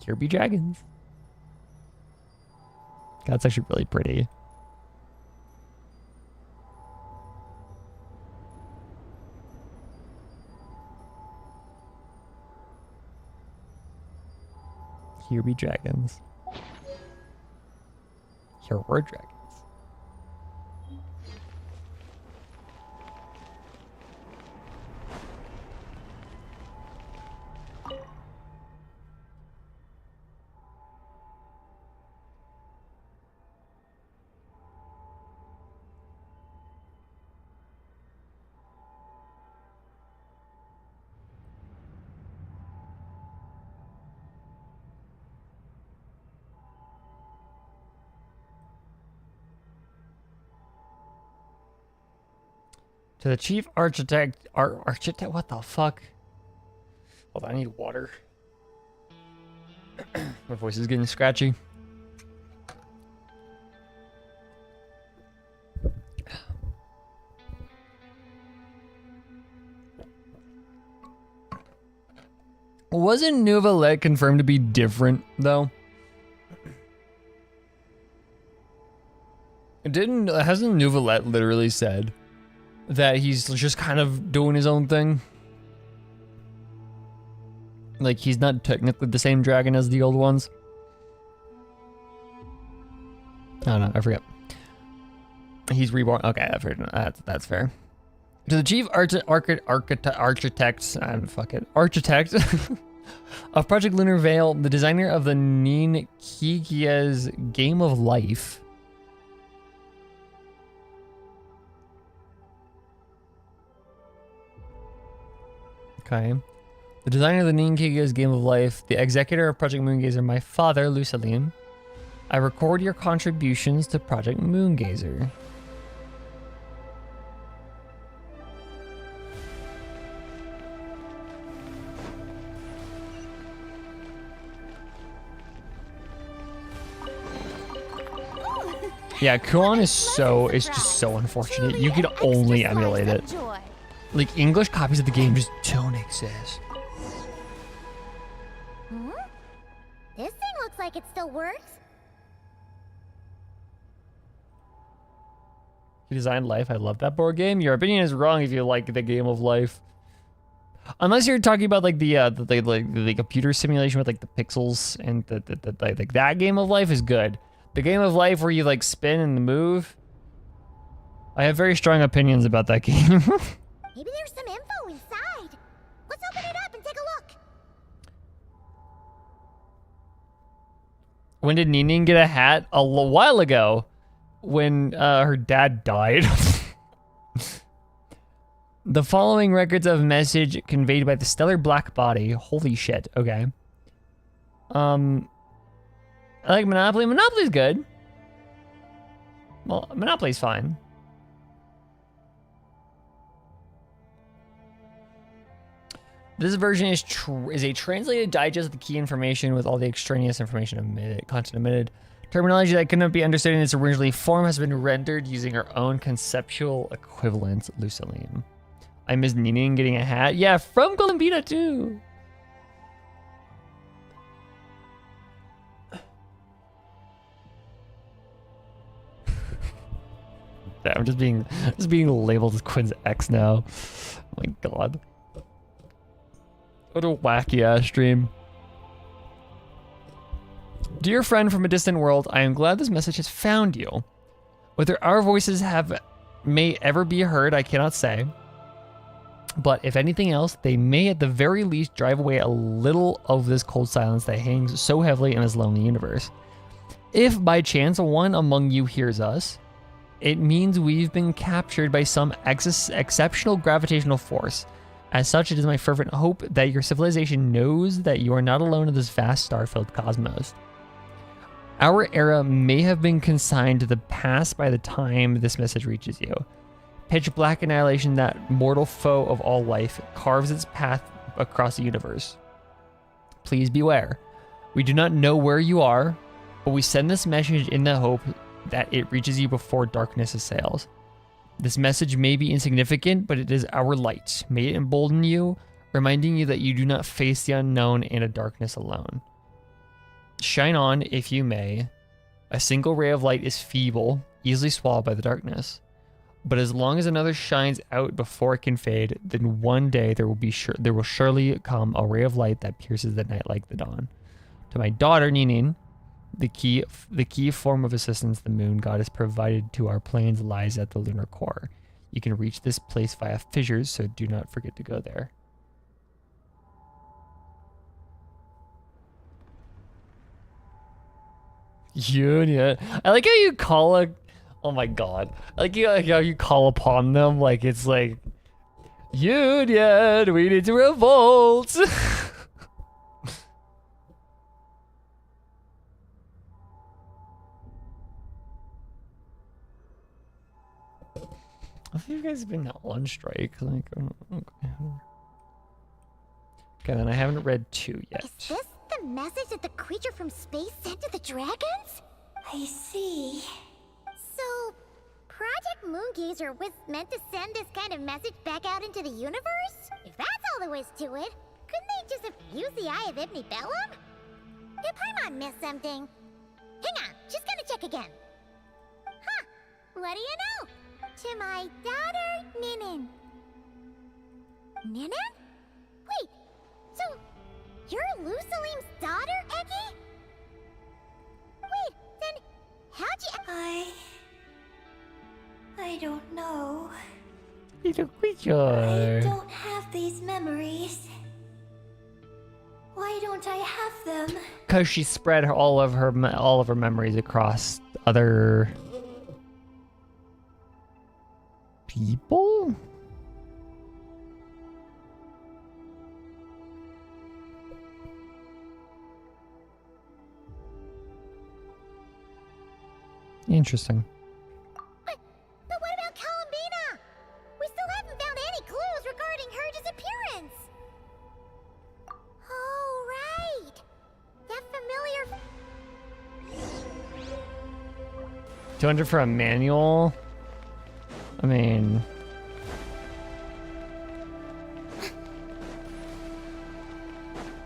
Here be dragons. That's actually really pretty. Here be dragons. Here were dragons. To the chief architect, architect, what the fuck? Hold on, I need water. My voice is getting scratchy. Wasn't Nouvellette confirmed to be different, though? Hasn't Nouvellette literally said that he's just kind of doing his own thing? Like, he's not technically the same dragon as the old ones. Oh no, I forget. He's reborn. Okay, I've heard that's fair. To the chief architect of Project Lunar Veil, the designer of the Nin Kikia's Game of Life. Okay. The designer of the Ninkiga's Game of Life, the executor of Project Moongazer, my father, Luciline. I record your contributions to Project Moongazer. Yeah, Kuon is just so unfortunate. You could only emulate it. Like, English copies of the game just don't exist. This thing looks like it still works. You designed Life. I love that board game. Your opinion is wrong if you like the Game of Life. Unless you're talking about like the computer simulation with like the pixels and like that Game of Life is good. The Game of Life where you like spin and move. I have very strong opinions about that game. Maybe there's some info inside. Let's When did Ninin get a hat? A while ago, when her dad died. The following records of message conveyed by the stellar black body. Holy shit. Okay. I like Monopoly. Monopoly's good. Well, Monopoly's fine. This version is a translated digest of the key information with all the extraneous information omitted, content omitted. Terminology that could not be understood in its original form has been rendered using our own conceptual equivalent, Lucilim. I miss Ninin getting a hat. Yeah, from Columbina too. Yeah, I'm just being labeled as Quinn's ex now. Oh my god. What a wacky ass stream. Dear friend from a distant world, I am glad this message has found you. Whether our voices may ever be heard, I cannot say. But if anything else, they may at the very least drive away a little of this cold silence that hangs so heavily in this lonely universe. If by chance one among you hears us, it means we've been captured by some exceptional gravitational force. As such, it is my fervent hope that your civilization knows that you are not alone in this vast star-filled cosmos. Our era may have been consigned to the past by the time this message reaches you. Pitch black annihilation, that mortal foe of all life, carves its path across the universe. Please beware. We do not know where you are, but we send this message in the hope that it reaches you before darkness assails. This message may be insignificant, but it is our light. May it embolden you, reminding you that you do not face the unknown and a darkness alone. Shine on, if you may. A single ray of light is feeble, easily swallowed by the darkness. But as long as another shines out before it can fade, then one day there will surely come a ray of light that pierces the night like the dawn. To my daughter, Ninin, the key form of assistance the moon god has provided to our planes lies at the lunar core. You can reach this place via fissures, so do not forget to go there. Union. I like how you call a... Oh my god. I like how you call upon them like it's like... Union, we need to revolt! I think you guys have been on strike. Like, okay, then I haven't read 2 yet. Is this the message that the creature from space sent to the dragons? I see. So, Project Moongazer was meant to send this kind of message back out into the universe? If that's all there was to it, couldn't they just have used the Eye of Ibn Bellum? Did Paimon miss something? Hang on, just gonna check again. Huh, what do you know? To my daughter, Ninin. Ninin? Wait, so you're Lucilim's daughter, Eggy? Wait, then how'd you... I don't know. Little I creature. don't have these memories. Why don't I have them? Because she spread all of her memories across other people. Interesting. But what about Columbina? We still haven't found any clues regarding her disappearance. Oh, right. That familiar... 200 for a manual? I mean...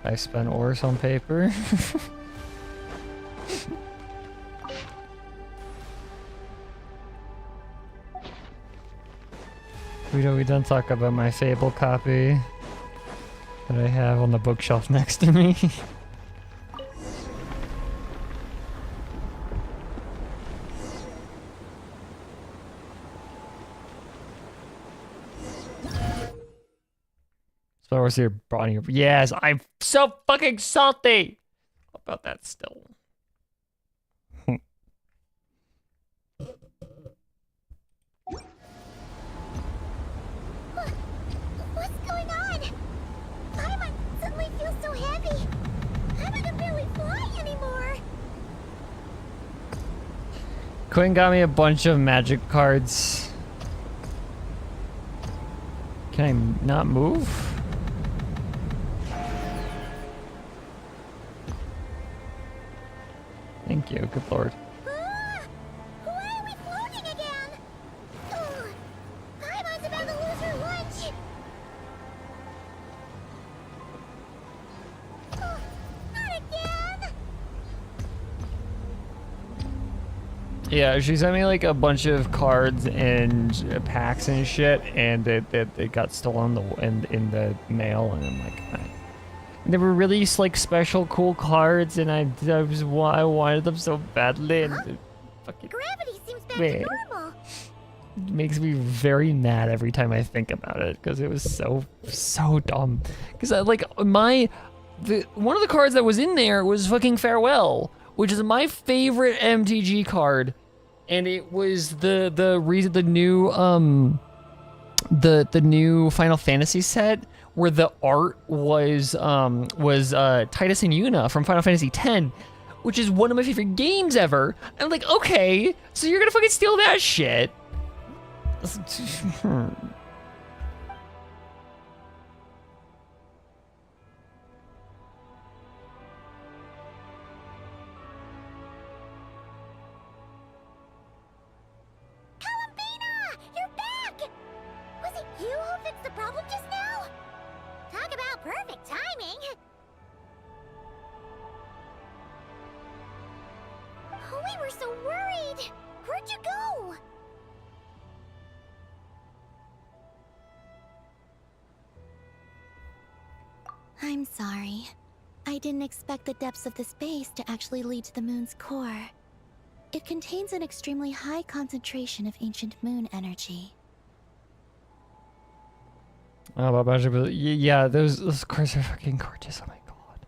I spent ores on paper. We don't talk about my Fable copy that I have on the bookshelf next to me. So what's your body? Yes, I'm so fucking salty about that still. feels so heavy. I can barely fly anymore. Quinn got me a bunch of magic cards. Can I not move? Thank you, good lord. Why are we floating again? Ugh. Paimon's about to lose her lunch. Ugh, not again. Yeah, she sent me like a bunch of cards and packs and shit, and it got stolen in the mail, and I'm like, they were released like special cool cards, and I wanted them so badly, and it fucking Gravity seems back Wait. to normal. makes me very mad every time I think about it, because it was so dumb. Because one of the cards that was in there was fucking Farewell, which is my favorite MTG card, and it was the new Final Fantasy set where the art was Titus and Yuna from Final Fantasy X, which is one of my favorite games ever. And I'm like, okay, so you're gonna fucking steal that shit. Columbina, you're back! Was it you who fixed the problem just now? Talk about perfect timing. Oh, we were so worried. Where'd you go? I'm sorry. I didn't expect the depths of the space to actually lead to the moon's core. It contains an extremely high concentration of ancient moon energy. Oh, yeah, those cards are fucking gorgeous. Oh my god.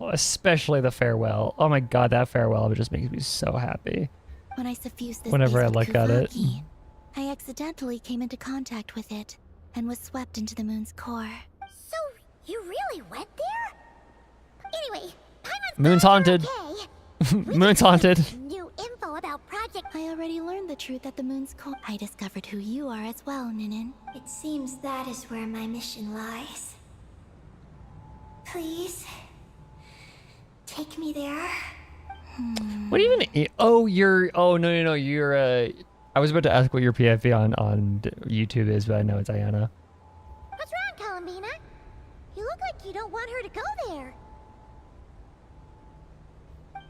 Oh, especially the Farewell. Oh my god, that Farewell just makes me so happy. When I suffused this Whenever base I with look at it. Kuvaki, I accidentally came into contact with it and was swept into the moon's core. So, you really went there? Anyway, Paimon's Moon's haunted. okay. Moon's haunted. New info about Project... I already learned the truth at the moon's core. I discovered who you are as well, Ninin. It seems that is where my mission lies. Please, take me there. What do you even? Oh, no. You're. I was about to ask what your PFP on YouTube is, but I know it's Ayana. What's wrong, Columbina? You look like you don't want her to go there.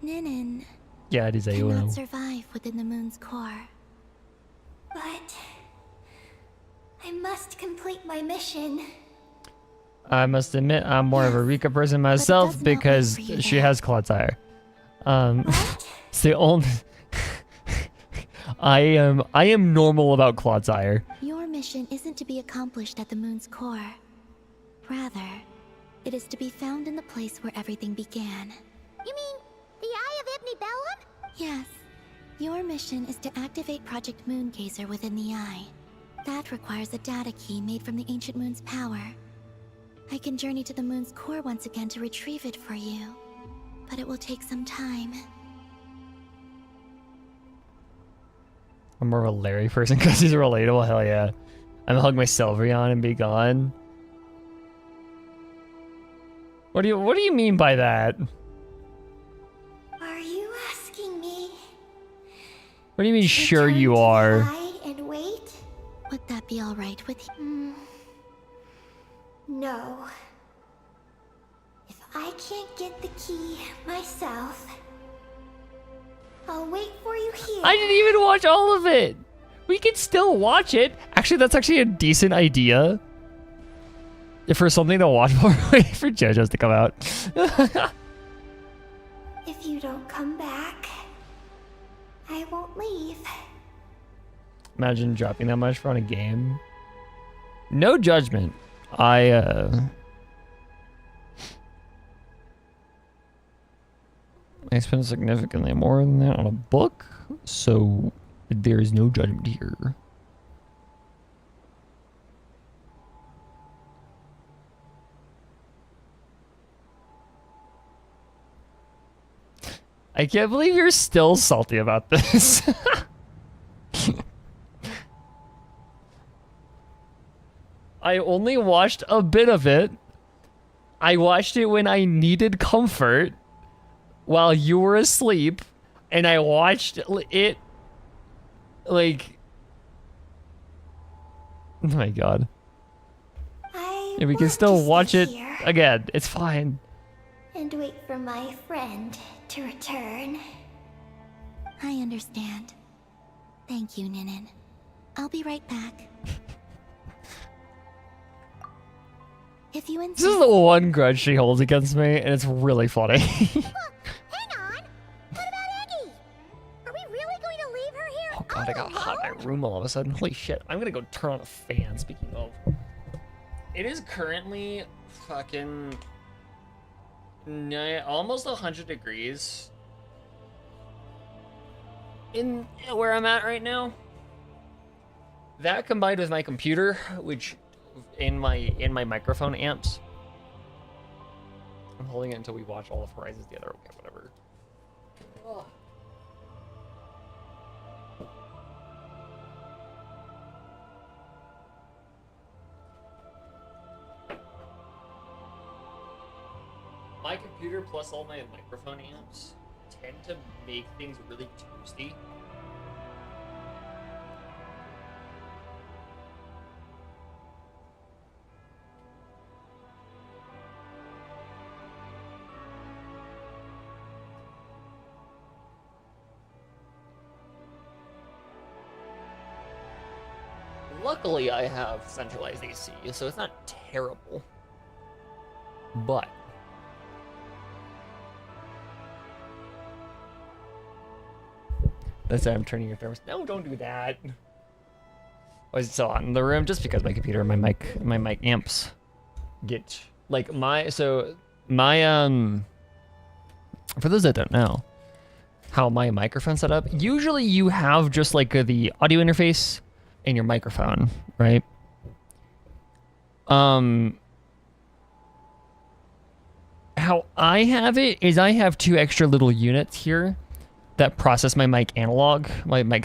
Ninin Yeah, it is cannot Ayana. survive within the moon's core. But I must complete my mission. I must admit, I'm more of a Rika person myself does not wait because for you she there. has Clodsire. What? It's the only. I am normal about Clodsire. Your mission isn't to be accomplished at the moon's core. Rather, it is to be found in the place where everything began. You mean the Eye of Ibni Bellum? Yes. Your mission is to activate Project Moongazer within the Eye. That requires a data key made from the ancient moon's power. I can journey to the moon's core once again to retrieve it for you, but it will take some time. I'm more of a Larry person because he's relatable. Hell yeah. I'm gonna hug my Sylveon and be gone. What do you mean by that? Are you asking me? What do you mean? to Sure return you to the are. Eye and wait? Would that be alright with you? No. If I can't get the key myself, I'll wait for you here. I didn't even watch all of it. We can still watch it. Actually, that's actually a decent idea. For something to watch while we're waiting for JoJo's to come out. If you don't come back, I won't leave. Imagine dropping that much for on a game. No judgment. I spent significantly more than that on a book, so there is no judgment here. I can't believe you're still salty about this. I only watched a bit of it. I watched it when I needed comfort while you were asleep, and I watched it like, oh my god. I And we can want still to stay watch it here again. It's fine. and wait for my friend to return. I understand. Thank you, Ninin. I'll be right back. If you This insist. is the one grudge she holds against me, and it's really funny. Hang on. What about Eggie? Are we really going to leave her here? Oh god, I got hot in my room all of a sudden. Holy shit. I'm gonna go turn on a fan, speaking of. It is currently fucking almost 100 degrees in where I'm at right now. That combined with my computer, which in my microphone amps. I'm holding it until we watch all of Horizons together. Okay, whatever. Ugh. My computer plus all my microphone amps tend to make things really toasty. Luckily, I have centralized AC, so it's not terrible. But that's why I'm turning your thermos. No, don't do that. I was still on in the room just because my computer and my mic amps get like my for those that don't know how my microphone's set up, usually you have just like the audio interface and your microphone, right? How I have it is I have two extra little units here that process my mic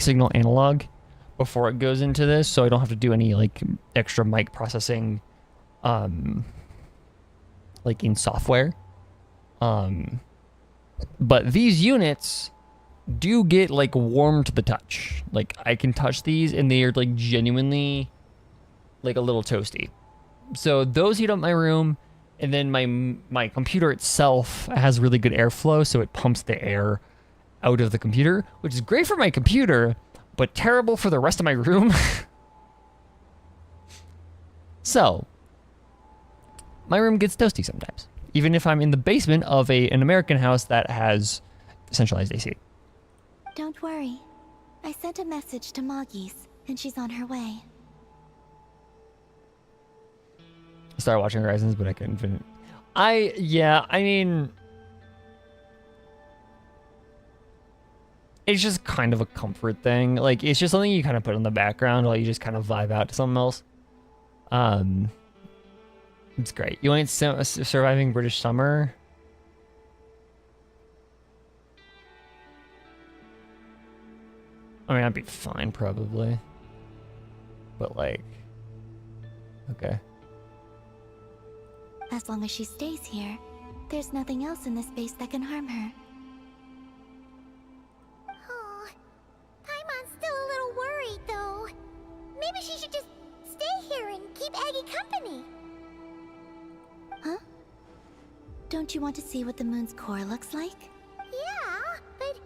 signal analog before it goes into this, so I don't have to do any like extra mic processing like in software. But these units do get like warm to the touch. Like I can touch these and they are like genuinely like a little toasty. So those heat up my room, and then my computer itself has really good airflow, so it pumps the air out of the computer, which is great for my computer, but terrible for the rest of my room. So my room gets toasty sometimes, even if I'm in the basement of an American house that has centralized AC. Don't worry. I sent a message to Moggy's, and she's on her way. I started watching Horizons, but I couldn't finish. I mean, it's just kind of a comfort thing. Like, it's just something you kind of put in the background while you just kind of vibe out to something else. It's great. You ain't surviving British summer? I mean, I'd be fine, probably. But, like, okay. As long as she stays here, there's nothing else in this space that can harm her. Oh, Paimon's still a little worried, though. Maybe she should just stay here and keep Aggie company. Huh? Don't you want to see what the moon's core looks like? Yeah, but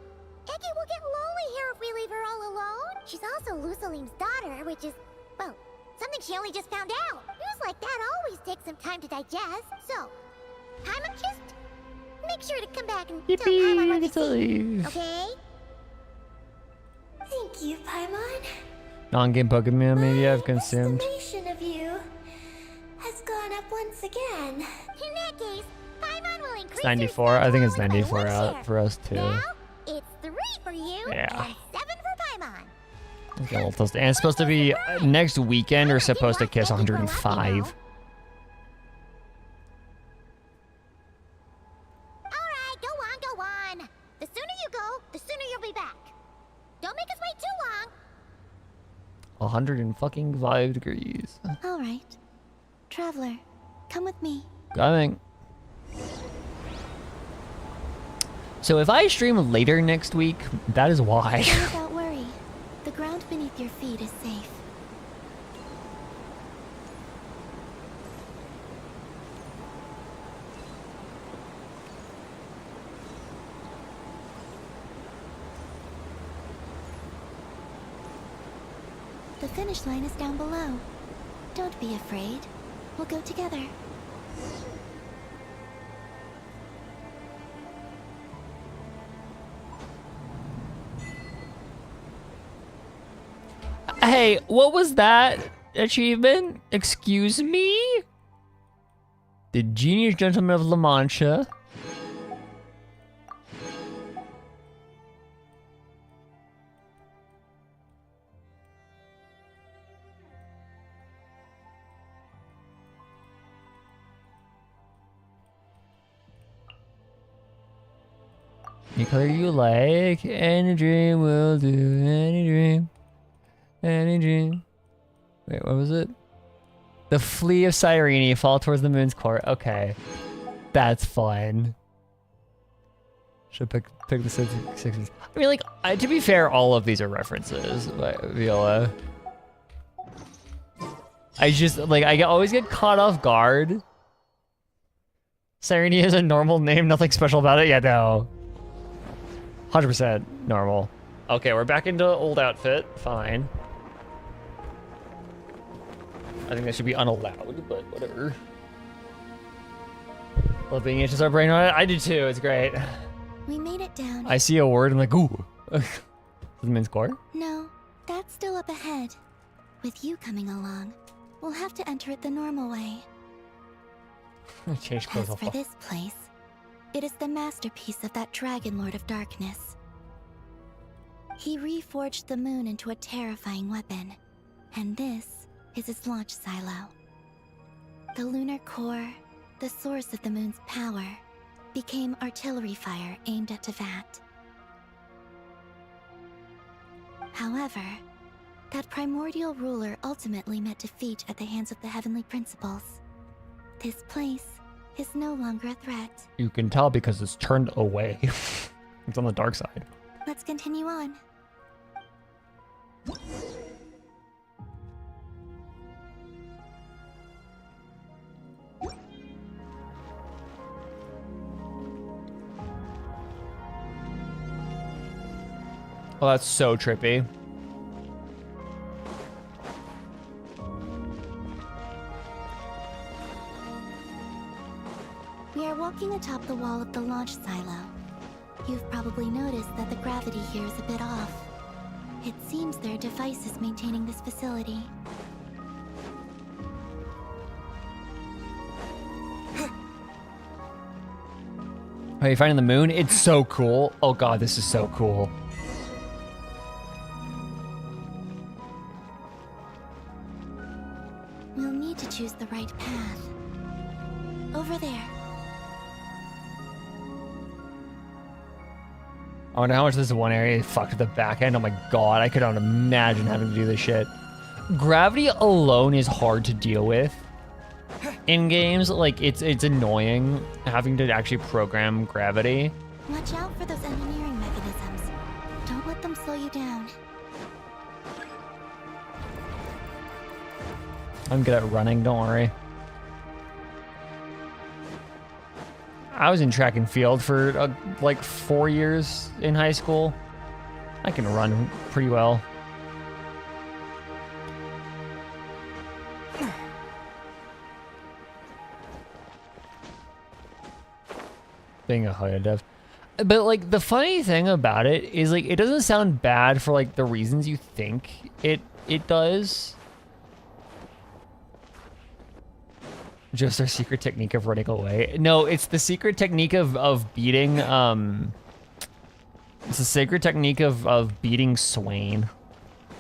Aggie will get lonely here if we leave her all alone. She's also Lusalim's daughter, which is, well, something she only just found out. News like that always takes some time to digest. So, Paimon, just make sure to come back and tell Paimon what you see, okay? Thank you, Paimon. Non-game Pokemon maybe I've My consumed. estimation of you has gone up once again. In that case, Paimon will increase It's 94. I think it's 94 out for us too. Now, it's 3 for you Yeah. and 7 for Paimon. Let's get a little toasty. And it's supposed to be next weekend. We're supposed to kiss 105. Alright, go on. The sooner you Don't make us wait too long. 105 degrees. All right. Traveler, come with me. Coming. So if I stream later next week, that is why. Go without worry. The ground beneath your feet is safe. The finish line is down below. Don't be afraid. We'll go together. Hey, what was that achievement? Excuse me? The Genius Gentleman of La Mancha. Any color you like, any dream will do, any dream. Any dream. Wait, what was it? The flea of Cyrene fall towards the moon's core. Okay. That's fun. Should pick the 60s. I mean, like, to be fair, all of these are references by Viola. I just, like, I always get caught off guard. Cyrene is a normal name, nothing special about it. Yeah, no. 100% normal. Okay, we're back into old outfit. Fine. I think that should be unallowed, but whatever. Love being itches our brain on it. I do too. It's great. We made it down. I see a word. I'm like, ooh. The men's core? No, that's still up ahead. With you coming along, we'll have to enter it the normal way. Change clothes. As for this place, it is the masterpiece of that Dragon Lord of Darkness. He reforged the moon into a terrifying weapon, and this is its launch silo. The lunar core, the source of the moon's power, became artillery fire aimed at Tevat. However, that primordial ruler ultimately met defeat at the hands of the heavenly principles. This place is no longer a threat. You can tell because it's turned away. It's on the dark side. Let's continue on. Oh, that's so trippy. We are walking atop the wall of the launch silo. You've probably noticed that the gravity here is a bit off. It seems there are devices maintaining this facility. Are you finding the moon? It's so cool. Oh god, this is so cool. We'll need to choose the right path. Over there. I wonder how much this one area fucked the back end. Oh my god, I could not imagine having to do this shit. Gravity alone is hard to deal with. In games, like, it's annoying having to actually program gravity. Watch out for those engineering mechanisms. Don't let them slow you down. I'm good at running, don't worry. I was in track and field for like 4 years in high school. I can run pretty well. Being a Hoya dev. But like the funny thing about it is like it doesn't sound bad for like the reasons you think it does. Just our secret technique of running away. No, it's the secret technique of beating it's the secret technique of beating Swain.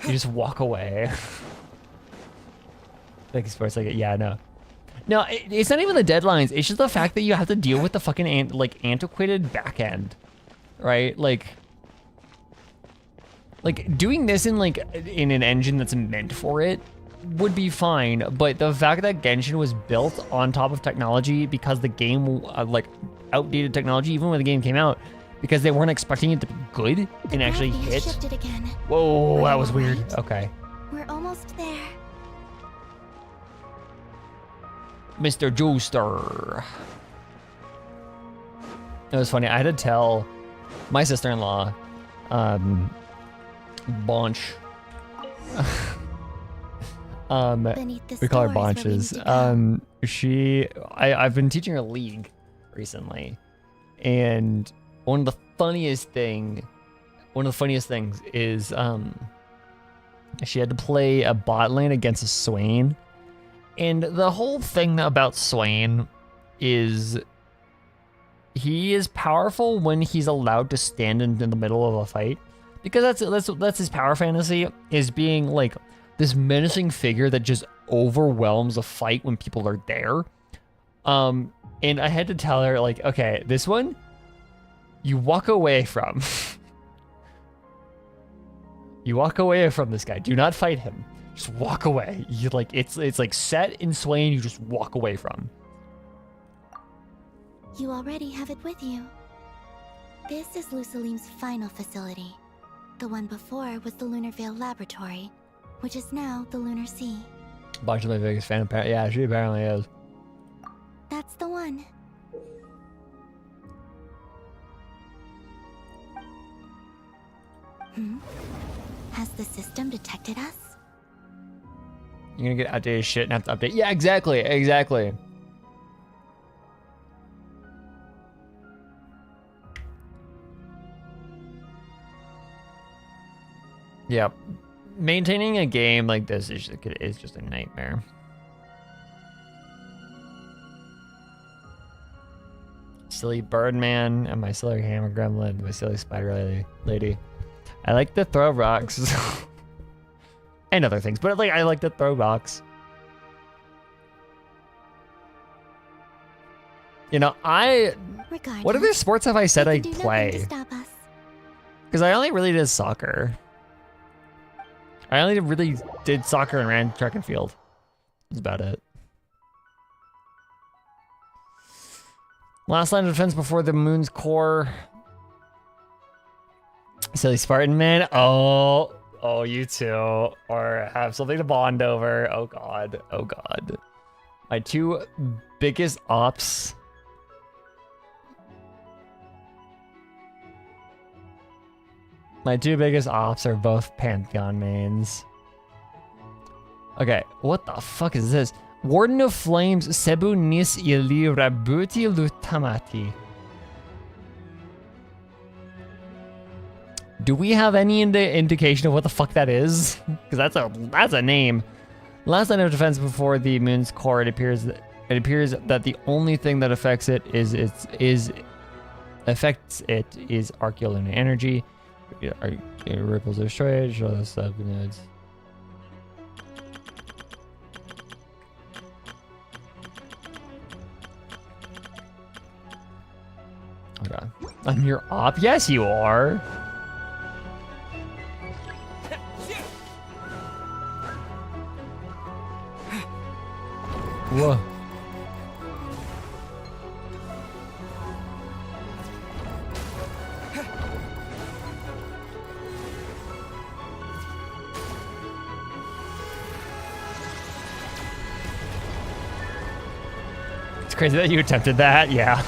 You just walk away. Like sports like it. Yeah, no. No, it's not even the deadlines. It's just the fact that you have to deal with the fucking like antiquated back end, right? Like, Like doing this in like in an engine that's meant for it would be fine, but the fact that Genshin was built on top of technology because the game like outdated technology even when the game came out because they weren't expecting it to be good and actually gravity has hit. shifted again. Whoa, that was All weird. right. Okay. We're almost there. Mr. Jooster. It was funny. I had to tell my sister-in-law, Bonch. Beneath the We call her store is where we Bonches. need to go. I've been teaching her League recently, and one of the funniest things is she had to play a bot lane against a Swain, and the whole thing about Swain is he is powerful when he's allowed to stand in the middle of a fight, because that's his power fantasy, is being like this menacing figure that just overwhelms a fight when people are there. And I had to tell her, like, okay, this one you walk away from. You walk away from this guy. Do not fight him. Just walk away. You like it's like set in Swain, you just walk away from. You already have it with you. This is Lusalim's final facility. The one before was the Lunar Veil Laboratory, which is now the Lunar Sea. Bunch of my biggest fan. Yeah, she apparently is. That's the one. Has the system detected us? You're gonna get outdated shit and have to update. Yeah, exactly. Yep. Maintaining a game like this is just a nightmare. Silly Birdman and my silly hammer gremlin, my silly spider lady. I like to throw rocks. And other things, but like I like to throw rocks. You know, Regardless, what other sports have I said they I can do nothing to play? stop us. Because I only really did soccer. I only really did soccer and ran track and field. That's about it. Last line of defense before the moon's core. Silly Spartan man. Oh, you too. Or have something to bond over. Oh god. My two biggest ops. My two biggest ops are both Pantheon mains. Okay, what the fuck is this? Warden of Flames, Sebu Nis Ili Rabuti Lutamati. Do we have any indication of what the fuck that is? Because that's a name. Last line of defense before the moon's core, it appears that the only thing that affects it is archeolunar energy. Ripples are destroyed. Show the subnodes. Oh god. I'm your op? Yes, you are. Whoa. It's crazy that you attempted that, yeah.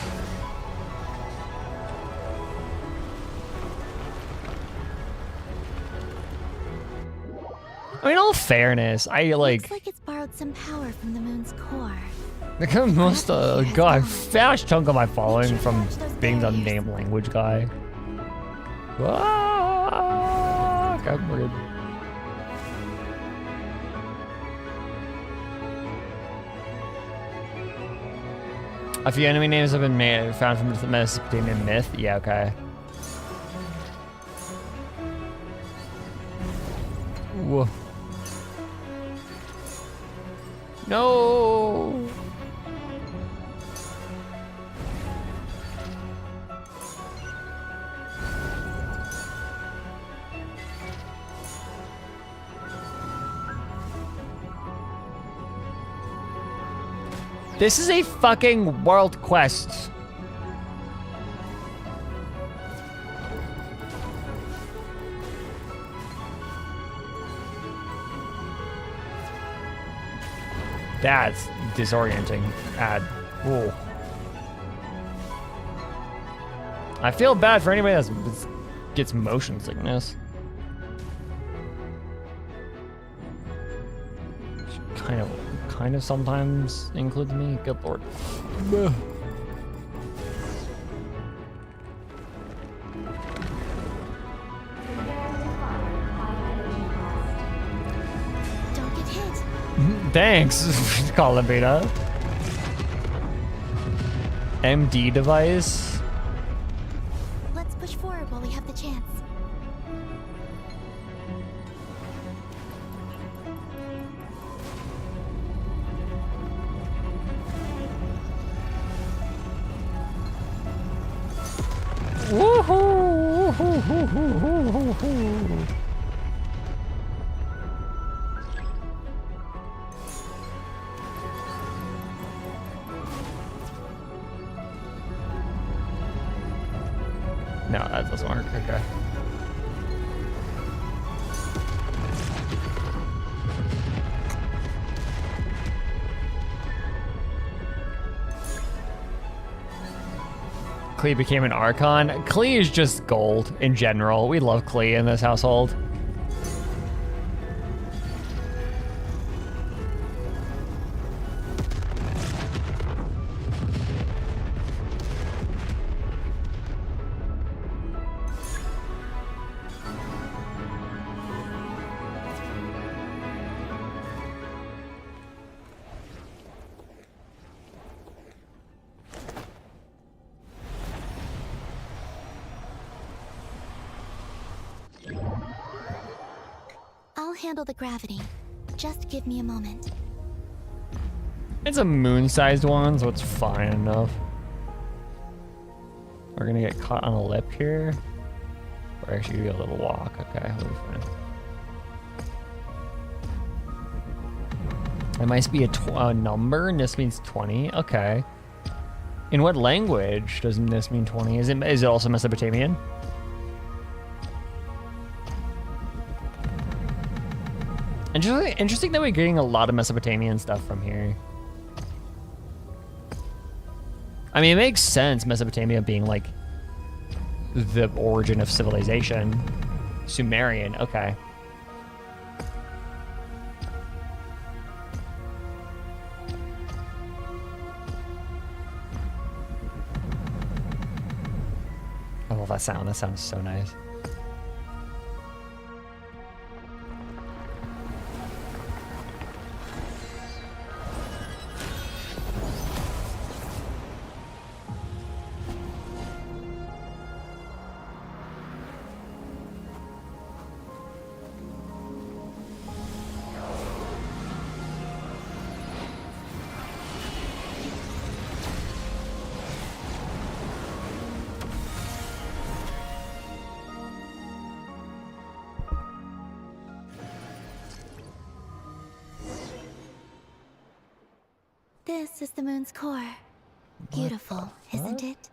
I mean, all fairness, Looks like it's borrowed some power from the moon's core. most got a vast chunk of my following from being the name language guy. Ah, okay, we're good. A few enemy names have been found from the Mesopotamian myth. Yeah, okay. Whoa. No. This is a fucking world quest. That's disorienting. Ooh. I feel bad for anybody that gets motion sickness. Kind of sometimes includes me. Good lord. Ugh. Don't get hit. Thanks, Colabita. MD device. Let's push forward while we have the chance. Woohoo! No, that doesn't work. Okay. Klee became an Archon. Klee is just gold in general. We love Klee in this household. I'll handle the gravity. Just give me a moment. It's a moon-sized one, so it's fine enough. We're gonna get caught on a lip here. We're actually gonna do a little walk. Okay, we'll be fine. It might be a number, and this means 20. Okay. In what language does this mean 20? Is it also Mesopotamian? Interesting that we're getting a lot of Mesopotamian stuff from here. I mean, it makes sense, Mesopotamia being like the origin of civilization. Sumerian, okay. I love that sound. That sounds so nice. This is the moon's core. Beautiful, isn't it?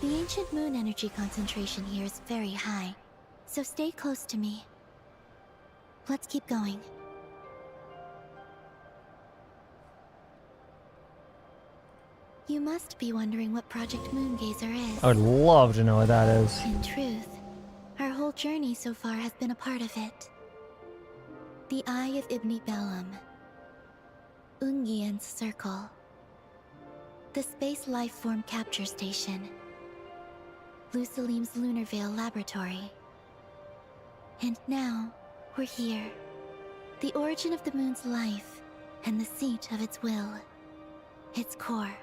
The ancient moon energy concentration here is very high, so stay close to me. Let's keep going. You must be wondering what Project Moon Gazer is. I would love to know what that is. In truth, our whole journey so far has been a part of it. The Eye of Ibn Bellum, Ungian's Circle, the Space Lifeform Capture Station, Lusalim's Lunar Veil Laboratory. And now, we're here. The origin of the moon's life, and the seat of its will. Its core.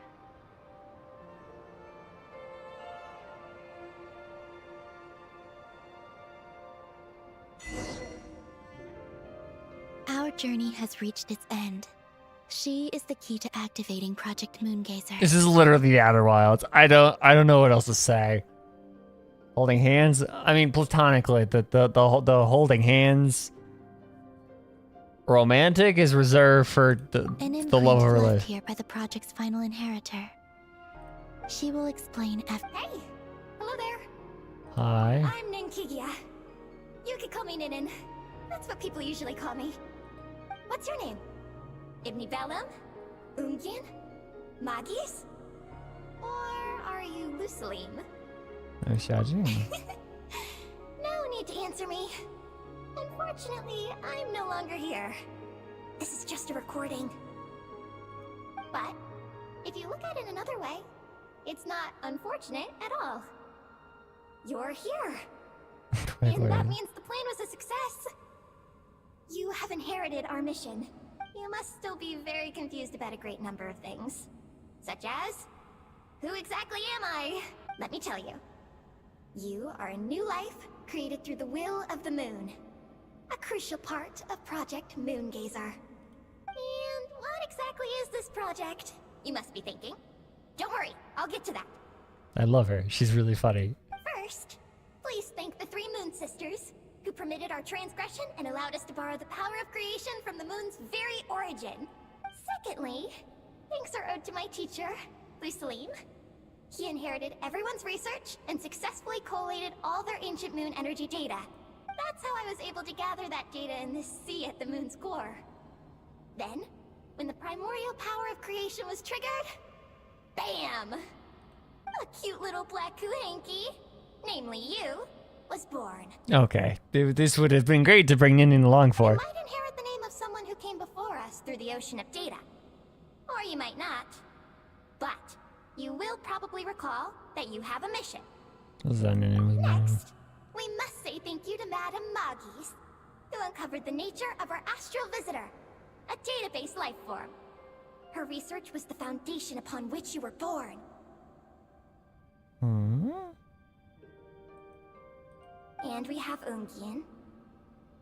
Our journey has reached its end. She is the key to activating Project Moon Gazer. This is literally the Outer Wilds. I don't know what else to say. Holding hands. I mean, platonically, the holding hands. Romantic is reserved for An the love of her imprint left life. here by the project's final inheritor. She will explain Hey, hello there. Hi. I'm Ninkigia. You could call me Ninin. That's what people usually call me. What's your name? Ibni Bellum? Ungin? Magis? Or are you Lusalim? No, Xiaojun. No need to answer me. Unfortunately, I'm no longer here. This is just a recording. But, if you look at it another way, it's not unfortunate at all. You're here. And that means the plan was a success. You have inherited our mission. You must still be very confused about a great number of things. Such as, who exactly am I? Let me tell you. You are a new life created through the will of the moon. A crucial part of Project Moongazer. And what exactly is this project? You must be thinking. Don't worry, I'll get to that. I love her. She's really funny. First, please thank the three Moon Sisters, who permitted our transgression and allowed us to borrow the power of creation from the moon's very origin. Secondly, thanks are owed to my teacher, Lusalim. He inherited everyone's research and successfully collated all their ancient moon energy data. That's how I was able to gather that data in this sea at the moon's core. Then, when the primordial power of creation was triggered, bam! A cute little black kuhanky, namely you, was born. Okay. This would have been great to bring Ninin along You for. might inherit the name of someone who came before us through the ocean of data. Or you might not. But you will probably recall that you have a mission. Next, we must say thank you to Madame Magis, who uncovered the nature of our astral visitor, a database life form. Her research was the foundation upon which you were born. And we have Ungien,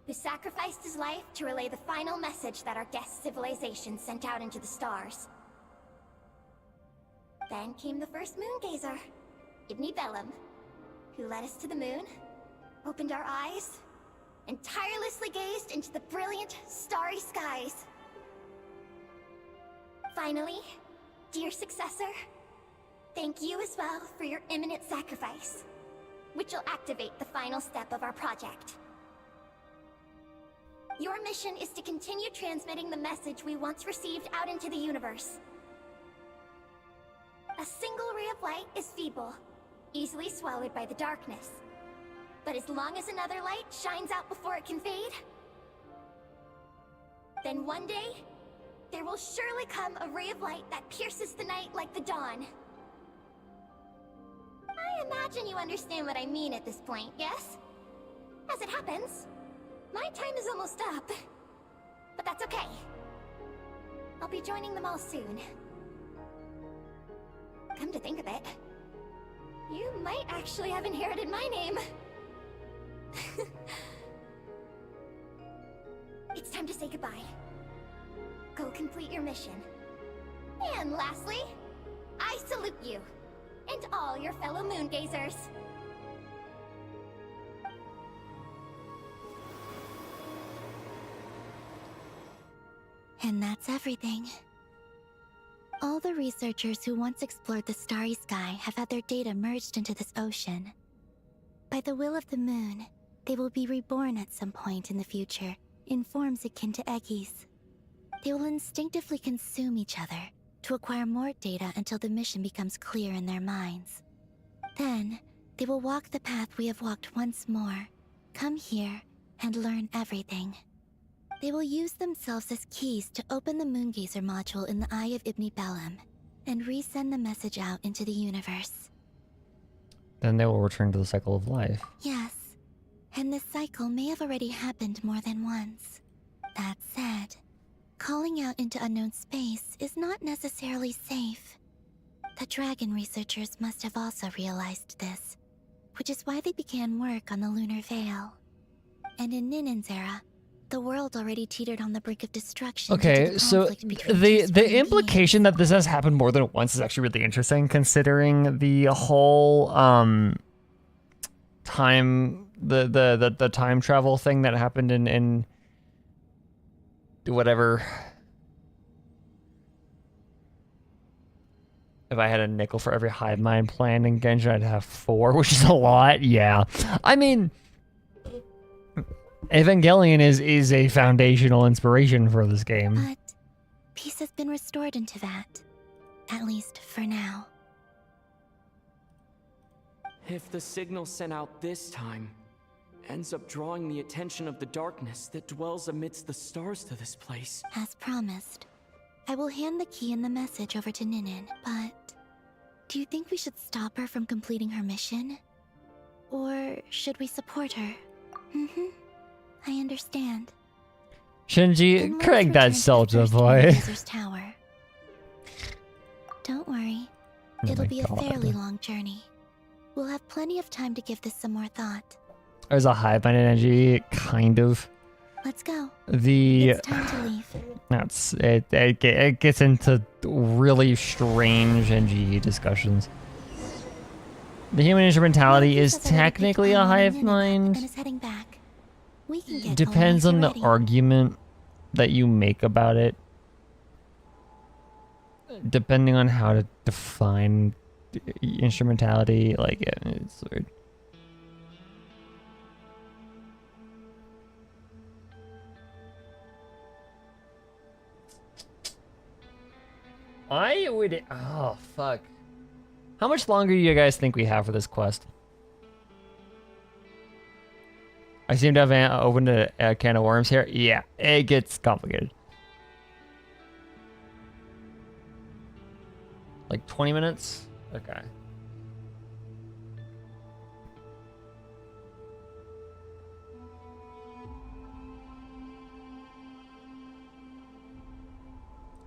who sacrificed his life to relay the final message that our guest civilization sent out into the stars. Then came the first Moongazer, Ibni Bellum, who led us to the moon, opened our eyes, and tirelessly gazed into the brilliant, starry skies. Finally, dear successor, thank you as well for your imminent sacrifice, which will activate the final step of our project. Your mission is to continue transmitting the message we once received out into the universe. A single ray of light is feeble, easily swallowed by the darkness. But as long as another light shines out before it can fade, then one day, there will surely come a ray of light that pierces the night like the dawn. I imagine you understand what I mean at this point, yes? As it happens, my time is almost up. But that's okay. I'll be joining them all soon. Come to think of it, you might actually have inherited my name. It's time to say goodbye. Go complete your mission. And lastly, I salute you, and all your fellow Moongazers. And that's everything. All the researchers who once explored the starry sky have had their data merged into this ocean. By the will of the moon, they will be reborn at some point in the future in forms akin to Eggies. They will instinctively consume each other to acquire more data until the mission becomes clear in their minds. Then, they will walk the path we have walked once more, come here, and learn everything. They will use themselves as keys to open the Moongazer module in the Eye of Ibni Bellum, and resend the message out into the universe. Then they will return to the cycle of life. Yes, and this cycle may have already happened more than once. That said, calling out into unknown space is not necessarily safe. The dragon researchers must have also realized this, which is why they began work on the lunar veil. And in Ninin's era, the world already teetered on the brink of destruction. Okay, so the implication that this has happened more than once is actually really interesting, considering the whole time the time travel thing that happened in whatever. If I had a nickel for every hive mind plant in Genshin, I'd have 4, which is a lot. Yeah. I mean, Evangelion is a foundational inspiration for this game. But peace has been restored into that. At least for now. If the signal sent out this time ends up drawing the attention of the darkness that dwells amidst the stars to this place. As promised, I will hand the key and the message over to Ninin, but do you think we should stop her from completing her mission? Or should we support her? I understand. Shinji, Then let's correct that return to the soldier first boy. Moongaser's tower. Don't worry, Oh it'll my be a God. fairly long journey. We'll have plenty of time to give this some more thought. There's a hive mind energy, kind of. Let's go. The It's time to leave. that's it. It gets into really strange NGE discussions. The human instrumentality is Marcus has already picked technically a Paimon and hive Ninin up mind. and is heading back. We can get Depends going on the once you're ready. argument that you make about it. Depending on how to define instrumentality, like yeah, it's weird. I would. Oh fuck! How much longer do you guys think we have for this quest? I seem to have opened a can of worms here. Yeah, it gets complicated. Like 20 minutes? Okay.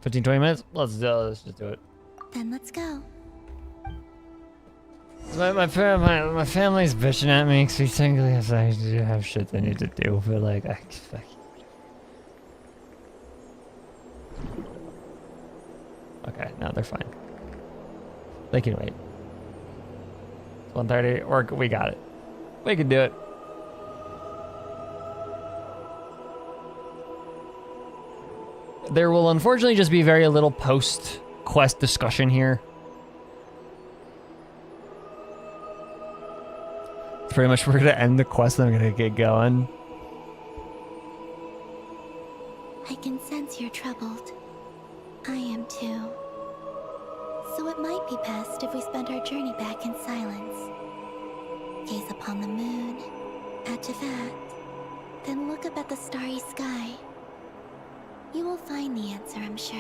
$15, 20 minutes? Let's just do it. Then let's go. My family's bitching at me because we technically have shit they need to do, but like, okay, no, they're fine. They can wait. It's 1:30, or we got it. We can do it. There will unfortunately just be very little post-quest discussion here. Pretty much we're gonna end the quest and I'm gonna get going. I can sense you're troubled. I am too. So it might be best if we spend our journey back in silence. Gaze upon the moon, add to that, then look up at the starry sky. You will find the answer, I'm sure.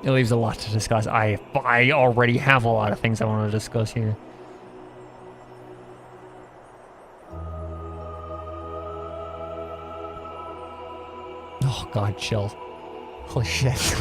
It leaves a lot to discuss. I already have a lot of things I want to discuss here. Oh god, chill. Holy shit.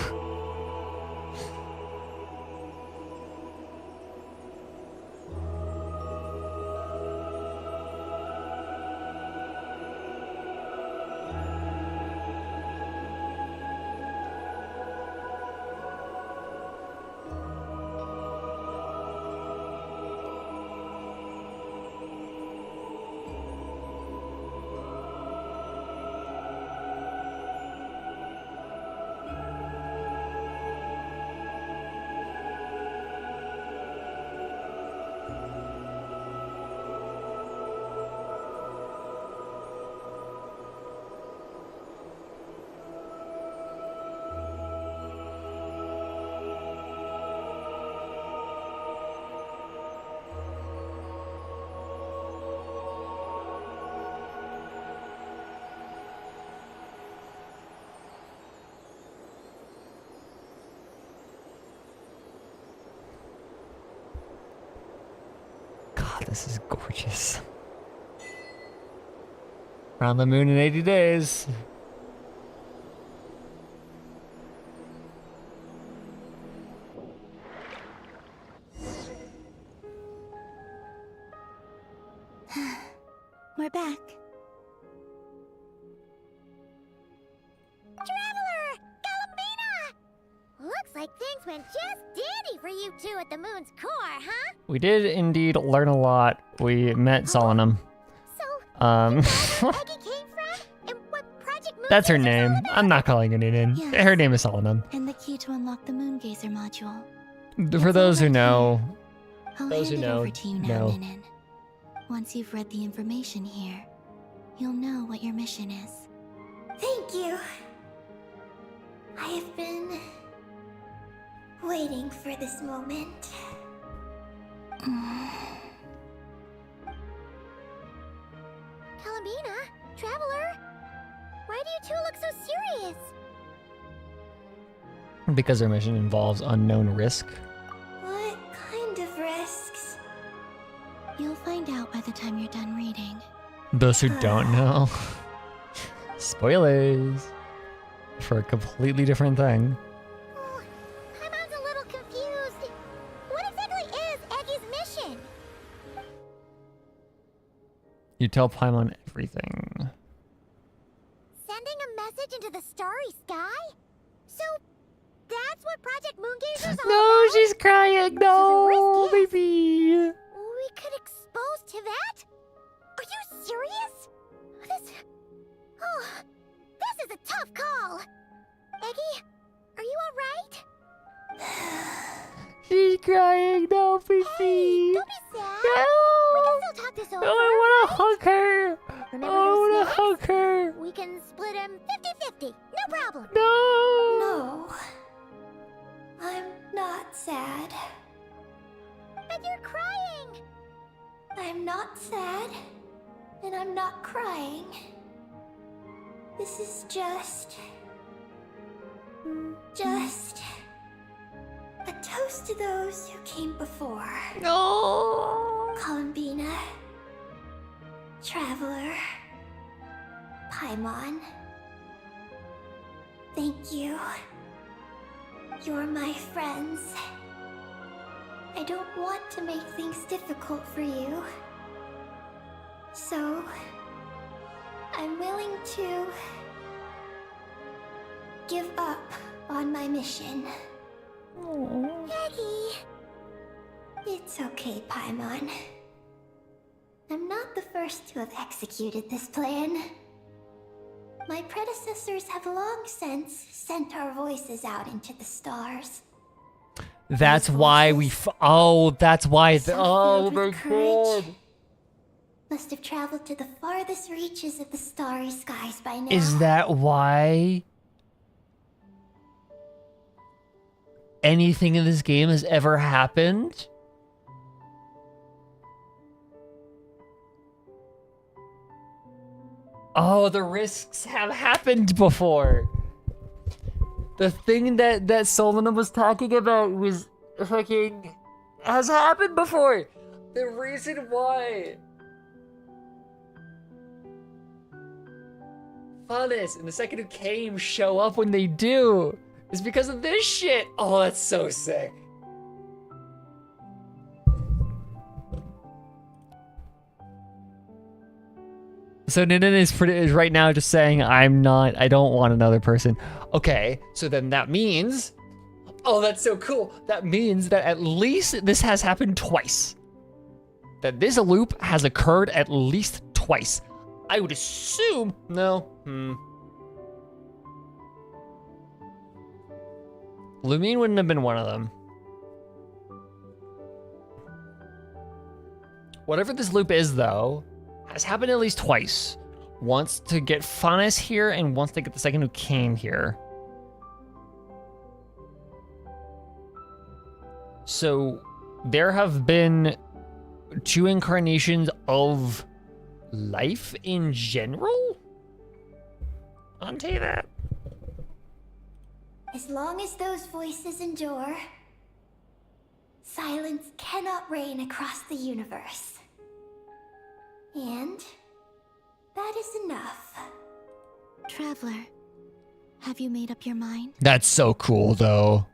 God, this is gorgeous. Around the moon in 80 days. We're back. Traveler! Galambina! Looks like things went just dandy for you two at the moon's core, huh? We did indeed learn a lot. We met Solanum. So, Um, where Eggy came from? That's her name. I'm not calling her Ninin. Yes. Her name is Solemnum. And the key to unlock the Moon Gazer module. For those who over know, I'll Those who hand it know, over to you now, know. Ninin. Once you've read the information here, you'll know what your mission is. Thank you. I have been waiting for this moment. Columbina, Traveler, why do you two look so serious? because her mission involves unknown risk. What kind of risks? You'll find out by the time you're done reading. Those who don't know. Spoilers. For a completely different thing. Oh, Paimon's a little confused. What exactly is Eggy's mission? You tell Paimon everything. Sending a message into the starry sky? So, that's what Project Moongazer's all No, about? she's crying. No, This is a risk, baby. We could expose to that? Are you serious? This is a tough call. Eggy, are you alright? She's crying. No, baby. Hey, don't be sad. No. We can still talk this over. Oh, I want to hug her. Remember I those want to snacks? hug her. We can split him 50-50. No problem. No. No. I'm not sad. But you're crying. I'm not sad. And I'm not crying. This is just a toast to those who came before. No. Columbina, Traveler, Paimon. Thank you. You're my friends. I don't want to make things difficult for you. So, I'm willing to give up on my mission. Eggy. It's okay, Paimon. I'm not the first to have executed this plan. My predecessors have long since sent our voices out into the stars. That's why we. That's why. So Oh filled my with courage. god. Must have traveled to the farthest reaches of the starry skies by now. Is that why anything in this game has ever happened? Oh, the risks have happened before. The thing that Solomon was talking about was fucking has happened before. The reason why Funnest and the second who came show up when they do is because of this shit. Oh, that's so sick. So Ninin is right now just saying, I don't want another person. Okay, so then that means, oh, that's so cool. That means that at least this has happened twice. That this loop has occurred at least twice. I would assume, no, Lumine wouldn't have been one of them. Whatever this loop is, though, has happened at least twice. Once to get Faunus here, and once to get the second who came here. So, there have been 2 incarnations of life in general? I'll tell you that. As long as those voices endure, silence cannot reign across the universe. And that is enough. Traveler, have you made up your mind? That's so cool, though.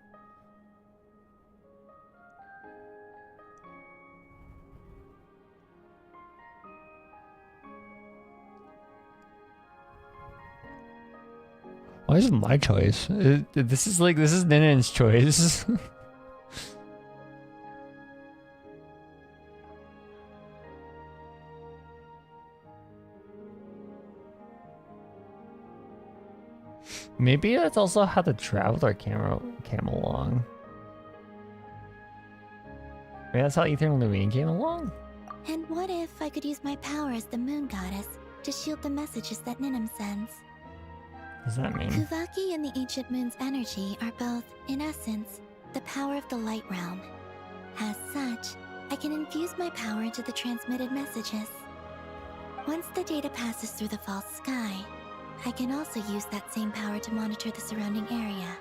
Why is it my choice? This is Ninin's choice. Maybe that's also how the traveler came along. Maybe that's how Ether and Levine came along? And what if I could use my power as the moon goddess to shield the messages that Ninum sends? What does that mean? Kuvaki and the ancient moon's energy are both, in essence, the power of the light realm. As such, I can infuse my power into the transmitted messages. Once the data passes through the false sky, I can also use that same power to monitor the surrounding area.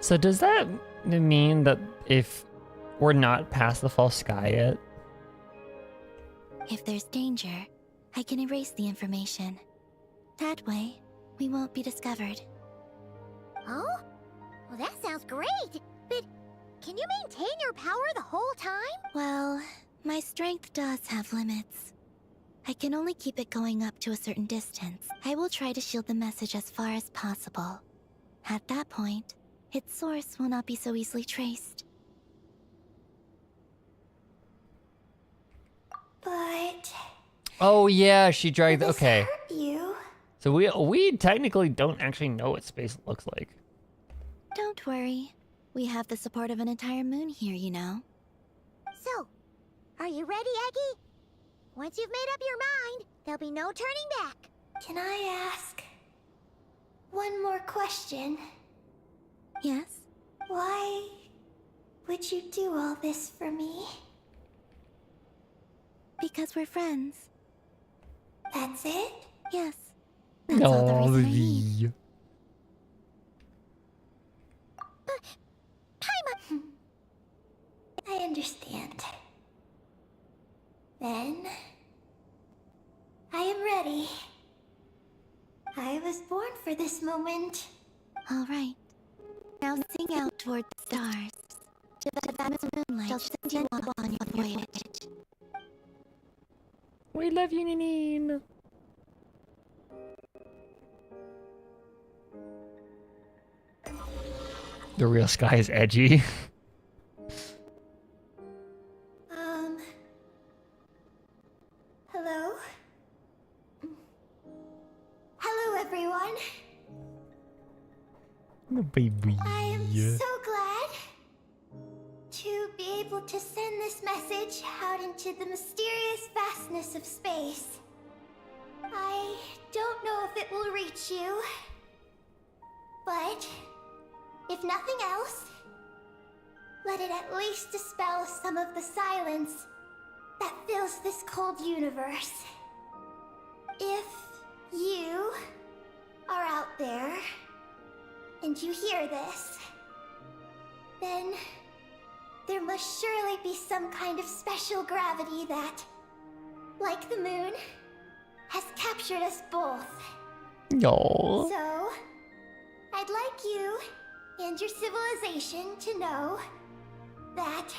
So does that mean that if we're not past the false sky yet? If there's danger, I can erase the information. That way, we won't be discovered. Oh? Well, that sounds great. But can you maintain your power the whole time? Well, my strength does have limits. I can only keep it going up to a certain distance. I will try to shield the message as far as possible. At that point, its source will not be so easily traced. But Oh yeah, she dragged. this Okay, hurt you. so we technically don't actually know what space looks like. Don't worry. We have the support of an entire moon here, you know. So, are you ready, Eggy? Once you've made up your mind, there'll be no turning back. Can I ask one more question? Yes? Why would you do all this for me? Because we're friends. That's it? Yes. That's all the reason I need. Vee. I understand. Then I am ready. I was born for this moment. All right. Now sing out toward the stars. To the vast moonlight shall send you on your voyage. We love you, Ninine. The real sky is edgy. Hello? Hello, everyone. Baby. I am so glad to be able to send this message out into the mysterious vastness of space. I don't know if it will reach you, but if nothing else, let it at least dispel some of the silence that fills this cold universe. If you are out there and you hear this, then there must surely be some kind of special gravity that, like the moon, has captured us both. No. So, I'd like you and your civilization to know that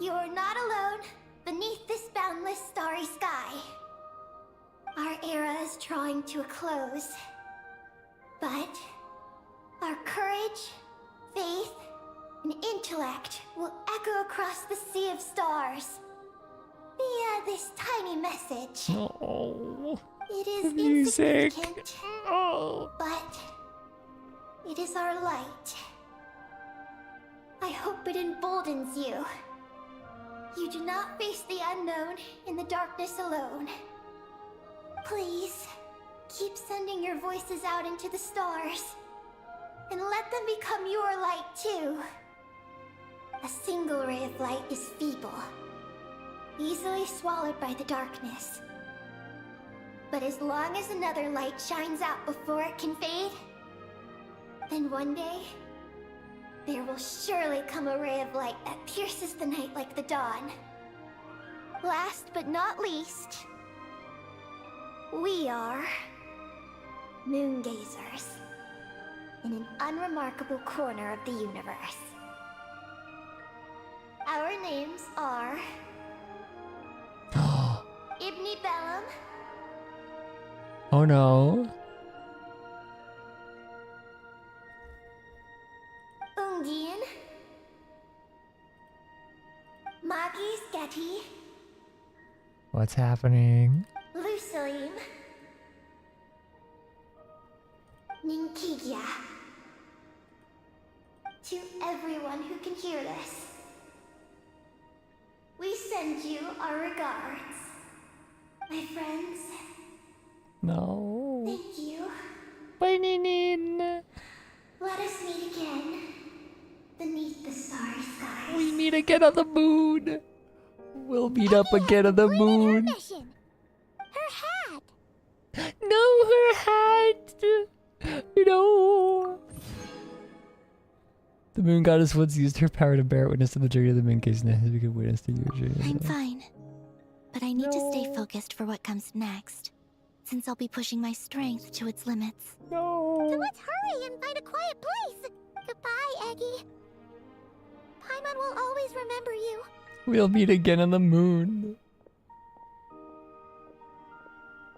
you're not alone beneath this boundless starry sky. Our era is drawing to a close, but our courage, faith, and intellect will echo across the sea of stars via this tiny message. Oh. It is Music. insignificant, Oh. but it is our light. I hope it emboldens you. You do not face the unknown in the darkness alone. Please, keep sending your voices out into the stars, and let them become your light too. A single ray of light is feeble, easily swallowed by the darkness. But as long as another light shines out before it can fade, then one day, there will surely come a ray of light that pierces the night like the dawn. Last but not least, we are moon gazers in an unremarkable corner of the universe. Our names are Ibni Bellum, Oh no. Ungien, Magis Getty, What's happening? Lusalim, Ninkigya. To everyone who can hear this, we send you our regards. My friends, No. thank you. Bye, Ninin. Let us meet again beneath the starry skies. We meet again on the moon. We'll meet up again on the Her moon. mission. Her hat. No, her hat. No. The moon goddess once used her power to bear witness to the journey of the moon case, and has become witness to your journey. I'm fine. But I need to stay focused for what comes next, since I'll be pushing my strength to its limits. Then No. let's hurry and find a quiet place. Goodbye, Eggy. Paimon will always remember you. We'll meet again on the moon.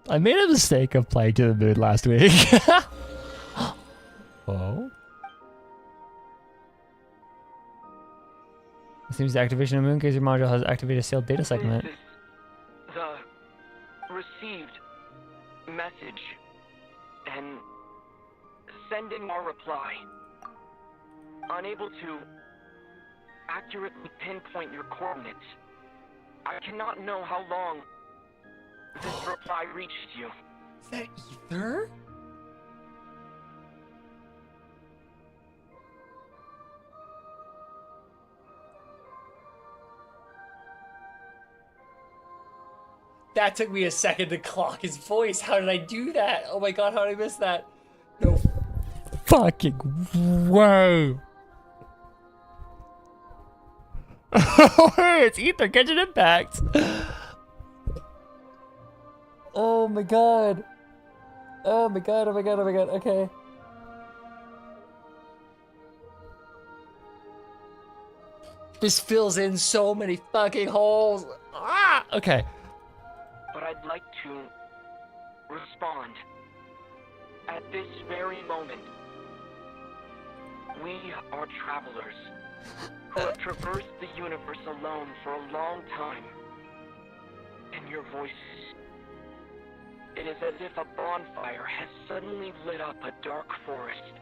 I made a mistake of playing to the moon last week. Oh. It seems the activation of Moon Gazer module has activated a sealed data segment. This is the received message, and sending our reply. Unable to accurately pinpoint your coordinates. I cannot know how long this reply reached you. Is that ether? That took me a second to clock his voice. How did I do that? Oh my god, how did I miss that? No fucking way. It's ether, Genshin Impact. Oh my god. Oh my god, oh my god, oh my god, okay. This fills in so many fucking holes. Ah! Okay. But I'd like to respond. At this very moment, we are travelers who have traversed the universe alone for a long time. And your voices, it is as if a bonfire has suddenly lit up a dark forest.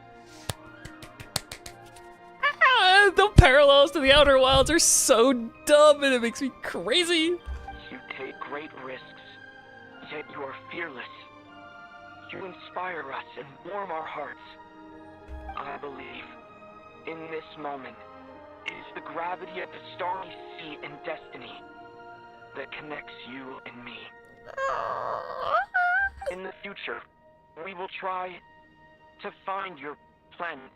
Ah, the parallels to the Outer Wilds are so dumb and it makes me crazy. You take great risks, yet you are fearless. You inspire us and warm our hearts. I believe, in this moment, it is the gravity of the starry sea and destiny that connects you and me. In the future, we will try to find your planet,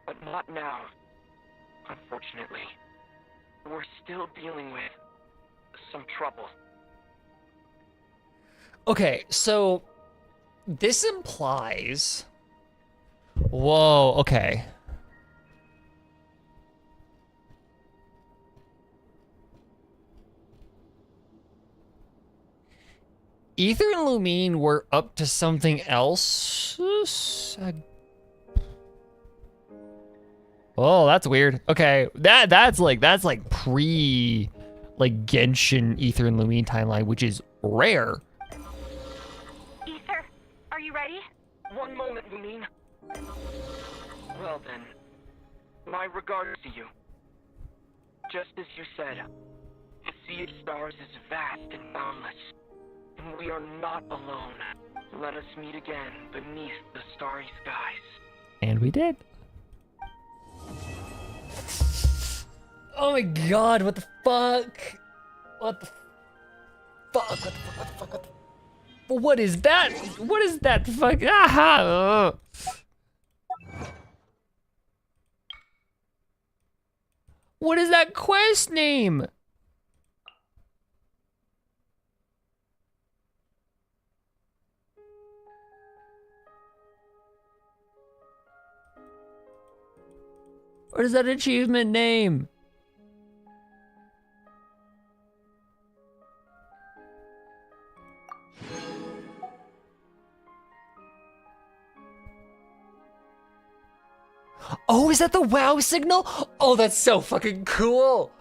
but not now, unfortunately. We're still dealing with some trouble. Okay, so this implies. Whoa, okay. Ether and Lumine were up to something else. Oh, that's weird. Okay, that's like pre like Genshin Ether and Lumine timeline, which is rare. Ether, are you ready? One moment, Lumine. Well then, my regards to you. Just as you said, the Sea of Stars is vast and boundless, and we are not alone. Let us meet again beneath the starry skies. And we did. Oh my god, what the fuck? What the fuck? What the fuck? What the fuck? What the fuck? What is that? What is that fuck? Aha! What is that quest name? What is that achievement name? Oh, is that the WoW signal? Oh, that's so fucking cool.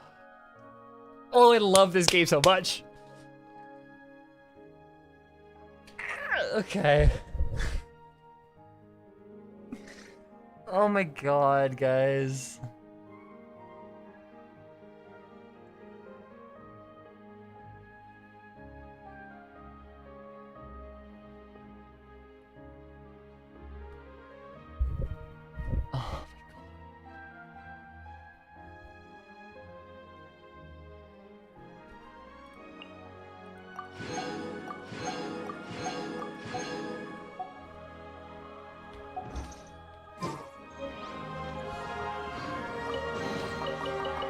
Oh, I love this game so much. Okay. Oh my god, guys. Oh.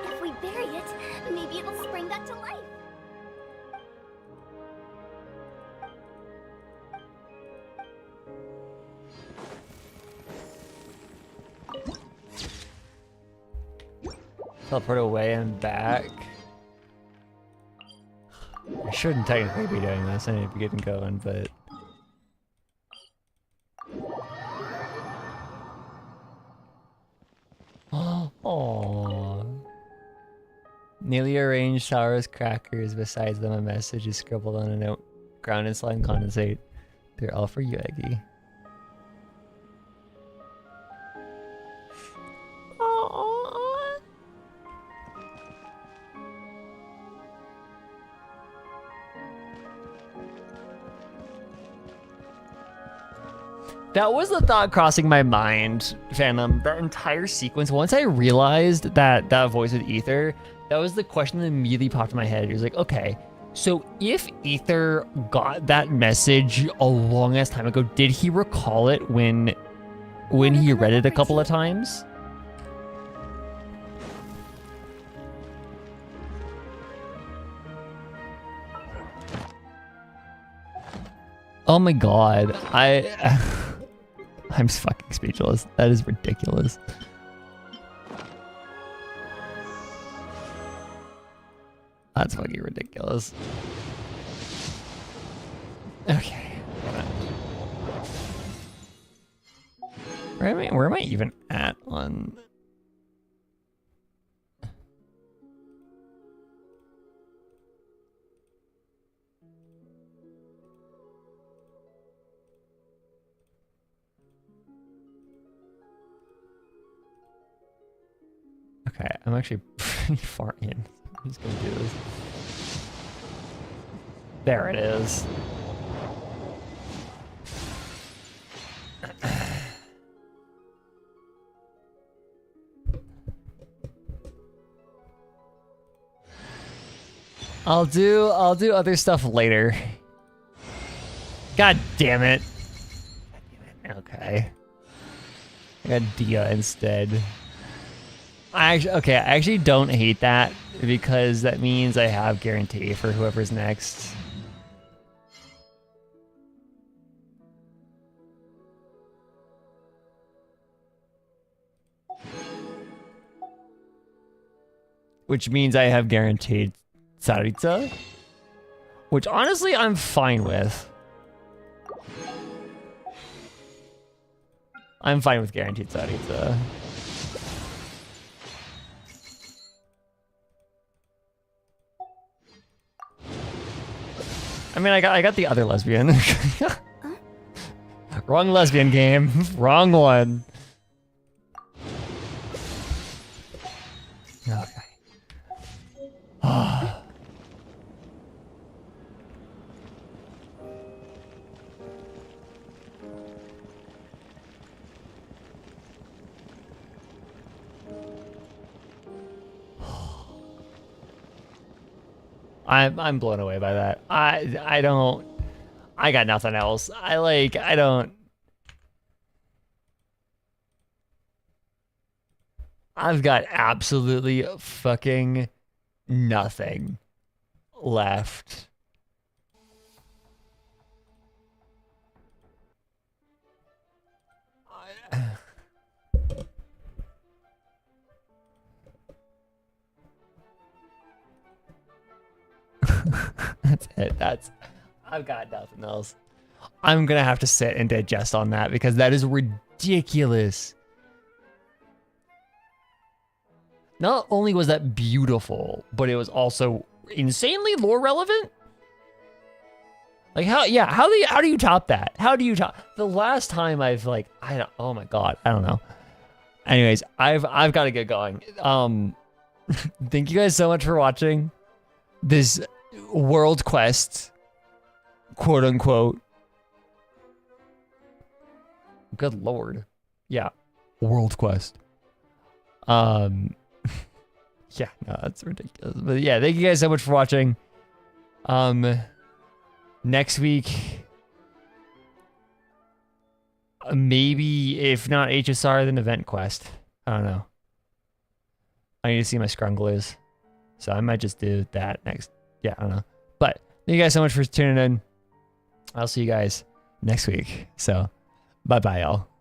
If we bury it, maybe it'll spring back to life. Teleport away and back. I shouldn't technically be doing this. I need to be getting going, but. Aww. Nearly arranged sours crackers. Besides them, a message is scribbled on a note. Ground and slime condensate. They're all for you, Eggy. Aww. That was the thought crossing my mind, Phantom. That entire sequence, once I realized that voice with Ether, that was the question that immediately popped in my head. It was like, okay, so if Ether got that message a long ass time ago, did he recall it when he read it a couple of times? Oh my god, I'm fucking speechless. That is ridiculous. That's fucking ridiculous. Okay. Where am I even at on? Okay, I'm actually pretty far in. I'm just gonna do this. There it is. I'll do other stuff later. God damn it. Okay. I got Dia instead. I actually don't hate that because that means I have guarantee for whoever's next. Which means I have guaranteed Tsaritsa, which honestly I'm fine with. I'm fine with guaranteed Tsaritsa. I mean, I got the other lesbian. Wrong lesbian game. Wrong one. Okay. I'm blown away by that. I got nothing else. I don't. I've got absolutely fucking nothing left. That's it. I've got nothing else. I'm gonna have to sit and digest on that because that is ridiculous. Not only was that beautiful, but it was also insanely lore relevant. Like how do you top that? How do you top the last time I've oh my god, I don't know. Anyways, I've got to get going. Thank you guys so much for watching this world quest, quote unquote. Good lord. Yeah. World quest. Yeah, no, that's ridiculous. But yeah, thank you guys so much for watching. Next week, maybe if not HSR, then event quest. I don't know. I need to see my scrungles, so I might just do that next. Yeah, I don't know. But thank you guys so much for tuning in. I'll see you guys next week. So, bye bye, y'all.